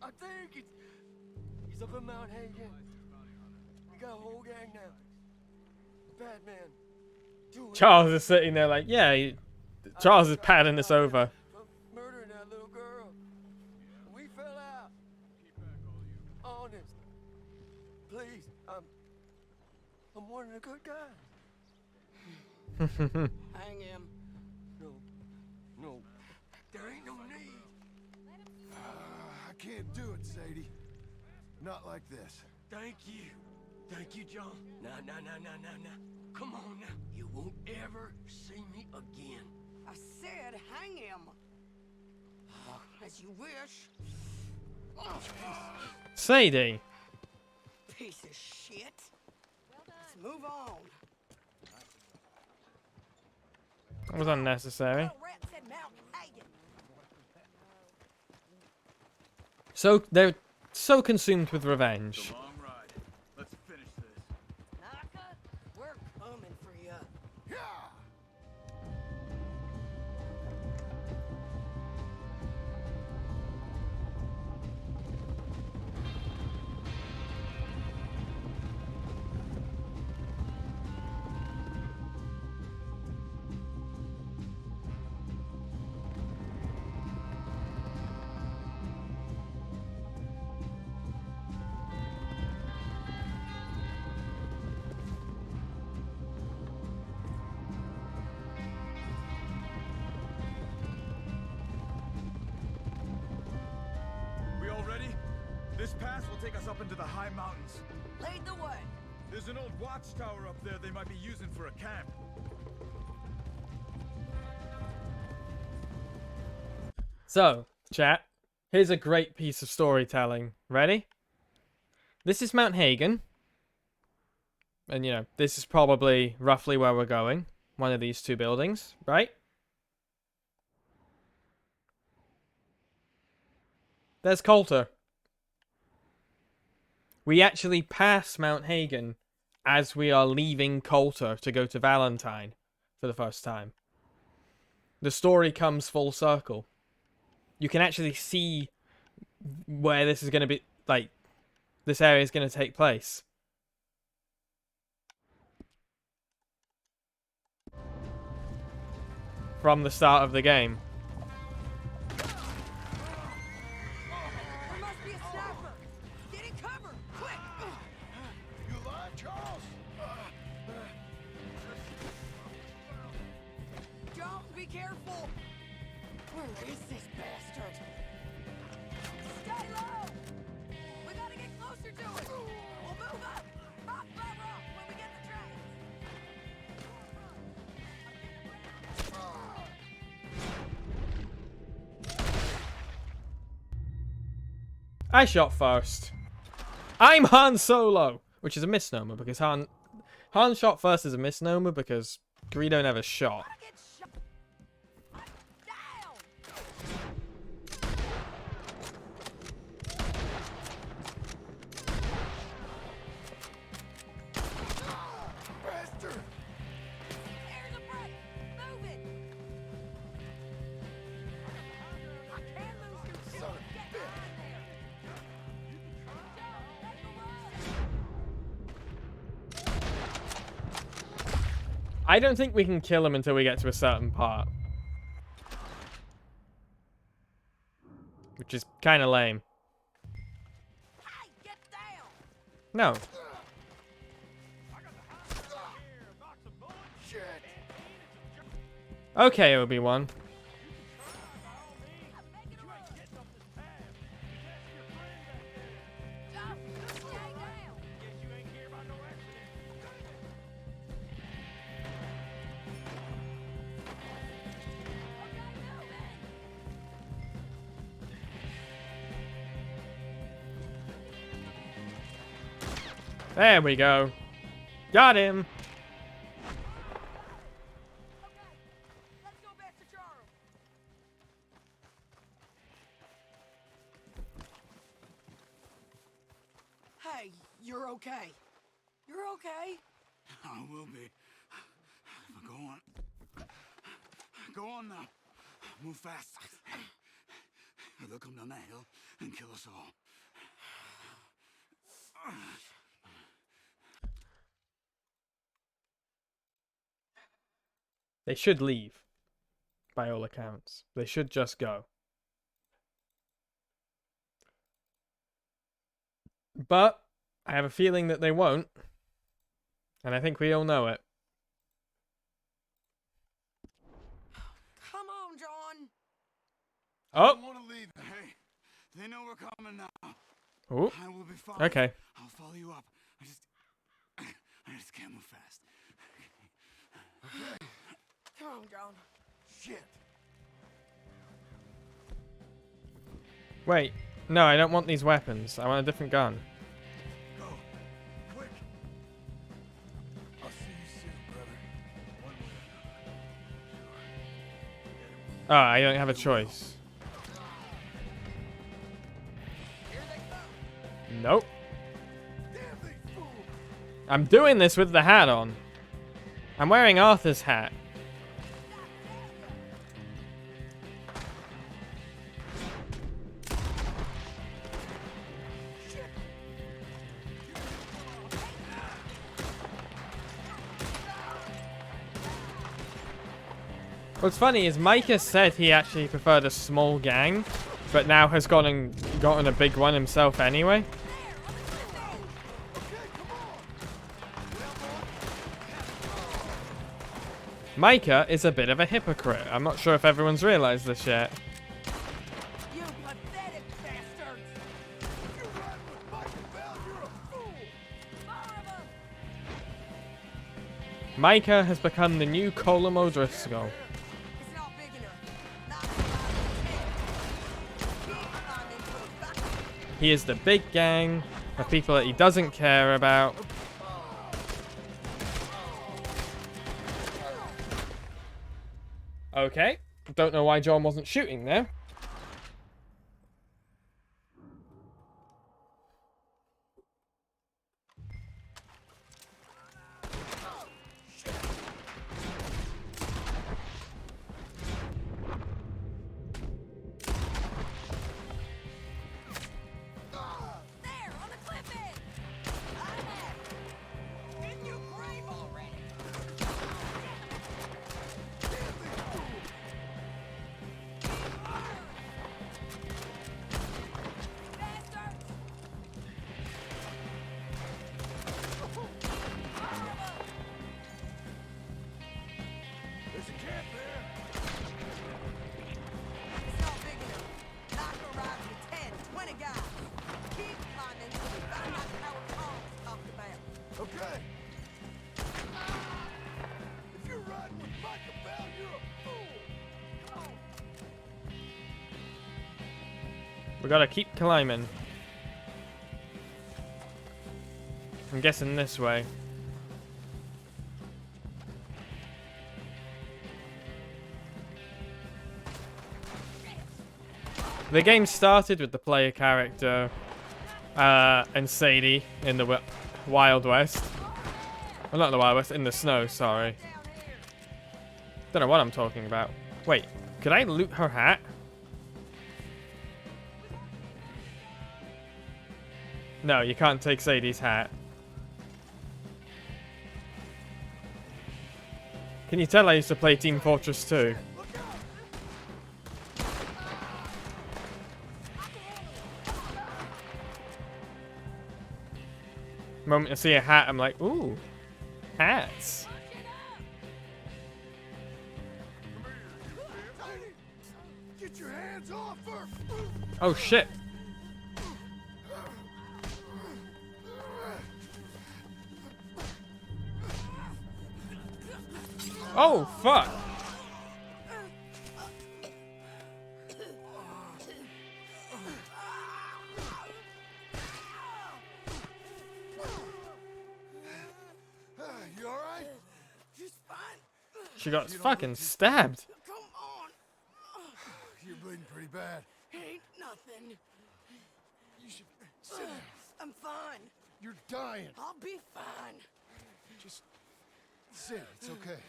I think he's up in Mount Hagen. We got a whole gang now. Bad man. Charles is sitting there like, yeah, Charles is patting this over. Murdering that little girl. a good guy. Hang him. No. No. There ain't no need. I can't do it, Sadie. Not like this. Thank you. Thank you, John. Now. Come on now. You won't ever see me again. I said hang him. As you wish. Sadie. Piece of shit. Let's move on. That was unnecessary. So they're so consumed with revenge. Long ride. Let's finish this. Naka, we're coming for you. Yeah. We all ready? This pass will take us up into the high mountains. Lead the way. There's an old watchtower up there they might be using for a camp. So, chat, here's a great piece of storytelling. Ready? This is Mount Hagen. And, you know, this is probably roughly where we're going. One of these two buildings, right? There's Coulter. We actually pass Mount Hagen as we are leaving Coulter to go to Valentine for the first time. The story comes full circle. You can actually see where this is going to be, like, this area is going to take place. From the start of the game. There must be a sniper. Get in cover, quick. You alive, Charles? John, be careful. Where is this bastard? Stay low. We gotta get closer to it. We'll move up. Rock by rock when we get the train. I shot first. I'm Han Solo, which is a misnomer because Han shot first is a misnomer because Greedo never shot. I don't think we can kill him until we get to a certain part. Which is kind of lame. No. Okay, Obi-Wan. There we go. Got him. Hey, you're okay. You're okay. I will be. Go on. Go on now. Move fast. They'll come down that hill and kill us all. They should leave. By all accounts. They should just go. But I have a feeling that they won't. And I think we all know it. Come on, John. Oh! I don't want to leave. Hey, they know we're coming now. Ooh. I will be fine. Okay. I'll follow you up. I just can't move fast. Okay. Come on, John. Shit. Wait. No, I don't want these weapons. I want a different gun. Go. Quick. I'll see you soon, brother. One way or Oh, I don't have a choice. Nope. I'm doing this with the hat on. I'm wearing Arthur's hat. What's funny is Micah said he actually preferred a small gang, but now has gone and gotten a big one himself anyway. Micah is a bit of a hypocrite. I'm not sure if everyone's realized this yet. You pathetic bastards! You ran with Michael Bell, you're a fool! Fire him up! Micah has become the new Colum O'Driscoll. It's not big enough. He is the big gang of people that he doesn't care about. Okay. Don't know why John wasn't shooting there. There's a camp there. It's not big enough. Knock arrive with 10, 20 guys. Keep climbing till we find out how Tom's talked about. Okay. If you're riding with Michael Bell, you're a fool. Come on. We gotta keep climbing. I'm guessing this way. The game started with the player character and Sadie in the Wild West. Well, not the Wild West, in the snow, sorry. Don't know what I'm talking about. Wait, could I loot her hat? No, you can't take Sadie's hat. Can you tell I used to play Team Fortress 2? Moment I see a hat, I'm like, ooh, hats. Get your hands off her. Oh shit. Oh fuck. You all right? Just fine. She got fucking stabbed. Come on. You're bleeding pretty bad. Ain't nothing. You should sit down. I'm fine. You're dying. I'll be fine. Just sit. It's okay.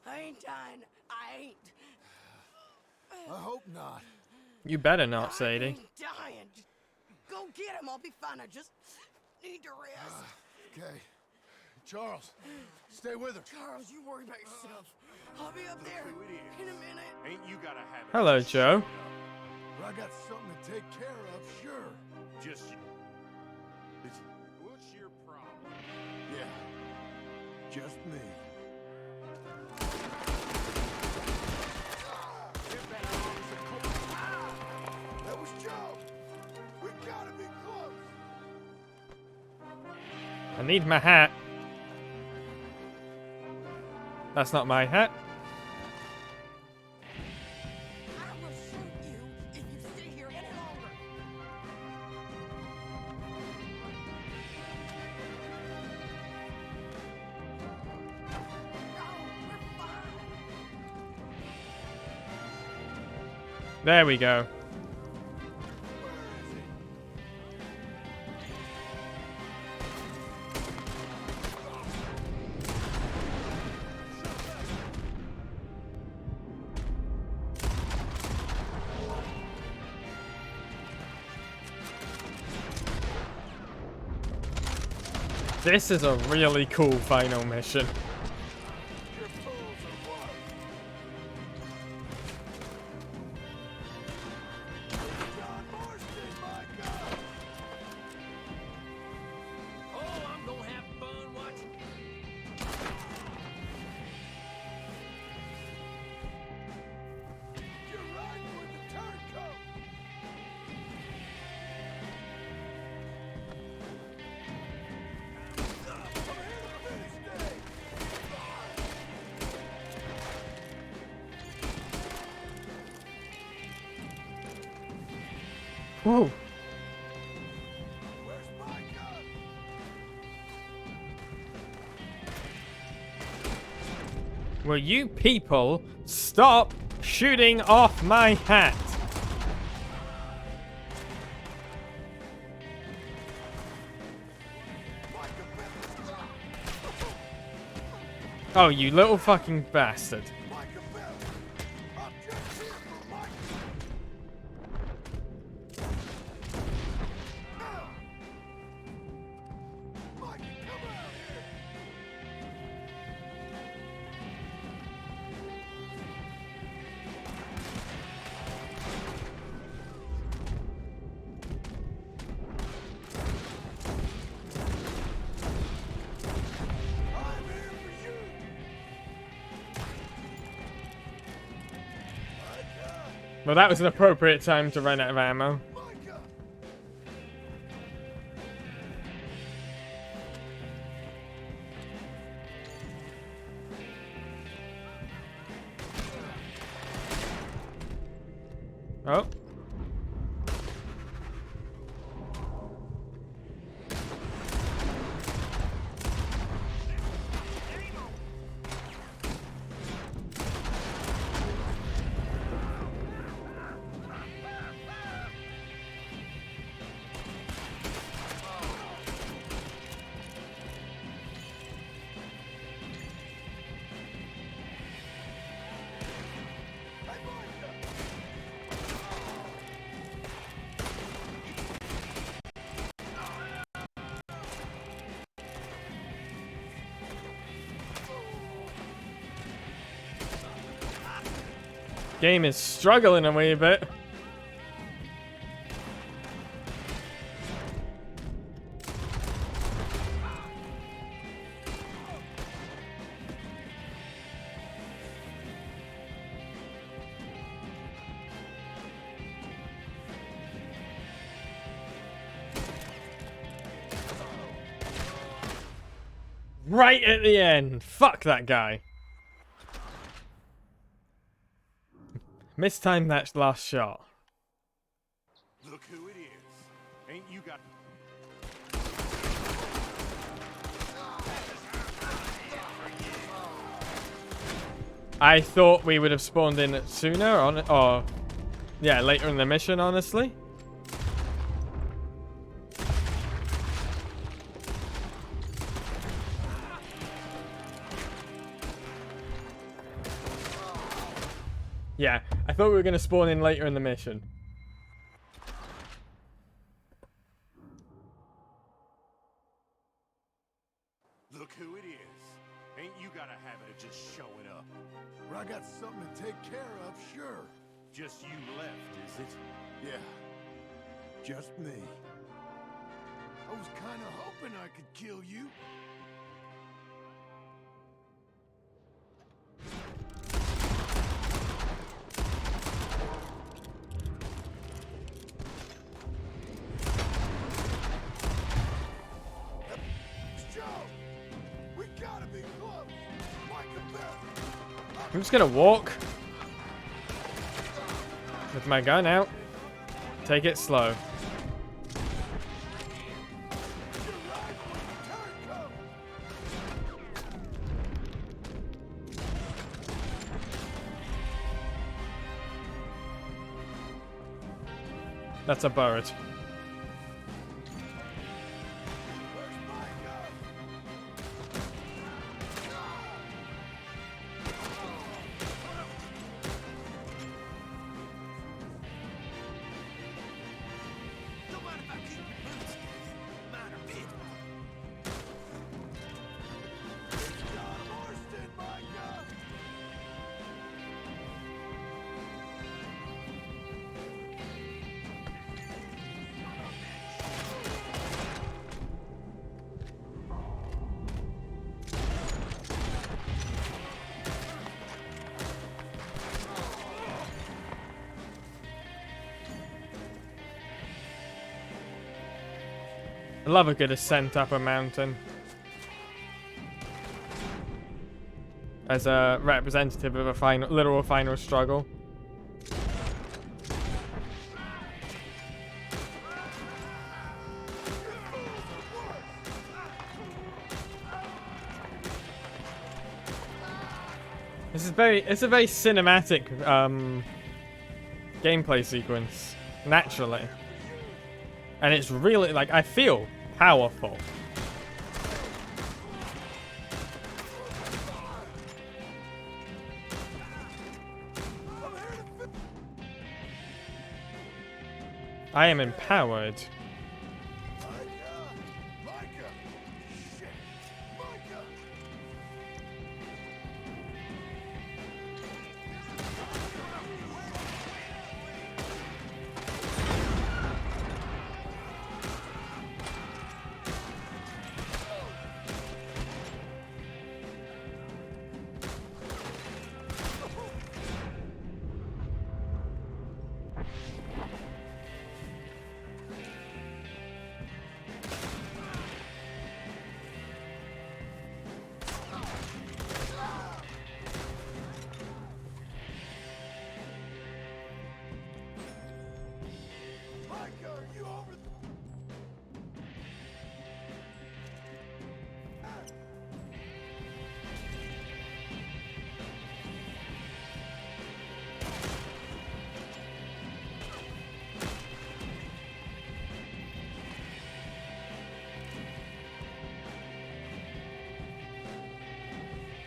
I ain't dying. I ain't. I hope not. You better not, Sadie. I ain't dying. Just go get him. I'll be fine. I just need to rest. Okay. Charles, stay with her. Charles, you worry about yourself. I'll be up there in a minute. Ain't you gotta have it? Hello, Joe. But I got something to take care of, sure. Just what's your problem? Yeah. Just me. That was Joe. We gotta be close. I need my hat. That's not my hat. I will shoot you if you stay here any longer. There we go. This is a really cool final mission. Whoa. Will you people stop shooting off my hat? Oh, you little fucking bastard. Well, that was an appropriate time to run out of ammo. Oh. Game is struggling a wee bit. Right at the end. Fuck that guy. Mistimed that last shot. Look who it is. Ain't you got... I thought we would have spawned in sooner, or yeah, later in the mission, honestly. Yeah, I thought we were going to spawn in later in the mission. Look who it is. Ain't you got a habit of just showing up? Well, I got something to take care of, sure. Just you left, is it? Yeah. Just me. I was kind of hoping I could kill you. I'm just gonna walk with my gun out. Take it slow. That's a bird. I love a good ascent up a mountain. As a representative of a literal final struggle. It's a very cinematic gameplay sequence, naturally. And it's really, like, I feel powerful. I am empowered.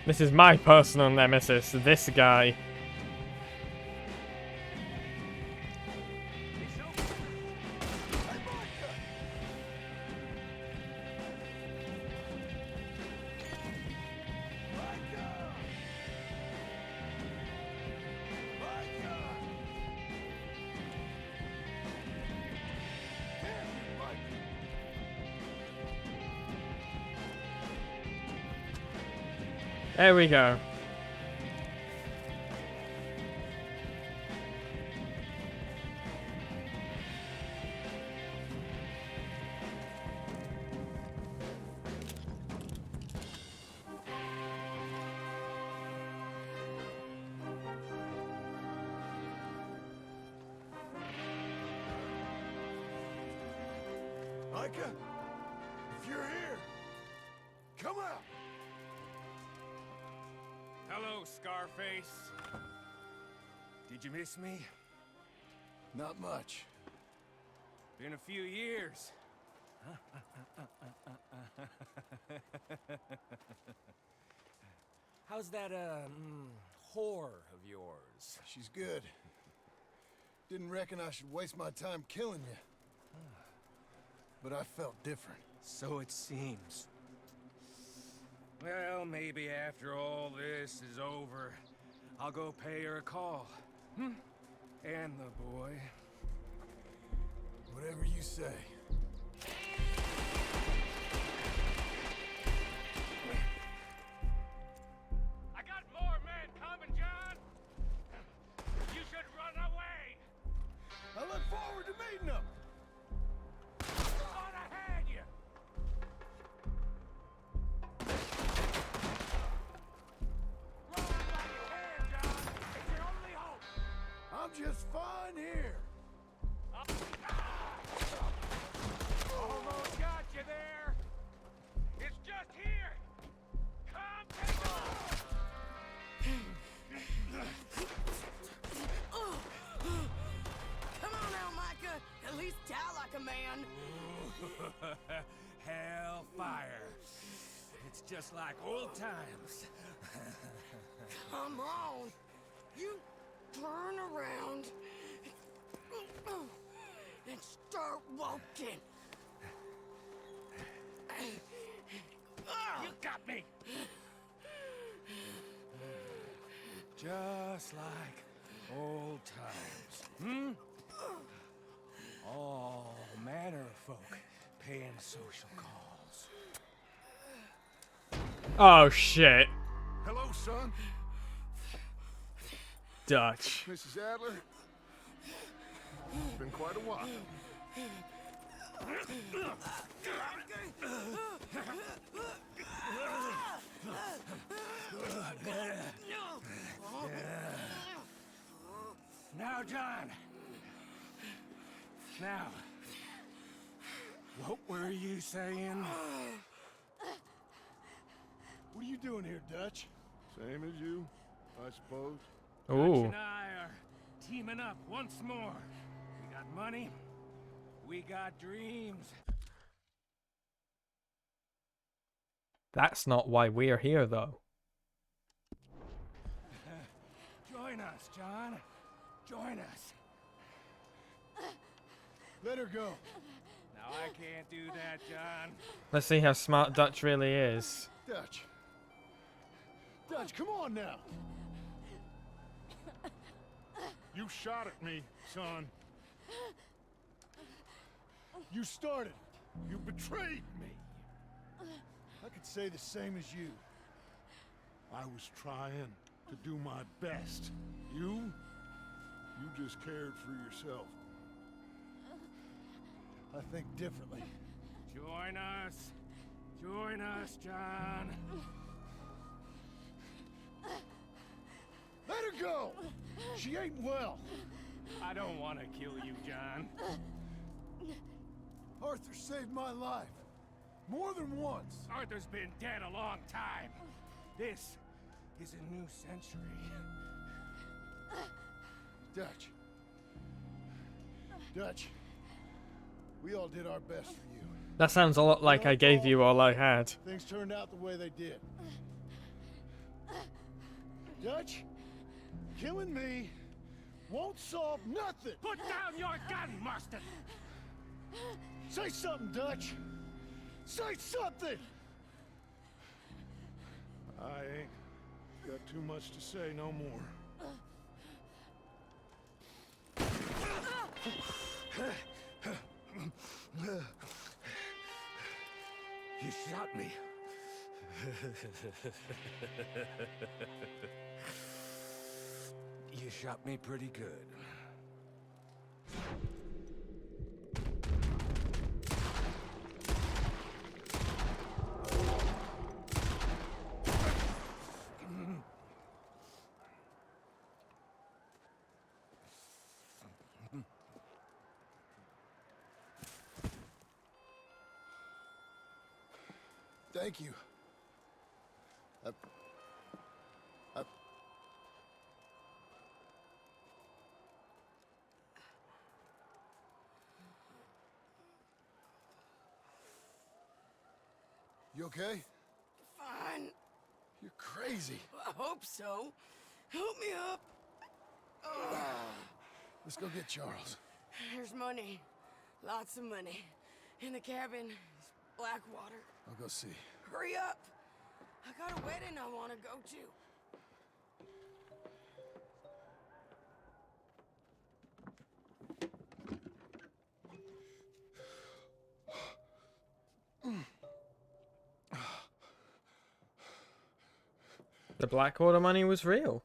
This is my personal nemesis, this guy. There we go. Micah, if you're here, come out. Hello, Scarface. Did you miss me? Not much. Been a few years. How's that, whore of yours? She's good. Didn't reckon I should waste my time killing you. But I felt different. So it seems. Well, maybe after all this is over, I'll go pay her a call. And the boy. Whatever you say. I got more men coming, John! You should run away! I look forward to meeting them! Thought I had you! Run like you can, just fine here. Almost got you there. It's just here. Come take a Come on now, Micah. At least die like a man. Hellfire. It's just like old times. Come on. You turn around and start walking. You got me. Just like old times. Hmm? All manner of folk paying social calls. Oh shit. Hello, son. Dutch. Mrs. Adler. It's been quite a while. Now, John. Now, what were you saying? What are you doing here, Dutch? Same as you, I suppose. Dutch Ooh. and I are teaming up once more. We got money. We got dreams. That's not why we're here, though. Join us, John. Join us. Let her go. Now, I can't do that, John. Let's see how smart Dutch really is. Dutch. Dutch, come on now. You shot at me, son. You started. You betrayed me. I could say the same as you. I was trying to do my best. You just cared for yourself. I think differently. Join us. Join us, John. Let her go! She ain't well. I don't want to kill you, John. Arthur saved my life. More than once. Arthur's been dead a long time. This is a new century. Dutch. Dutch. We all did our best for you. That sounds a lot like I gave you all I had. Things turned out the way they did. Dutch, killing me won't solve nothing. Put down your gun, Marston. Say something, Dutch. Say something. I ain't got too much to say no more. You shot me. You shot me pretty good. Thank you. You okay? Fine. You're crazy. I hope so. Help me up. Let's go get Charles. There's money. Lots of money. In the cabin is Blackwater. I'll go see. Hurry up. I got a wedding I want to go to. The Blackwater money was real.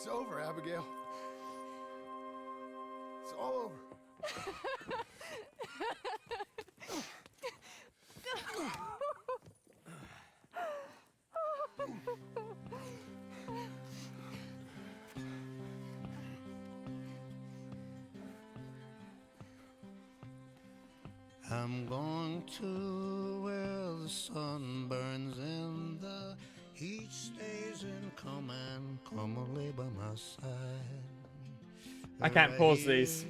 It's over, Abigail. It's all over. I'm going to where the sun burns and the heat stays in command. Come and lay by my side. I can't pause these.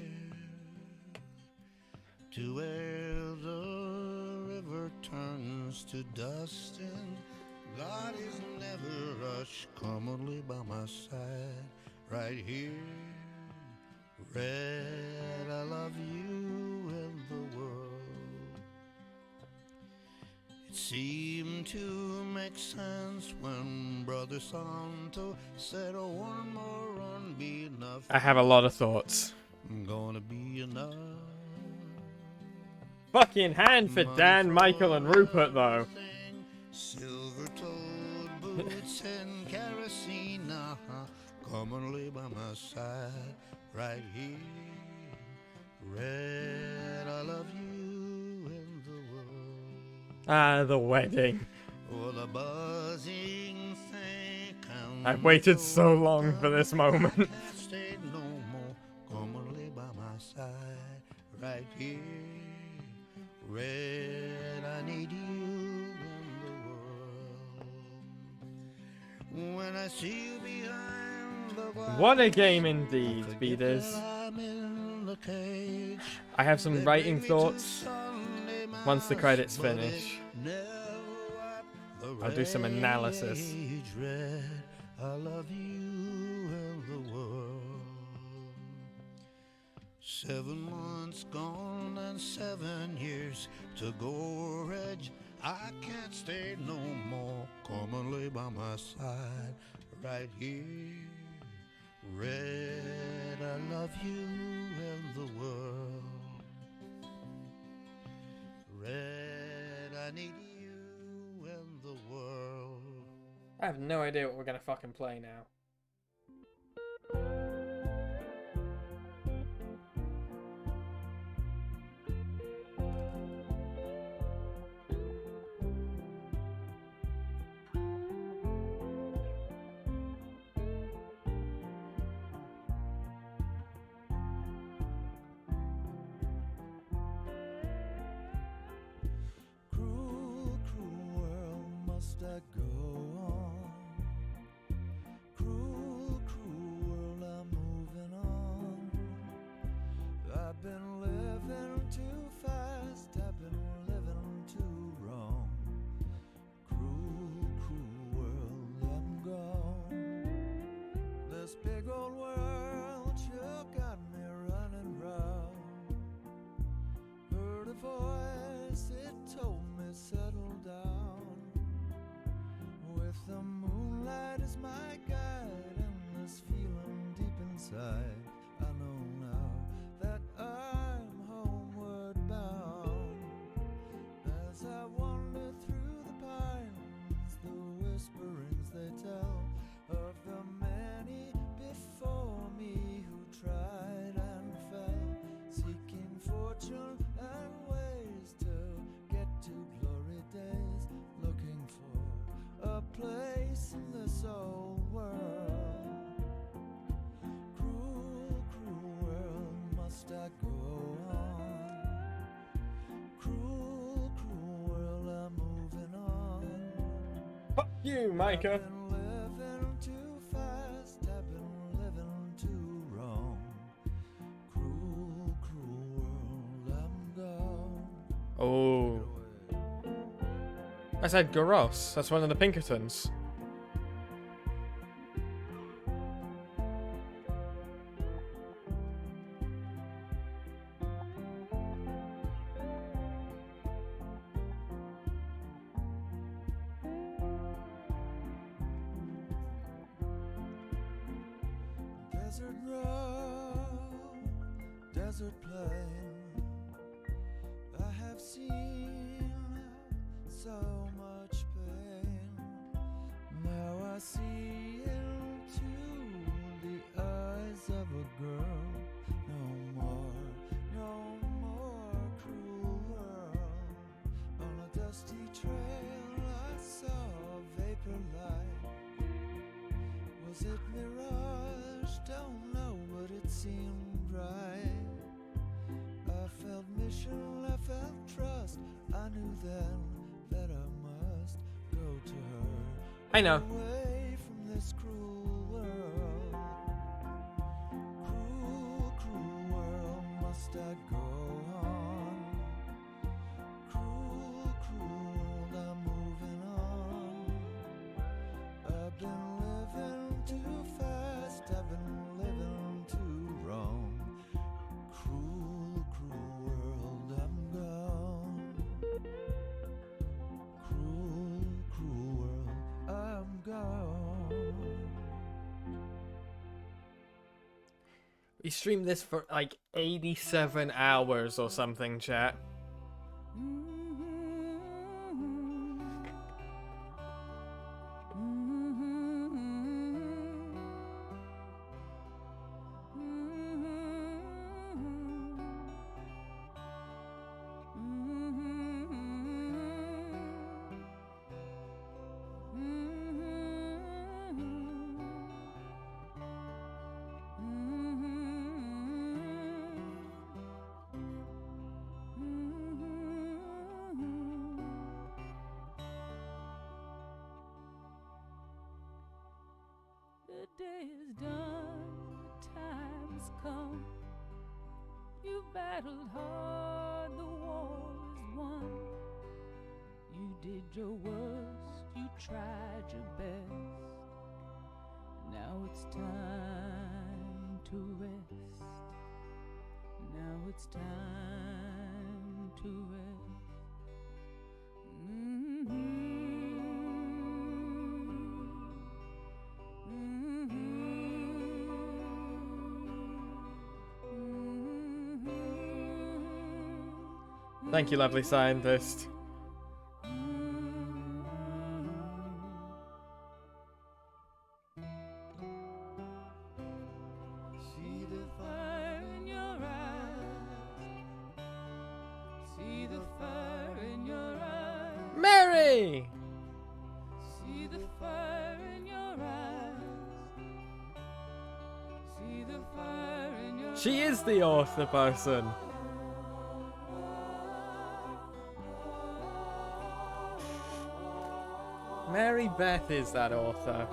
To where the river turns to dust and God is never rushed. Come and lay by my side. Right here, Red, I love you and the world. It seemed to make sense when Brother Santo said, oh, one more run be enough. I have a lot of thoughts. I'm gonna be enough. Fucking hand for Dan, Michael, and Rupert, though. Silver-toed boots and kerosene. Come and lay by my side right here. Red, I love you and the world. Ah, the wedding. Oh, the buzzing thing. I've waited so long for this moment. Can't stay no more. Come and lay by my side right here. Red, I need you in the world. When I see you behind the wall, What a game indeed, Beaters. I have some writing thoughts. Once the credits finish, I'll do some analysis. Red, I love you and the world. 7 months gone and 7 years to go, Reg. I can't stay no more. Come and lay by my side right here. Red, I love you and the world. Red, I need you and the world. I have no idea what we're gonna fucking play now. Cruel, cruel world, must I go on? Cruel, cruel world, I'm moving on. I've been living too fast, I've been living too wrong. Cruel, cruel world, I'm gone. This big old world sure got me running round. Heard a voice, it told me settle down. With the moonlight as my guide and this feeling deep inside, I know now that I'm homeward bound. As I wander through the pines, the whisperings they tell of the many before me who tried and fell, seeking fortune and ways to get to glory days, looking for a place in this old world. Cruel, cruel world, must I go on? Cruel, cruel world, I'm moving on. Fuck you, Micah. I've been living too fast, I've been living too wrong. Cruel, cruel world, I'm gone. Oh. I said Goros. That's one of the Pinkertons. Desert road, desert plain, I have seen so much pain. Now I see into just don't know, but it seemed right. I felt mission, I felt trust. I knew then that I must go to her. I know. Away from this cruel world. Cruel, cruel world, must I go on? Cruel, cruel world, I'm moving on. I've been living too fast, I've been living too wrong. Cruel, cruel world, I'm gone. Cruel, cruel world, I'm gone. We streamed this for like 87 hours or something, chat. The day is done, the time has come. You battled hard, the war is won. You did your worst, you tried your best. Now it's time to rest. Now it's time to rest. Thank you, lovely scientist. See the fire in your eyes. See the fire in your eyes. Mary! See the fire in your eyes. See the fire in your She is the author person. Mary Beth is that author.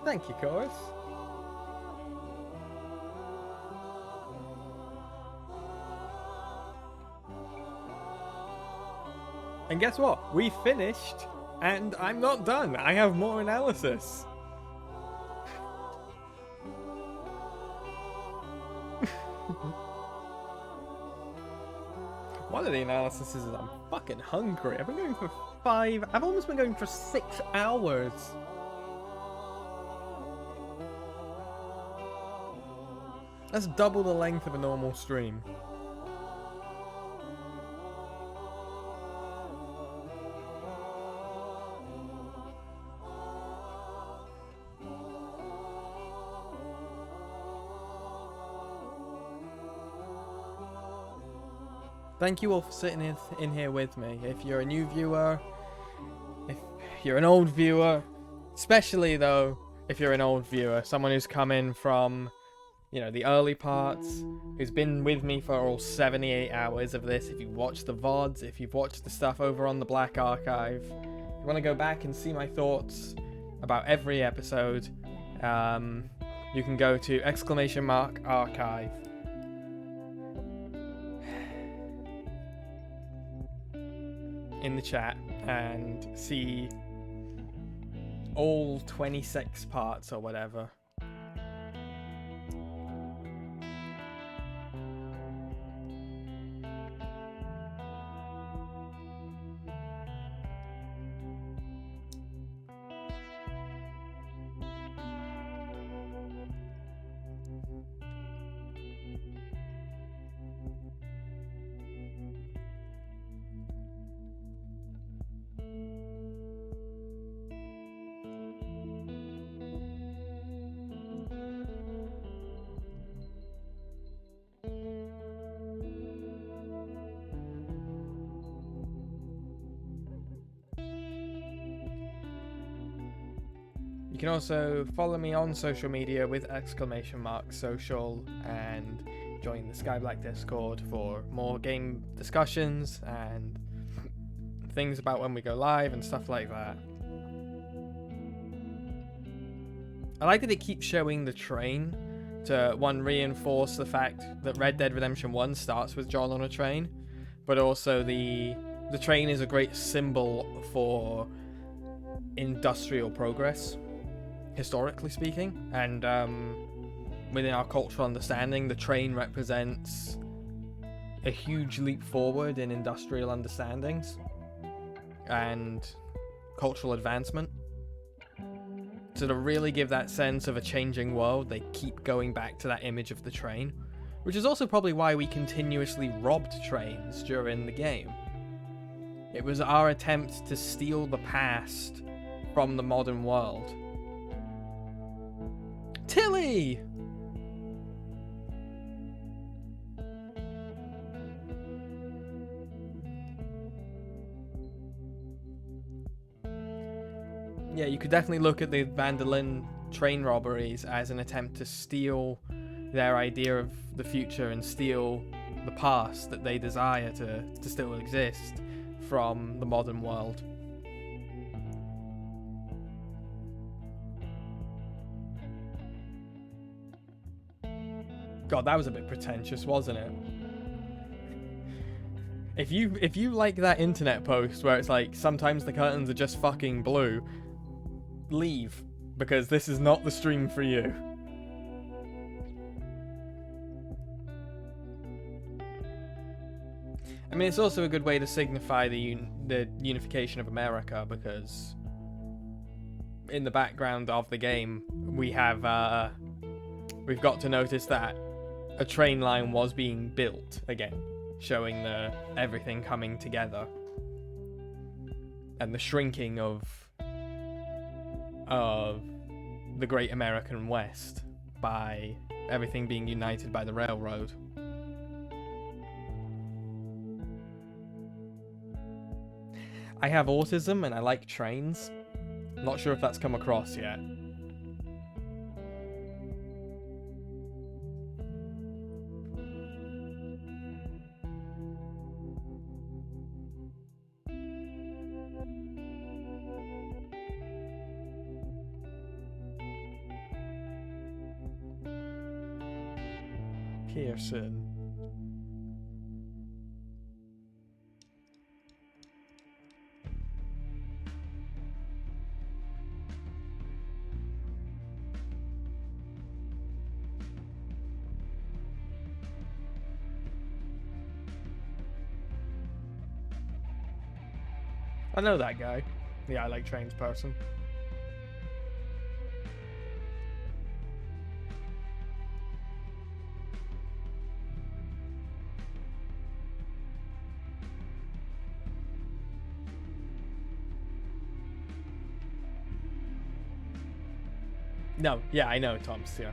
Thank you, Chorus. And guess what? We finished, and I'm not done. I have more analysis. One of the analyses is I'm fucking hungry. I've been going for I've almost been going for 6 hours. That's double the length of a normal stream. Thank you all for sitting in here with me. If you're a new viewer, if you're an old viewer, especially though, if you're an old viewer, someone who's come in from, you know, the early parts, who's been with me for all 78 hours of this, if you watch the VODs, if you've watched the stuff over on the Black Archive, if you want to go back and see my thoughts about every episode, you can go to !archive. In the chat and see all 26 parts or whatever. You can also follow me on social media with !social and join the SkyeBlacke Discord for more game discussions and things about when we go live and stuff like that. I like that it keeps showing the train to, one, reinforce the fact that Red Dead Redemption 1 starts with John on a train, but also the train is a great symbol for industrial progress, historically speaking, and within our cultural understanding, the train represents a huge leap forward in industrial understandings and cultural advancement. So to really give that sense of a changing world, they keep going back to that image of the train, which is also probably why we continuously robbed trains during the game. It was our attempt to steal the past from the modern world. Tilly! Yeah, you could definitely look at the Vanderlyn train robberies as an attempt to steal their idea of the future and steal the past that they desire to still exist from the modern world. God, that was a bit pretentious, wasn't it? If you like that internet post where it's like, sometimes the curtains are just fucking blue, leave, because this is not the stream for you. I mean, it's also a good way to signify the unification of America, because in the background of the game, we have we've got to notice that a train line was being built again, showing everything coming together and the shrinking of the Great American West by everything being united by the railroad. I have autism and I like trains. Not sure if that's come across yet. Pearson. I know that guy. Yeah, I like trains person. No, yeah, I know Tom's, yeah.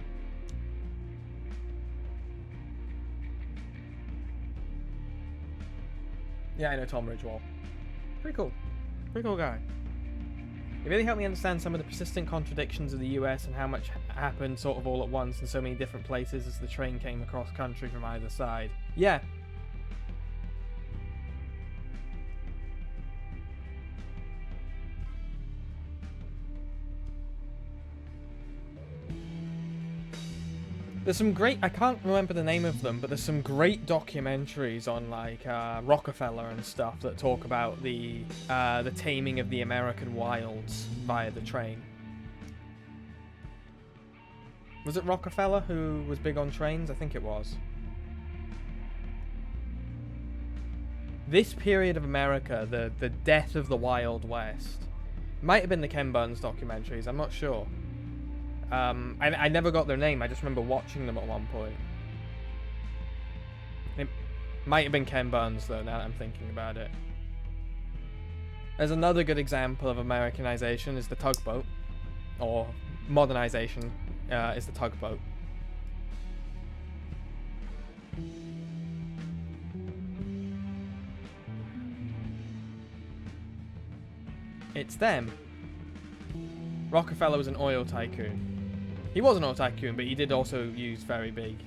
Yeah, I know Tom Ridgewell. Pretty cool. Pretty cool guy. It really helped me understand some of the persistent contradictions of the US and how much happened sort of all at once in so many different places as the train came across country from either side. Yeah. There's some great, I can't remember the name of them, but there's some great documentaries on like Rockefeller and stuff that talk about the taming of the American wilds via the train. Was it Rockefeller who was big on trains? I think it was. This period of America, the death of the Wild West, might have been the Ken Burns documentaries, I'm not sure. I never got their name, I just remember watching them at one point. It might have been Ken Burns though, now that I'm thinking about it. There's another good example of Americanization is the tugboat, or modernization is the tugboat. It's them. Rockefeller was an oil tycoon. He was an oil tycoon, but he did also use very big.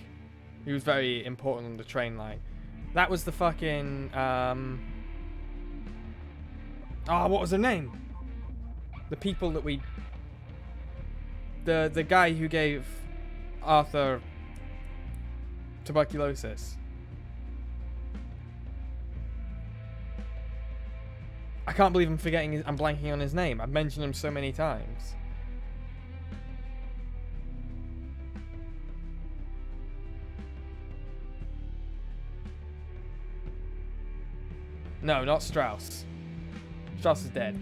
He was very important on the train line. That was the fucking what was her name? The people that we. The guy who gave Arthur tuberculosis. I can't believe I'm forgetting. I'm blanking on his name. I've mentioned him so many times. No, not Strauss. Strauss is dead.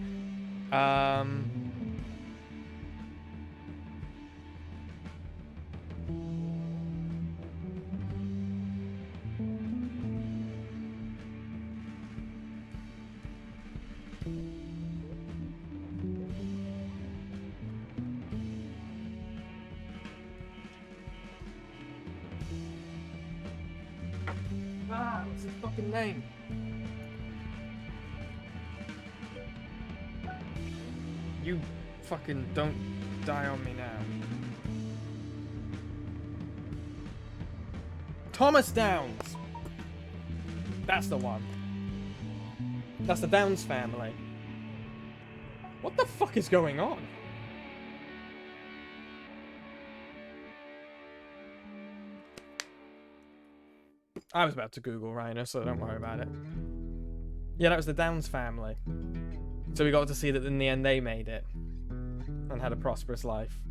What's his fucking name? You fucking don't die on me now. Thomas Downs! That's the one. That's the Downs family. What the fuck is going on? I was about to Google Rhino, so don't worry about it. Yeah, that was the Downs family. So we got to see that in the end they made it. And had a prosperous life.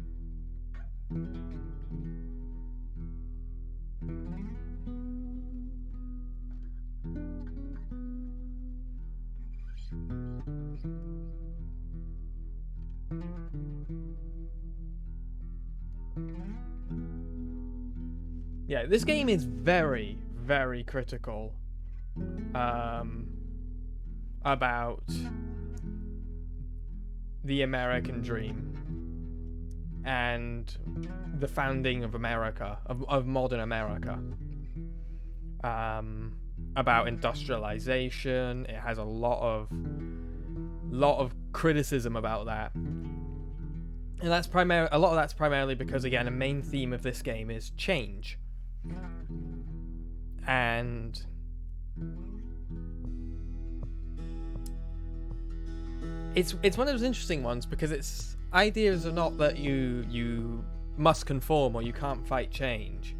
Yeah, this game is very, very critical about the American dream and the founding of America, of modern America. About industrialization. It has a lot of criticism about that. And that's a lot of that's primarily because, again, a main theme of this game is change. And it's one of those interesting ones because its ideas are not that you must conform or you can't fight change,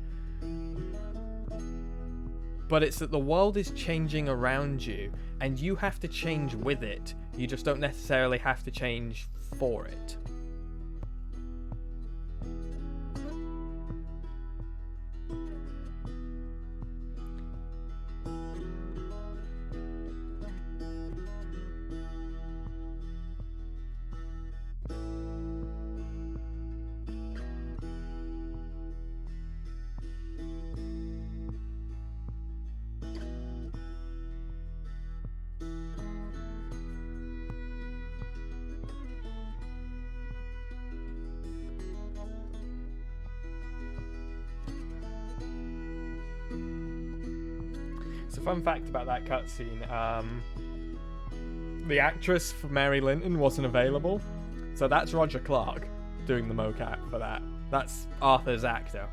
but it's that the world is changing around you and you have to change with it. You just don't necessarily have to change for it. So, fun fact about that cutscene, the actress for Mary Linton wasn't available, so that's Roger Clark doing the mocap for that. That's Arthur's actor.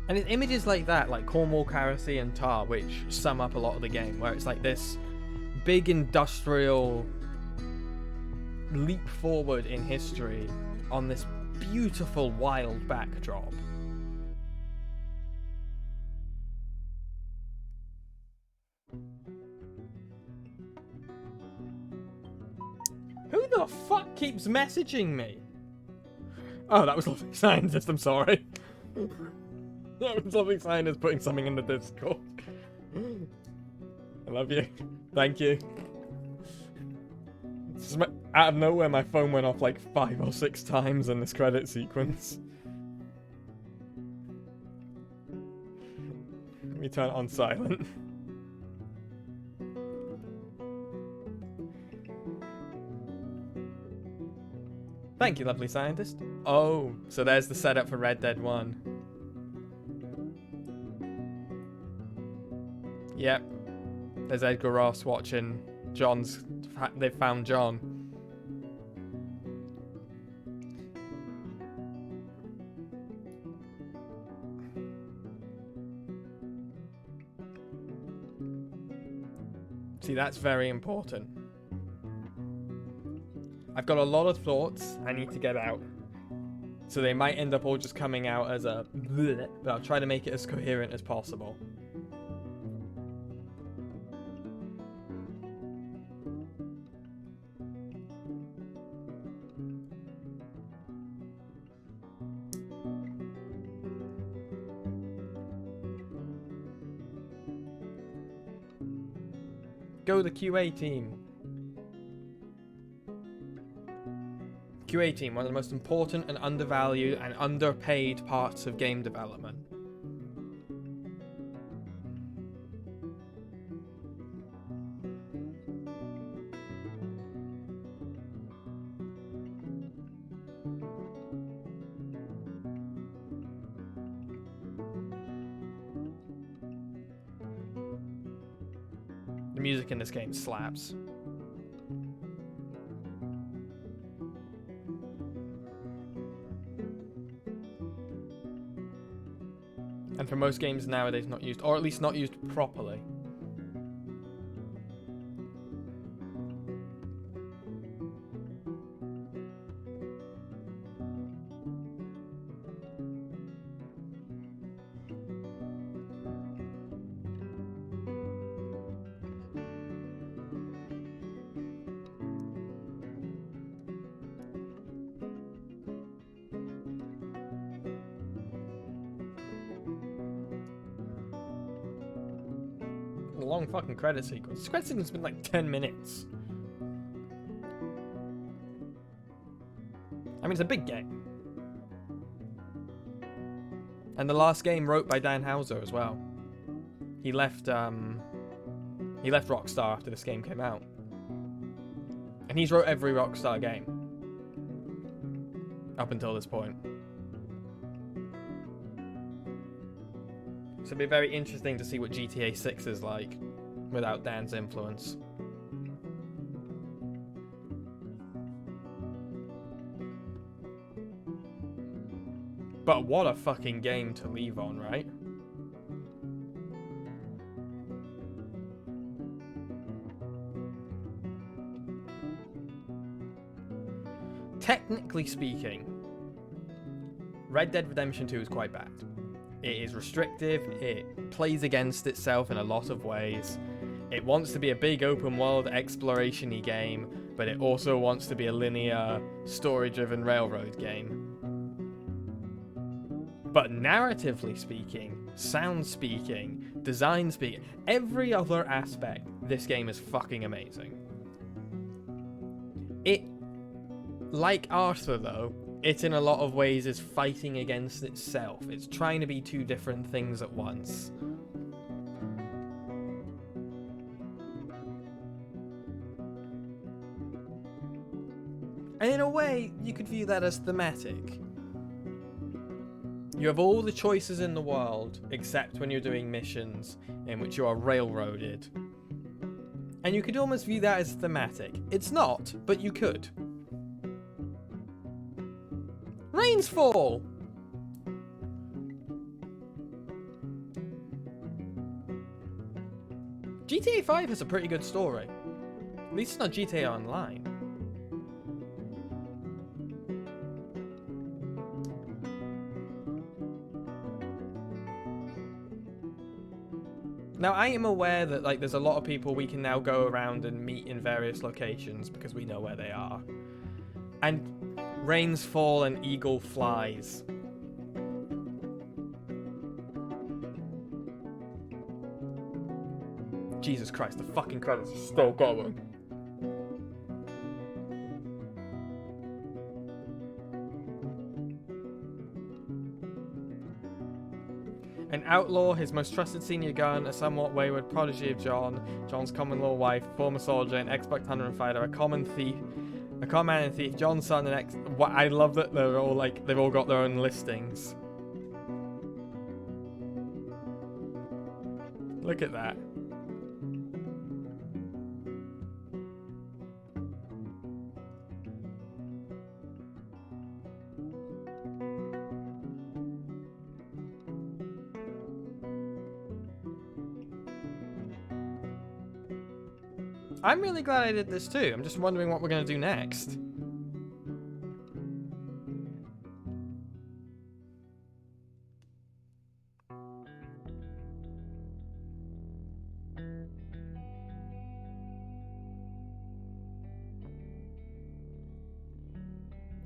And it's images like that, like Cornwall, Carrisey, and Tar, which sum up a lot of the game, where it's like this big industrial leap forward in history on this beautiful, wild backdrop. Who the fuck keeps messaging me? Oh, that was Lovely Scientist, I'm sorry. That was Lovely Scientist putting something in the Discord. I love you. Thank you. Out of nowhere, my phone went off like 5 or 6 times in this credit sequence. Let me turn it on silent. Thank you, lovely scientist. Oh, so there's the setup for Red Dead 1. Yep. There's Edgar Ross watching John's... They've found John. See, that's very important. I've got a lot of thoughts I need to get out. So they might end up all just coming out as a bleh, but I'll try to make it as coherent as possible. Go the QA team. QA team, one of the most important and undervalued and underpaid parts of game development. The music in this game slaps. And for most games nowadays not used, or at least not used properly. A long fucking credit sequence. This credit sequence has been like 10 minutes. I mean, it's a big game. And the last game wrote by Dan Houser as well. He left Rockstar after this game came out. And he's wrote every Rockstar game. Up until this point. So it'll be very interesting to see what GTA 6 is like without Dan's influence. But what a fucking game to leave on, right? Technically speaking, Red Dead Redemption 2 is quite bad. It is restrictive, it plays against itself in a lot of ways. It wants to be a big open world exploration-y game, but it also wants to be a linear, story-driven railroad game. But narratively speaking, sound speaking, design speaking, every other aspect, this game is fucking amazing. It, like Arthur though, it in a lot of ways is fighting against itself. It's trying to be two different things at once. And in a way, you could view that as thematic. You have all the choices in the world, except when you're doing missions in which you are railroaded. And you could almost view that as thematic. It's not, but you could. Rains fall! GTA 5 has a pretty good story. At least it's not GTA Online. Now, I am aware that like there's a lot of people we can now go around and meet in various locations because we know where they are. And rains fall and eagle flies. Jesus Christ, the fucking credits are still going. An outlaw, his most trusted senior gun, a somewhat wayward prodigy of John, John's common law wife, former soldier, an expert hunter and fighter, a common thief, A con man and thief, John's son and ex. What I love that they're all like they've all got their own listings. Look at that. I'm really glad I did this too. I'm just wondering what we're going to do next.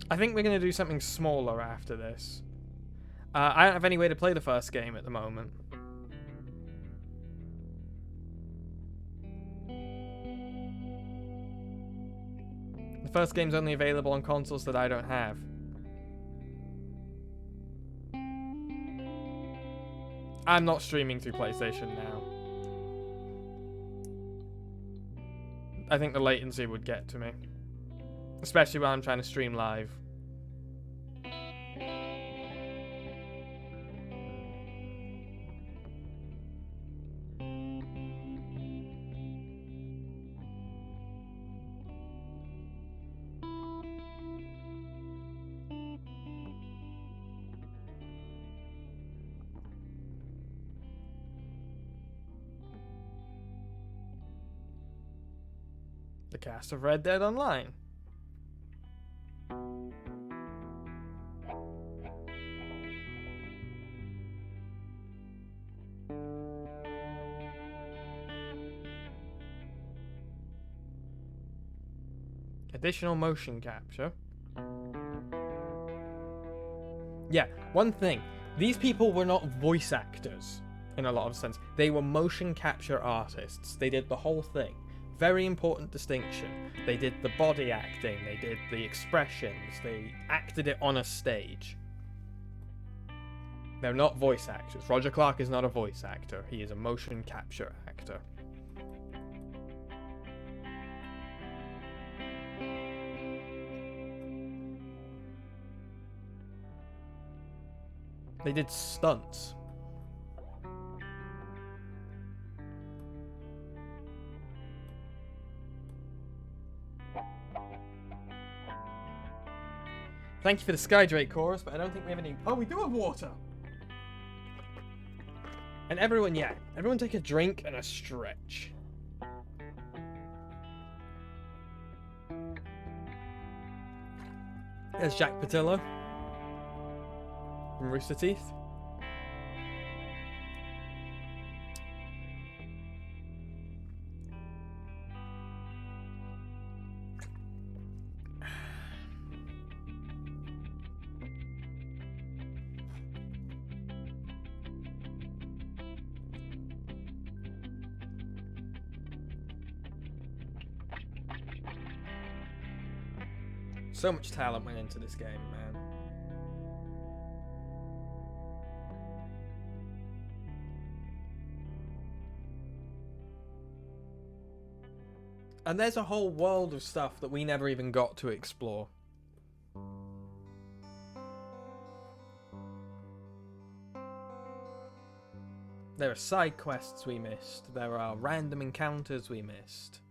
I think we're going to do something smaller after this. I don't have any way to play the first game at the moment. The first game's only available on consoles that I don't have. I'm not streaming through PlayStation now. I think the latency would get to me. Especially when I'm trying to stream live. The cast of Red Dead Online. Additional motion capture. Yeah, one thing. These people were not voice actors in a lot of sense. They were motion capture artists. They did the whole thing. Very important distinction. They did the body acting, they did the expressions, they acted it on a stage. They're not voice actors. Roger Clark is not a voice actor. He is a motion capture actor. They did stunts. Thank you for the SkyeDrake chorus, but I don't think we have any... Oh, we do have water! And everyone, yeah. Everyone take a drink and a stretch. There's Jack Patillo. From Rooster Teeth. So much talent went into this game, man. And there's a whole world of stuff that we never even got to explore. There are side quests we missed. There are random encounters we missed.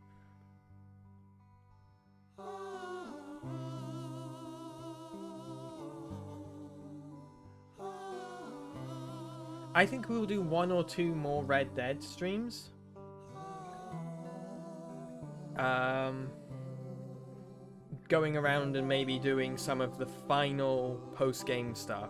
I think we will do 1 or 2 more Red Dead streams. Going around and maybe doing some of the final post-game stuff.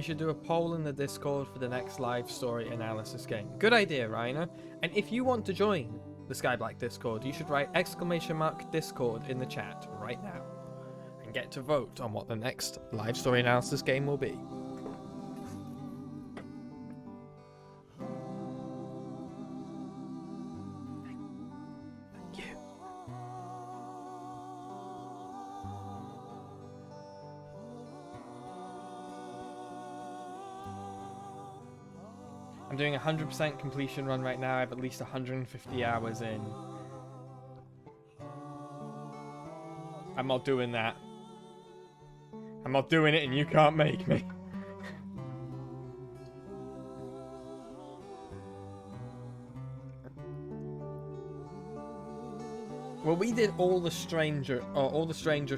We should do a poll in the Discord for the next live story analysis game. Good idea, Rainer. And if you want to join the SkyeBlacke Discord, you should write !Discord in the chat right now and get to vote on what the next live story analysis game will be. Thank you. I'm doing a 100% completion run right now. I have at least 150 hours in. I'm not doing that. I'm not doing it and you can't make me. Well, we did all the stranger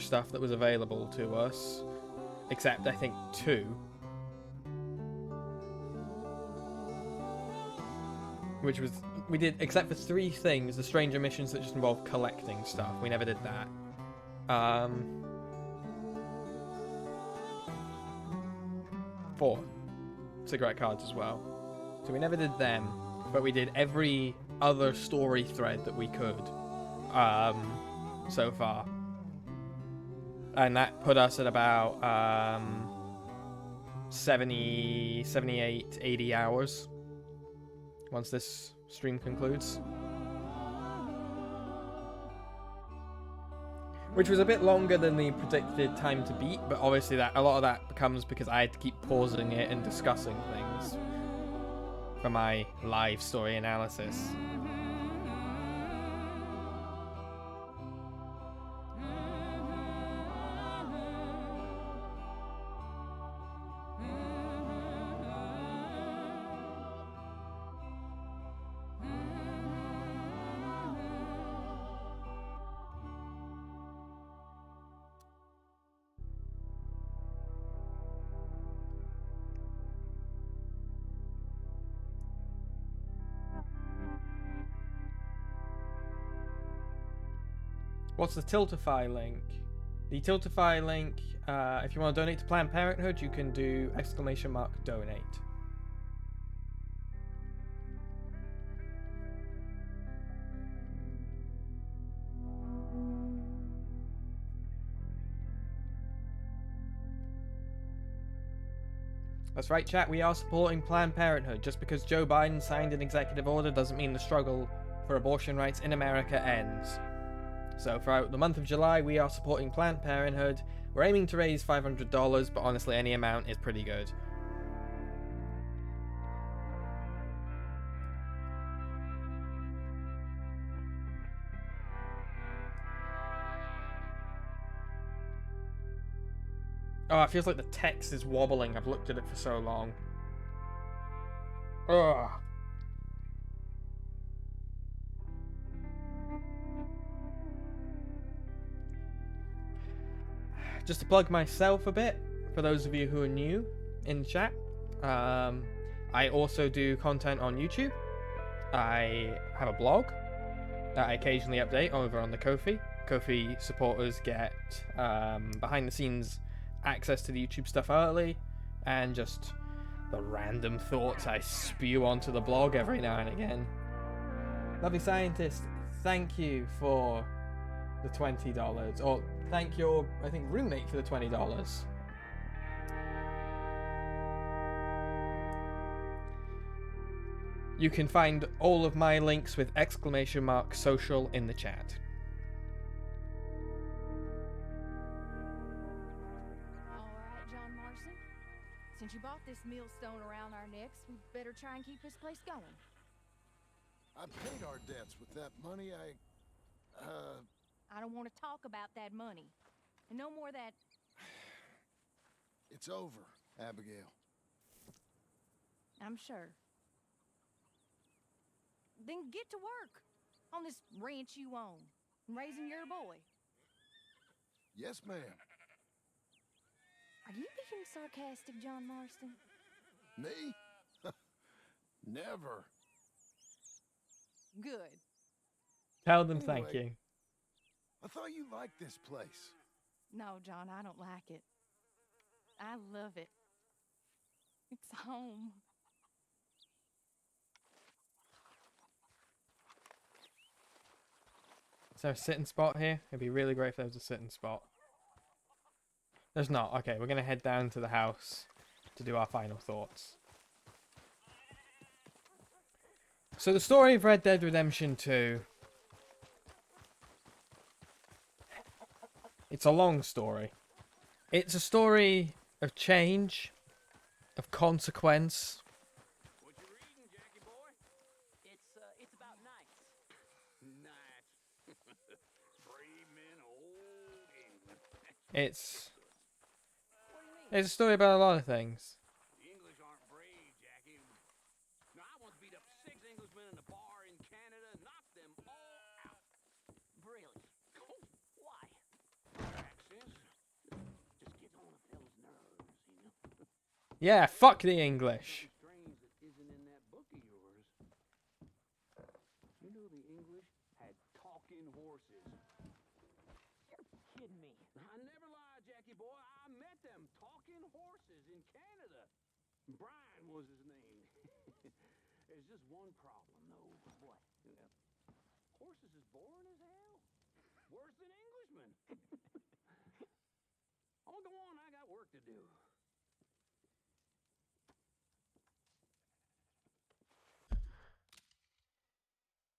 stuff that was available to us, except I think 2. Which was, we did, except for 3 things, the stranger missions that just involved collecting stuff. We never did that. 4 cigarette cards as well. So we never did them, but we did every other story thread that we could so far. And that put us at about 70, 78, 80 hours. Once this stream concludes. Which was a bit longer than the predicted time to beat, but obviously that a lot of that becomes because I had to keep pausing it and discussing things for my live story analysis. What's the Tiltify link? The Tiltify link, if you want to donate to Planned Parenthood, you can do !donate. That's right, chat, we are supporting Planned Parenthood. Just because Joe Biden signed an executive order doesn't mean the struggle for abortion rights in America ends. So throughout the month of July, we are supporting Planned Parenthood. We're aiming to raise $500, but honestly, any amount is pretty good. Oh, it feels like the text is wobbling. I've looked at it for so long. Ugh. Just to plug myself a bit, for those of you who are new in chat, I also do content on YouTube. I have a blog that I occasionally update over on the Ko-fi. Ko-fi supporters get behind the scenes access to the YouTube stuff early, and just the random thoughts I spew onto the blog every now and again. Lovely Scientist, thank you for the $20. Or thank your, I think, roommate for the $20. You can find all of my links with !social in the chat. Alright, John Marston. Since you bought this millstone around our necks, we better try and keep this place going. I paid our debts with that money. I don't want to talk about that money. And no more that... It's over, Abigail. I'm sure. Then get to work on this ranch you own and raising your boy. Yes, ma'am. Are you being sarcastic, John Marston? Me? Never. Good. Tell them thank you. I thought you liked this place. No, John, I don't like it. I love it. It's home. Is there a sitting spot here? It'd be really great if there was a sitting spot. There's not. Okay, we're going to head down to the house to do our final thoughts. So the story of Red Dead Redemption 2... It's a long story. It's a story of change, of consequence. What you reading, Jackie boy? It's about knights. Knights. Brave men of old England. It's a story about a lot of things. The English aren't brave, Jackie. Now, I once beat up 6 Englishmen in a bar in Canada, knocked them all out. Really? Why? Accents. Just gets on a fellow's nerves, you know? Yeah, fuck the English. Strange that isn't in that book of yours. You know the English had talking horses. You're kidding me. I never lie, Jackie boy. I met them talking horses in Canada. Brian was his name. There's just one problem, though. What? Horses is boring as hell. Worse than Englishmen. Oh, go on. I got work to do.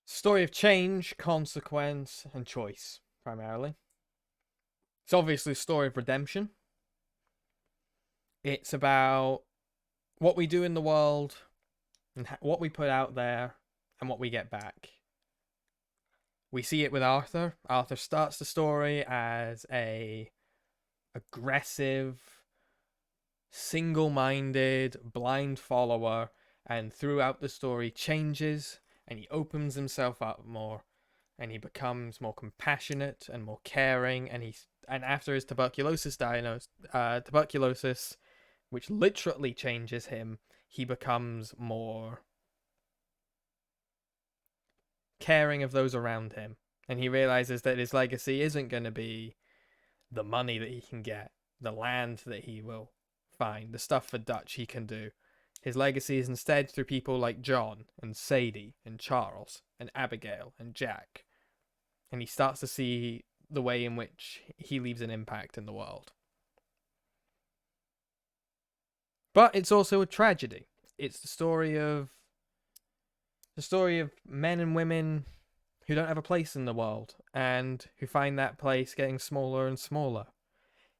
Story of change, consequence, and choice, primarily. It's obviously a story of redemption. It's about what we do in the world, and what we put out there, and what we get back. We see it with Arthur. Arthur starts the story as a aggressive, single-minded, blind follower, and throughout the story changes, and he opens himself up more, and he becomes more compassionate and more caring, and after his tuberculosis which literally changes him, he becomes more caring of those around him, and he realizes that his legacy isn't going to be the money that he can get, the land that he will find, the stuff for Dutch he can do. His legacy is instead through people like John and Sadie and Charles and Abigail and Jack, and he starts to see the way in which he leaves an impact in the world. But it's also a tragedy. It's the story of men and women who don't have a place in the world and who find that place getting smaller and smaller.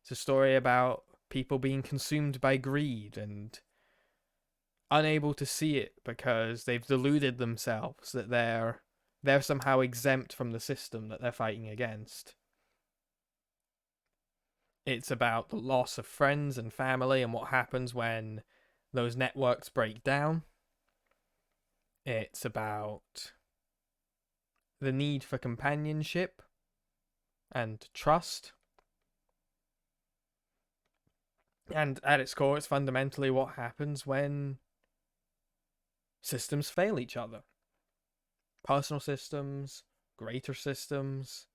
It's a story about people being consumed by greed and unable to see it because they've deluded themselves that they're somehow exempt from the system that they're fighting against. It's about the loss of friends and family and what happens when those networks break down. It's about the need for companionship and trust. And at its core, it's fundamentally what happens when systems fail each other. Personal systems, greater systems.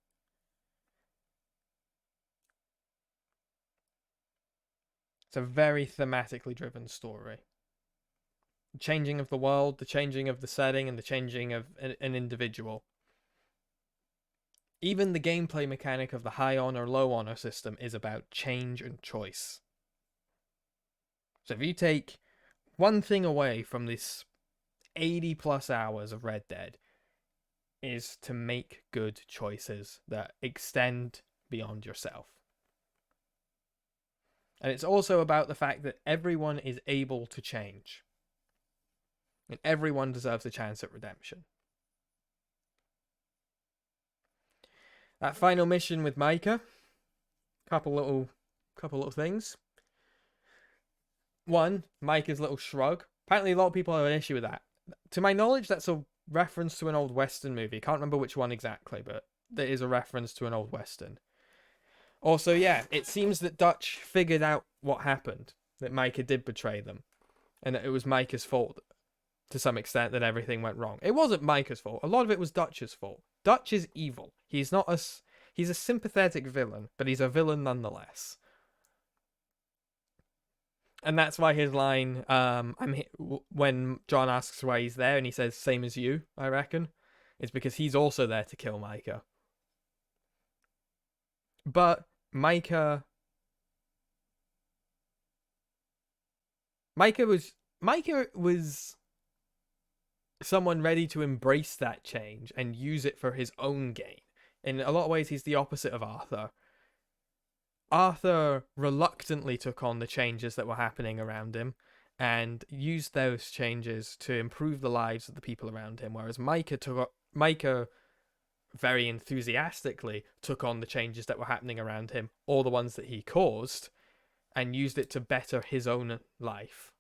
It's a very thematically driven story. The changing of the world, the changing of the setting, and the changing of an individual. Even the gameplay mechanic of the high honor, low honor system is about change and choice. So if you take one thing away from this 80 plus hours of Red Dead, is to make good choices that extend beyond yourself. And it's also about the fact that everyone is able to change. And everyone deserves a chance at redemption. That final mission with Micah, couple little things. One, Micah's little shrug. Apparently a lot of people have an issue with that. To my knowledge, that's a reference to an old Western movie. Can't remember which one exactly, but there is a reference to an old Western. Also, yeah, it seems that Dutch figured out what happened, that Micah did betray them, and that it was Micah's fault, to some extent, that everything went wrong. It wasn't Micah's fault. A lot of it was Dutch's fault. Dutch is evil. He's a sympathetic villain, but he's a villain nonetheless. And that's why his line, when John asks why he's there and he says, same as you, I reckon, is because he's also there to kill Micah. But Micah was someone ready to embrace that change and use it for his own gain. In a lot of ways, he's the opposite of Arthur. Arthur reluctantly took on the changes that were happening around him and used those changes to improve the lives of the people around him, whereas Micah very enthusiastically took on the changes that were happening around him, all the ones that he caused, and used it to better his own life.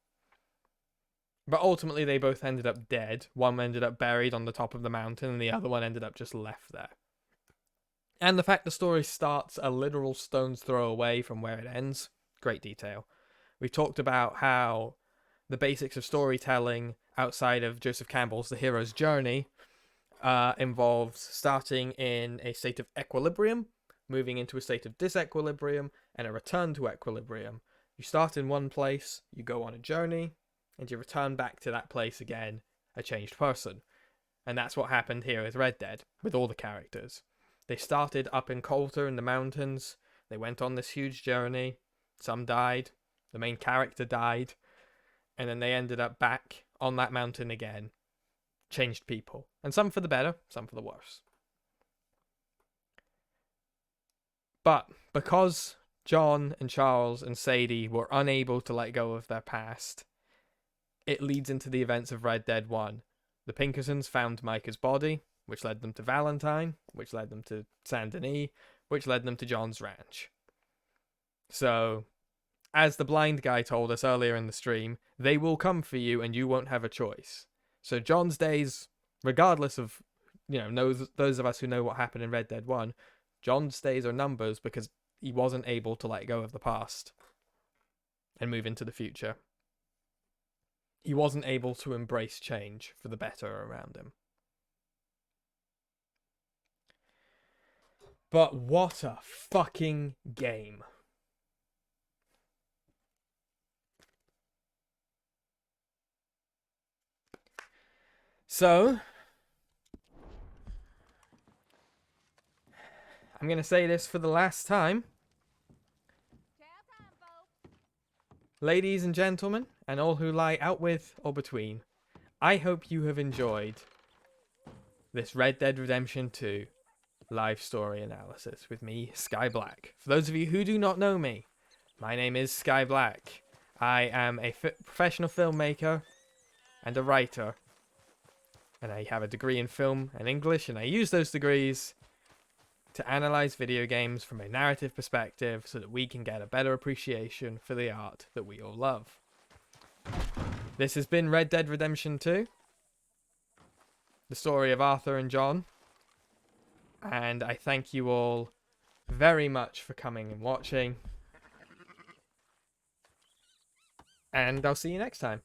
But ultimately, they both ended up dead. One ended up buried on the top of the mountain, and the other one ended up just left there. And the fact the story starts a literal stone's throw away from where it ends, great detail. We've talked about how the basics of storytelling outside of Joseph Campbell's The Hero's Journey involves starting in a state of equilibrium, moving into a state of disequilibrium, and a return to equilibrium. You start in one place, you go on a journey, and you return back to that place again, a changed person. And that's what happened here with Red Dead, with all the characters. They started up in Coulter in the mountains, they went on this huge journey, some died, the main character died, and then they ended up back on that mountain again, changed people. And some for the better, some for the worse. But because John and Charles and Sadie were unable to let go of their past, it leads into the events of Red Dead 1. The Pinkersons found Micah's body, which led them to Valentine, which led them to Saint Denis, which led them to John's ranch. So, as the blind guy told us earlier in the stream, they will come for you and you won't have a choice. So John's days, regardless of, those of us who know what happened in Red Dead 1, John's days are numbers because he wasn't able to let go of the past and move into the future. He wasn't able to embrace change for the better around him. But what a fucking game. So, I'm going to say this for the last time. Ladies and gentlemen, and all who lie out with or between, I hope you have enjoyed this Red Dead Redemption 2 live story analysis with me, Skye Blacke. For those of you who do not know me, my name is Skye Blacke. I am a professional filmmaker and a writer, and I have a degree in film and English, and I use those degrees to analyze video games from a narrative perspective so that we can get a better appreciation for the art that we all love. This has been Red Dead Redemption 2, the story of Arthur and John. And I thank you all very much for coming and watching. And I'll see you next time.